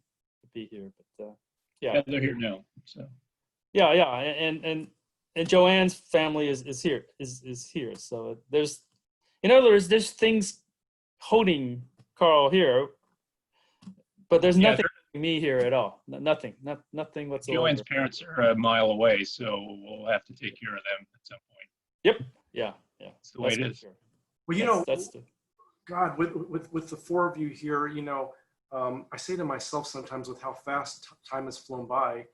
be here. But Yeah, they're here now. So yeah, and Joanne's family is here. So there's, in other words, there's things holding Carl here, but there's nothing holding me here at all. Nothing whatsoever. Joanne's parents are a mile away, so we'll have to take care of them at some point. Yep. Yeah. That's the way it is. Sure. Well, that's the. God, with the four of you here, I say to myself sometimes with how fast time has flown by,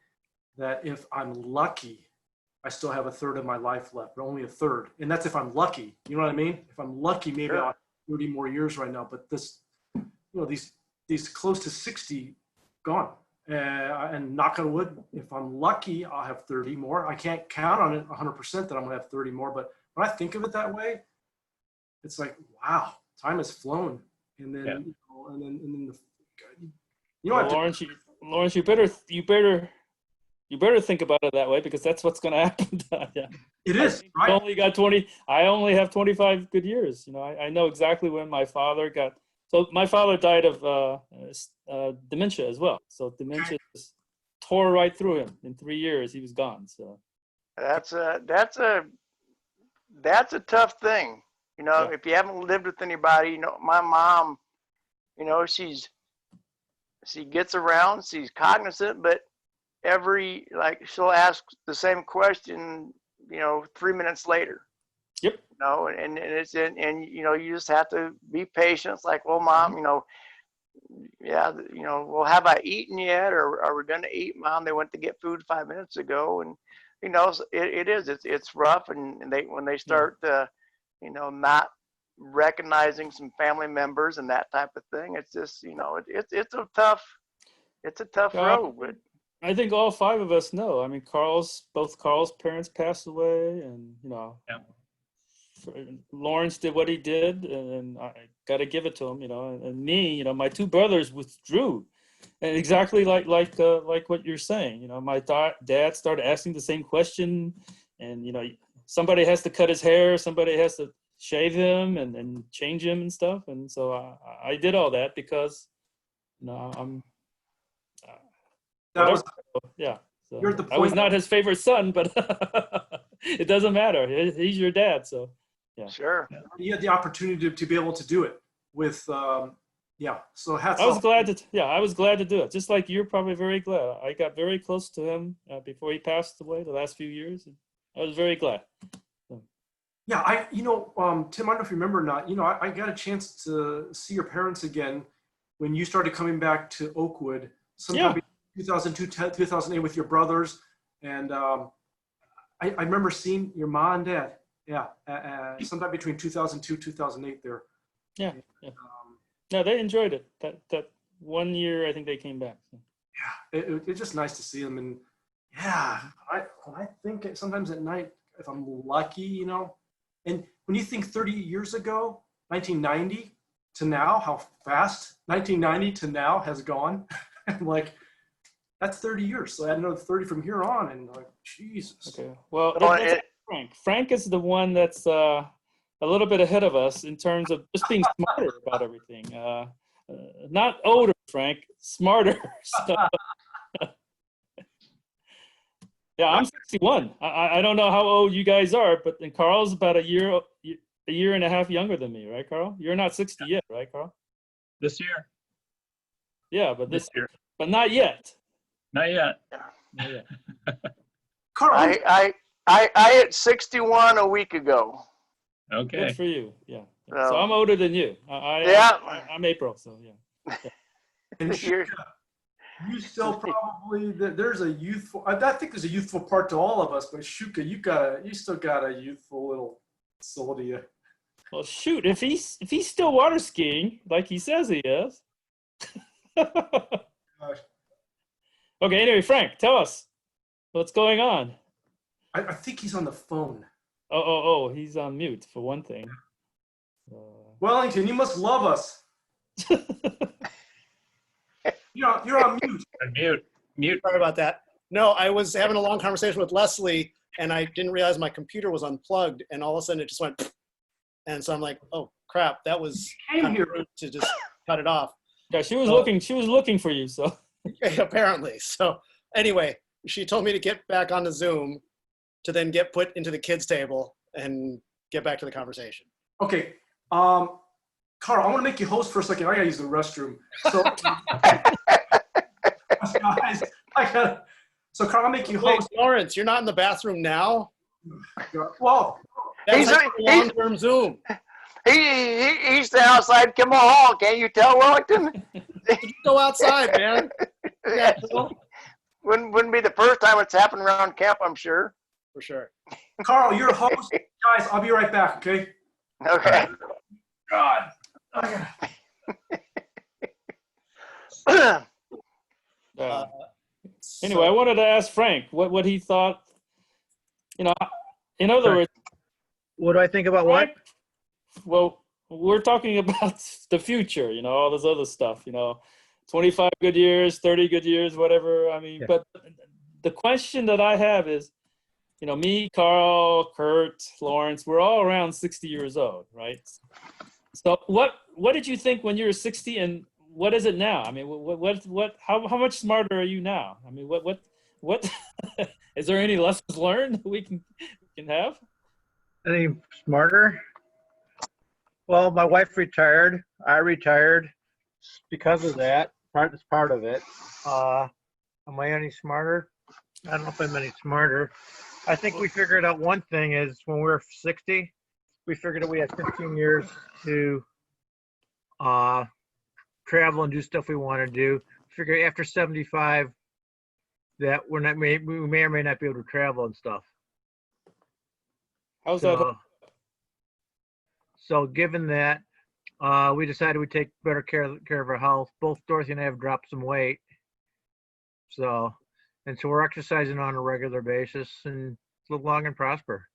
that if I'm lucky, I still have a third of my life left, but only a third. And that's if I'm lucky. You know what I mean? If I'm lucky, maybe I'll have 30 more years right now. But this, these close to 60 gone. And knock on wood, if I'm lucky, I'll have 30 more. I can't count on it 100% that I'm gonna have 30 more. But when I think of it that way, it's like, wow, time has flown. And then, Lawrence, you better think about it that way, because that's what's going to happen. Yeah. It is, right? I only have 25 good years. I know exactly when my father got. So my father died of dementia as well. So dementia just tore right through him. In 3 years, he was gone. So that's a tough thing. If you haven't lived with anybody, my mom, she gets around, she's cognizant, but she'll ask the same question, 3 minutes later. Yep. You just have to be patient. It's like, well, Mom, well, have I eaten yet? Or are we going to eat, Mom? They went to get food 5 minutes ago. And, it's rough. And when they start, not recognizing some family members and that type of thing. It's just, you know, it's a tough road. But I think all five of us know. I mean, both Carl's parents passed away, and you know, Lawrence did what he did, and I got to give it to him. You know, and me, you know, my two brothers withdrew, and exactly like what you're saying. You know, my dad started asking the same question, and you know, somebody has to cut his hair, somebody has to shave him and change him and stuff, and so I did all that because, you know, I'm. That was, yeah. So you're at the I was point not his favorite son, but it doesn't matter. He's your dad, so yeah. Sure. You had the opportunity to be able to do it with, yeah. So hats I was off. glad to, yeah, I was glad to do it. Just like you're probably very glad. I got very close to him before he passed away the last few years. And I was very glad. Yeah, you know, Tim, I don't know if you remember or not, you know, I got a chance to see your parents again when you started coming back to Oakwood sometime in 2002, 2008 with your brothers. And I remember seeing your mom and dad, sometime between 2002, 2008 there. Yeah. No, they enjoyed it. That 1 year, I think they came back. So. Yeah, it's just nice to see them. And yeah, when I think sometimes at night, if I'm lucky, you know, and when you think 30 years ago, 1990 to now, how fast 1990 to now has gone, like that's 30 years. So I had another 30 from here on, and like, Jesus. Okay. Well, that's Frank. Frank is the one that's a little bit ahead of us in terms of just being smarter about everything. Not older, Frank, smarter. So, yeah, I'm 61. I don't know how old you guys are, but then Carl's about a year and a half younger than me, right, Carl? You're not 60 yet, right, Carl? This year. Yeah, but this year. But not yet. Not yet. Not yet. Carl, I hit 61 a week ago. Okay. Good for you. Yeah. So I'm older than you. I'm April, so yeah. And you still probably, there's a youthful, I think there's a youthful part to all of us, but Shuka, you still got a youthful little soul to you. Well, shoot, if he's still water skiing like he says he is. Okay, anyway, Frank, tell us what's going on. I think he's on the phone. Oh, he's on mute for one thing. Wellington, you must love us. You're on mute. Mute. Sorry about that. No, I was having a long conversation with Leslie, and I didn't realize my computer was unplugged, and all of a sudden it just went, and so I'm like, oh crap, that was kind of rude to just cut it off. Yeah, she was looking for you, so. Apparently. So anyway, she told me to get back on the Zoom to then get put into the kids table and get back to the conversation. Okay. Carl, I want to make you host for a second. I gotta use the restroom. So, guys, so Carl, I'll make you host. Wait, Lawrence, you're not in the bathroom now? Well, that's a long-term Zoom. He's the outside Kimmel Hall. Can't you tell, Wellington? Go outside, man. Yeah. Wouldn't be the first time it's happened around camp, I'm sure. For sure. Carl, you're a host. Guys, I'll be right back, okay? Okay. God. Anyway, I wanted to ask Frank what he thought. You know, in other words, what do I think about what? Well, we're talking about the future. You know, all this other stuff. You know, 25 good years, 30 good years, whatever. I mean, but the question that I have is, you know, me, Carl, Kurt, Lawrence, we're all around 60 years old, right? So what did you think when you were 60, and what is it now? I mean, how much smarter are you now? I mean, what is there any lessons learned we can have? Any smarter? Well, my wife retired. I retired because of that. It's part of it. Am I any smarter? I don't know if I'm any smarter. I think we figured out one thing is when we were 60, we figured that we had 15 years to travel and do stuff we want to do. Figure after 75 that we may or may not be able to travel and stuff. How's that? So given that, we decided we'd take better care of our health. Both Dorothy and I have dropped some weight. So we're exercising on a regular basis and live long and prosper.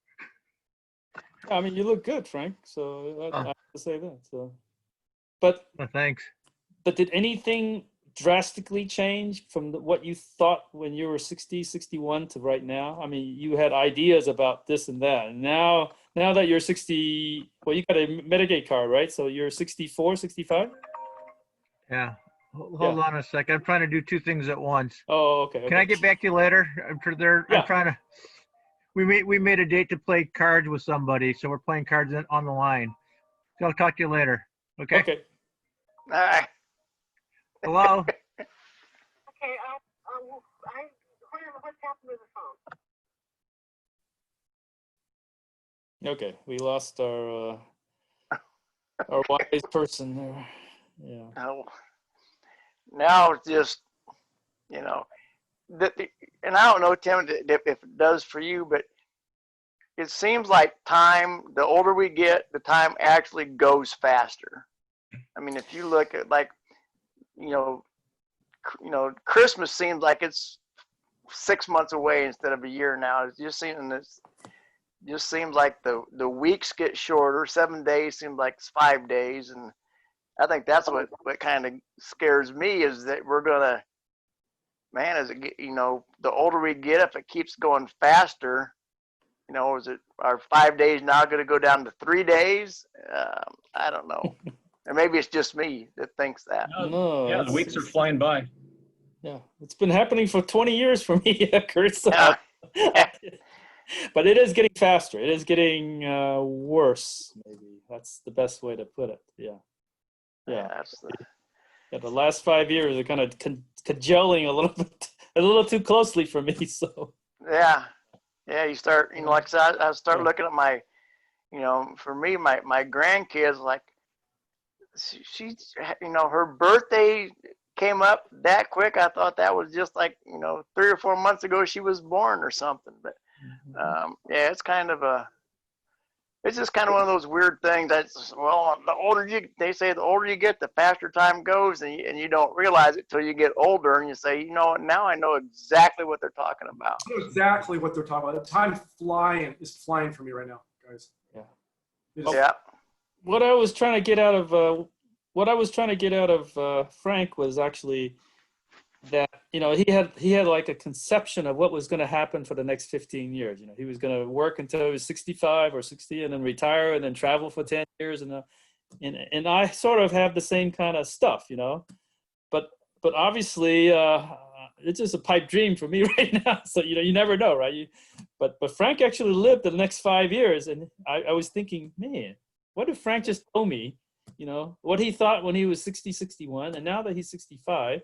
I mean, you look good, Frank. So I have to say that. So, but thanks. But did anything drastically change from what you thought when you were 60, 61 to right now? I mean, you had ideas about this and that. And now that you're 60, well, you got a Medicaid card, right? So you're 64, 65? Yeah. Hold on a second. I'm trying to do two things at once. Oh, okay. Can I get back to you later? I'm trying to. We made a date to play cards with somebody, so we're playing cards on the line. So I'll talk to you later. Okay. Okay. All right. Hello. Okay. What's happened with the phone? Okay. We lost our wise person there. Yeah. Oh. Now it's just, and I don't know, Tim, if it does for you, but it seems like time, the older we get, the time actually goes faster. I mean, if you look at Christmas seems like it's 6 months away instead of a year now. It just seems like the weeks get shorter. 7 days seems like it's 5 days, and I think that's what kind of scares me is that we're gonna, man, as it the older we get, if it keeps going faster, is it our 5 days now going to go down to 3 days? I don't know. And maybe it's just me that thinks that. No, Yeah, the weeks are flying by. Yeah, it's been happening for 20 years for me, Kurt. So. But it is getting faster. It is getting worse. Maybe that's the best way to put it. Yeah. The last 5 years are kind of cajoling a little too closely for me. So. Yeah. You start, like I said, I start looking at my, for me, my grandkids, like, she's, her birthday came up that quick. I thought that was just like, 3 or 4 months ago she was born or something. But it's it's just kind of one of those weird things. They say the older you get, the faster time goes, and you don't realize it till you get older, and you say, now I know exactly what they're talking about. I know exactly what they're talking about. The time is flying for me right now, guys. Yeah. What I was trying to get out of Frank was actually that he had like a conception of what was going to happen for the next 15 years. He was going to work until he was 65 or 60 and then retire and then travel for 10 years and I sort of have the same kind of stuff, but obviously it's just a pipe dream for me right now. So you never know, right? But Frank actually lived the next 5 years, and I was thinking, man, what if Frank just told me what he thought when he was 60, 61, and now that he's 65,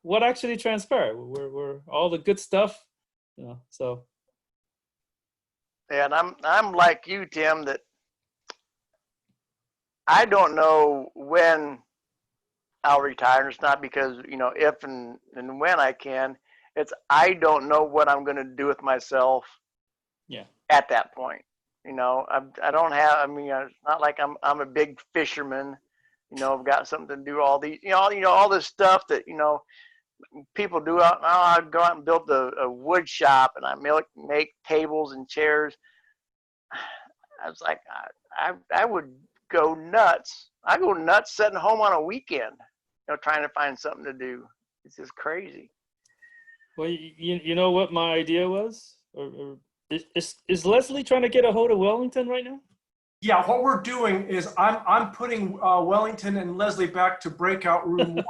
what actually transpired? We're all the good stuff, so. And I'm like you, Tim, that I don't know when I'll retire. And it's not because, if and when I can. It's I don't know what I'm going to do with myself at that point. I don't have, it's not like I'm a big fisherman. I've got something to do, all these, all this stuff that, people do. I go out and build a wood shop, and I make tables and chairs. I was like, I would go nuts. I go nuts sitting home on a weekend, trying to find something to do. It's just crazy. Well, you know what my idea was? Or is Leslie trying to get a hold of Wellington right now? Yeah, what we're doing is I'm putting Wellington and Leslie back to breakout room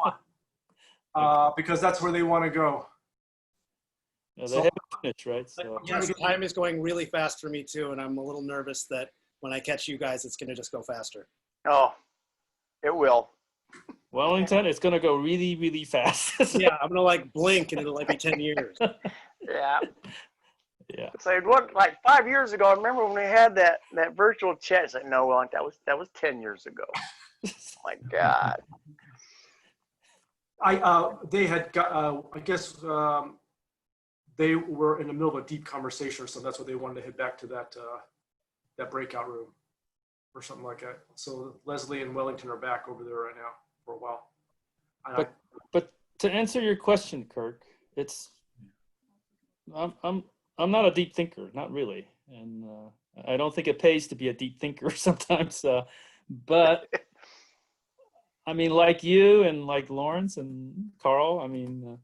1 because that's where they want to go. They haven't finished, right? So. Yes, time is going really fast for me too, and I'm a little nervous that when I catch you guys, it's going to just go faster. Oh, it will. Wellington, it's going to go really, really fast. Yeah, I'm going to blink and it'll be 10 years. Yeah. Yeah. It's like 5 years ago. I remember when we had that virtual chat. It's like, no, Wellington, that was 10 years ago. Oh my God. They had got, I guess they were in the middle of a deep conversation or something. That's what they wanted to head back to that breakout room. or something like that. So Leslie and Wellington are back over there right now for a while. And But to answer your question, Kirk, it's I'm not a deep thinker, not really, and I don't think it pays to be a deep thinker sometimes. But I mean, like you and like Lawrence and Carl, I mean,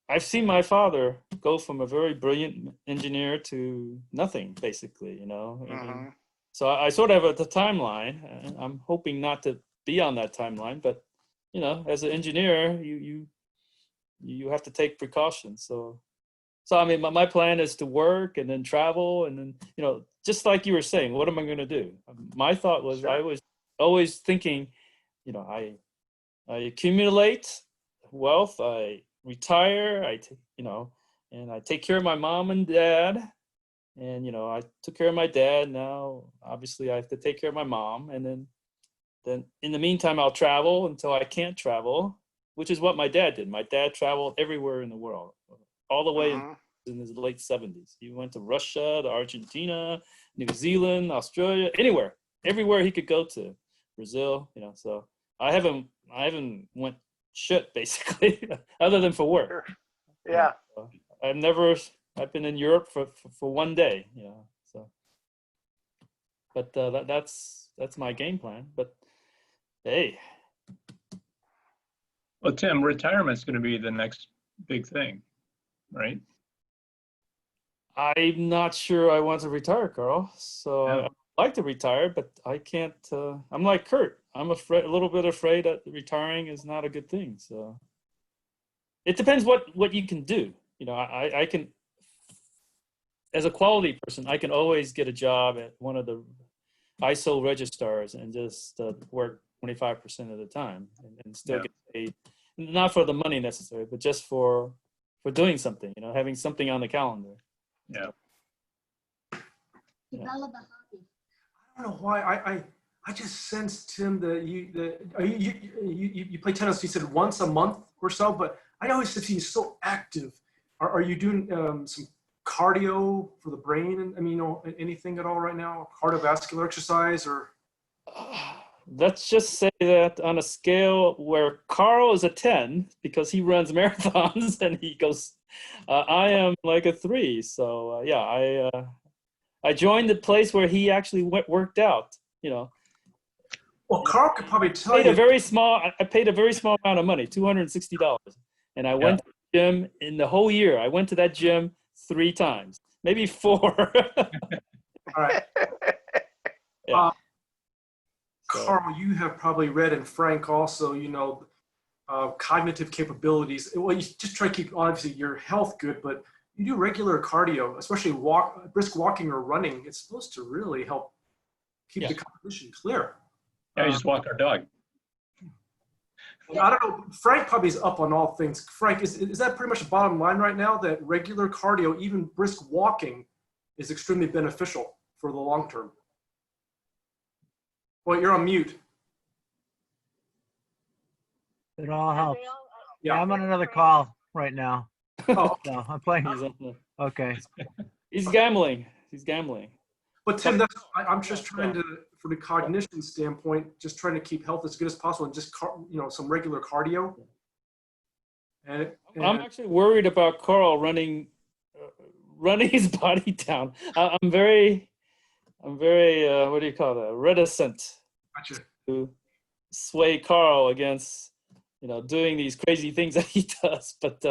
I've seen my father go from a very brilliant engineer to nothing, basically. You know, I mean, so I sort of have a timeline. I'm hoping not to be on that timeline, but you know, as an engineer, you have to take precautions. So I mean, my plan is to work and then travel, and then, you know, just like you were saying, what am I going to do? My thought was, I was always thinking, you know, I accumulate wealth, I retire, you know, and I take care of my mom and dad. And, you know, I took care of my dad. Now, obviously, I have to take care of my mom. And then in the meantime, I'll travel until I can't travel, which is what my dad did. My dad traveled everywhere in the world, all the way in his late 70s. He went to Russia, to Argentina, New Zealand, Australia, anywhere, everywhere he could go to, Brazil, you know. So I haven't went shit basically, other than for work. Yeah. So I've been in Europe for one day, you know. So, but that's my game plan. But hey. Well, Tim, retirement's going to be the next big thing, right? I'm not sure I want to retire, Carl. So I'd like to retire, but I can't. I'm like Kurt. I'm a little bit afraid that retiring is not a good thing. So it depends what you can do. You know, I can, as a quality person, I can always get a job at one of the ISO registrars and just work 25% of the time and still get paid, not for the money necessarily, but just for doing something, you know, having something on the calendar. Yeah. I don't know why I just sensed, Tim, that you play tennis. You said once a month or so, but I always see you so active. Are you doing some cardio for the brain? And I mean, you know, anything at all right now? Cardiovascular exercise or? Let's just say that on a scale where Carl is a 10 because he runs marathons and he goes, I am like a 3. So yeah, I joined the place where he actually worked out. You know. Well, Carl could probably tell you. I paid a very small amount of money, $260, and I went to the gym in the whole year. I went to that gym 3 times, maybe 4. All right. Yeah. Carl, you have probably read, and Frank also, you know, cognitive capabilities. Well, you just try to keep, obviously, your health good, but you do regular cardio, especially brisk walking or running. It's supposed to really help keep the cognition clear. Yeah, you just walk our dog. I don't know. Frank probably is up on all things. Frank, is that pretty much the bottom line right now, that regular cardio, even brisk walking, is extremely beneficial for the long term? Well, you're on mute. It all helps. Yeah, I'm on another call right now. Oh, no, I'm playing. Okay. He's gambling. He's gambling. But Tim, I'm just trying to, from the cognition standpoint, just trying to keep health as good as possible, and just some regular cardio. And I'm actually worried about Carl running his body down. I'm very what do you call that? Reticent to sway Carl against, you know, doing these crazy things that he does. But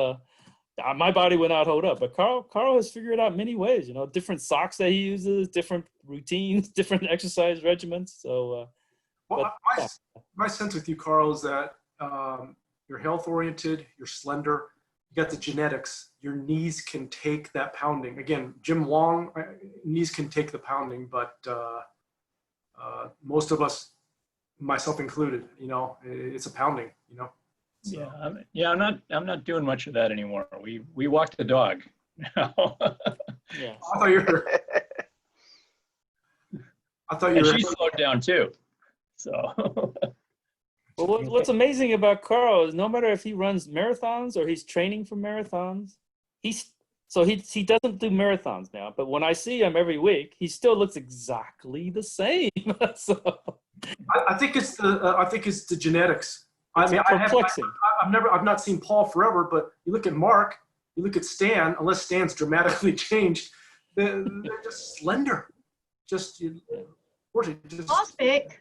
my body would not hold up. But Carl has figured out many ways, you know, different socks that he uses, different routines, different exercise regimens. So, my sense with you, Carl, is that you're health oriented, you're slender, you got the genetics. Your knees can take that pounding. Again, Jim Wong, knees can take the pounding, but most of us, myself included, you know, it's a pounding, you know. So. I'm not doing much of that anymore. We walk the dog. Yeah. I thought you were. And she slowed down too. So. Well, what's amazing about Carl is no matter if he runs marathons or he's training for marathons, he So he doesn't do marathons now, but when I see him every week, he still looks exactly the same. So I think it's the genetics. I mean, perplexing. I've not seen Paul forever, but you look at Mark, you look at Stan, unless Stan's dramatically changed, they're just slender. Just, Paul's big.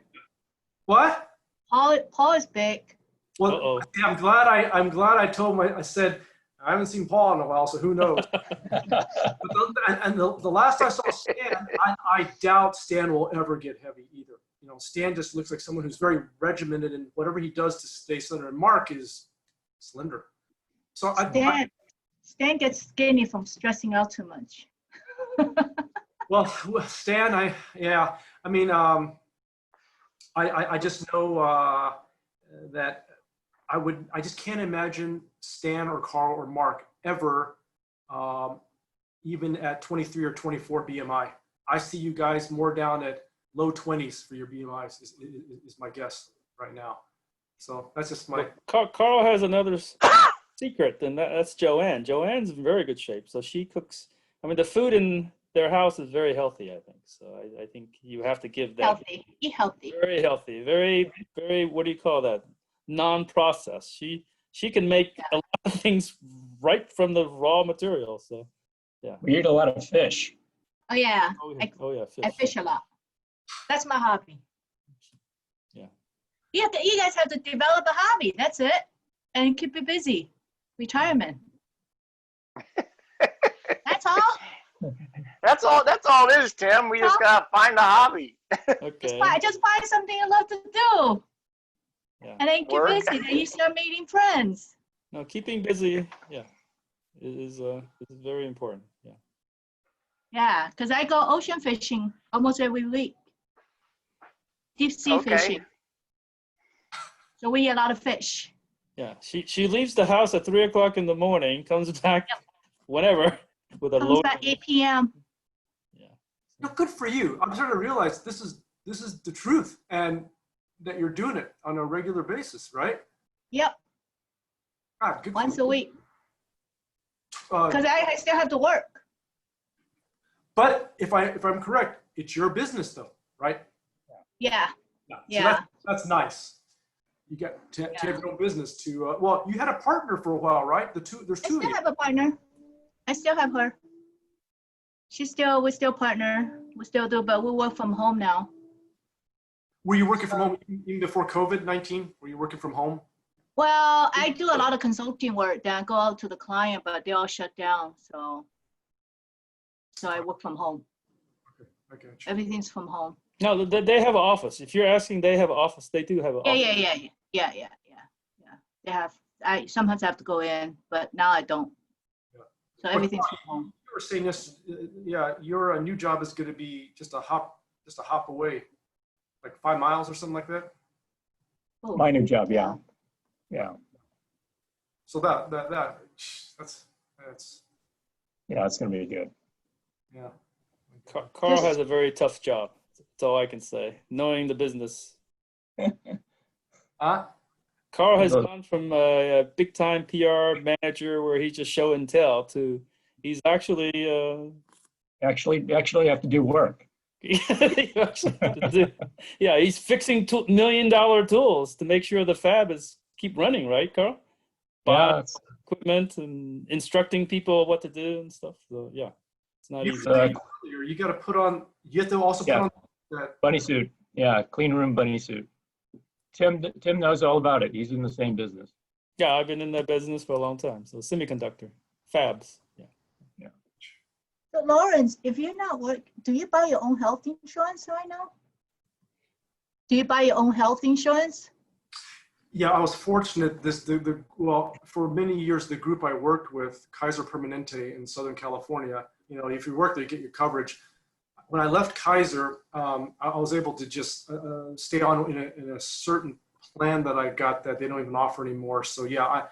What? Paul is big. Well, see, I'm glad I told I said, I haven't seen Paul in a while, so who knows? the last I saw Stan, I doubt Stan will ever get heavy either. You know, Stan just looks like someone who's very regimented in whatever he does to stay slender. And Mark is slender. So Stan gets skinny from stressing out too much. Well, Stan, I just know that I just can't imagine Stan or Carl or Mark ever, even at 23 or 24 BMI. I see you guys more down at low 20s for your BMIs is my guess right now. So that's just my. Carl has another secret, and that's Joanne. Joanne's in very good shape, so she cooks. I mean, the food in their house is very healthy, I think. So I think you have to give that. Healthy. Eat healthy. Very healthy. Very, very, what do you call that? Non-processed. She can make a lot of things right from the raw material. So, yeah. We eat a lot of fish. Oh yeah. Fish. I fish a lot. That's my hobby. Yeah. You guys have to develop a hobby. That's it. And keep it busy. Retirement. That's all. That's all it is, Tim. We just gotta find a hobby. Okay. Just find something you love to do. Yeah. And then keep busy. Then you start meeting friends. No, keeping busy, yeah, is very important. Yeah. Yeah, because I go ocean fishing almost every week. Deep sea fishing. So we eat a lot of fish. Yeah, she leaves the house at 3 o'clock in the morning, comes back whenever with a Comes load. back 8 p.m. No, good for you. I'm starting to realize this is the truth, and that you're doing it on a regular basis, right? Yep. God, good Once for a you. week. Because I still have to work. But if I'm correct, it's your business though, right? Yeah. So that's nice. You get to have your own business to. Well, you had a partner for a while, right? There's two I of still you. have a partner. I still have her. We still partner. We still do, but we work from home now. Were you working from home even before COVID-19? Were you working from home? Well, I do a lot of consulting work. Then I go out to the client, but they all shut down. So I work from home. I got you. Everything's from home. No, they have an office. If you're asking, they have an office. They do have an office. Yeah. They have. I sometimes have to go in, but now I don't. So everything's from home. You were saying this, your new job is going to be just a hop away, like 5 miles or something like that. Oh. My new job, yeah. So that's yeah, it's going to be good. Yeah. Carl has a very tough job. That's all I can say. Knowing the business. Carl has gone from a big-time PR manager where he's just show and tell to he's actually actually have to do work. He's fixing $1 million tools to make sure the fab is keep running, right, Carl? Yeah. Equipment and instructing people what to do and stuff. So yeah, it's not easy. You got to put on. You have to also put on that bunny suit. Yeah, clean room bunny suit. Tim knows all about it. He's in the same business. Yeah, I've been in that business for a long time. So semiconductor, fabs. Yeah. So Lawrence, if you're not working, do you buy your own health insurance right now? Do you buy your own health insurance? Yeah, I was fortunate. Well, for many years, the group I worked with, Kaiser Permanente in Southern California, if you work there, you get your coverage. When I left Kaiser, I was able to just stay on in a certain plan that I got that they don't even offer anymore. So yeah,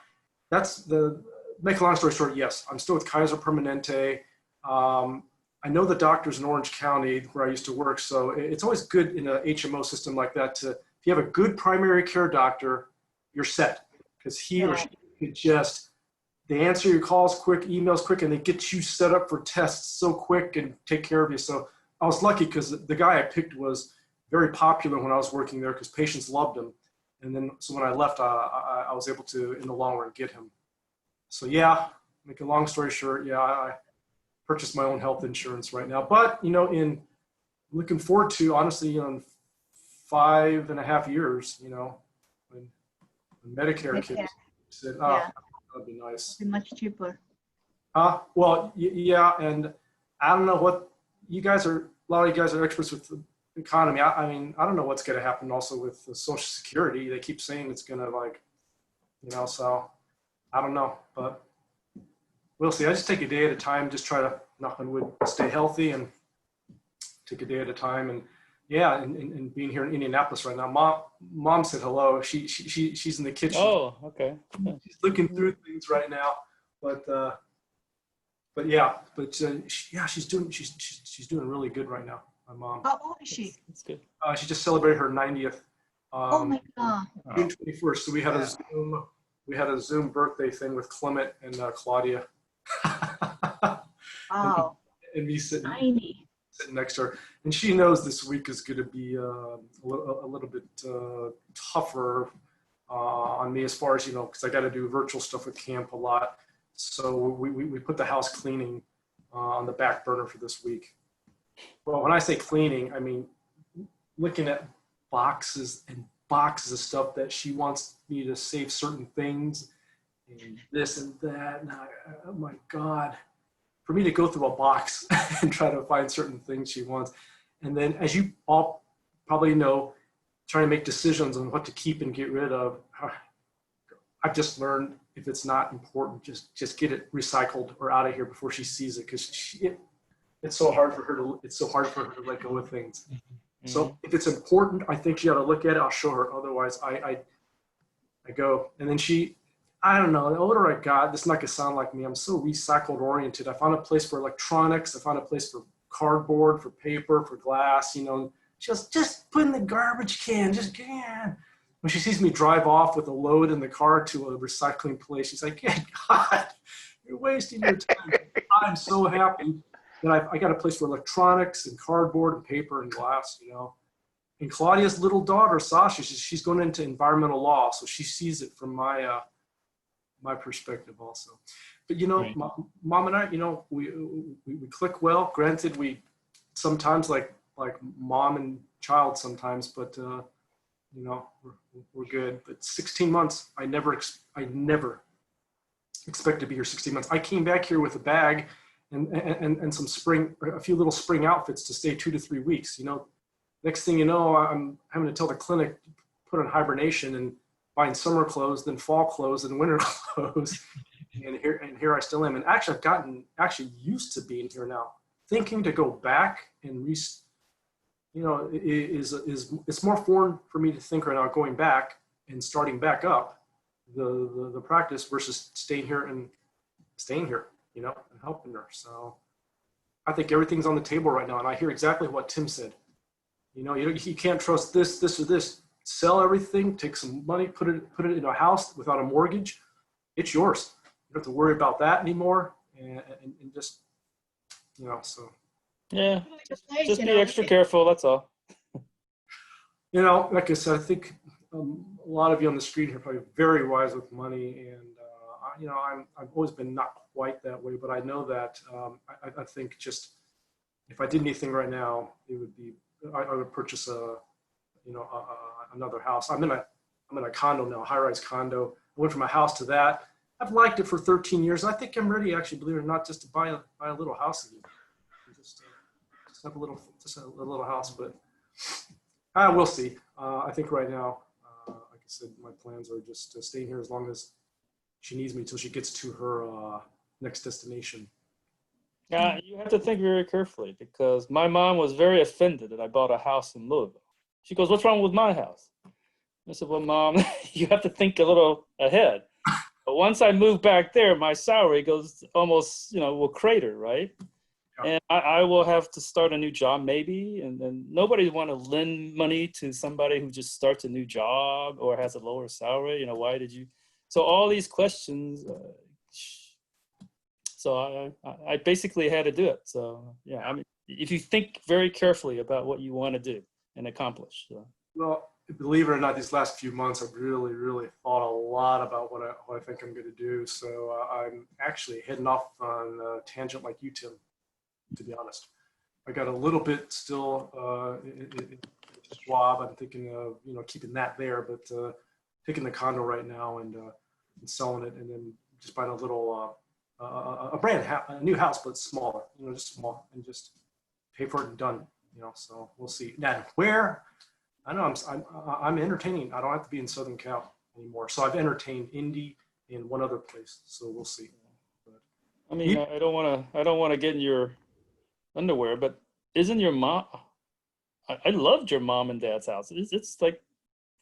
make a long story short, yes, I'm still with Kaiser Permanente. I know the doctors in Orange County where I used to work. So it's always good in a HMO system like that if you have a good primary care doctor, you're set, because he or she could just they answer your calls quick, emails quick, and they get you set up for tests so quick and take care of you. So I was lucky because the guy I picked was very popular when I was working there because patients loved him. And then, so when I left, I was able to, in the long run, get him. So yeah, make a long story short, yeah, I purchased my own health insurance right now. But, you know, in looking forward to, honestly, in 5.5 years, you know, when Medicare kids said, oh, Yeah. that'd be nice. Be much cheaper. Well, yeah, and I don't know what you guys are. A lot of you guys are experts with the economy. I mean, I don't know what's going to happen also with the Social Security. They keep saying it's going to, like, you know. So I don't know, but we'll see. I just take a day at a time. Just try to, knock on wood, stay healthy and take a day at a time. And yeah, and being here in Indianapolis right now, mom said hello. She's in the kitchen. Oh, okay. She's looking through things right now, but yeah, she's doing really good right now. My mom. How old is she? That's good. She just celebrated her 90th. Oh my God. June 21st. So we had a Zoom birthday thing with Clement and Claudia. Oh. And me sitting next to her, and she knows this week is going to be a little bit tougher on me as far as, you know, because I got to do virtual stuff with camp a lot. So we put the house cleaning on the back burner for this week. Well, when I say cleaning, I mean looking at boxes and boxes of stuff that she wants me to save certain things and this and that. And oh my God, for me to go through a box and try to find certain things she wants. And then, as you all probably know, trying to make decisions on what to keep and get rid of. I've just learned, if it's not important, just get it recycled or out of here before she sees it, because it's so hard for her to let go of things. Mm-hmm. So if it's important, I think she ought to look at it. I'll show her. Otherwise, I go. And then I don't know, the older I got, this is not gonna sound like me, I'm so recycled oriented. I found a place for electronics. I found a place for cardboard, for paper, for glass, you know. She goes, just put in the garbage can, just can. When she sees me drive off with a load in the car to a recycling place, she's like, good God, you're wasting your time. I'm so happy that I got a place for electronics and cardboard and paper and glass, you know. And Claudia's little daughter, Sasha, she's going into environmental law, so she sees it from my perspective also. But, you know, right. Mom and I, you know, we click well. Granted, we sometimes like mom and child sometimes, but you know, we're good. But 16 months, I never expect to be here 16 months. I came back here with a bag and some a few little spring outfits to stay 2 to 3 weeks. You know, next thing you know, I'm having to tell the clinic to put on hibernation and buying summer clothes, then fall clothes, and winter clothes, and here I still am. And actually, I've gotten used to being here now. Thinking to go back and you know, it's more foreign for me to think right now, going back and starting back up the practice versus staying here, you know, and helping her. So I think everything's on the table right now, and I hear exactly what Tim said. You know, you can't trust this or this. Sell everything, take some money, put it in a house without a mortgage. It's yours. You don't have to worry about that anymore, and just, you know, so. Yeah, just be extra careful, that's all. You know, like I said, I think a lot of you on the screen here are probably very wise with money, and you know, I've always been not quite that way, but I know that I think just if I did anything right now, it would be I would purchase another house. I'm in a condo now, a high-rise condo. I went from a house to that. I've liked it for 13 years. I think I'm ready, actually, believe it or not, just to buy a little house again. Just have a little house, but we'll see. I think right now, like I said, my plans are just to stay here as long as she needs me till she gets to her next destination. Yeah, you have to think very carefully, because my mom was very offended that I bought a house in Louisville. She goes, "What's wrong with my house?" I said, "Well, Mom, you have to think a little ahead." But once I moved back there, my salary goes almost, you know, will crater, right? Yeah. And I will have to start a new job maybe, and then nobody want to lend money to somebody who just starts a new job or has a lower salary. You know, why did you? So all these questions So I basically had to do it. So yeah, I mean, if you think very carefully about what you want to do and accomplish. So. Well, believe it or not, these last few months, I've really thought a lot about what I think I'm going to do. So I'm actually heading off on a tangent like you, Tim, to be honest. I got a little bit still in Schwab. I'm thinking of, keeping that there, but taking the condo right now and selling it, and then just buying a little, a new house, but smaller, just small, and just pay for it and done, so we'll see. Now, where? I know I'm entertaining. I don't have to be in Southern Cal anymore. So I've entertained Indy in one other place. So we'll see. But, I mean, I don't want to get in your underwear, but isn't your mom? I loved your mom and dad's house. It's like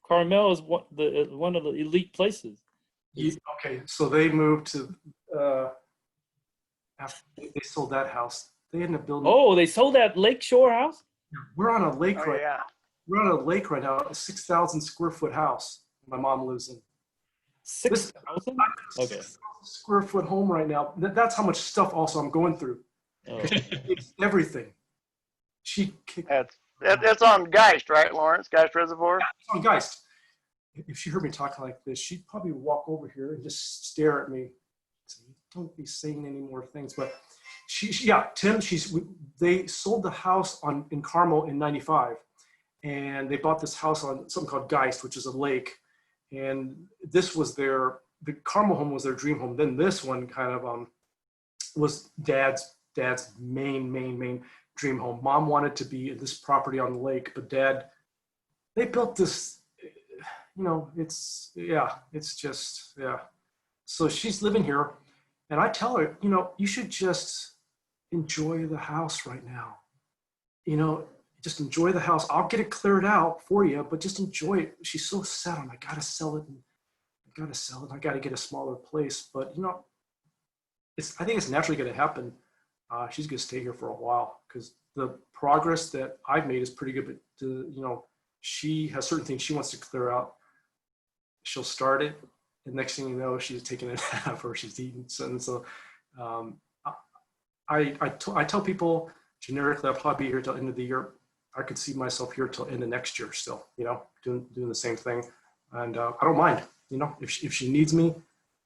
Carmel is one of the elite places. Okay, so they moved to after they sold that house. They ended up building. Oh, they sold that Lakeshore house. We're on a lake right. Yeah. We're on a lake right now. A 6,000 square foot house. My mom lives in. 6,000? Okay. Square foot home right now. That's how much stuff also I'm going through. Oh. It's everything. It's on Geist, right, Lawrence? Geist Reservoir? Yeah, it's on Geist. If she heard me talking like this, she'd probably walk over here and just stare at me. Say, don't be saying any more things. But Tim, they sold the house in Carmel in '95. And they bought this house on something called Geist, which is a lake. And this was the Carmel home was their dream home. Then this one kind of was dad's main dream home. Mom wanted to be in this property on the lake, but they built this, it's just. So she's living here. And I tell her, you should just enjoy the house right now. Just enjoy the house. I'll get it cleared out for you, but just enjoy it. She's so set on, I got to sell it. I got to get a smaller place. But, I think it's naturally going to happen. She's going to stay here for a while because the progress that I've made is pretty good. But, she has certain things she wants to clear out. She'll start it. And next thing you know, she's taking a nap or she's eating something. So I tell people generically, I'll probably be here till the end of the year. I could see myself here till end of next year still, doing the same thing. And I don't mind, if she needs me,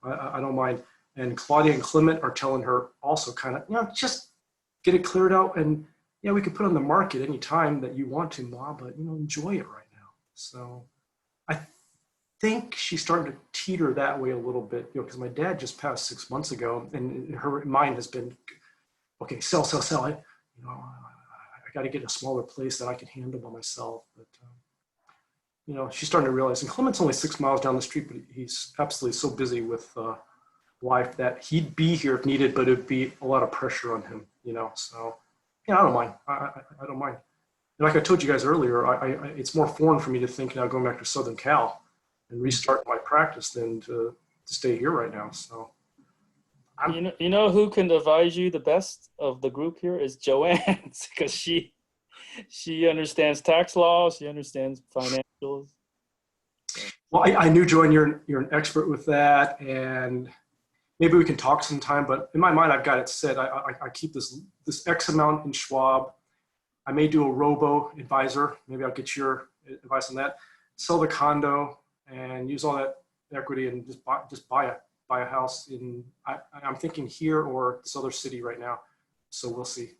I don't mind. And Claudia and Clement are telling her also kind of, just get it cleared out. And we could put it on the market any time that you want to, Ma, but enjoy it right now. So I think she's starting to teeter that way a little bit, because my dad just passed 6 months ago and her mind has been, okay, sell. I got to get a smaller place that I can handle by myself. But, she's starting to realize, and Clement's only 6 miles down the street, but he's absolutely so busy with life that he'd be here if needed, but it'd be a lot of pressure on him, So, I don't mind. I don't mind. And like I told you guys earlier, it's more foreign for me to think now going back to Southern Cal and restart my practice than to stay here right now. So. You know who can advise you the best of the group here is Joanne, because she understands tax law, she understands financials. Well, I knew, Joanne, you're an expert with that, and maybe we can talk sometime. But in my mind, I've got it set. I keep this X amount in Schwab. I may do a robo advisor. Maybe I'll get your advice on that. Sell the condo and use all that equity and just buy a house in, I'm thinking here or this other city right now. So we'll see.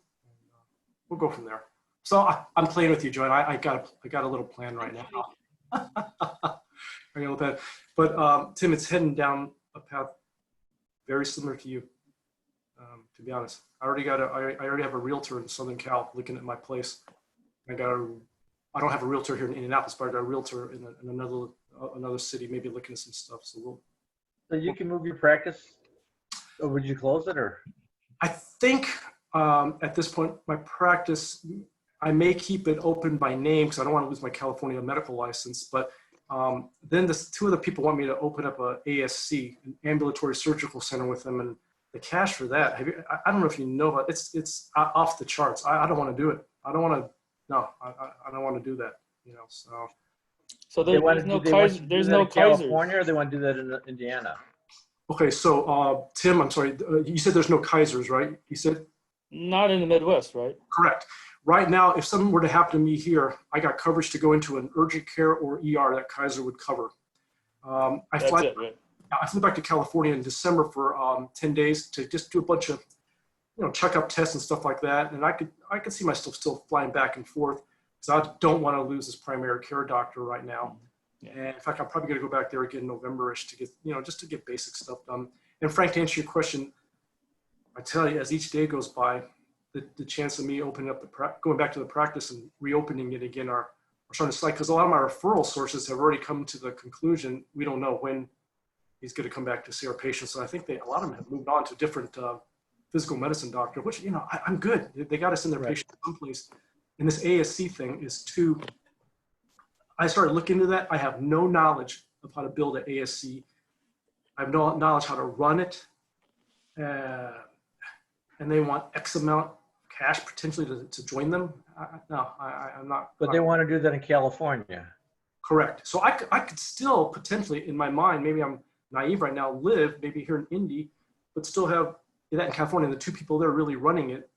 We'll go from there. So I'm playing with you, Joanne. I got a little plan right now. But Tim, it's heading down a path very similar to you. To be honest, I already have a realtor in Southern Cal looking at my place. I don't have a realtor here in Indianapolis, but I got a realtor in another city, maybe looking at some stuff. So you can move your practice, or would you close it, or? I think at this point, my practice, I may keep it open by name because I don't want to lose my California medical license. But then two other people want me to open up a ASC, an ambulatory surgical center with them, and the cash for that. I don't know if you know about it. It's off the charts. I don't want to do it. I don't want to. No, I don't want to do that. So there's no Kaiser. California, or they want to do that in Indiana? Okay, so Tim, I'm sorry, you said there's no Kaisers, right? You said? Not in the Midwest, right? Correct. Right now, if something were to happen to me here, I got coverage to go into an urgent care or ER that Kaiser would cover. That's it, right? I flew back to California in December for 10 days to just do a bunch of, checkup tests and stuff like that. And I could see myself still flying back and forth because I don't want to lose this primary care doctor right now. Yeah. And in fact, I'm probably going to go back there again November-ish to get, just to get basic stuff done. And Frank, to answer your question, I tell you, as each day goes by, the chance of me opening up going back to the practice and reopening it again are starting to slide, because a lot of my referral sources have already come to the conclusion we don't know when he's going to come back to see our patients. So I think a lot of them have moved on to different physical medicine doctor, which I'm good. They got us in their patient someplace. And this ASC thing is too. I started looking into that. I have no knowledge of how to build an ASC. I have no knowledge how to run it. And they want X amount of cash potentially to join them. I'm not. But they want to do that in California. Correct. So I could still potentially, in my mind, maybe I'm naive right now, live maybe here in Indy, but still have that in California. The two people there really running it,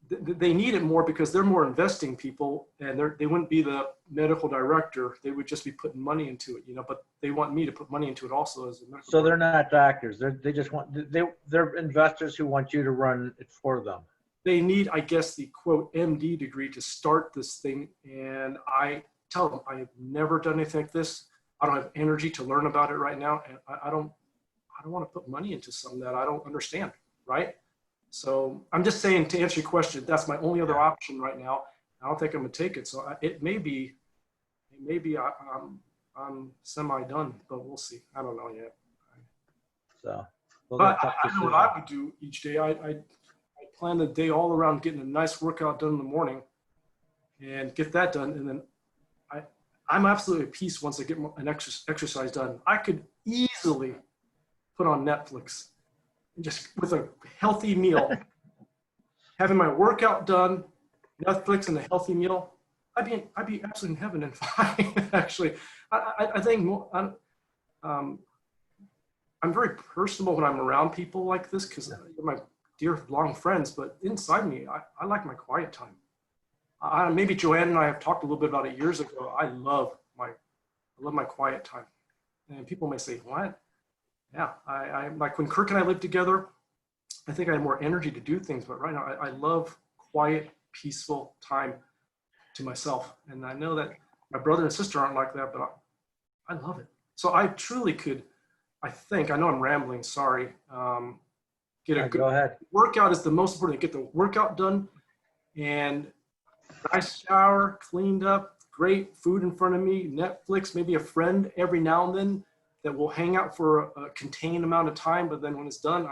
they need it more because they're more investing people, and they wouldn't be the medical director. They would just be putting money into it, but they want me to put money into it also as a medical So they're not doctors. They just want, they're investors who want you to run it for them. They need, I guess, the quote MD degree to start this thing. And I tell them, I have never done anything like this. I don't have energy to learn about it right now. And I don't want to put money into something that I don't understand. Right. So I'm just saying, to answer your question, that's my only other option right now. I don't think I'm gonna take it. So it may be I'm semi done, but we'll see. I don't know yet. So, but I know what I would do each day. I plan the day all around getting a nice workout done in the morning, and get that done, and then I'm absolutely at peace once I get an exercise done. I could easily put on Netflix. Just with a healthy meal, having my workout done, Netflix and a healthy meal, I'd be absolutely in heaven and fine. Actually, I think I'm very personable when I'm around people like this because they're my dear long friends. But inside me, I like my quiet time. Maybe Joanne and I have talked a little bit about it years ago. I love my quiet time, and people may say, "What?" Yeah, I like when Kirk and I lived together, I think I had more energy to do things, but right now I love quiet, peaceful time to myself. And I know that my brother and sister aren't like that, but I love it. So I truly could, I know I'm rambling, sorry. Get a good go ahead. Workout is the most important. Get the workout done and nice shower, cleaned up, great food in front of me, Netflix, maybe a friend every now and then that will hang out for a contained amount of time, but then when it's done,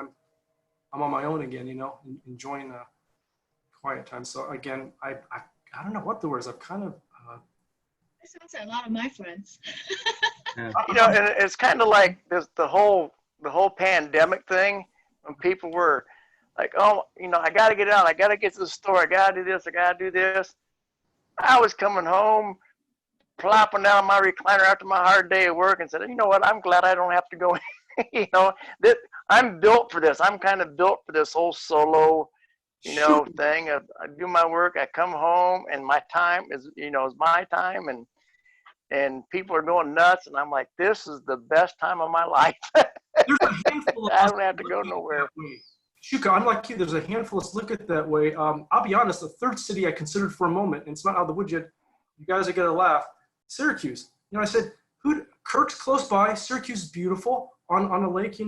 I'm on my own again, enjoying the quiet time. So again, I don't know what the word is. I've kind of. That sounds like a lot of my friends. And it's kind of like this, the whole pandemic thing, when people were like, oh, I got to get out. I got to get to the store. I got to do this. I got to do this. I was coming home, plopping down my recliner after my hard day of work and said, you know what, I'm glad I don't have to go. I'm built for this. I'm kind of built for this whole solo, thing. I do my work, I come home, and my time is my time, and people are going nuts, and I'm like, this is the best time of my life. There's a handful of I don't have to go nowhere. Shuka, I'm like you. There's a handful of us look at it that way. I'll be honest, the third city I considered for a moment, and it's not out of the woods yet. You guys are gonna laugh. Syracuse. I said, Kirk's close by. Syracuse is beautiful on a lake,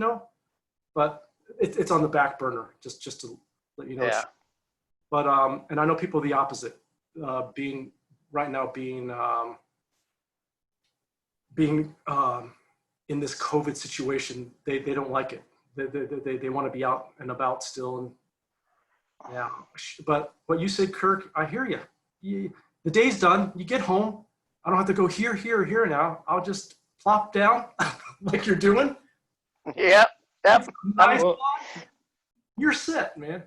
but it's on the back burner, just to let you know. Yeah. But and I know people the opposite, being in this COVID situation, they don't like it. They want to be out and about still, and yeah. But what you said, Kirk, I hear you. The day's done. You get home. I don't have to go here, here, or here now. I'll just plop down like you're doing. Yep. Nice. You're set, man.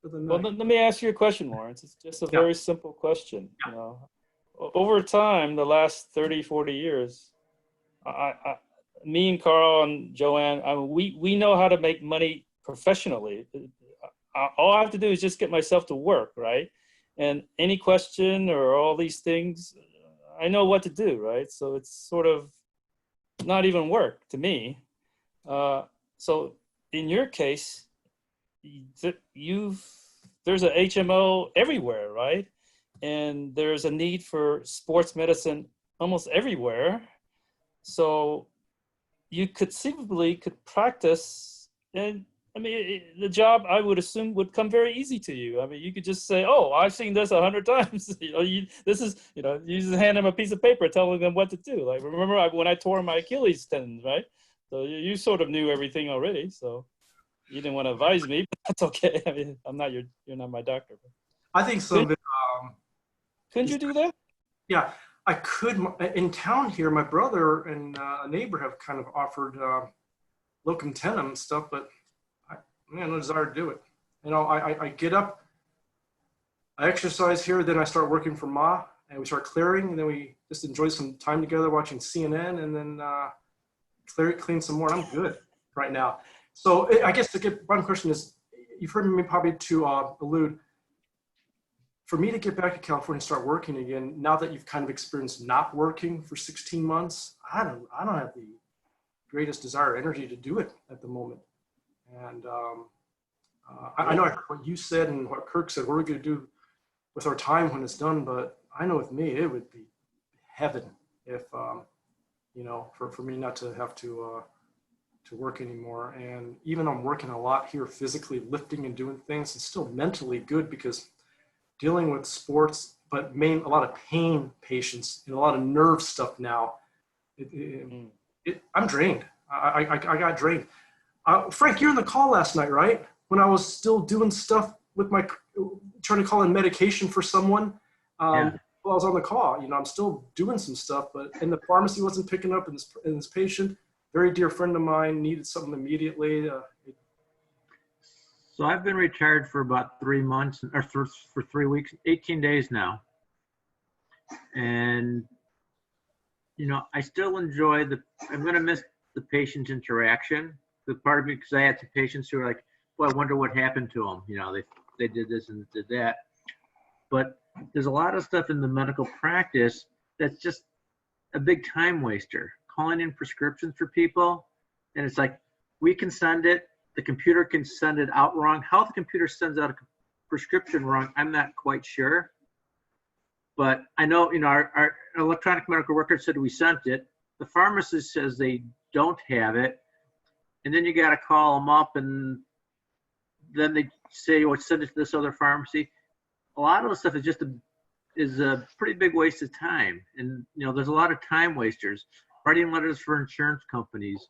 Well, let me ask you a question, Lawrence. It's just a very simple question. Over time, the last 30, 40 years, me and Carl and Joanne, I mean, we know how to make money professionally. All I have to do is just get myself to work, right? And any question or all these things, I know what to do, right? So it's sort of not even work to me. So in your case, there's a HMO everywhere, right? And there's a need for sports medicine almost everywhere. So you conceivably could practice, and I mean, the job I would assume would come very easy to you. I mean, you could just say, "Oh, I've seen this 100 times." You just hand them a piece of paper telling them what to do. Like, remember when I tore my Achilles tendon, right? So you sort of knew everything already. So you didn't want to advise me, but that's okay. I mean, you're not my doctor. I think some of it. Couldn't you do that? Yeah, I could. In town here, my brother and a neighbor have kind of offered locum tenens stuff, but I have no desire to do it. You know, I get up, I exercise here, then I start working for Ma, and we start clearing, and then we just enjoy some time together watching CNN, and then clean some more. And I'm good right now. So I guess to get one question is, you've heard me probably to allude. For me to get back to California and start working again, now that you've kind of experienced not working for 16 months, I don't have the greatest desire or energy to do it at the moment. And I know I heard what you said and what Kirk said, what are we going to do with our time when it's done? But I know with me, it would be heaven if, you know, for me not to have to work anymore. And even though I'm working a lot here physically, lifting and doing things, it's still mentally good because dealing with sports, but a lot of pain patients and a lot of nerve stuff now. I'm drained. I got drained. Frank, you're in the call last night, right? When I was still doing stuff with trying to call in medication for someone. While I was on the call, you know, I'm still doing some stuff, and the pharmacy wasn't picking up, and this patient, very dear friend of mine, needed something immediately. So I've been retired for about 3 months, or for 3 weeks, 18 days now. And, you know, I still enjoy I'm going to miss the patient interaction. The part of me, because I had some patients who are like, well, I wonder what happened to them. You know, they did this and did that. But there's a lot of stuff in the medical practice that's just a big time waster. Calling in prescriptions for people, and it's like, we can send it, the computer can send it out wrong. How the computer sends out a prescription wrong, I'm not quite sure. But I know, you know, our electronic medical record said we sent it. The pharmacist says they don't have it. And then you got to call them up, and then they say, oh, send it to this other pharmacy. A lot of the stuff is a pretty big waste of time. And, you know, there's a lot of time wasters. Writing letters for insurance companies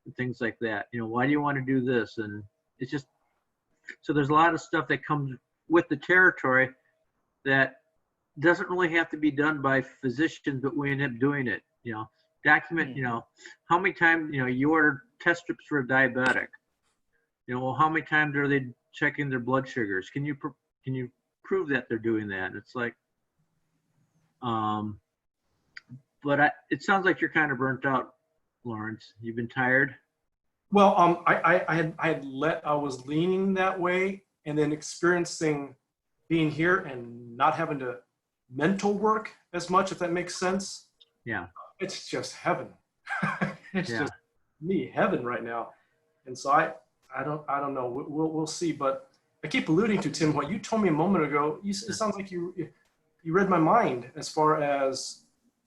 and things like that. You know, why do you want to do this? And it's just, so there's a lot of stuff that comes with the territory that doesn't really have to be done by physicians, but we end up doing it. You know, document, you know, how many times, you know, you order test strips for a diabetic. You know, well, how many times are they checking their blood sugars? Can you prove that they're doing that? It's like, but it sounds like you're kind of burnt out, Lawrence. You've been tired? Well, I was leaning that way, and then experiencing being here and not having to mental work as much, if that makes sense. Yeah. It's just heaven. It's just me, heaven right now. And so I don't know. We'll see. But I keep alluding to, Tim, what you told me a moment ago. It sounds like you read my mind as far as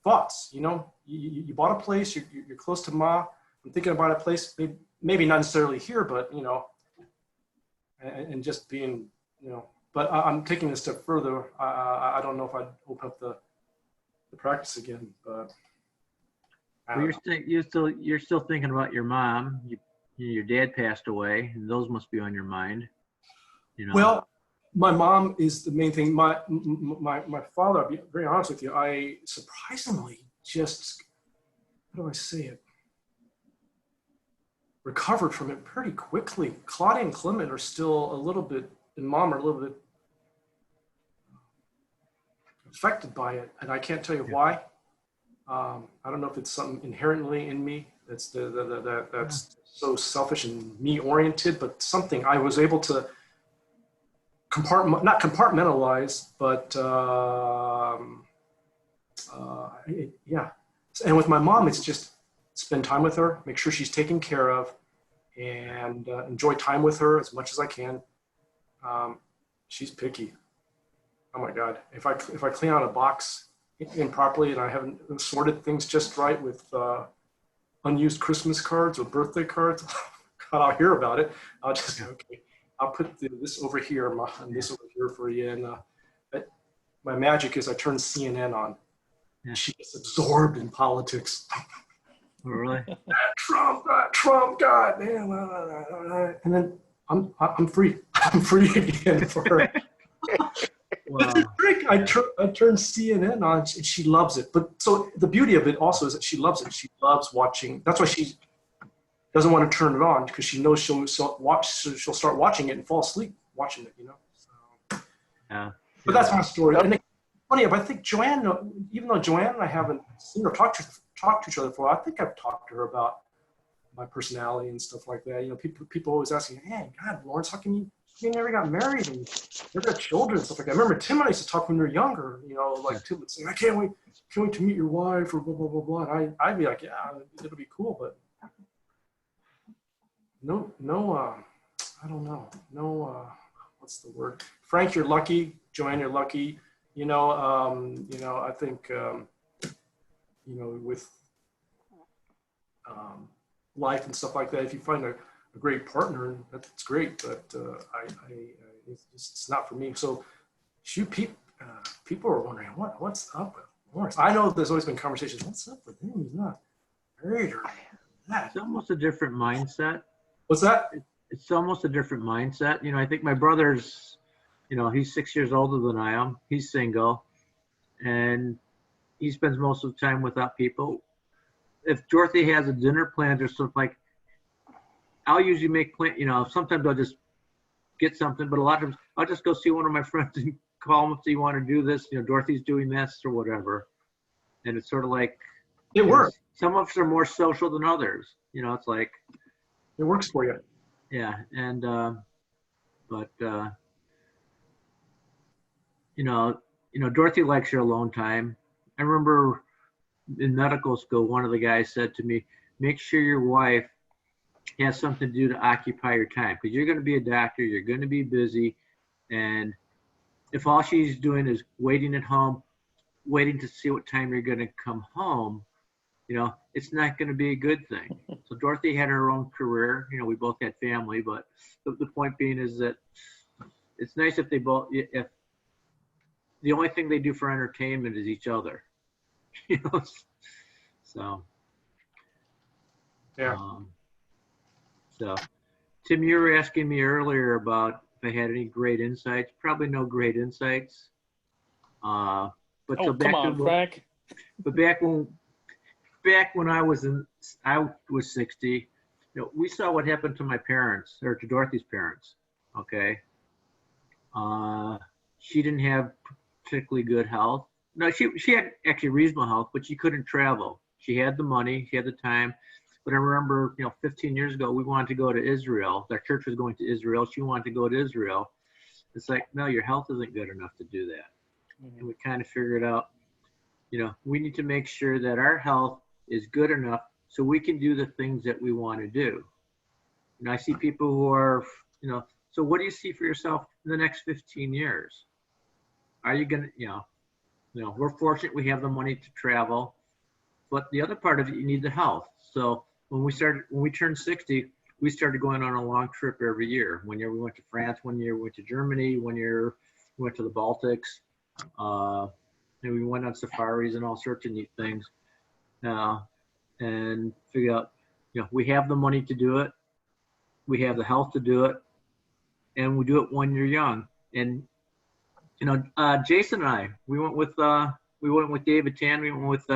thoughts. You know, you bought a place. You're close to Ma. I'm thinking about a place, maybe not necessarily here, but you know, and just being, you know. But I'm taking it a step further. I don't know if I'd open up the practice again, but. Well, you're still thinking about your mom. Your dad passed away, and those must be on your mind. You know. Well, my mom is the main thing. My father, I'll be very honest with you, I surprisingly just, how do I say it, recovered from it pretty quickly. Claudia and Clement are still a little bit, and Mom are a little bit affected by it, and I can't tell you why. I don't know if it's something inherently in me That's so selfish and me oriented, but something I was able to not compartmentalize, but yeah. And with my mom, it's just spend time with her, make sure she's taken care of, and enjoy time with her as much as I can. She's picky. Oh my God! If I clean out a box improperly and I haven't sorted things just right with unused Christmas cards or birthday cards, God, I'll hear about it. I'll just go, okay, I'll put this over here and this over here for you. And my magic is I turn CNN on. Yeah. She gets absorbed in politics. Oh, really? Trump, God damn. And then I'm free. I'm free again for her. Wow. That's a trick. I turn CNN on and she loves it. But so the beauty of it also is that she loves it. She loves watching. That's why she doesn't want to turn it on, because she knows she'll start watching it and fall asleep watching it, you know? So, yeah. But that's my story. And it's funny, I think Joanne, even though Joanne and I haven't seen or talked to each other for a while, I think I've talked to her about my personality and stuff like that. You know, people always asking, hey, God, Lawrence, how come you never got married and never got children and stuff like that? I remember Tim and I used to talk when we were younger, you know, like Tim would say, I can't wait to meet your wife or blah, blah, blah, blah. And I'd be like, yeah, it'll be cool, but no, I don't know. No, what's the word? Frank, you're lucky. Joanne, you're lucky. You know, I think, with life and stuff like that, if you find a great partner, that's great. But it's not for me. So, people are wondering what's up with Lawrence. I know there's always been conversations. What's up with him? He's not married or that. It's almost a different mindset. What's that? It's almost a different mindset. You know, I think my brother's, he's 6 years older than I am. He's single, and he spends most of the time without people. If Dorothy has a dinner planned or something, like, I'll usually make sometimes I'll just get something, but a lot of times I'll just go see one of my friends and call them if they want to do this. Dorothy's doing this or whatever. And it's sort of like, it works. Some of us are more social than others. It's like, it works for you. Yeah. And, Dorothy likes her alone time. I remember in medical school, one of the guys said to me, make sure your wife has something to do to occupy your time, because you're going to be a doctor, you're going to be busy, and if all she's doing is waiting at home, waiting to see what time you're going to come home, it's not going to be a good thing. So Dorothy had her own career. We both had family, but the point being is that it's nice if if the only thing they do for entertainment is each other. So yeah. So Tim, you were asking me earlier about if I had any great insights. Probably no great insights. But come on, Frank. But back when I was 60, we saw what happened to my parents, or to Dorothy's parents. Okay. She didn't have particularly good health. No, she had actually reasonable health, but she couldn't travel. She had the money, she had the time. But I remember, 15 years ago, we wanted to go to Israel. Our church was going to Israel. She wanted to go to Israel. It's like, no, your health isn't good enough to do that. Mm-hmm. And we kind of figured out, we need to make sure that our health is good enough so we can do the things that we want to do. I see people who are, so what do you see for yourself in the next 15 years? Are you going to, we're fortunate we have the money to travel, but the other part of it, you need the health. So when we turned 60, we started going on a long trip every year. One year we went to France, one year we went to Germany, one year we went to the Baltics. And we went on safaris and all sorts of neat things. And figure out, we have the money to do it. We have the health to do it. And we do it when you're young. And, Jason and I, we went with David Tan, we went with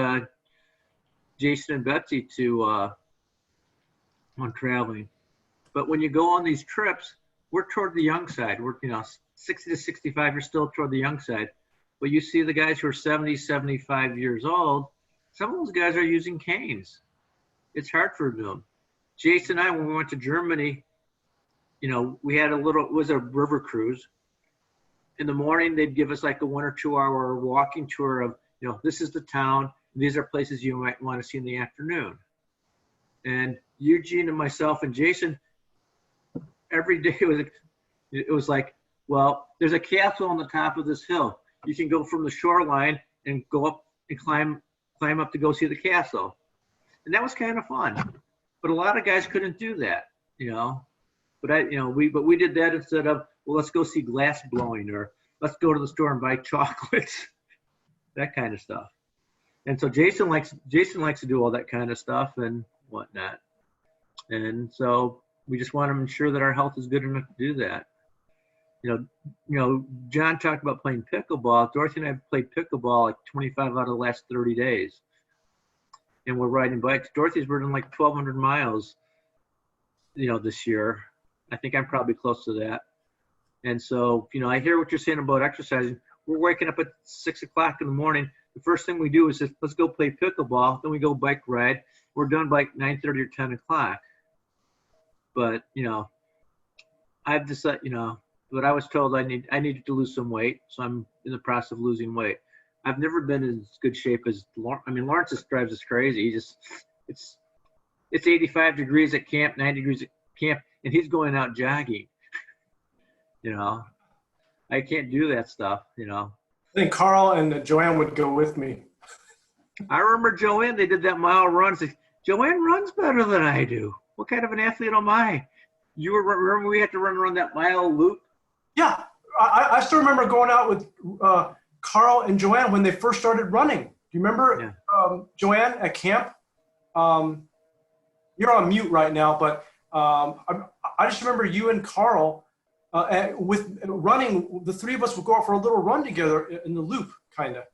Jason and Betsy on traveling. But when you go on these trips, we're toward the young side. We're, 60 to 65, you're still toward the young side. But you see the guys who are 70, 75 years old, some of those guys are using canes. it's hard for them. Jason and I, when we went to Germany, we had it was a river cruise. In the morning, they'd give us like a 1 or 2 hour walking tour of, this is the town. These are places you might want to see in the afternoon. And Eugene and myself and Jason, every day it was like, well, there's a castle on the top of this hill. You can go from the shoreline and go up and climb up to go see the castle. And that was kind of fun. But a lot of guys couldn't do that, But we did that instead of, well, let's go see glass blowing, or let's go to the store and buy chocolates, that kind of stuff. And so Jason likes to do all that kind of stuff and whatnot. And so we just want to ensure that our health is good enough to do that. John talked about playing pickleball. Dorothy and I have played pickleball like 25 out of the last 30 days. And we're riding bikes. Dorothy's ridden like 1,200 miles, this year. I think I'm probably close to that. And so, I hear what you're saying about exercising. We're waking up at 6 o'clock in the morning. The first thing we do is just, let's go play pickleball. Then we go bike ride. We're done by 9:30 or 10 o'clock. But, I've decided, but I was told I needed to lose some weight. So I'm in the process of losing weight. I've never been in as good shape as Lawrence. Lawrence just drives us crazy. It's 85 degrees at camp, 90 degrees at camp, and he's going out jogging. I can't do that stuff, I think Carl and Joanne would go with me. I remember Joanne, they did that mile run. Joanne runs better than I do. What kind of an athlete am I? Remember we had to run around that mile loop? Yeah, I still remember going out with Carl and Joanne when they first started running. Do you remember Joanne at camp? You're on mute right now, but I just remember you and Carl with running. The three of us would go out for a little run together in the loop, kind of.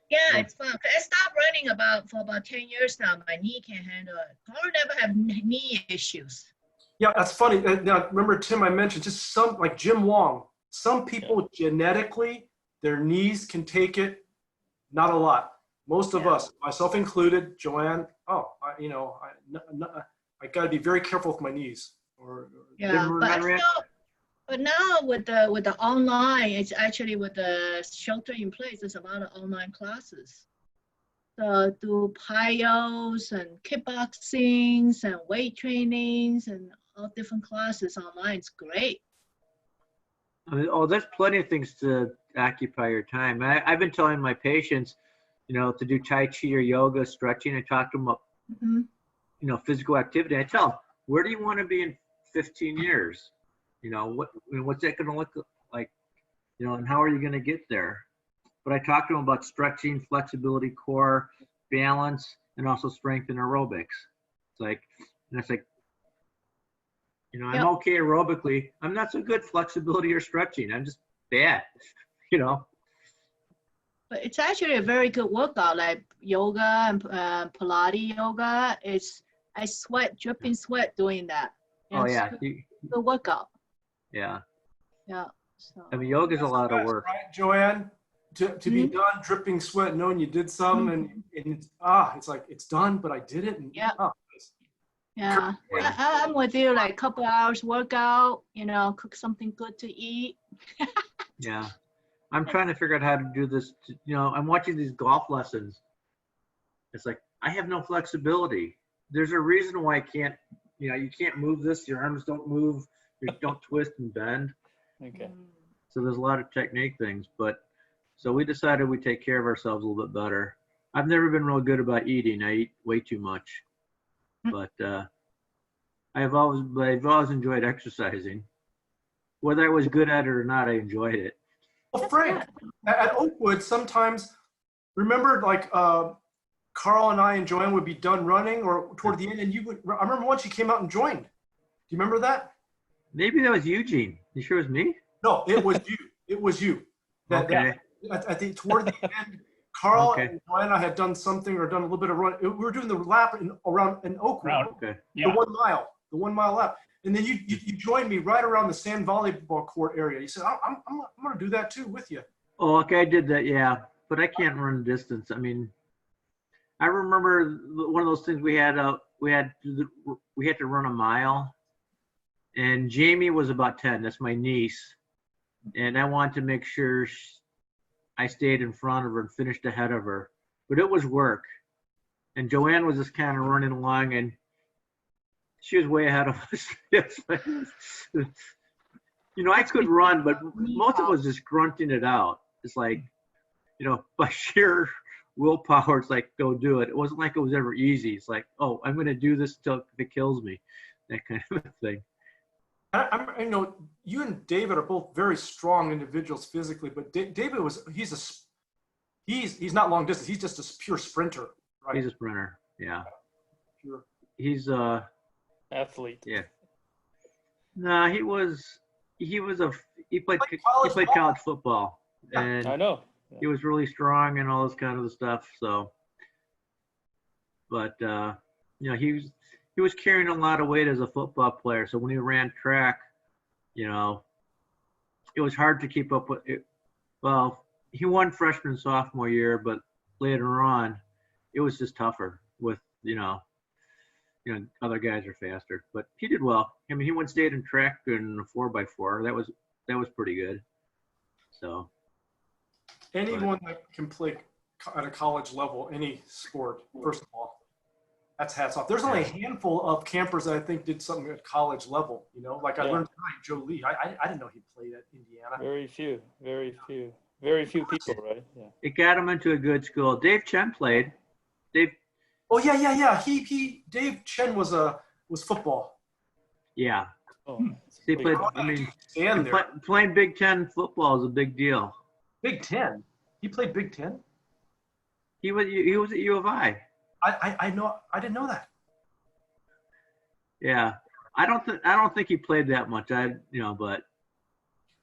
Yeah, it's fun. I stopped running for about 10 years now. My knee can't handle it. Carl never have knee issues. Yeah, that's funny. Now, remember, Tim, I mentioned just some, like Jim Wong, some people genetically, their knees can take it, not a lot. Most of us, myself included, Joanne, I got to be very careful with my knees. But now with the online, it's actually with the shelter in place, there's a lot of online classes. So do PIOs and kickboxings and weight trainings and all different classes online. It's great. There's plenty of things to occupy your time. I've been telling my patients, to do Tai Chi or yoga, stretching. I talk to them about, physical activity. I tell them, where do you want to be in 15 years? What's that going to look like? And how are you going to get there? But I talk to them about stretching, flexibility, core, balance, and also strength and aerobics. It's like, I'm okay aerobically. I'm not so good flexibility or stretching. I'm just bad, But it's actually a very good workout, like yoga and Pilates yoga. I sweat, dripping sweat doing that. Oh, yeah. Good workout. Yeah. Yeah. So. Yoga's a lot of work. Right, Joanne? To be done, dripping sweat, knowing you did some, and it's like, it's done, but I did it. And, yeah. Yeah, I'm with you. Like a couple hours workout, cook something good to eat. Yeah, I'm trying to figure out how to do this. I'm watching these golf lessons. It's like, I have no flexibility. There's a reason why I can't, you can't move this. Your arms don't move. You don't twist and bend. Okay. So there's a lot of technique things, so we decided we'd take care of ourselves a little bit better. I've never been real good about eating. I eat way too much. But I've always enjoyed exercising. Whether I was good at it or not, I enjoyed it. Well, Frank, at Oakwood, sometimes, remember, like Carl and I and Joanne would be done running, or toward the end, and I remember once you came out and joined. Do you remember that? Maybe that was Eugene. You sure it was me? No, it was you. It was you. Okay. I think toward the end, Carl and Joanne and I had done something or done a little bit of run. We were doing the lap around in Oakwood. Okay. The 1 mile lap. And then you joined me right around the sand volleyball court area. You said, I'm going to do that too with you. Oh, okay. I did that. Yeah. But I can't run distance. I remember one of those things we had out we had to run a mile, and Jamie was about 10. That's my niece, and I wanted to make sure I stayed in front of her and finished ahead of her. But it was work, and Joanne was just kind of running along, and she was way ahead of us. You know, I could run, but most of us just grunting it out. It's like, you know, by sheer willpower, it's like, go do it. It wasn't like it was ever easy. It's like, oh, I'm going to do this till it kills me, that kind of thing. I know you and David are both very strong individuals physically, but David he's not long distance. He's just a pure sprinter, right? He's a sprinter. Yeah. Pure. He's athlete. Yeah. No, he played college football, and I know. Yeah. He was really strong and all this kind of stuff. So, but you know, he was carrying a lot of weight as a football player. So when he ran track, you know, it was hard to keep up with it. Well, he won freshman sophomore year, but later on, it was just tougher with you know other guys are faster. But he did well. I mean, he won state in track in a 4x4. That was pretty good. So. Anyone that can play at a college level, any sport, first of all, that's hats off. There's only a handful of campers that I think did something at college level. You know, like I learned tonight, Joe Lee. I didn't know he played at Indiana. Very few people, right? Yeah. It got him into a good school. Dave Chen played. Dave. Oh yeah. Dave Chen was football. Yeah. Oh, he played. I mean, playing Big Ten football is a big deal. Big Ten. He played Big Ten. He was at U of I. I know. I didn't know that. Yeah, I don't think he played that much. But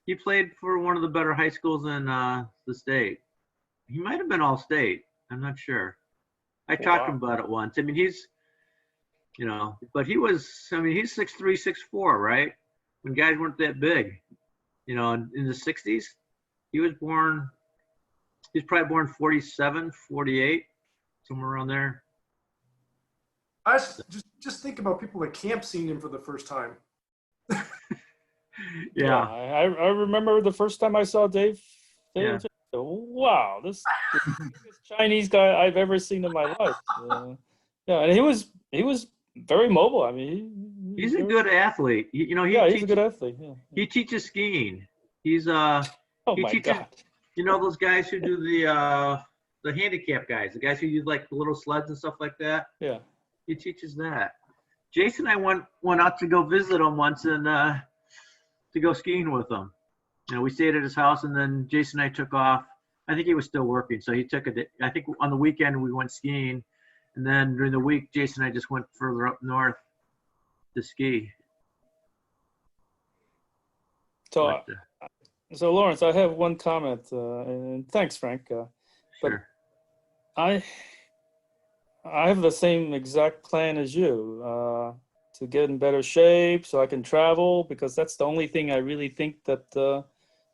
he played for one of the better high schools in the state. He might have been all state. I'm not sure. I talked to him about it once. I mean, he's, but he was. I mean, he's 6'3", 6'4", right? When guys weren't that big, in the 60s. He was probably born 47, 48, somewhere around there. I just think about people that camp seeing him for the first time. Yeah. I remember the first time I saw Dave. Yeah. Wow, this is the biggest Chinese guy I've ever seen in my life. And he was very mobile. I mean, he's a good athlete. He's a good athlete. Yeah. He teaches skiing. He's Oh he my teaches, God. Those guys who do the handicap guys, the guys who use like the little sleds and stuff like that. Yeah. He teaches that. Jason and I went out to go visit him once and to go skiing with him. We stayed at his house, and then Jason and I took off. I think he was still working, so he took I think on the weekend we went skiing, and then during the week Jason and I just went further up north to ski. So Lawrence, I have one comment, and thanks, Frank. Sure. But I have the same exact plan as you, to get in better shape so I can travel, because that's the only thing I really think that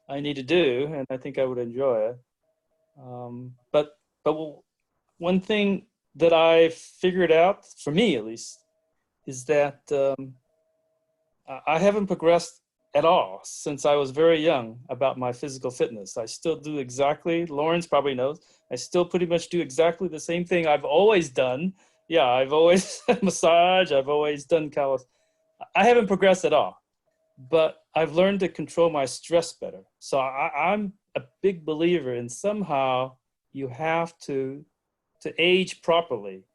I need to do, and I think I would enjoy it. But one thing that I figured out, for me at least, is that I haven't progressed at all since I was very young about my physical fitness. I still do exactly, Lawrence probably knows, I still pretty much do exactly the same thing I've always done. Yeah, I've always massage, I've always done calisthenics. I haven't progressed at all, but I've learned to control my stress better. So I'm a big believer in somehow you have to age properly.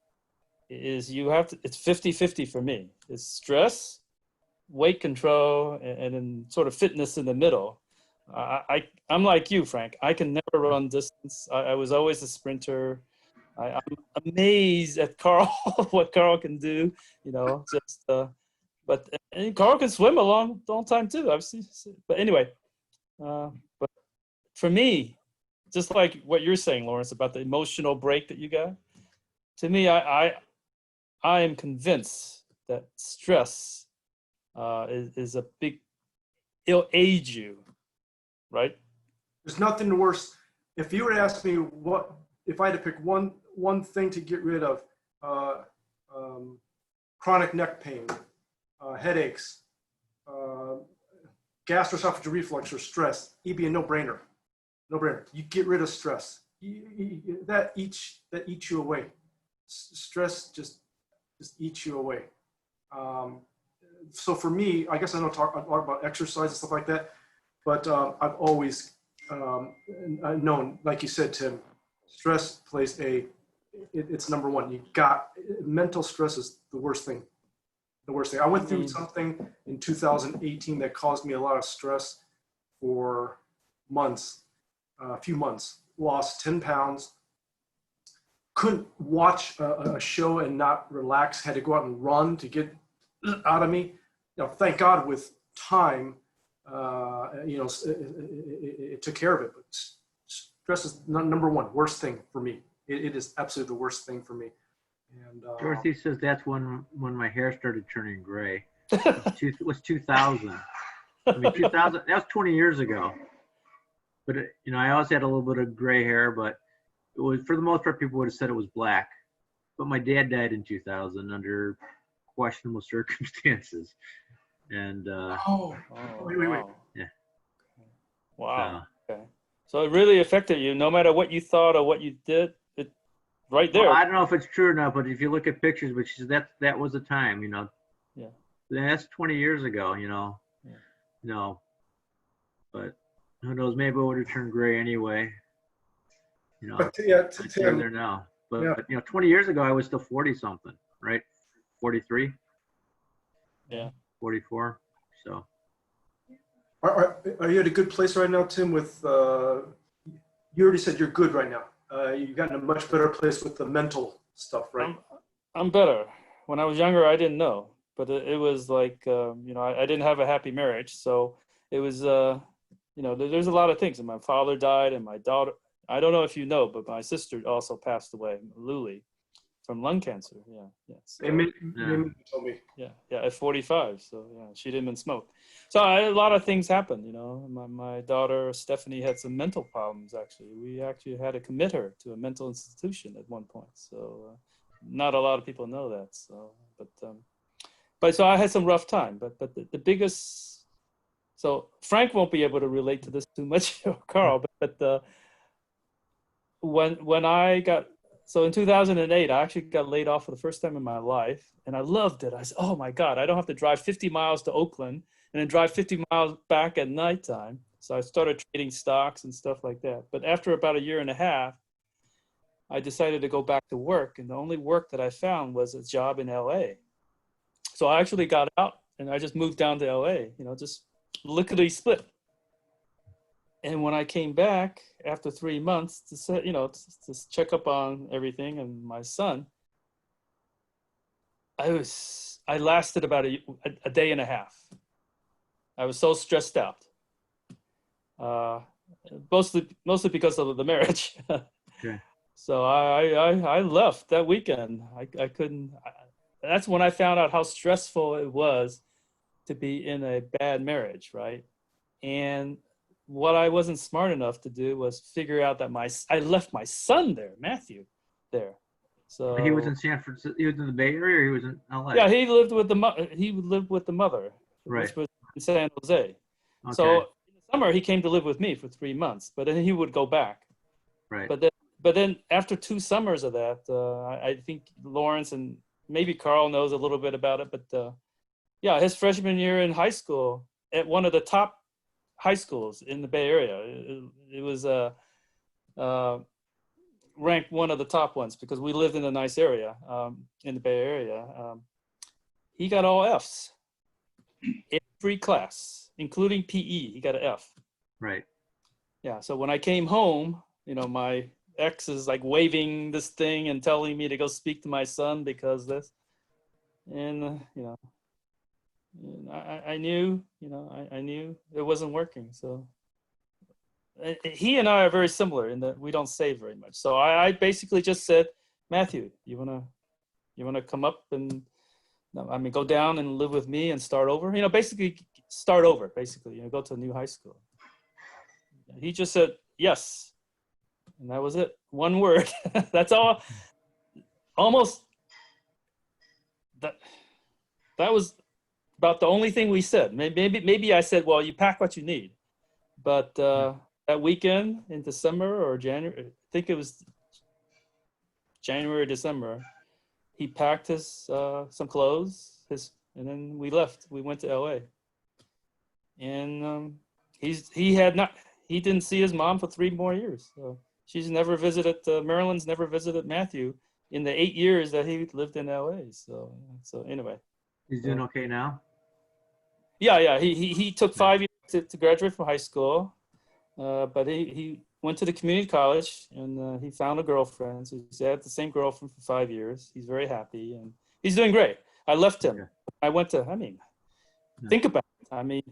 It's 50-50 for me. It's stress, weight control, and then sort of fitness in the middle. I'm like you, Frank. I can never run distance. I was always a sprinter. I'm amazed at Carl, what Carl can do, but Carl can swim a long time too. I've seen, but anyway, but for me, just like what you're saying, Lawrence, about the emotional break that you got, to me, I am convinced that stress is a big, it'll age you, right? There's nothing worse. If you were to ask me if I had to pick one thing to get rid of, chronic neck pain, headaches, gastroesophageal reflux or stress, it'd be a no-brainer. No-brainer. You get rid of stress. That eats you away. Stress just eats you away. So for me, I guess I don't talk a lot about exercise and stuff like that, but I've always known, like you said, Tim, stress plays it's number one. Mental stress is the worst thing. The worst thing. I went through something in 2018 that caused me a lot of stress for months, a few months. Lost 10 pounds. Couldn't watch a show and not relax. Had to go out and run to get out of me. Thank God with time, it took care of it. But stress is number one, worst thing for me. It is absolutely the worst thing for me. And Dorothy says that's when my hair started turning gray. It was 2000. I mean, 2000. That was 20 years ago. But I always had a little bit of gray hair, but it was, for the most part, people would have said it was black. But my dad died in 2000 under questionable circumstances, and wait. Yeah. Wow. Okay. So it really affected you, no matter what you thought or what you did. It right there. Well, I don't know if it's true or not, but if you look at pictures, which is that was the time, Yeah. That's 20 years ago, No. But who knows? Maybe it would have turned gray anyway. But yeah, it's there now. But 20 years ago, I was still 40 something, right? 43. Yeah. 44. So. Are you at a good place right now, Tim? With you already said you're good right now. You've gotten a much better place with the mental stuff, right? I'm better. When I was younger, I didn't know, but it was like I didn't have a happy marriage, so it was there's a lot of things. And my father died, and my daughter. I don't know if you know, but my sister also passed away, Luli, from lung cancer. Yeah. So, told me. Yeah, at 45. So yeah, she didn't even smoke. So a lot of things happened. My daughter Stephanie had some mental problems. Actually, we actually had to commit her to a mental institution at one point. So not a lot of people know that. So, but so I had some rough time. But the biggest. So Frank won't be able to relate to this too much, or Carl. But when I got. So in 2008, I actually got laid off for the first time in my life, and I loved it. I said, oh my God, I don't have to drive 50 miles to Oakland and then drive 50 miles back at nighttime. So I started trading stocks and stuff like that. But after about a year and a half, I decided to go back to work, and the only work that I found was a job in LA. So I actually got out and I just moved down to LA, just lickety split. And when I came back after 3 months to check up on everything and my son, I lasted about a day and a half. I was so stressed out, mostly because of the marriage. Okay. So I left that weekend. I couldn't. That's when I found out how stressful it was to be in a bad marriage, right? And what I wasn't smart enough to do was figure out that I left my son there, Matthew, there. So he was in San Francisco. He was in the Bay Area, or he was in LA. Yeah, he lived with the mother, Right. which was in San Jose. Okay. So in the summer he came to live with me for 3 months, but then he would go back. Right. But then after 2 summers of that, I think Lawrence and maybe Carl knows a little bit about it, but yeah, his freshman year in high school at one of the top high schools in the Bay Area. It was ranked one of the top ones because we lived in a nice area in the Bay Area. He got all Fs. Every class, including PE, he got an F. Right. Yeah, so when I came home, my ex is like waving this thing and telling me to go speak to my son because this. And, I knew, I knew it wasn't working. So he and I are very similar in that we don't say very much. So I basically just said, Matthew, you wanna come up and go down and live with me and start over? Basically start over. Basically, go to a new high school. He just said yes, and that was it. One word. That's all. Almost. that was about the only thing we said. Maybe I said, well, you pack what you need. But that weekend in December or January, I think it was January or December, he packed his some clothes, and then we left. We went to LA. And he didn't see his mom for 3 more years. So she's never visited, Marilyn's never visited Matthew in the 8 years that he lived in LA. So anyway. He's doing okay now? Yeah. He took 5 years to graduate from high school. But he went to the community college and he found a girlfriend. So he's had the same girlfriend for 5 years. He's very happy and he's doing great. I left him. I went to, think about it.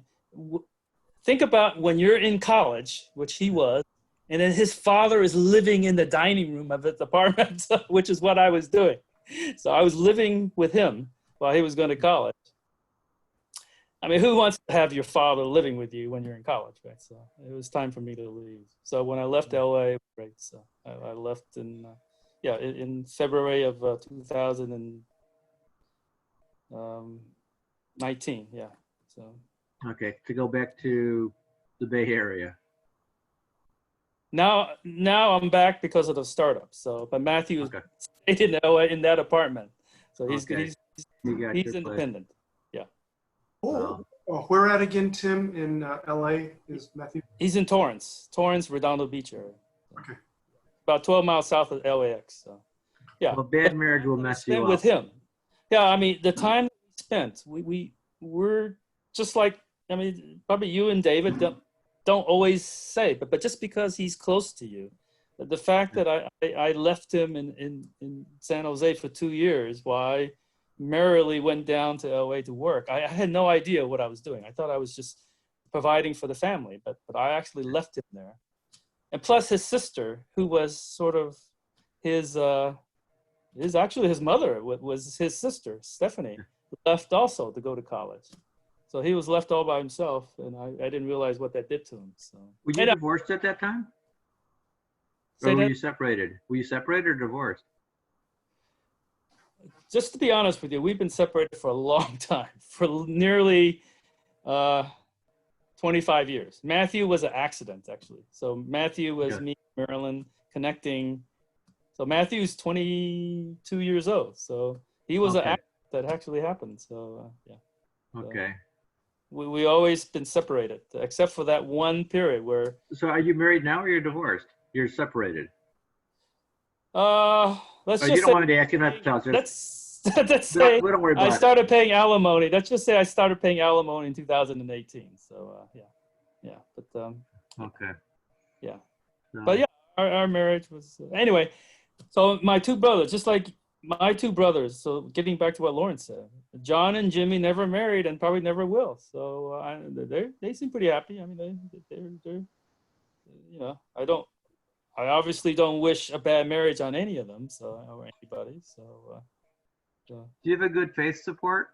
Think about when you're in college, which he was, and then his father is living in the dining room of his apartment, which is what I was doing. So I was living with him while he was going to college. I mean, who wants to have your father living with you when you're in college, right? So it was time for me to leave. So when I left LA, great. So I left in February of 2019. Yeah. So. Okay, to go back to the Bay Area. Now I'm back because of the startup. So, but Matthew stayed in LA in that apartment. So he's independent. Yeah. Oh, where at again, Tim, in LA is Matthew? He's in Torrance, Redondo Beach area. Okay. About 12 miles south of LAX. So, yeah. Well, bad marriage will mess you up. With him. Yeah, I mean, the time we spent, we're just like, I mean, probably you and David don't always say, but just because he's close to you, the fact that I left him in San Jose for 2 years while I merrily went down to LA to work, I had no idea what I was doing. I thought I was just providing for the family, but I actually left him there. And plus his sister, who was sort of his mother was his sister, Stephanie, left also to go to college. So he was left all by himself, and I didn't realize what that did to him. So. Were you divorced at that time? Or were you separated? Were you separated or divorced? Just to be honest with you, we've been separated for a long time, for nearly 25 years. Matthew was an accident, actually. So Matthew was me, Marilyn, connecting. So Matthew's 22 years old. So he was an accident that actually happened. So, yeah. Okay. We always been separated, except for that one period where. So are you married now or you're divorced? You're separated. Let's just you don't want me to ask you not to tell us. Let's say don't worry about I started paying alimony. Let's just say I started paying alimony in 2018. So yeah. But okay. Yeah. But yeah, our marriage was anyway. So my two brothers, just like my two brothers. So getting back to what Lauren said, John and Jimmy never married and probably never will. So they seem pretty happy. I mean, they're I obviously don't wish a bad marriage on any of them. So or anybody. So. Do you have a good faith support?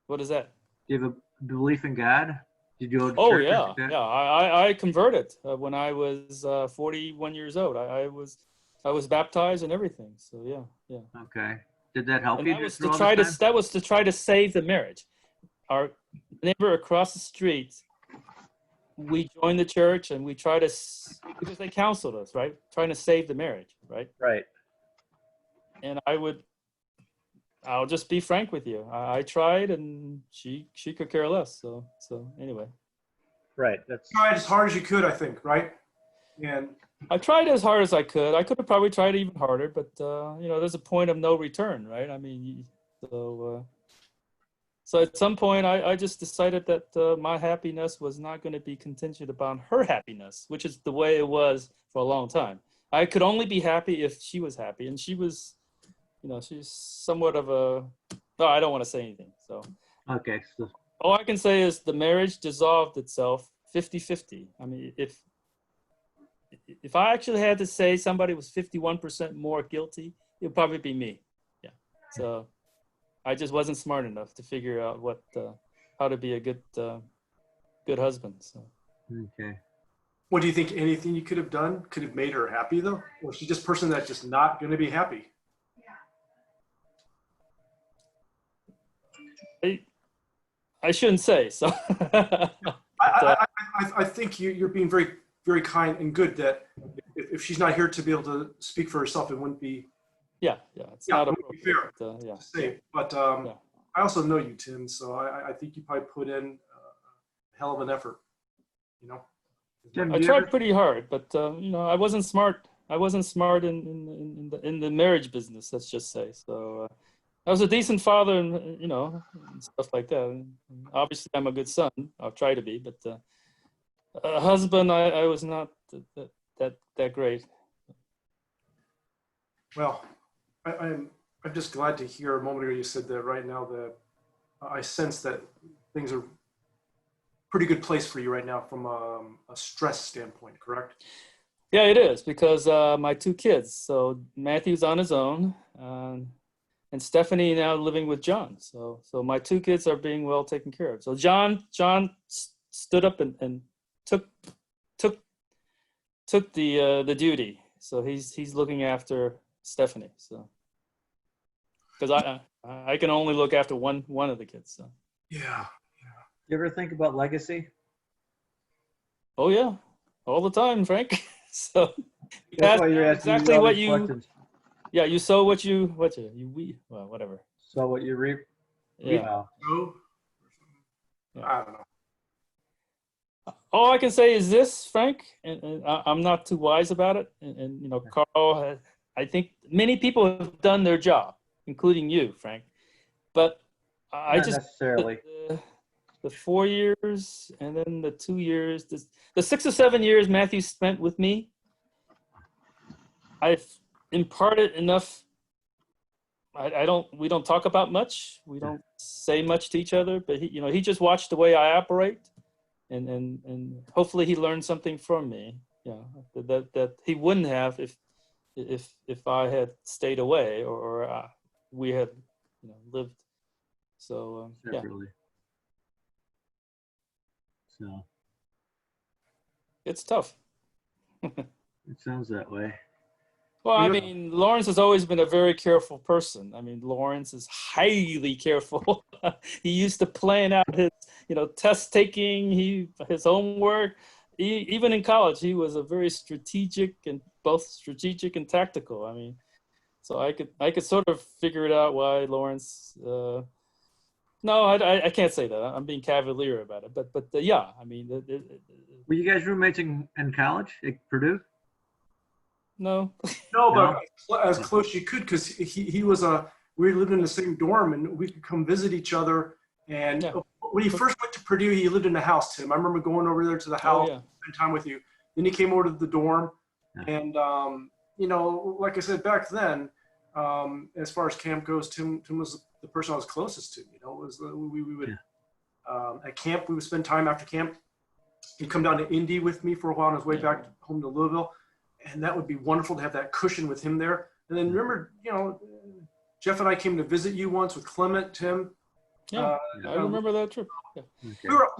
What is that? Do you have a belief in God? Did you go to church? Oh yeah. I converted when I was 41 years old. I was baptized and everything. So yeah. Okay. Did that help and you? That was to try to save the marriage. Our neighbor across the street, we joined the church and we try to, because they counseled us, right? Trying to save the marriage, right? Right. And I'll just be frank with you. I tried and she could care less. So anyway. Right. That's tried as hard as you could, I think, right? And I tried as hard as I could. I could have probably tried even harder, but there's a point of no return, right? I mean, so at some point I just decided that my happiness was not going to be contingent upon her happiness, which is the way it was for a long time. I could only be happy if she was happy, and she was, she's somewhat of a. No, I don't want to say anything. So. Okay. So. All I can say is the marriage dissolved itself 50-50. I mean, if I actually had to say somebody was 51% more guilty, it would probably be me. Yeah. So I just wasn't smart enough to figure out how to be a good husband. So. Okay. What do you think? Anything you could have done could have made her happy, though? Or is she just a person that's just not going to be happy? I shouldn't say so. I think you're being very, very kind and good that if she's not here to be able to speak for herself, it wouldn't be. Yeah, it's not it wouldn't be fair yeah. to say. But I also know you, Tim, so I think you probably put in a hell of an effort, you know? I tried pretty hard, but you know, I wasn't smart. I wasn't smart in the marriage business, let's just say. So I was a decent father, and you know, and stuff like that. And obviously, I'm a good son. I'll try to be, but a husband, I was not that great. Well, I'm just glad to hear a moment ago you said that right now that I sense that things are pretty good place for you right now from a stress standpoint, correct? Yeah, it is, because my 2 kids. So Matthew's on his own, and Stephanie now living with John. So my 2 kids are being well taken care of. So John stood up and took the duty. So he's looking after Stephanie. So because I can only look after one of the kids. So yeah. You ever think about legacy? Oh yeah, all the time, Frank. So That's why you're asking exactly all what these you. questions. Yeah, you sow what you well, whatever. Sow what you reap. Yeah. I don't know. All I can say is this, Frank, and I'm not too wise about it. And you know, Carl, I think many people have done their job, including you, Frank. But I Not just necessarily. the 4 years and then the 2 years, the 6 or 7 years Matthew spent with me, I've imparted enough. We don't talk about much. We don't say much to each other, but he just watched the way I operate, and hopefully he learned something from me. Yeah, that he wouldn't have if I had stayed away or we had lived. So yeah. Separately. So It's tough. it sounds that way. Well, I mean, Lawrence has always been a very careful person. I mean, Lawrence is highly careful. He used to plan out his, test taking, his homework. Even in college, he was a very both strategic and tactical. I mean, so I could sort of figure it out why Lawrence. No, I can't say that. I'm being cavalier about it. But yeah, I mean. Were you guys roommates in college at Purdue? No. No, but as close as you could, because he was we lived in the same dorm and we could come visit each other. And when he first went to Purdue, he lived in the house, Tim. I remember going over there to the house, spend time with you. Then he came over to the dorm, and like I said back then, as far as camp goes, Tim was the person I was closest to. We would at camp we would spend time after camp. He'd come down to Indy with me for a while on his way back home to Louisville. And that would be wonderful to have that cushion with him there. And then remember, Jeff and I came to visit you once with Clement, Tim. Yeah, I remember that trip. Yeah. Okay. We were,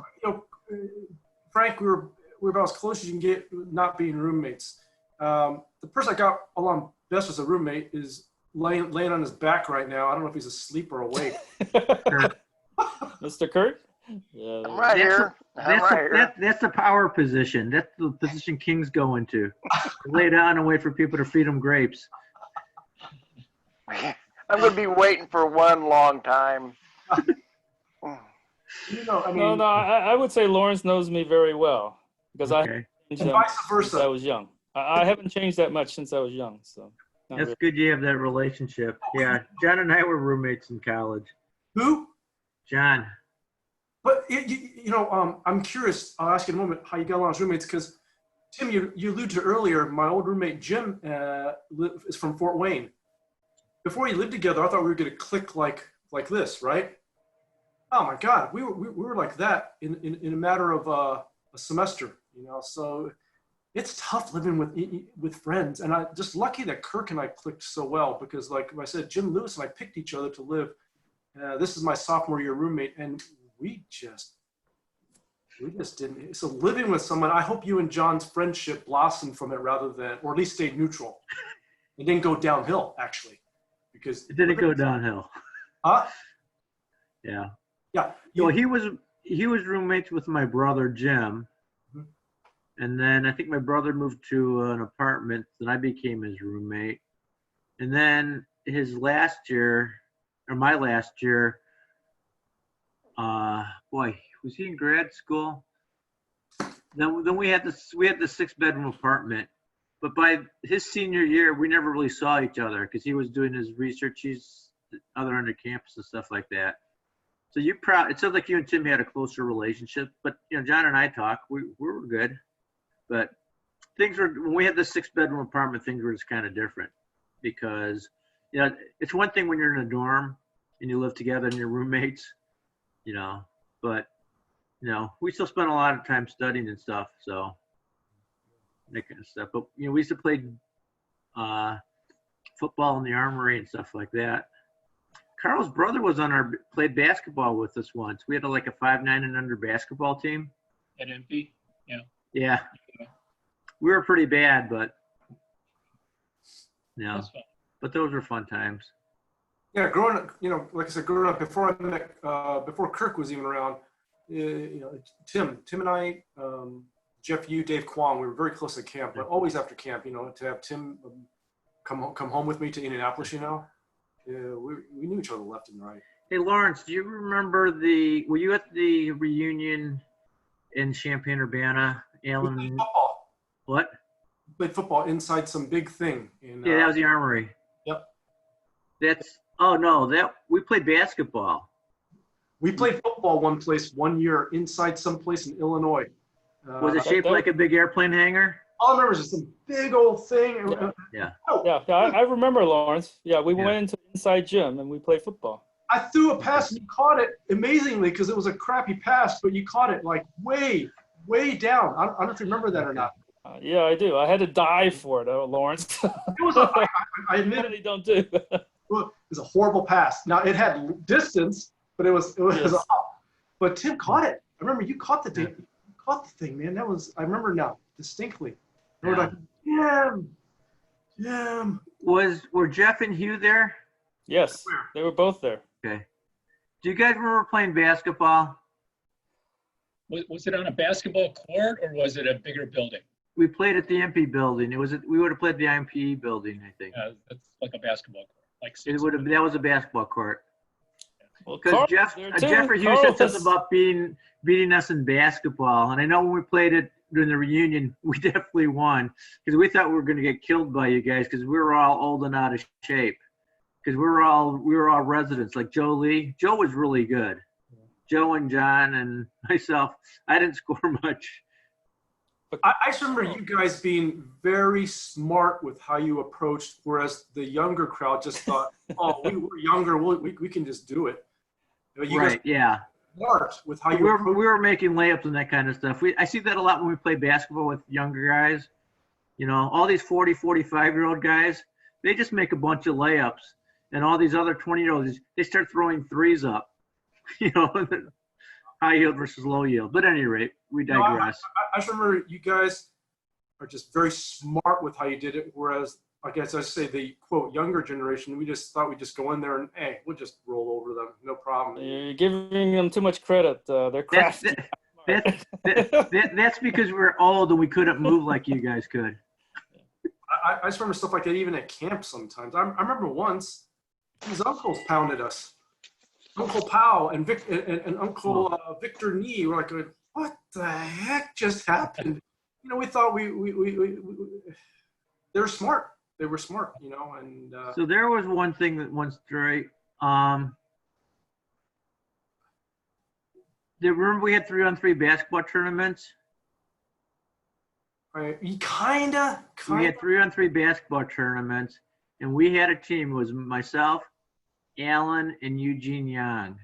Frank, we were about as close as you can get, not being roommates. The person I got along best as a roommate is laying on his back right now. I don't know if he's asleep or awake. Mr. Kurt? Yeah, I'm right here. That's the power position. That's the position kings go into. Lay down and wait for people to feed them grapes. I'm going to be waiting for one long time. I would say Lawrence knows me very well because I haven't changed that much since I was young. I haven't changed that much since I was young. So that's really good. You have that relationship. Yeah, John and I were roommates in college. Who? John. But I'm curious. I'll ask you in a moment how you got along as roommates because, Tim, you alluded to earlier. My old roommate Jim is from Fort Wayne. Before we lived together, I thought we were going to click like this, right? Oh my God, we were like that in a matter of a semester. So it's tough living with friends, and I'm just lucky that Kirk and I clicked so well because, like I said, Jim Lewis and I picked each other to live. This is my sophomore year roommate, and we just didn't. So living with someone, I hope you and John's friendship blossomed from it rather than, or at least stayed neutral. It didn't go downhill, actually, because it didn't go downhill. Huh? Yeah. Yeah. So he was roommates with my brother Jim. Mhm. And then I think my brother moved to an apartment, and I became his roommate. And then his last year, or my last year, boy, was he in grad school? Then we had the 6-bedroom apartment. But by his senior year, we never really saw each other because he was doing his research. He's other end of campus and stuff like that. So it sounds like you and Tim had a closer relationship. But John and I talked. We were good. But when we had the 6-bedroom apartment, things were just kind of different because it's one thing when you're in a dorm and you live together and you're roommates, but we still spent a lot of time studying and stuff. So. That kind of stuff. But we used to play football in the armory and stuff like that. Carl's brother played basketball with us once. We had like a 5'9" and under basketball team. At MP? Yeah. Yeah. We were pretty bad, but That's fun. but those were fun times. Yeah, growing up, like I said, growing up before I met, before Kirk was even around, Tim and I, Jeff, Dave Kwong, we were very close at camp, but always after camp, to have Tim come home with me to Indianapolis, we knew each other left and right. Hey, Lawrence, do you remember were you at the reunion in Champaign-Urbana? Alan? We played football. What? Played football inside some big thing. Yeah, that was the armory. Yep. We played basketball. We played football one year inside someplace in Illinois. Was it shaped like a big airplane hangar? All I remember is just some big old thing. Yeah, I remember, Lawrence. Yeah, we went into the inside gym and we played football. I threw a pass and you caught it amazingly because it was a crappy pass, but you caught it like way, way down. I don't know if you remember that or not. Yeah, I do. I had to dive for it, Lawrence. It was I admit it. Don't do. It was a horrible pass. Now it had distance, but it was off. But Tim caught it. I remember you caught the thing. Caught the thing, man. I remember now distinctly. They were like, Jim. Were Jeff and Hugh there? Yes, they were both there. Okay. Do you guys remember playing basketball? Was it on a basketball court or was it a bigger building? We played at the MP building. We would have played the MP building, I think. That's like a basketball court. That was a basketball court. Because Well, Jeff or Hugh said something about beating us in basketball, and I know when we played it during the reunion, we definitely won because we thought we were going to get killed by you guys because we were all old and out of shape. Because we were all residents, like Joe Lee. Joe was really good. Joe and John and myself. I didn't score much. I just remember you guys being very smart with how you approached, whereas the younger crowd just thought, "Oh, we were younger. We can just do it." You right? Yeah. Smart with how we were making layups and that kind of stuff. I see that a lot when we play basketball with younger guys. All these 40, 45-year-old guys, they just make a bunch of layups, and all these other 20-year-olds, they start throwing threes up. High yield versus low yield. But at any rate, we digress. I just remember you guys are just very smart with how you did it, whereas, I guess I say the quote younger generation, we just thought we'd just go in there and hey, we'll just roll over them, no problem. You're giving them too much credit. They're crafty. That's because we were old and we couldn't move like you guys could. I just remember stuff like that even at camp sometimes. I remember once his uncles pounded us. Uncle Powell and Uncle Victor Nee were like, what the heck just happened? We thought they were smart. They were smart, and. So there was one thing that once, Dre, remember we had 3-on-3 basketball tournaments? Right, kinda. We had 3-on-3 basketball tournaments, and we had a team. It was myself, Alan, and Eugene Yang,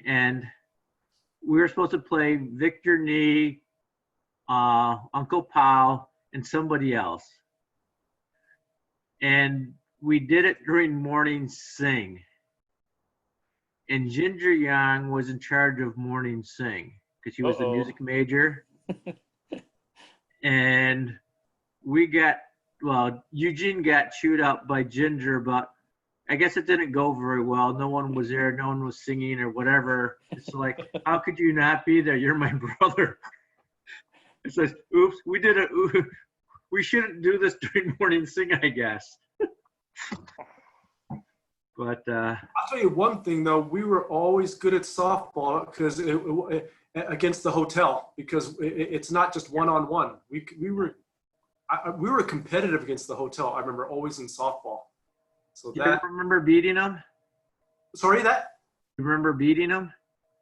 and we were supposed to play Victor Nee, Uncle Powell, and somebody else. And we did it during morning sing. And Ginger Yang was in charge of morning sing because he was the music major. And Eugene got chewed up by Ginger about I guess it didn't go very well. No one was there. No one was singing or whatever. It's like, how could you not be there? You're my brother. It says, oops, we did it. We shouldn't do this during morning sing, I guess. But I'll tell you one thing though, we were always good at softball because against the hotel, because it's not just one-on-one. We were competitive against the hotel. I remember always in softball. So you remember beating them? Sorry, that? You remember beating them?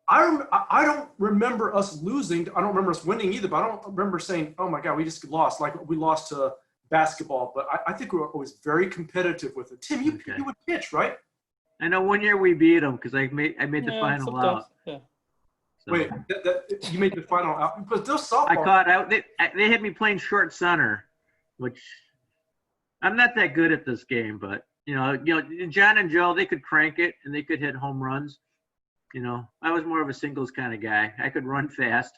I don't remember us losing. I don't remember us winning either, but I don't remember saying, oh my God, we just lost. Like we lost to basketball, but I think we were always very competitive with it. Tim, you would pitch, right? I know one year we beat them because I made the final out. Yeah. So. Wait, you made the final out, but those softball. I caught out. They had me playing short center, which I'm not that good at this game, but you know, John and Joe, they could crank it and they could hit home runs. You know, I was more of a singles kind of guy. I could run fast.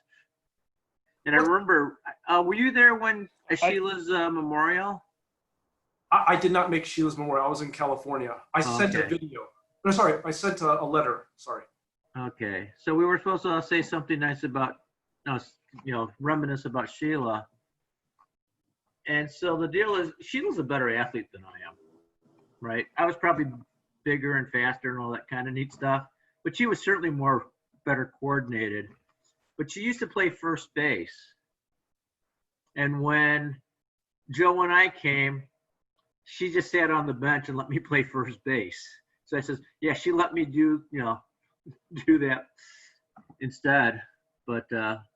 And I remember, were you there when Sheila's memorial? I did not make Sheila's memorial. I was in California. I sent a video. No, sorry, I sent a letter. Sorry. Okay, so we were supposed to say something nice about, reminisce about Sheila. And so the deal is, Sheila's a better athlete than I am, right? I was probably bigger and faster and all that kind of neat stuff, but she was certainly better coordinated. But she used to play first base. And when Joe and I came, she just sat on the bench and let me play first base. So I says, yeah, she let me do that instead. But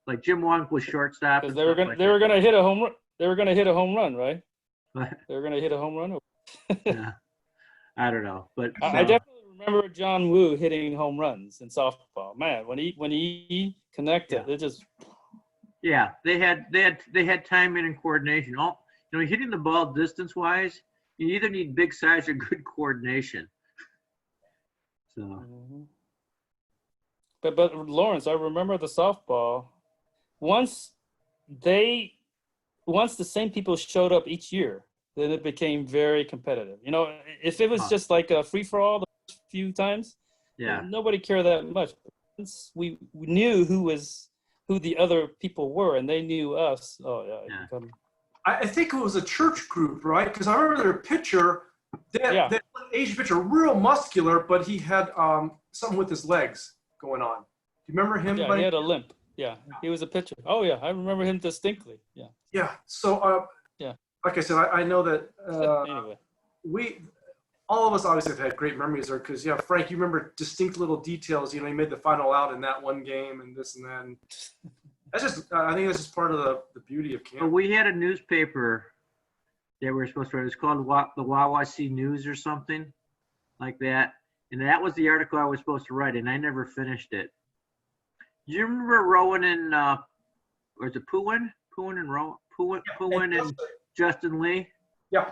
like Jim Wong was shortstop. They were gonna hit a home run. They were gonna hit a home run, right? They were gonna hit a home run. Yeah. I don't know, but I definitely remember John Woo hitting home runs in softball. Man, when he connected, it just. Yeah, they had timing and coordination. Hitting the ball distance wise, you either need big size or good coordination. So. Mm-hmm. But Lawrence, I remember the softball. Once the same people showed up each year, then it became very competitive. You know, if it was just like a free for all the first few times, nobody cared that much. Once we knew who the other people were, and they knew us. Oh yeah. I think it was a church group, right? Because I remember their pitcher, that Asian pitcher, real muscular, but he had something with his legs going on. Do you remember him? Yeah, he had a limp. Yeah, he was a pitcher. Oh yeah, I remember him distinctly. Yeah. Yeah. So like I said, I know that anyway. All of us obviously have had great memories there because Frank, you remember distinct little details. You know, he made the final out in that one game and this and that. And that's just, I think that's just part of the beauty of camp. Well, we had a newspaper that we were supposed to write. It was called the Wawasee News or something like that. And that was the article I was supposed to write, and I never finished it. You remember Rowan and, or is it Poohin? Poohin and Justin Lee? Yeah.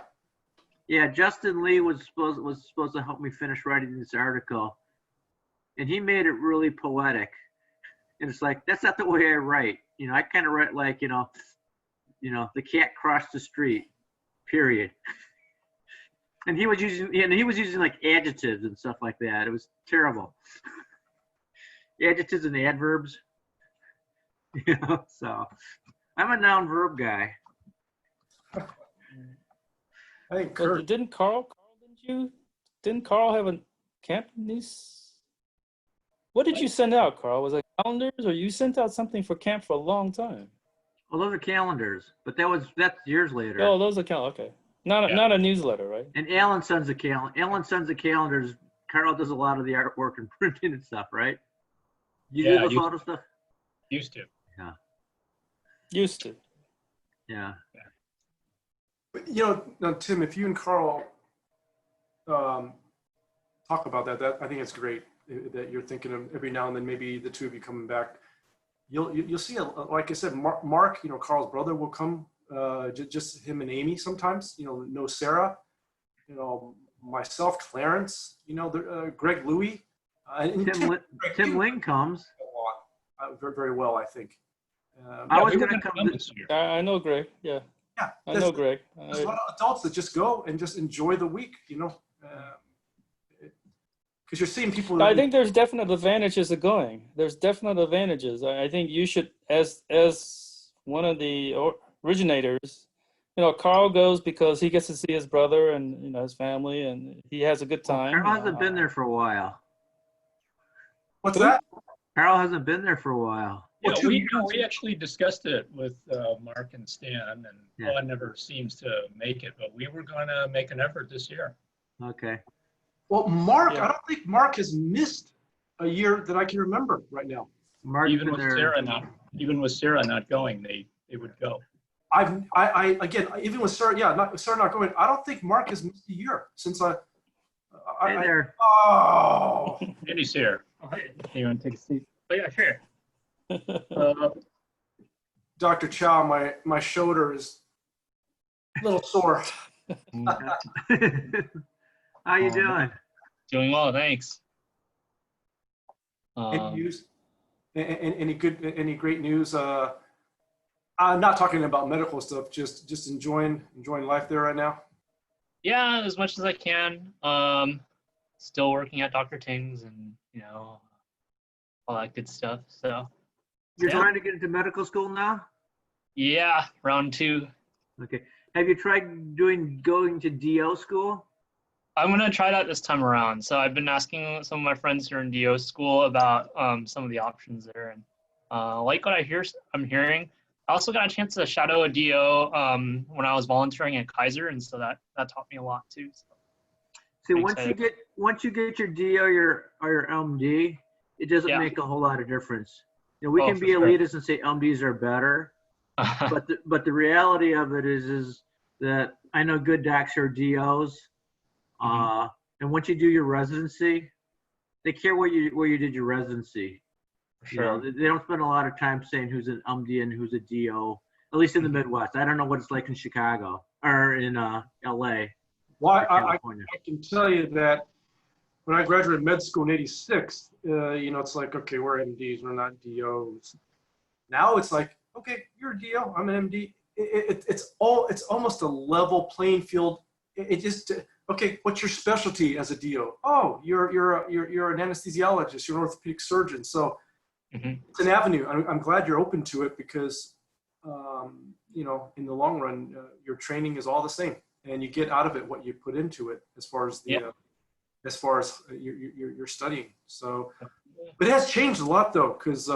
Yeah, Justin Lee was supposed to help me finish writing this article. And he made it really poetic. And it's like, that's not the way I write. You know, I kind of write like, the cat crossed the street, period. And he was using like adjectives and stuff like that. It was terrible. Adjectives and adverbs. So I'm a noun verb guy. I think didn't Carl have a camp niece? What did you send out, Carl? Was it calendars, or you sent out something for camp for a long time? Well, those are calendars, but that's years later. Oh, those are calendars. Okay, not a newsletter, right? And Alan sends the calendars. Carl does a lot of the artwork and printing and stuff, right? You do the photo stuff. Used to. Yeah. Used to. Yeah. But, now, Tim, if you and Carl talk about that, I think it's great that you're thinking of every now and then maybe the two of you coming back. You'll see, like I said, Mark, Carl's brother will come, just him and Amy sometimes, no Sarah, myself, Clarence, Greg Louie. And Tim Ling comes. Very, very well, I think. I was going to come this year. I know Greg, yeah. Yeah, I know Greg. There's a lot of adults that just go and just enjoy the week, Because you're seeing people. I think there's definite advantages of going. There's definite advantages. I think you should, as one of the originators, Carl goes because he gets to see his brother and his family, and he has a good time. Carl hasn't been there for a while. What's that? Carl hasn't been there for a while. Yeah, we actually discussed it with Mark and Stan, and Paul never seems to make it, but we were going to make an effort this year. Okay. Well, Mark, I don't think Mark has missed a year that I can remember right now. Mark, even with Sarah not going, they would go. I again, even with Sarah, Sarah not going, I don't think Mark has missed a year since Hey there. Oh. Andy's here. You want to take a seat? Oh, yeah, sure. Dr. Chow, my shoulder is a little sore. How you doing? Doing well, thanks. Any news? Any great news? I'm not talking about medical stuff. Just enjoying life there right now. Yeah, as much as I can. Still working at Dr. Ting's and all that good stuff. So. You're trying to get into medical school now? Yeah, round 2. Okay. Have you tried going to DO school? I'm gonna try that this time around. So I've been asking some of my friends who are in DO school about some of the options there, and like what I'm hearing. I also got a chance to shadow a DO when I was volunteering at Kaiser, and so that taught me a lot too. So. See, once you get your DO or your MD, it doesn't make a whole lot of difference. We can be elitists and say MDs are better, but the reality of it is that I know good docs who are DOs, and once you do your residency, they care where you did your residency. Sure. They don't spend a lot of time saying who's an MD and who's a DO, at least in the Midwest. I don't know what it's like in Chicago or in LA. Well, I can tell you that when I graduated med school in '86, it's like, okay, we're MDs, we're not DOs. Now it's like, okay, you're a DO, I'm an MD. It's almost a level playing field. It just, okay, what's your specialty as a DO? Oh, you're an anesthesiologist, you're an orthopedic surgeon. So it's an avenue. I'm glad you're open to it because, in the long run, your training is all the same, and you get out of it what you put into it as far as you're studying. So, but it has changed a lot though, because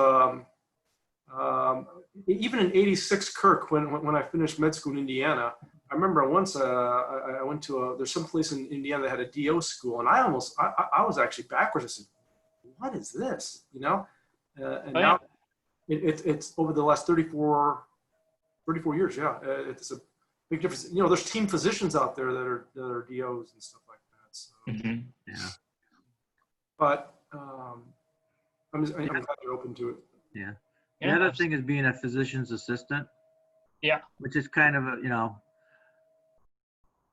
even in '86, Kirk, when I finished med school in Indiana, I remember once I went to there's some place in Indiana that had a DO school, and I was actually backwards. I said, what is this? Now it's over the last 34 years. Yeah, it's a big difference. There's team physicians out there that are DOs and stuff like that. So. Yeah. But I'm glad you're open to it. Yeah. The other thing is being a physician's assistant. Yeah. Which is kind of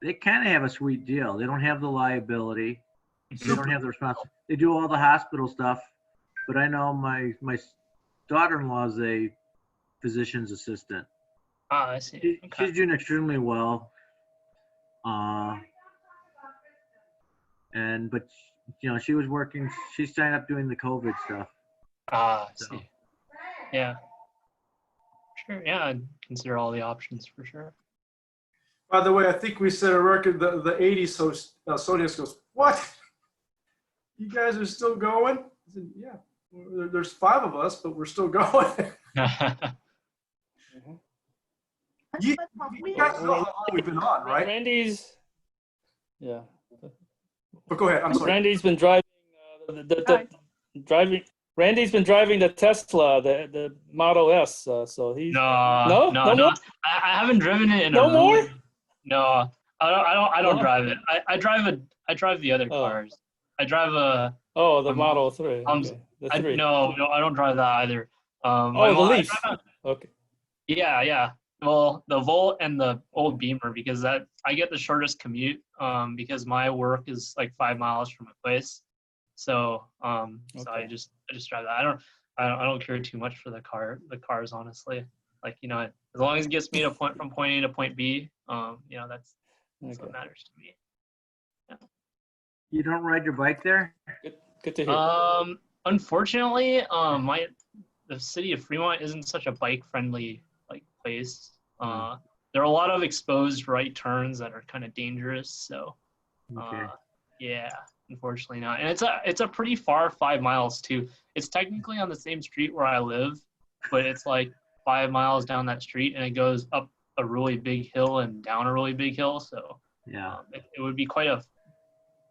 they kind of have a sweet deal. They don't have the liability. They don't have the responsibility. They do all the hospital stuff. But I know my daughter-in-law is a physician's assistant. Oh, I see. She's doing extremely well. But she was working. She signed up doing the COVID stuff. I see. Yeah. Sure. Yeah, I'd consider all the options for sure. By the way, I think we set a record. The 80s host, Sonius goes, what? You guys are still going? I said, yeah. There's 5 of us, but we're still going. You guys know how long we've been on, right? Randy's. Yeah. But go ahead. I'm sorry. Randy's been driving Randy's been driving the Tesla, the Model S. So he's no. More? I haven't driven it in no more. No, I don't drive it. I drive the other cars. I drive a. Oh, the Model 3. Okay. The 3. No, I don't drive that either. The Leaf. Okay. Yeah. Well, the Volt and the old Beamer, because I get the shortest commute because my work is like 5 miles from my place. So so I just drive that. I don't care too much for the cars, honestly. Like, as long as it gets me from point A to point B, that's what matters to me. Yeah. You don't ride your bike there? Good to hear. Unfortunately, the city of Fremont isn't such a bike friendly like place. There are a lot of exposed right turns that are kind of dangerous. So, Okay. yeah, unfortunately not. And it's a pretty far 5 miles too. It's technically on the same street where I live, but it's like 5 miles down that street, and it goes up a really big hill and down a really big hill. So Yeah. it would be quite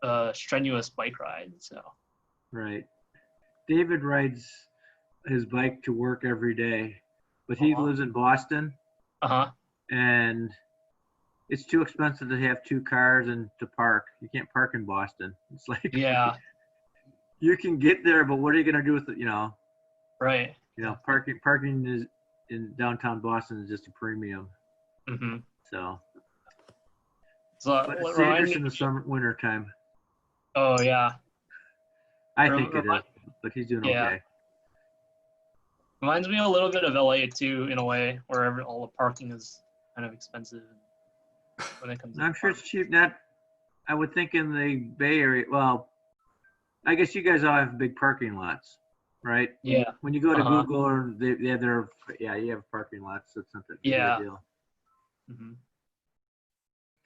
a strenuous bike ride. So Right. David rides his bike to work every day, but he lives in Boston. And it's too expensive to have 2 cars and to park. You can't park in Boston. It's like, yeah, you can get there, but what are you gonna do with it? right. Parking is in downtown Boston is just a premium. Mm-hmm. So, So but it's dangerous in the winter time. Oh yeah. I think it is, but he's doing Yeah. okay. Reminds me a little bit of LA too, in a way, where all the parking is kind of expensive when it comes to I'm sure it's cheap. I would think in the Bay Area. Well, I guess you guys all have big parking lots, right? Yeah. When you go to Google, or you have parking lots. That's not that big of a deal. Mm-hmm.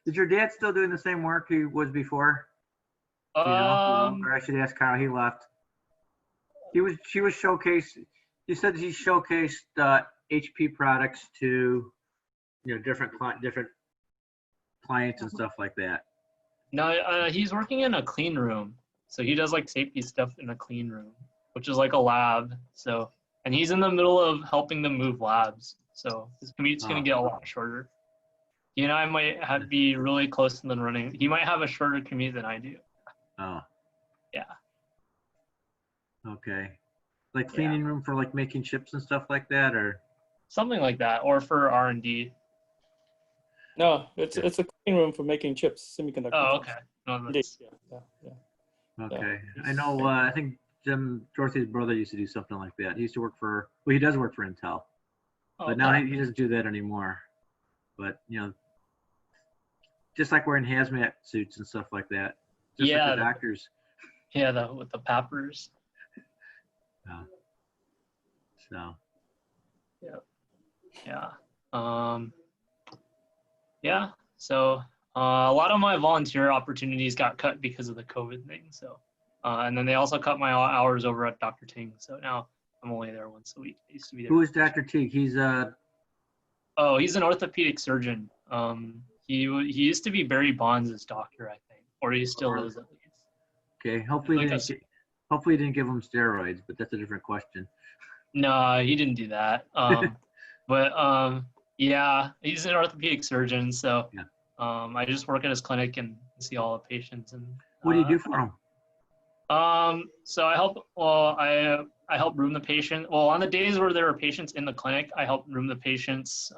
Is your dad still doing the same work he was before? Or I should ask Kyle. He left. She was showcased. He said he showcased HP products to, different clients and stuff like that. No, he's working in a clean room, so he does like safety stuff in a clean room, which is like a lab. So, and he's in the middle of helping them move labs, so his commute's gonna get a lot shorter. I might be really close to the running. He might have a shorter commute than I do. Oh. Yeah. Okay. Like cleaning room for like making chips and stuff like that, or something like that, or for R&D. No, it's a clean room for making chips, semiconductor. Oh, chips. okay. No, It is, that's, yeah. Okay. I know. I think Dorothy's brother used to do something like that. He used to work for. Well, he does work for Intel, but now he doesn't do that anymore. But just like wearing hazmat suits and stuff like that. Just like the doctors. Yeah, with the pappers. So. Yeah. Yeah. So a lot of my volunteer opportunities got cut because of the COVID thing. So, and then they also cut my hours over at Dr. Ting. So now I'm only there once a week. I used to be there. Who is Dr. Teague? He's Oh, he's an orthopedic surgeon. He used to be Barry Bonds' doctor, I think, or he still is at least. Okay. Hopefully he didn't give him steroids, but that's a different question. No, he didn't do that. But yeah, he's an orthopedic surgeon, so I just work at his clinic and see all the patients. And what do you do for him? So I help. Well, I help room the patient. Well, on the days where there are patients in the clinic, I help room the patients.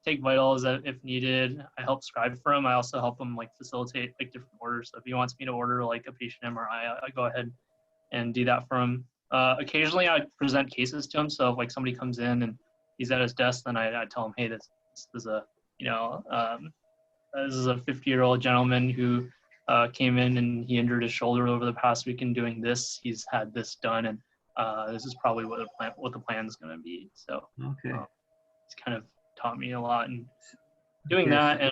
Take vitals if needed. I help scribe for him. I also help him like facilitate like different orders. So if he wants me to order like a patient MRI, I go ahead and do that for him. Occasionally I present cases to him. So if like somebody comes in and he's at his desk, then I tell him, hey, this is a this is a 50-year-old gentleman who came in and he injured his shoulder over the past week in doing this. He's had this done, and this is probably what the plan is going to be. So it's kind of taught me a lot in doing that, and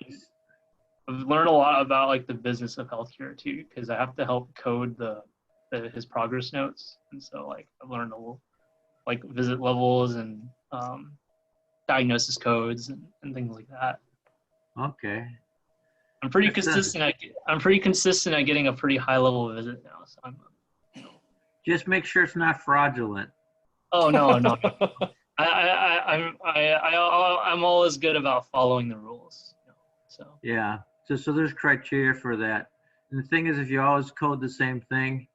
I've learned a lot about like the business of healthcare too, because I have to help code his progress notes, and so like I've learned a little like visit levels and diagnosis codes and things like that. Okay. I'm pretty consistent at getting a pretty high level visit now. So I'm. Just make sure it's not fraudulent. Oh no. I'm always good about following the rules. So. Yeah. So there's criteria for that. And the thing is, if you always code the same thing,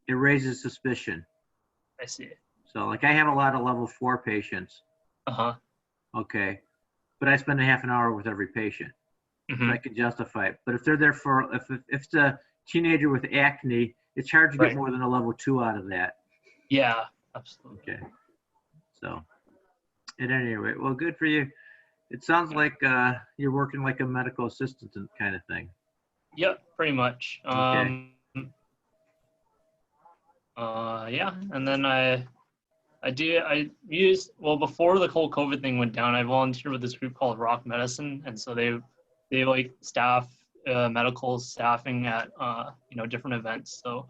it raises suspicion. I see. So like I have a lot of level 4 patients. Okay. But I spend a half an hour with every patient. So I can justify it. But if they're there if it's a teenager with acne, it's hard to get more than a level 2 out of that. Yeah, absolutely. Okay. So at any rate, well, good for you. It sounds like you're working like a medical assistant kind of thing. Yep, pretty much. Okay. Yeah, and then I used, well, before the whole COVID thing went down, I volunteered with this group called Rock Medicine, and so they like staff medical staffing at different events, so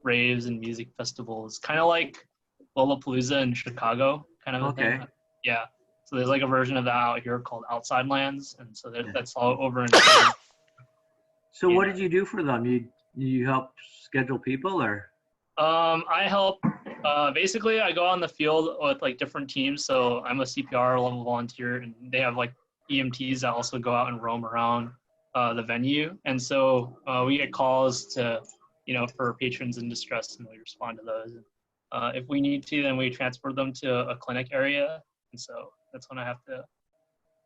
raves and music festivals, kind of like Lollapalooza in Chicago, kind of a Okay. thing. Yeah. So there's like a version of that out here called Outside Lands, and so that's all over in. So what did you do for them? You help schedule people or? I help. Basically, I go on the field with like different teams. So I'm a CPR level volunteer, and they have like EMTs that also go out and roam around the venue. And so we get calls to, for patrons in distress, and we respond to those. If we need to, then we transport them to a clinic area. And so that's when I have to.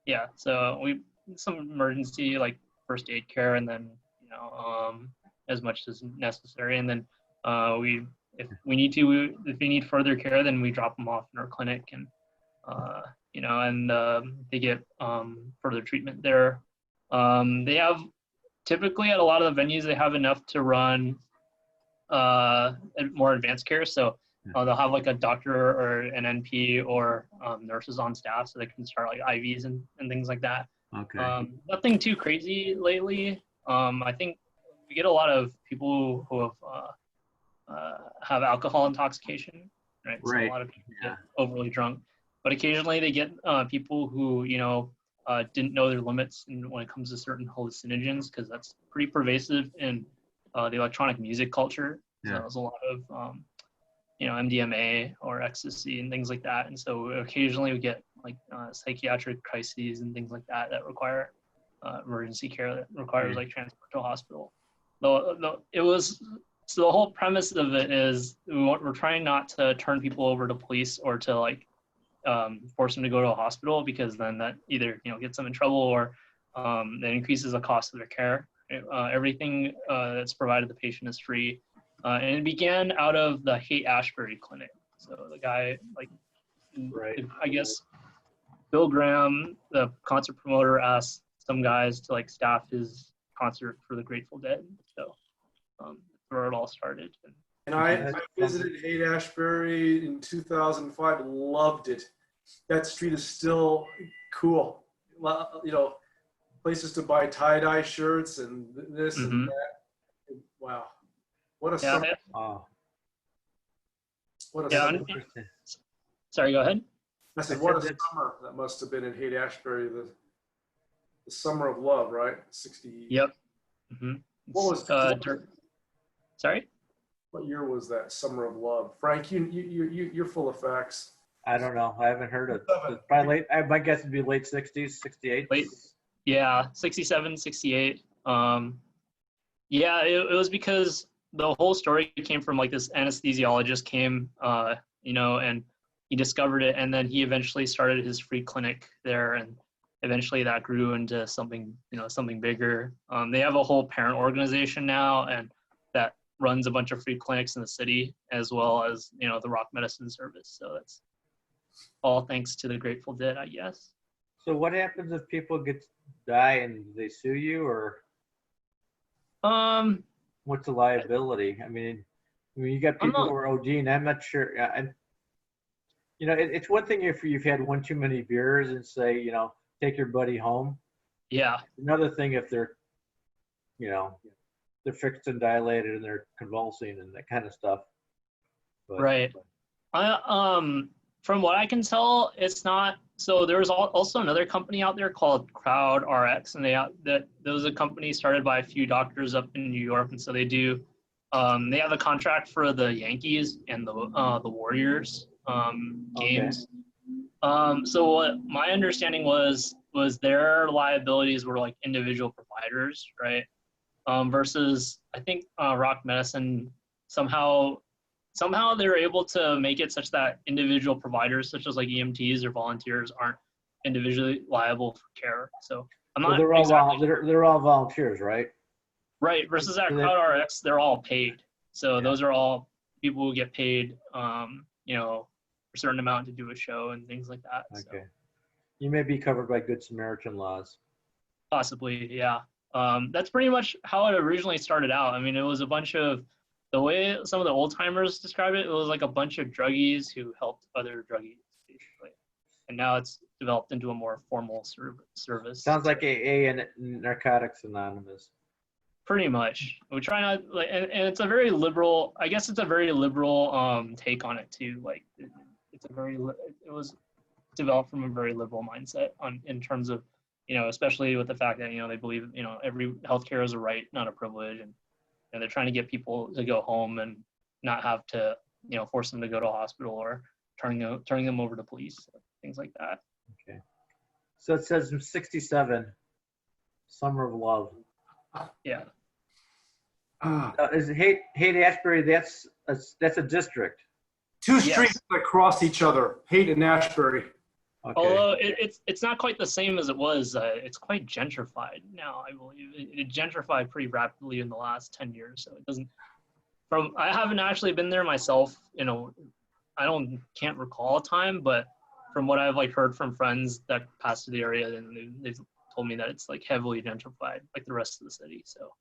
Yeah. So some emergency like first aid care, and then as much as necessary, and then. If we need further care, then we drop them off in our clinic, and they get further treatment there. They have typically at a lot of the venues they have enough to run more advanced care, so they'll have like a doctor or an NP or nurses on staff, so they can start like IVs and things like that. Okay. Nothing too crazy lately. I think we get a lot of people who have alcohol intoxication, right? So a lot of people get overly drunk, but occasionally they get people who didn't know their limits when it comes to certain hallucinogens, because that's pretty pervasive in the electronic music culture. So there's a lot of MDMA or ecstasy and things like that, and so occasionally we get like psychiatric crises and things like that require emergency care, that requires like transport to a hospital. So the whole premise of it is we're trying not to turn people over to police or to like force them to go to a hospital, because then that either gets them in trouble or that increases the cost of their care. Everything that's provided the patient is free, and it began out of the Haight-Ashbury Clinic. So the guy, I guess Bill Graham, the concert promoter, asked some guys to like staff his concert for the Grateful Dead. So. Where it all started. And I visited Haight-Ashbury in 2005. Loved it. That street is still cool. Places to buy tie-dye shirts and this and that. Wow, what a summer! What a summer! Sorry, go ahead. I said, what a summer that must have been in Haight-Ashbury. The summer of love, right? 60. Yep. What was Sorry? What year was that summer of love? Frank, you're full of facts. I don't know. I haven't heard of it. Probably late. My guess would be late 60s, 68. Yeah, 67, 68. It was because the whole story came from like this anesthesiologist came, and he discovered it, and then he eventually started his free clinic there, and eventually that grew into something bigger. They have a whole parent organization now, and that runs a bunch of free clinics in the city, as well as the Rock Medicine Service. So that's all thanks to the Grateful Dead, I guess. So what happens if people die and they sue you, or what's the liability? I mean you got people who are ODing. I'm not sure. It's one thing if you've had one too many beers and say take your buddy home. Yeah. Another thing if they're they're fixed and dilated and they're convulsing and that kind of stuff. Right. From what I can tell, it's not. So there's also another company out there called CrowdRx, and that was a company started by a few doctors up in New York, and so they do. They have a contract for the Yankees and the Warriors games. So what my understanding was their liabilities were like individual providers, right? Versus I think Rock Medicine somehow they're able to make it such that individual providers such as like EMTs or volunteers aren't individually liable for care. So I'm not. Well, they're all volunteers, right? Right. Versus at CrowdRx, they're all paid. So those are all people who get paid, a certain amount to do a show and things like that. Okay. So. You may be covered by Good Samaritan laws. Possibly, yeah. That's pretty much how it originally started out. I mean, it was a bunch of, the way some of the old timers describe it, it was like a bunch of druggies who helped other druggies, basically. And now it's developed into a more formal service. Sounds like AA and Narcotics Anonymous. Pretty much. We try not, like, and it's a very liberal, I guess it's a very liberal take on it too. Like, it's a very, it was developed from a very liberal mindset in terms of, you know, especially with the fact that, you know, they believe, you know, every healthcare is a right, not a privilege. And they're trying to get people to go home and not have to, you know, force them to go to a hospital or turning them over to police, things like that. Okay. So it says 67, Summer of Love. Yeah. Is Haight-Ashbury, that's a district? Two streets that cross each other, Haight and Ashbury. Okay. Although it's not quite the same as it was. It's quite gentrified now, I believe. It gentrified pretty rapidly in the last 10 years. So it doesn't, I haven't actually been there myself, you know, can't recall a time, but from what I've like heard from friends that passed through the area, and they've told me that it's like heavily gentrified, like the rest of the city. So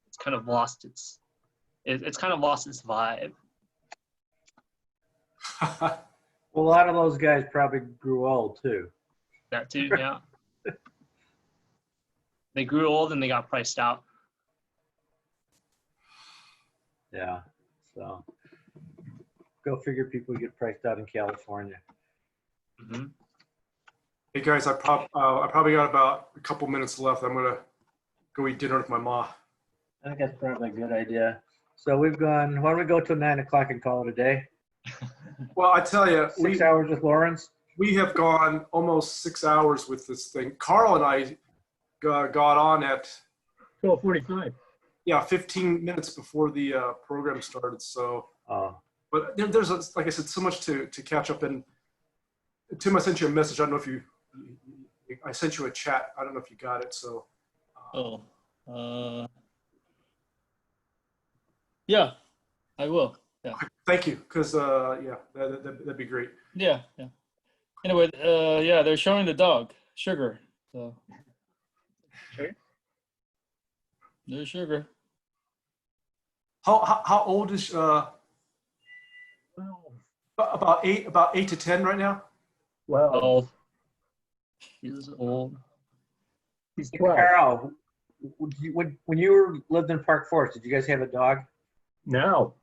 it's kind of lost its vibe. Well, a lot of those guys probably grew old too. That too, yeah. They grew old and they got priced out. Yeah. So go figure people get priced out in California. Mm-hmm. Hey guys, I probably got about a couple minutes left. I'm gonna go eat dinner with my ma. I think that's probably a good idea. So we've gone, why don't we go till 9 o'clock and call it a day? Well, I tell you, 6 hours with Lawrence. We have gone almost 6 hours with this thing. Carl and I got on at 12:45. Yeah, 15 minutes before the program started. So, but there's like I said, so much to catch up. And Tim, I sent you a message. I don't know if I sent you a chat. I don't know if you got it. So. Yeah, I will. Yeah. Thank you, because yeah, that'd be great. Yeah. Anyway, yeah, they're showing the dog Sugar. So. There's Sugar. How old is about 8 to 10 right now? Well, he's old. He's 12. Carl, when you lived in Park Forest, did you guys have a dog? No.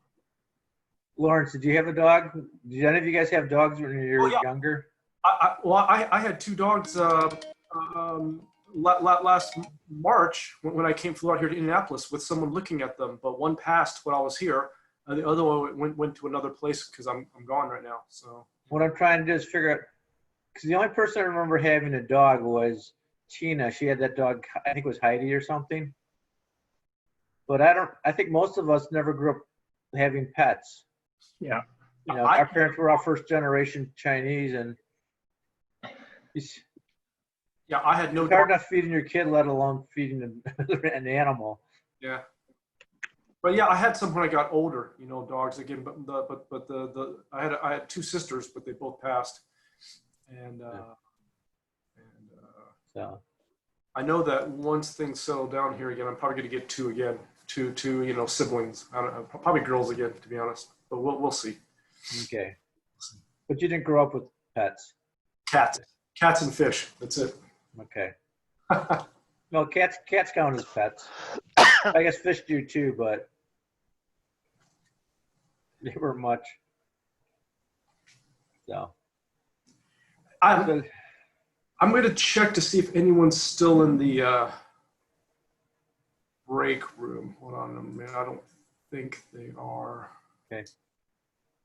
Lawrence, did you have a dog? Did any of you guys have dogs when you were younger? I had two dogs last March when I flew out here to Indianapolis with someone looking at them, but one passed when I was here. The other one went to another place because I'm gone right now. So what I'm trying to do is figure out, because the only person I remember having a dog was Tina. She had that dog, I think it was Heidi or something. But I think most of us never grew up having pets. Yeah. You know, our parents were all first generation Chinese, and yeah, I had no. It's hard enough feeding your kid, let alone feeding an animal. Yeah. But yeah, I had some when I got older, you know, dogs again. But I had two sisters, but they both passed, and so I know that once things settle down here again, I'm probably going to get two again, two you know, siblings. I don't know, probably girls again, to be honest. But we'll see. Okay. But you didn't grow up with pets. Cats and fish. That's it. Okay. No, cats count as pets. I guess fish do too, but they weren't much. So I'm going to check to see if anyone's still in the break room. Hold on a minute. I don't think they are. Okay.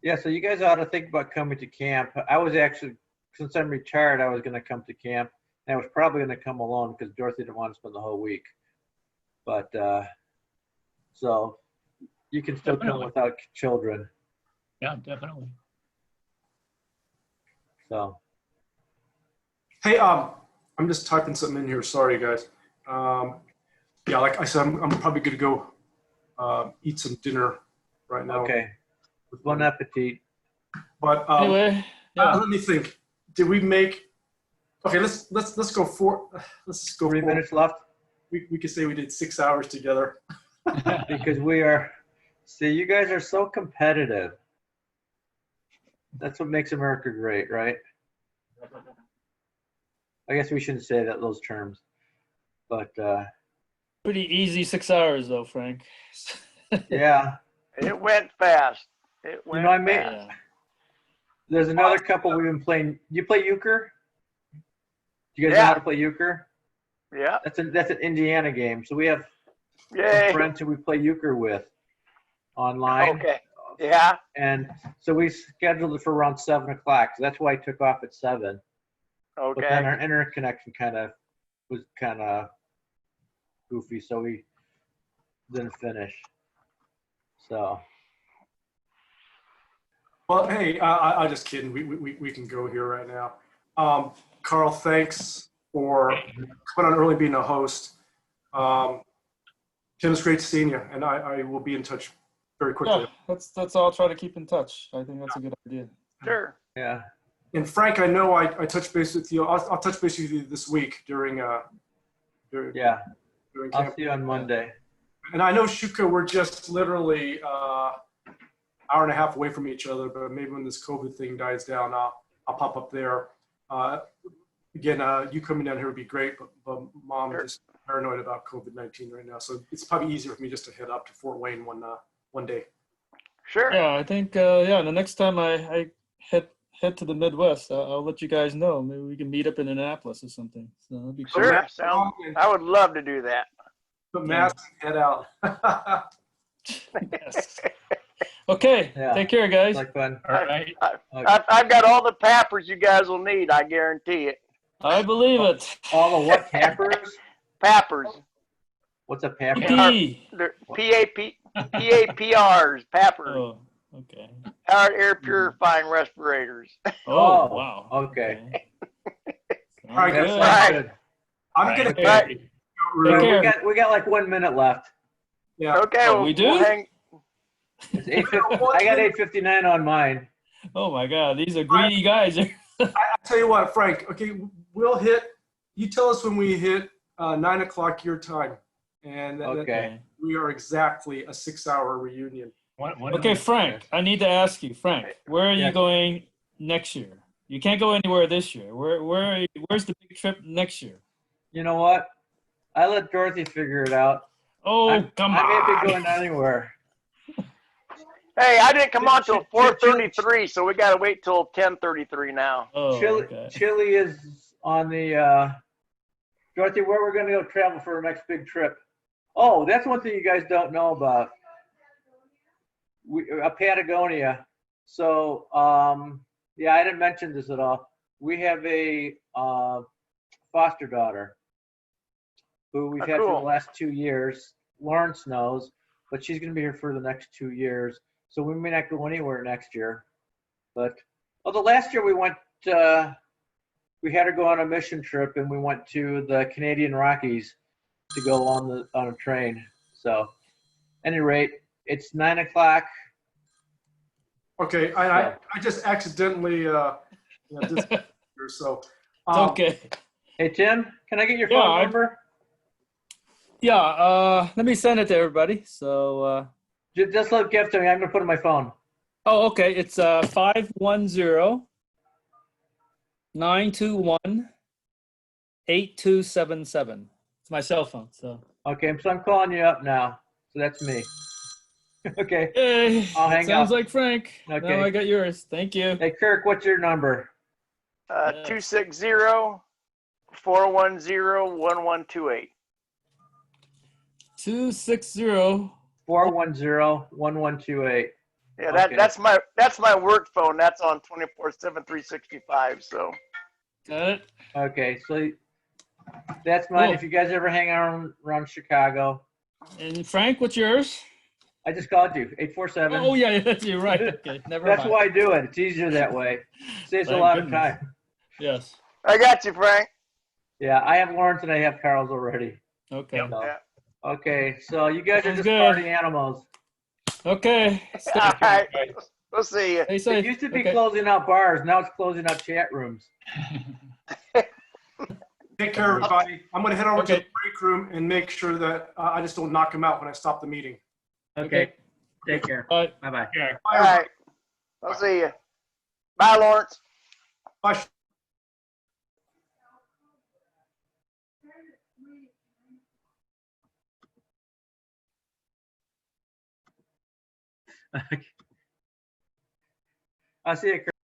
Yeah, so you guys ought to think about coming to camp. I was actually, since I'm retired, I was going to come to camp. And I was probably going to come alone because Dorothy didn't want to spend the whole week. But, so you can still come without children. Yeah, definitely. So. Hey, I'm just typing something in here. Sorry, guys. Yeah, like I said, I'm probably going to go eat some dinner right now. Okay. Bon appetit. But anyway, yeah. Let me think. Did we make? Okay, let's go for. Let's go. 3 minutes left. we could say we did 6 hours together. Because we are, see, you guys are so competitive. That's what makes America great, right? I guess we shouldn't say that those terms, but Pretty easy 6 hours though, Frank. yeah. It went fast. It You went know, I made. fast. There's another couple we've been playing. You play euchre? Do you guys know how to play euchre? Yeah. That's an Indiana game. So we have Yay. friends who we play euchre with online. Okay. Yeah. And so we scheduled it for around 7 o'clock. So that's why I took off at 7. But then Okay. our internet connection was kind of goofy, so we didn't finish. So. Well, hey, I'm just kidding. We can go here right now. Carl, thanks for coming on early, being a host. Tim, it's great seeing you, and I will be in touch very quickly. Yeah, that's all. I'll try to keep in touch. I think that's a good idea. Sure. Yeah. And Frank, I know I touched base with you. I'll touch base with you this week during Yeah. during I'll camp. see you on Monday. And I know Shuka, we're just literally hour and a half away from each other, but maybe when this COVID thing dies down, I'll pop up there. Again, you coming down here would be great, but Mom is paranoid about COVID-19 right now, so it's probably easier for me just to head up to Fort Wayne one day. Sure. Yeah, I think the next time I head to the Midwest, I'll let you guys know. Maybe we can meet up in Annapolis or something. So that'd be cool. Sure. I would love to do that. Put masks and head out. Yes. Okay. Yeah. Take care, guys. Like fun. All right. I've got all the pappers you guys will need. I guarantee it. I believe it. All the what, pappers? Pappers. What's a papper? They're PAPRs. Pappers. Oh, okay. Air purifying respirators. Oh, wow. Okay. All right, guys. Right. Good. I'm gonna Take care. We got like 1 minute left. Yeah. Okay. Oh, well, we do? we'll hang. It's 8:50. I got 8:59 on mine. Oh my God, these are greedy guys. I tell you what, Frank. Okay, we'll hit. You tell us when we hit 9 o'clock your time, and Okay. we are exactly a 6-hour reunion. Okay, Frank, I need to ask you, Frank, where are Yeah. you going next year? You can't go anywhere this year. Where's the big trip next year? You know what? I let Dorothy figure it out. Oh, come on. I may be going anywhere. Hey, I didn't come on till 4:33, so we got to wait till 10:33 now. Oh, Chile, okay. Chile is on the. Dorothy, where we're going to go travel for our next big trip? Oh, that's one thing you guys don't know about. Patagonia. So, yeah, I didn't mention this at all. We have a foster daughter who we've had for cool. the last 2 years. Lawrence knows, but she's going to be here for the next 2 years. So we may not go anywhere next year. But although last year we went, we had her go on a mission trip, and we went to the Canadian Rockies to go on a train. So, at any rate, it's 9 o'clock. Okay, I just accidentally did here, so. Okay. Hey Tim, can I get your Yeah, phone number? Yeah, let me send it to everybody. So, Just let Jeff to me. I'm gonna put it on my phone. oh, okay. It's 510-921-8277. It's my cell phone. So. Okay, so I'm calling you up now. So that's me. Okay. Hey, I'll hang sounds up. like Frank. Okay. Now I got yours. Thank you. Hey Kirk, what's your number? 260-410-1128. 260. 410-1128. Yeah, Okay. that's my work phone. That's on 24/7, 365. So. Got it. Okay, so that's mine. Cool. If you guys ever hang around Chicago. And Frank, what's yours? I just called you, 847. Oh yeah, you're right. Okay, never That's mind. why I do it. It's easier that way. Saves a Thank lot goodness. of time. Yes. I got you, Frank. Yeah, I have Lawrence and I have Carl's already. Okay. So, Yeah. okay, so you guys are Sounds just good. party animals. Okay. All right. We'll see you. Stay It safe. used to be Okay. closing out bars. Now it's closing out chat rooms. Take care, everybody. I'm going to head over to Okay. the break room and make sure that I just don't knock him out when I stop the meeting. Okay. Take care. Bye. Bye-bye. Bye, All everybody. right. I'll see you. Bye, Lawrence. Bye. I'll see you, Chris.